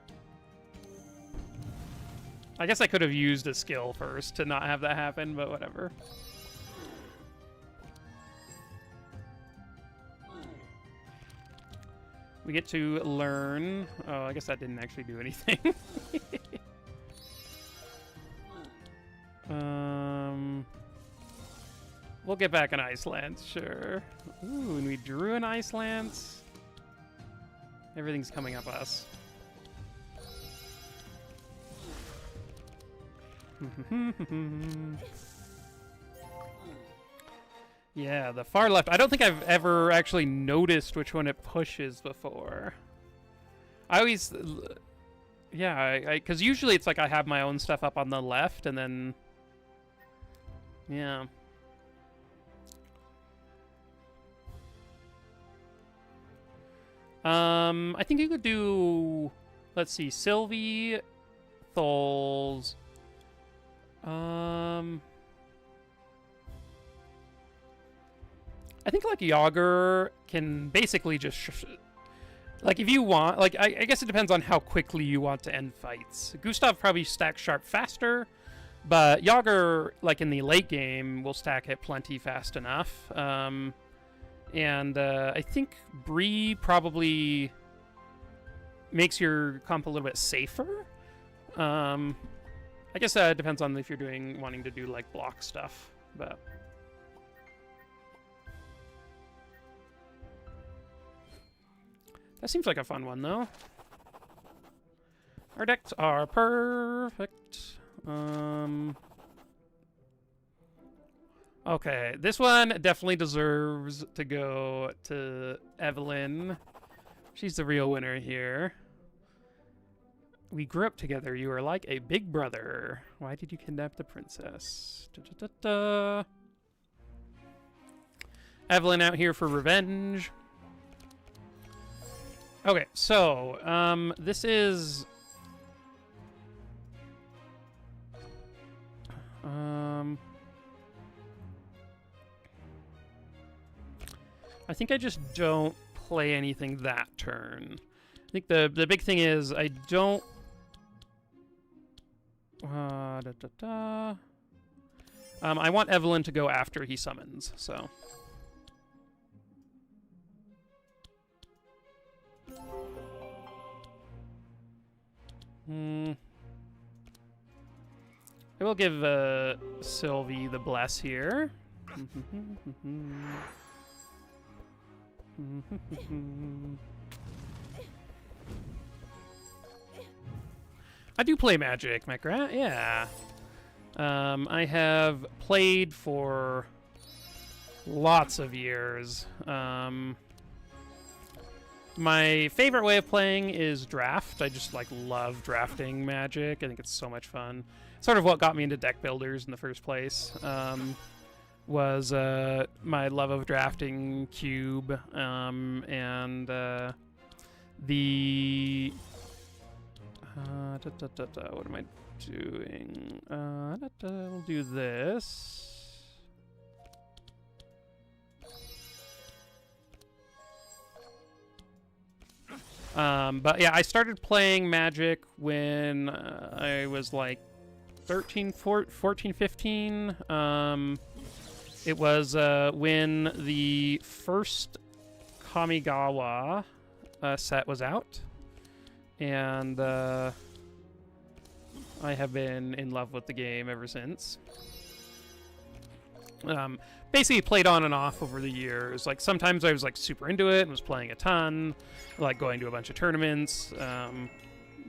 I guess I could have used a skill first to not have that happen, but whatever. We get to learn... Oh, I guess that didn't actually do anything. We'll get back an Ice Lance, sure. Ooh, and we drew an Ice Lance. Everything's coming up us. Yeah, the far left. I don't think I've ever actually noticed which one it pushes before. I always... Yeah, because usually it's like I have my own stuff up on the left, and then... Yeah. I think you could do... Let's see, Sylvie, Tholes... I think, like, Yager can basically just... Like, if you want... Like, I guess it depends on how quickly you want to end fights. Gustav probably stacks Sharp faster, but Yager, like, in the late game, will stack it plenty fast enough. And I think Bree probably makes your comp a little bit safer. I guess it depends on if you're wanting to do, like, block stuff, but... That seems like a fun one, though. Our decks are perfect. Okay, this one definitely deserves to go to Evelyn. She's the real winner here. We grew up together. You are like a big brother. Why did you kidnap the princess? Da-da-da-da. Evelyn out here for revenge. Okay, so, this is... I think I just don't play anything that turn. I think the big thing is I don't... I want Evelyn to go after he summons, so... I will give Sylvie the bless here. I do play Magic, Mekrat, yeah. I have played for lots of years. My favorite way of playing is draft. I just, like, love drafting Magic. I think it's so much fun. Sort of what got me into deck builders in the first place. Was my love of drafting Cube, and the... what am I doing? We'll do this. But yeah, I started playing Magic when I was like 13, 14, 15. It was when the first Kamigawa set was out. And I have been in love with the game ever since. Basically played on and off over the years. Like sometimes I was like super into it and was playing a ton, like going to a bunch of tournaments.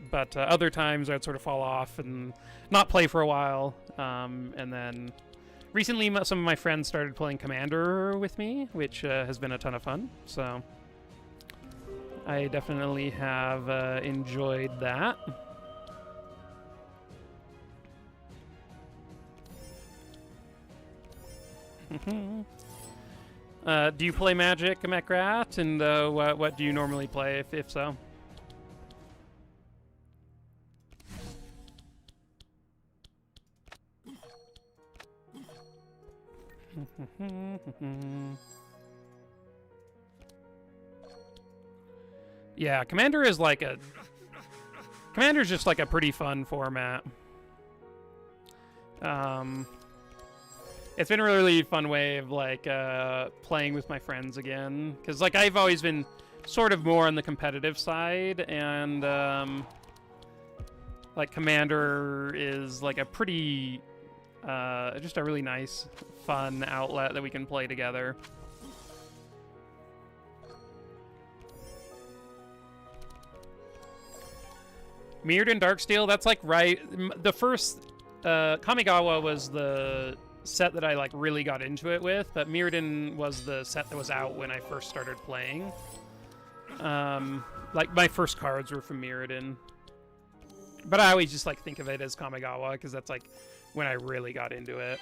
But other times I'd sort of fall off and not play for a while. And then recently some of my friends started playing Commander with me, which has been a ton of fun. So I definitely have enjoyed that. Do you play Magic, Mekrat? And what do you normally play, if so? Yeah, Commander's just like a pretty fun format. It's been a really fun way of like playing with my friends again, because like I've always been sort of more on the competitive side, and like Commander is like a pretty just a really nice, fun outlet that we can play together. Mirrodin Darksteel, that's like right. The first Kamigawa was the set that I like really got into it with, but Mirrodin was the set that was out when I first started playing. Like my first cards were from Mirrodin, but I always just like think of it as Kamigawa because that's like when I really got into it.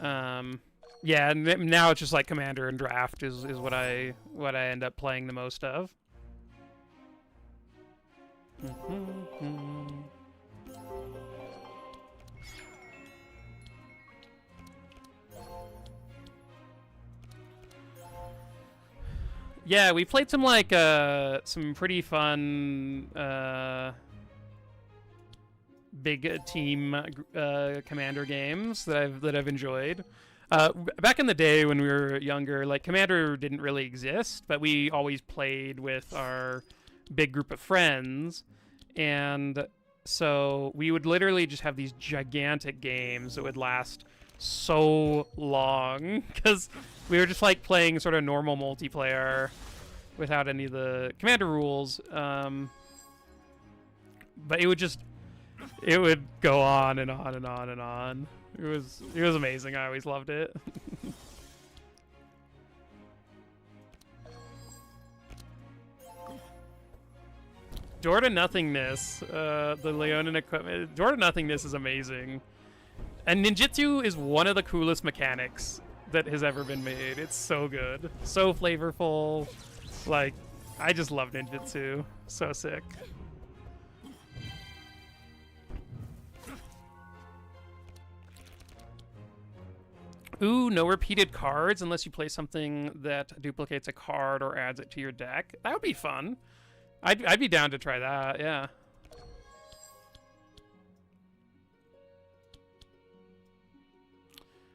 Yeah, and now it's just like Commander and Draft is what I end up playing the most of. Yeah, we played some like some pretty fun big team Commander games that I've enjoyed. Back in the day when we were younger, like Commander didn't really exist, but we always played with our big group of friends, and so we would literally just have these gigantic games that would last so long because we were just like playing sort of normal multiplayer without any of the Commander rules. But it would go on and on and on and on. It was amazing. I always loved it. Door to Nothingness, the Leonin equipment. Door to Nothingness is amazing. And ninjutsu is one of the coolest mechanics that has ever been made. It's so good. So flavorful. Like, I just love ninjutsu. So sick. Ooh, no repeated cards unless you play something that duplicates a card or adds it to your deck. That would be fun. I'd be down to try that, yeah.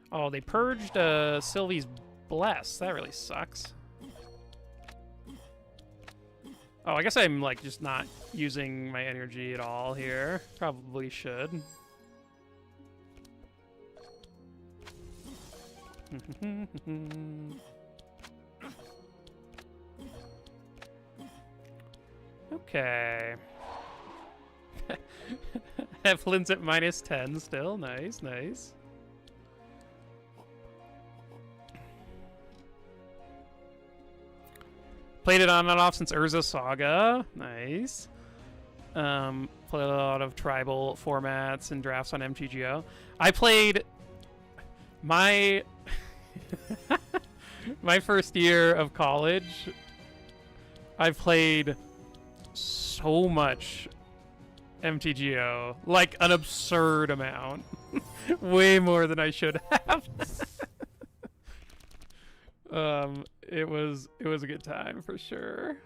Oh, they purged Sylvie's Bless. That really sucks. Oh, I guess I'm like just not using my energy at all here. Probably should. Okay. Flint's at -10 still. Nice, nice. Played it on and off since Urza Saga. Nice. Played a lot of tribal formats and drafts on MTGO. I played my my first year of college. I played so much MTGO, like an absurd amount. Way more than I should have. It was a good time for sure.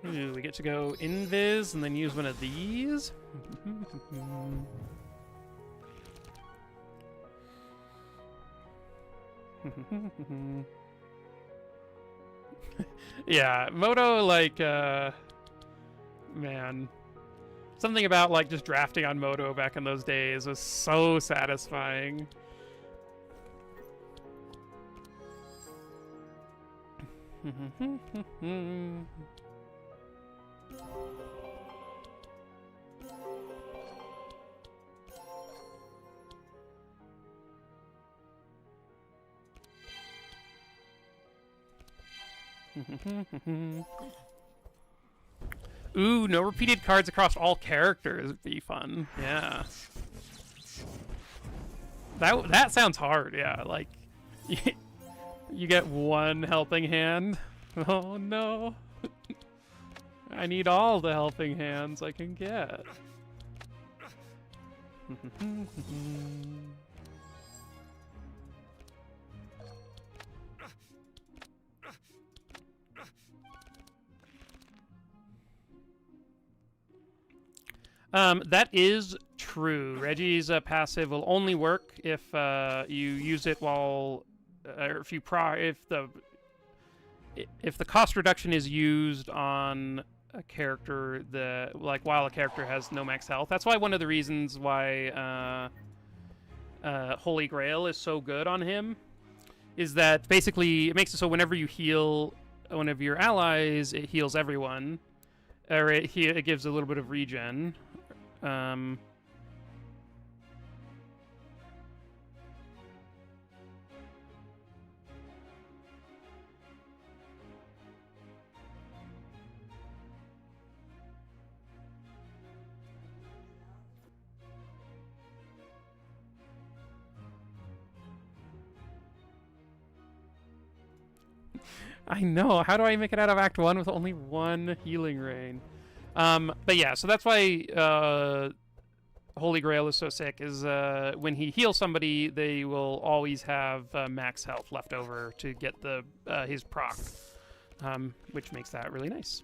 Ooh, we get to go invis and then use one of these. Yeah, Moto, like, man. Something about, like, just drafting on Moto back in those days was so satisfying. Ooh, no repeated cards across all characters would be fun. Yeah. That sounds hard, yeah. Like, you get one helping hand. Oh no. I need all the helping hands I can get. That is true. Reggie's passive will only work if you use it while, or if the cost reduction is used on a character that, like, while a character has no max health. That's why one of the reasons why Holy Grail is so good on him is that basically it makes it so whenever you heal one of your allies, it heals everyone, or it gives a little bit of regen. I know. How do I make it out of Act 1 with only one healing rain? But yeah, so that's why Holy Grail is so sick, is when he heals somebody, they will always have max health left over to get his proc, which makes that really nice.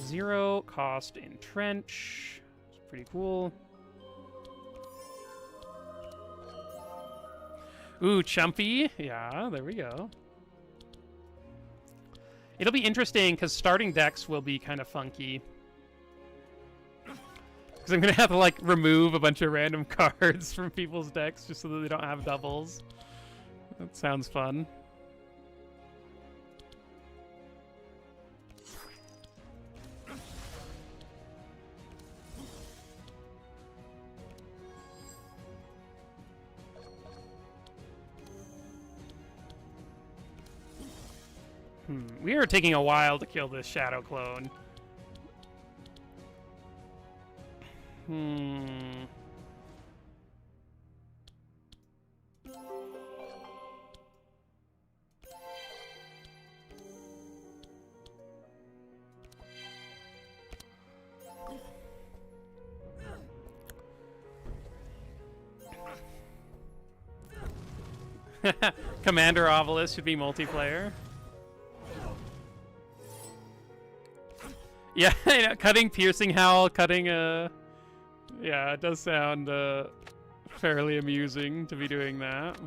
Zero cost entrench. It's pretty cool. Ooh, Chumpy. Yeah, there we go. It'll be interesting because starting decks will be kind of funky. Because I'm going to have to, like, remove a bunch of random cards from people's decks just so that they don't have doubles. That sounds fun. We are taking a while to kill this Shadow Clone. Commander Ovilus should be multiplayer. Yeah, you know, cutting Piercing Howl, cutting yeah, it does sound fairly amusing to be doing that.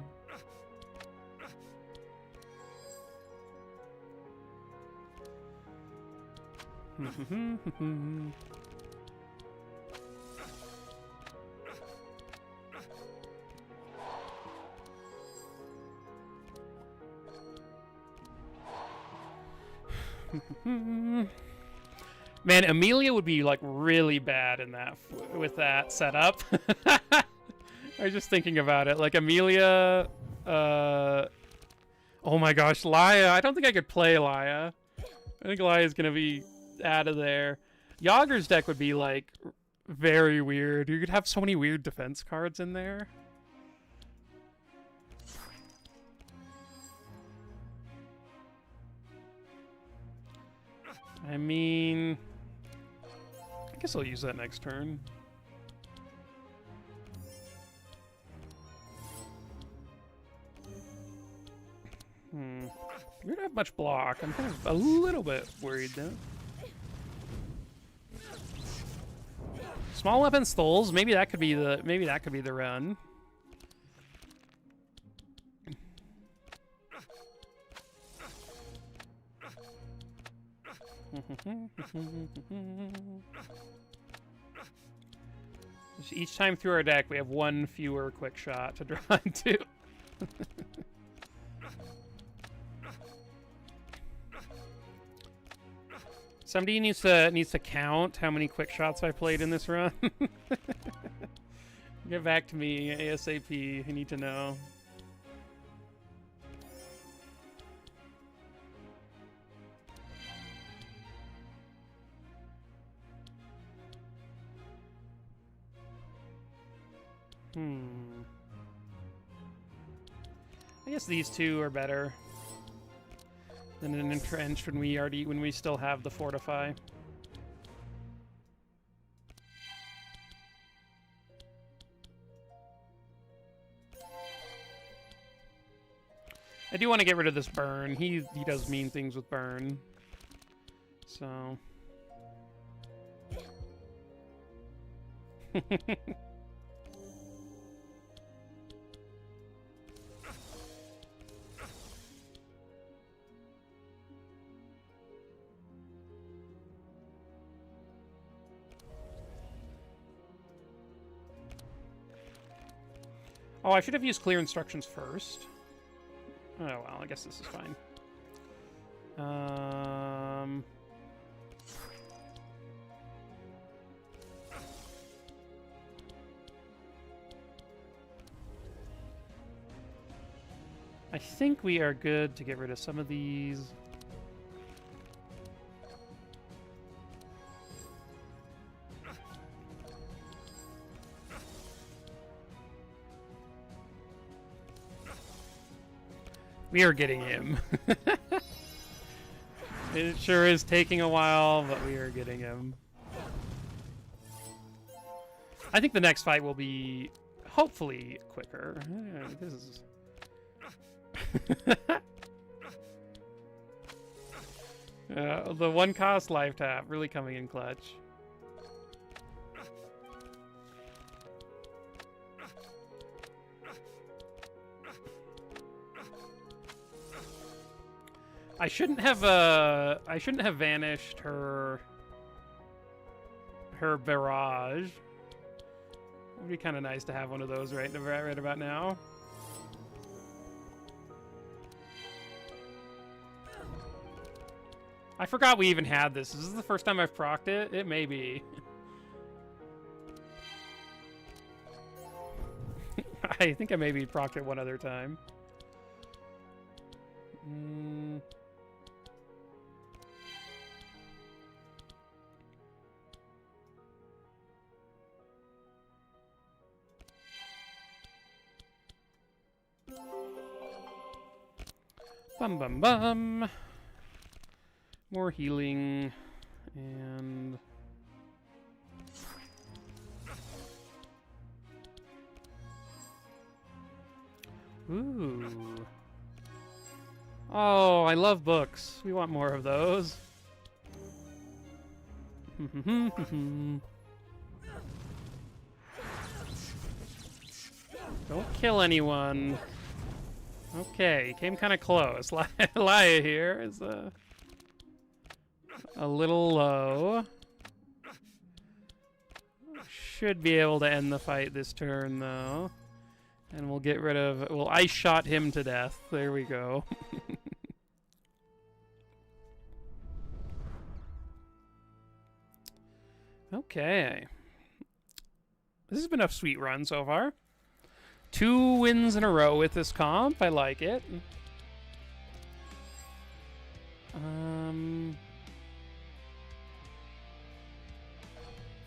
Man, Amelia would be, like, really bad in that with that setup. I was just thinking about it. Like, Amelia, oh my gosh, Laia. I don't think I could play Laia. I think Laia is gonna be out of there. Yager's deck would be like very weird. You could have so many weird defense cards in there. I mean, I guess I'll use that next turn. We don't have much block. I'm kind of a little bit worried though. Small weapon stoles. Maybe that could be the run. Each time through our deck, we have one fewer quick shot to draw into. Somebody needs to count how many quick shots I played in this run. Get back to me ASAP. I need to know. I guess these two are better than an entrenched when we still have the fortify. I do want to get rid of this burn. He does mean things with burn. So oh, I should have used clear instructions first. Oh, well, I guess this is fine. I think we are good to get rid of some of these. We are getting him. It sure is taking a while, but we are getting him. I think the next fight will be hopefully quicker. This is... the one cost life tap really coming in clutch. I shouldn't have vanished her barrage. It would be kind of nice to have one of those right about now. I forgot we even had this. Is this the first time I've procced it? It may be. I think I maybe procced it one other time. Bum bum bum. More healing and ooh. Oh, I love books. We want more of those. Don't kill anyone. Okay, came kind of close. Laia here is a little low. Should be able to end the fight this turn, though. And we'll get rid of... Well, I shot him to death. There we go. Okay. This has been a sweet run so far. 2 wins in a row with this comp. I like it.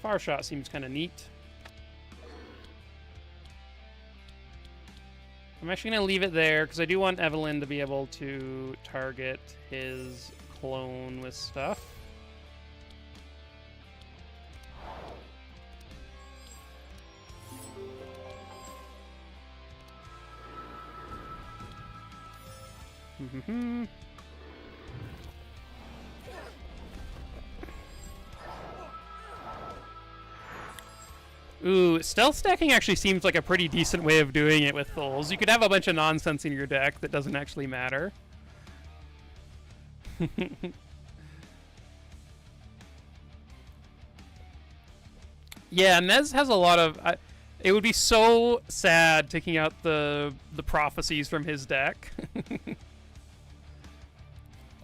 Far shot seems kind of neat. I'm actually going to leave it there because I do want Evelyn to be able to target his clone with stuff. Ooh, stealth stacking actually seems like a pretty decent way of doing it with Thuls. You could have a bunch of nonsense in your deck that doesn't actually matter. Yeah, Nez has a lot of... it would be so sad taking out the prophecies from his deck.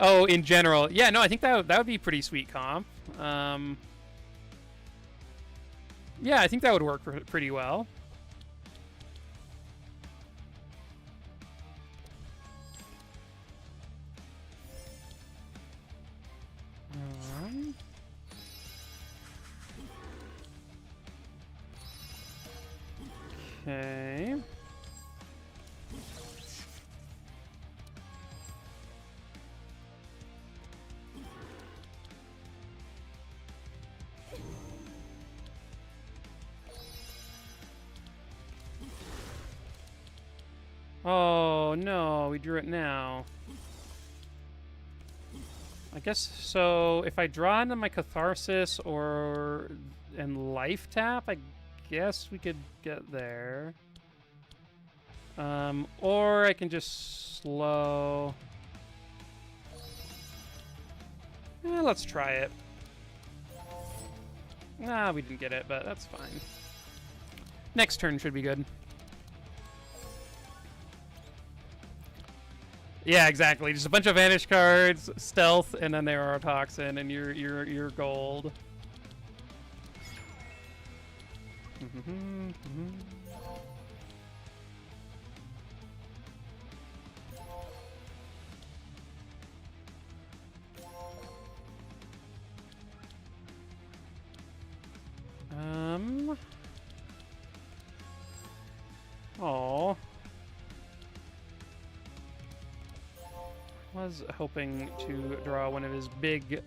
Oh, in general. Yeah, no, I think that would be pretty sweet comp. Yeah, I think that would work pretty well. Okay. Oh, no, we drew it now. I guess, so if I draw into my Catharsis and Life Tap, I guess we could get there. Or I can just slow. Let's try it. Ah, we didn't get it, but that's fine. Next turn should be good. Yeah, exactly. Just a bunch of Vanish cards, Stealth, and then Neurotoxin, and you're gold. Oh. Was hoping to draw one of his big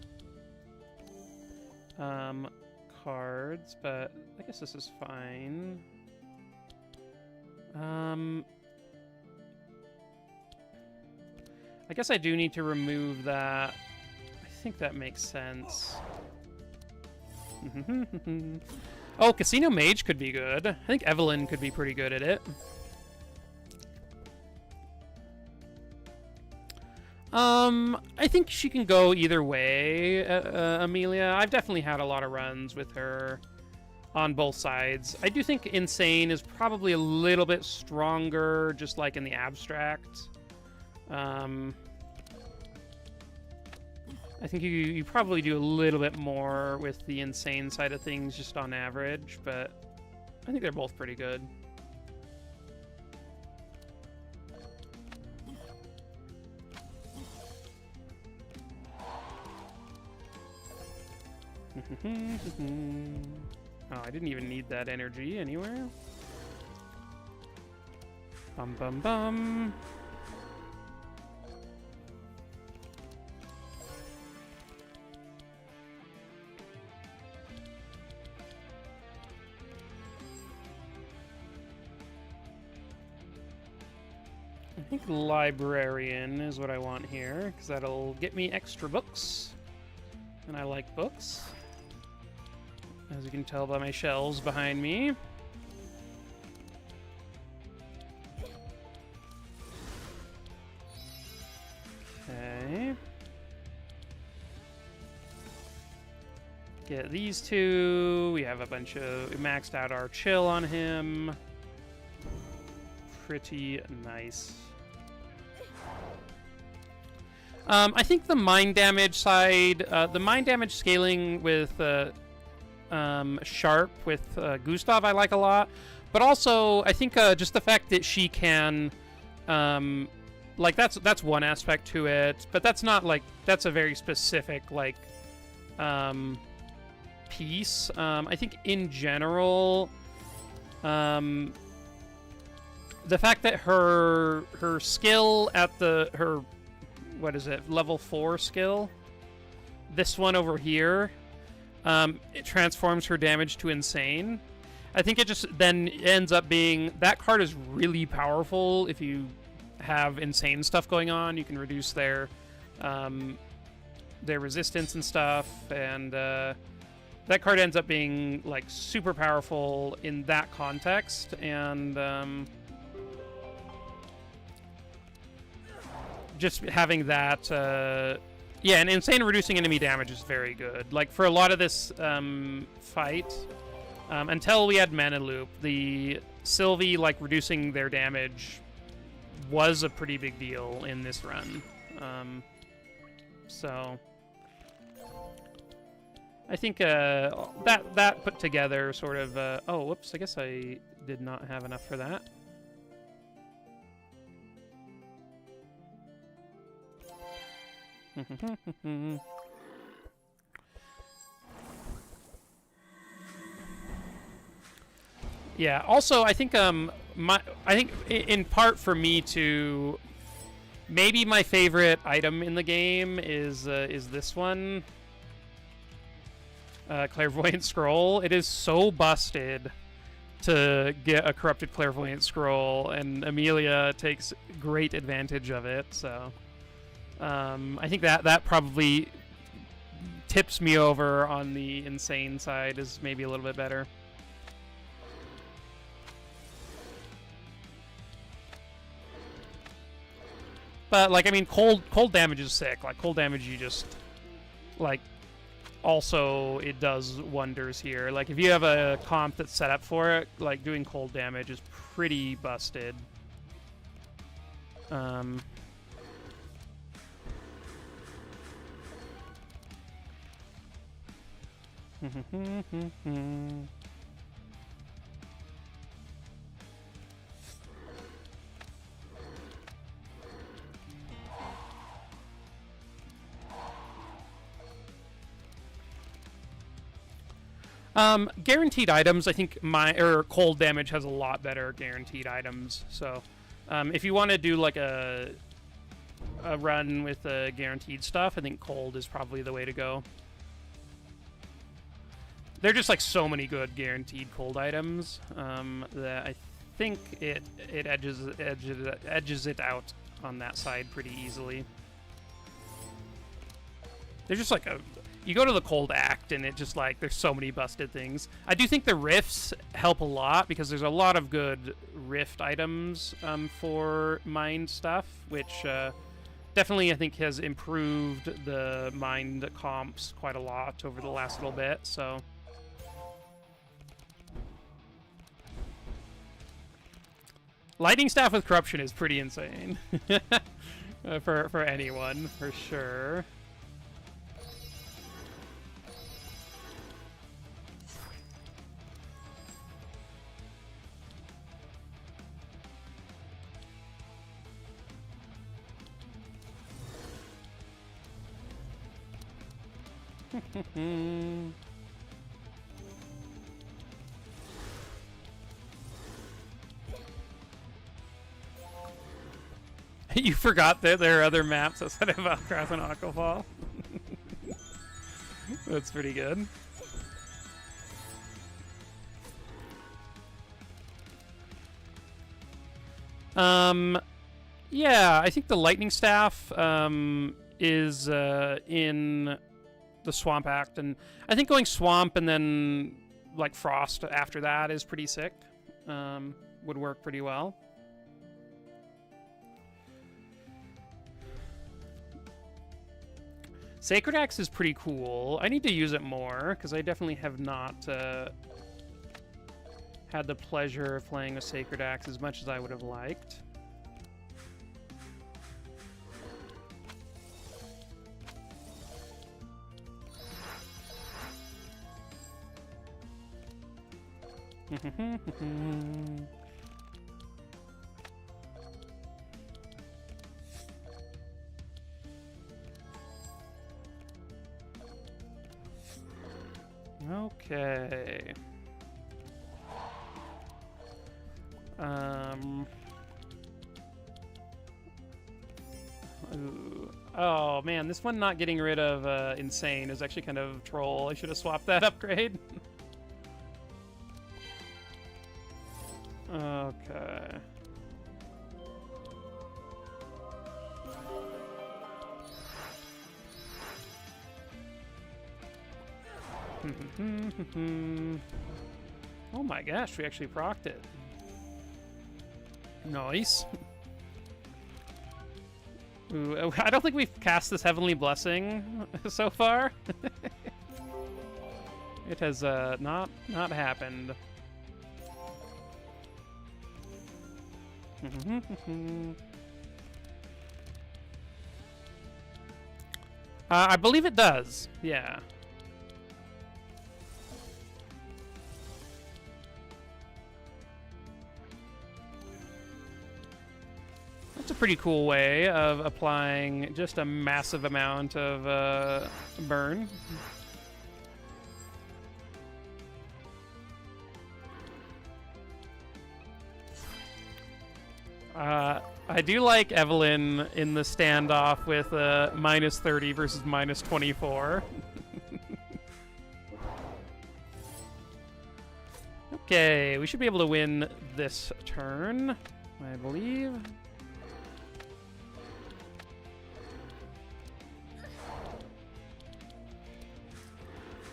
cards, but I guess this is fine. I guess I do need to remove that. I think that makes sense. Oh, Casino Mage could be good. I think Evelyn could be pretty good at it. I think she can go either way, Amelia. I've definitely had a lot of runs with her on both sides. I do think Insane is probably a little bit stronger, just like in the abstract. I think you probably do a little bit more with the Insane side of things just on average, but I think they're both pretty good. Oh, I didn't even need that energy anywhere. Bum bum bum. I think Librarian is what I want here, because that'll get me extra books. And I like books, as you can tell by my shelves behind me. Okay. Get these two. We have a bunch of... We maxed out our chill on him. Pretty nice. I think the mind damage side, the mind damage scaling with Sharp with Gustav I like a lot, but also I think just the fact that she can, like that's one aspect to it, but that's not like, that's a very specific like piece. I think in general, the fact that her skill at her what is it, level 4 skill, this one over here, it transforms her damage to insane. I think it just then ends up being, that card is really powerful if you have insane stuff going on. You can reduce their resistance and stuff, and that card ends up being like super powerful in that context. And just having that, yeah, and insane reducing enemy damage is very good. Like for a lot of this fight, until we had Mana Loop, the Sylvie like reducing their damage was a pretty big deal in this run. So I think that put together sort of oh, whoops, I guess I did not have enough for that. Yeah, also I think in part for me too, maybe my favorite item in the game is this one, Clairvoyant Scroll. It is so busted to get a corrupted Clairvoyant Scroll, and Amelia takes great advantage of it. So I think that probably tips me over on the insane side, is maybe a little bit better. But like, I mean, cold damage is sick. Like cold damage, you just like, also it does wonders here. Like if you have a comp that's set up for it, like doing cold damage is pretty busted. Guaranteed items, I think cold damage has a lot better guaranteed items. So if you want to do like a run with guaranteed stuff, I think cold is probably the way to go. There are just like so many good guaranteed cold items that I think it edges it out on that side pretty easily. They're just like you go to the cold act and it just like, there's so many busted things. I do think the rifts help a lot because there's a lot of good rift items for mind stuff, which definitely I think has improved the mind comps quite a lot over the last little bit. So lightning staff with corruption is pretty insane for anyone, for sure. You forgot that there are other maps outside of Valkrath and Aquafall. That's pretty good. Yeah, I think the lightning staff is in the Swamp Act, and I think going Swamp and then like Frost after that is pretty sick. Would work pretty well. Sacred Axe is pretty cool. I need to use it more because I definitely have not had the pleasure of playing a Sacred Axe as much as I would have liked. Okay. Ooh. Oh man, this one not getting rid of Insane is actually kind of troll. I should have swapped that upgrade. Okay. Oh my gosh, we actually procced it. Nice. Ooh, I don't think we've cast this Heavenly Blessing so far. It has not happened. I believe it does. Yeah. That's a pretty cool way of applying just a massive amount of burn. I do like Evelyn in the standoff with -30 versus -24. Okay, we should be able to win this turn, I believe.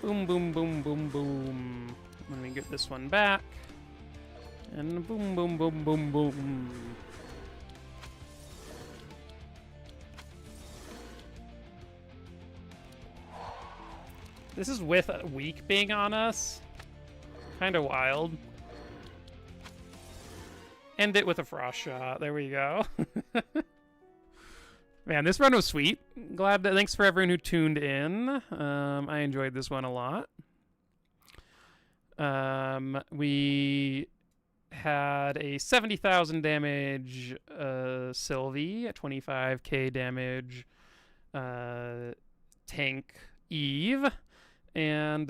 Boom, boom, boom, boom, boom. Let me get this one back. And boom, boom, boom, boom, boom. This is with a weak being on us. Kind of wild. End it with a frost shot. There we go. Man, this run was sweet. Glad that. Thanks for everyone who tuned in. I enjoyed this one a lot. We had a 70,000 damage Sylvie, a 25k damage tank Eve, and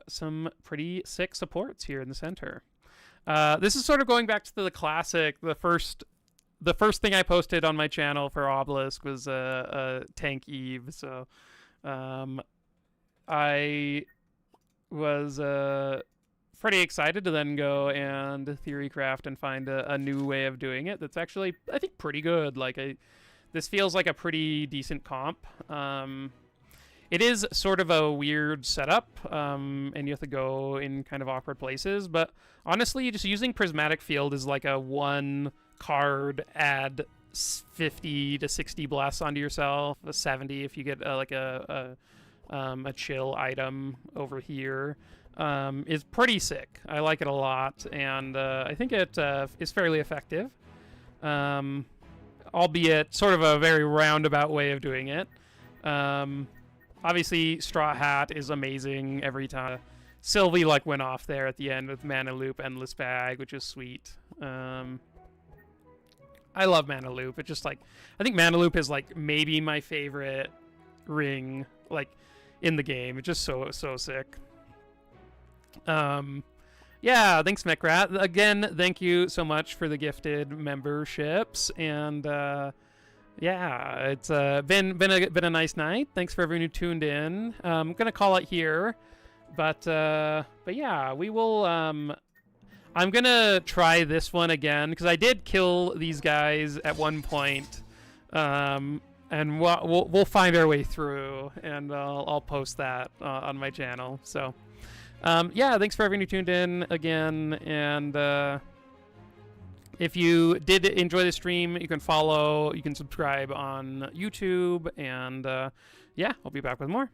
some pretty sick supports here in the center. This is sort of going back to the classic. The first thing I posted on my channel for Obelisk was a tank Eve, so I was pretty excited to then go and theorycraft and find a new way of doing it that's actually, I think, pretty good. Like, this feels like a pretty decent comp. It is sort of a weird setup, and you have to go in kind of awkward places, but honestly, just using Prismatic Field is like a one card add 50 to 60 bless onto yourself, a 70 if you get like a chill item over here, is pretty sick. I like it a lot, and I think it is fairly effective, albeit sort of a very roundabout way of doing it. Obviously, Straw Hat is amazing every time. Sylvie like went off there at the end with Mana Loop, Endless Bag, which is sweet. I love Mana Loop. It just like, I think Mana Loop is like maybe my favorite ring like in the game. It's just so sick. Yeah, thanks Mechrat. Again, thank you so much for the gifted memberships, and yeah, it's been a nice night. Thanks for everyone who tuned in. I'm gonna call it here, but yeah, we will. I'm gonna try this one again because I did kill these guys at one point, and we'll find our way through, and I'll post that on my channel. So, yeah, thanks for everyone who tuned in again, and if you did enjoy the stream, you can follow, you can subscribe on YouTube, and yeah, I'll be back with more.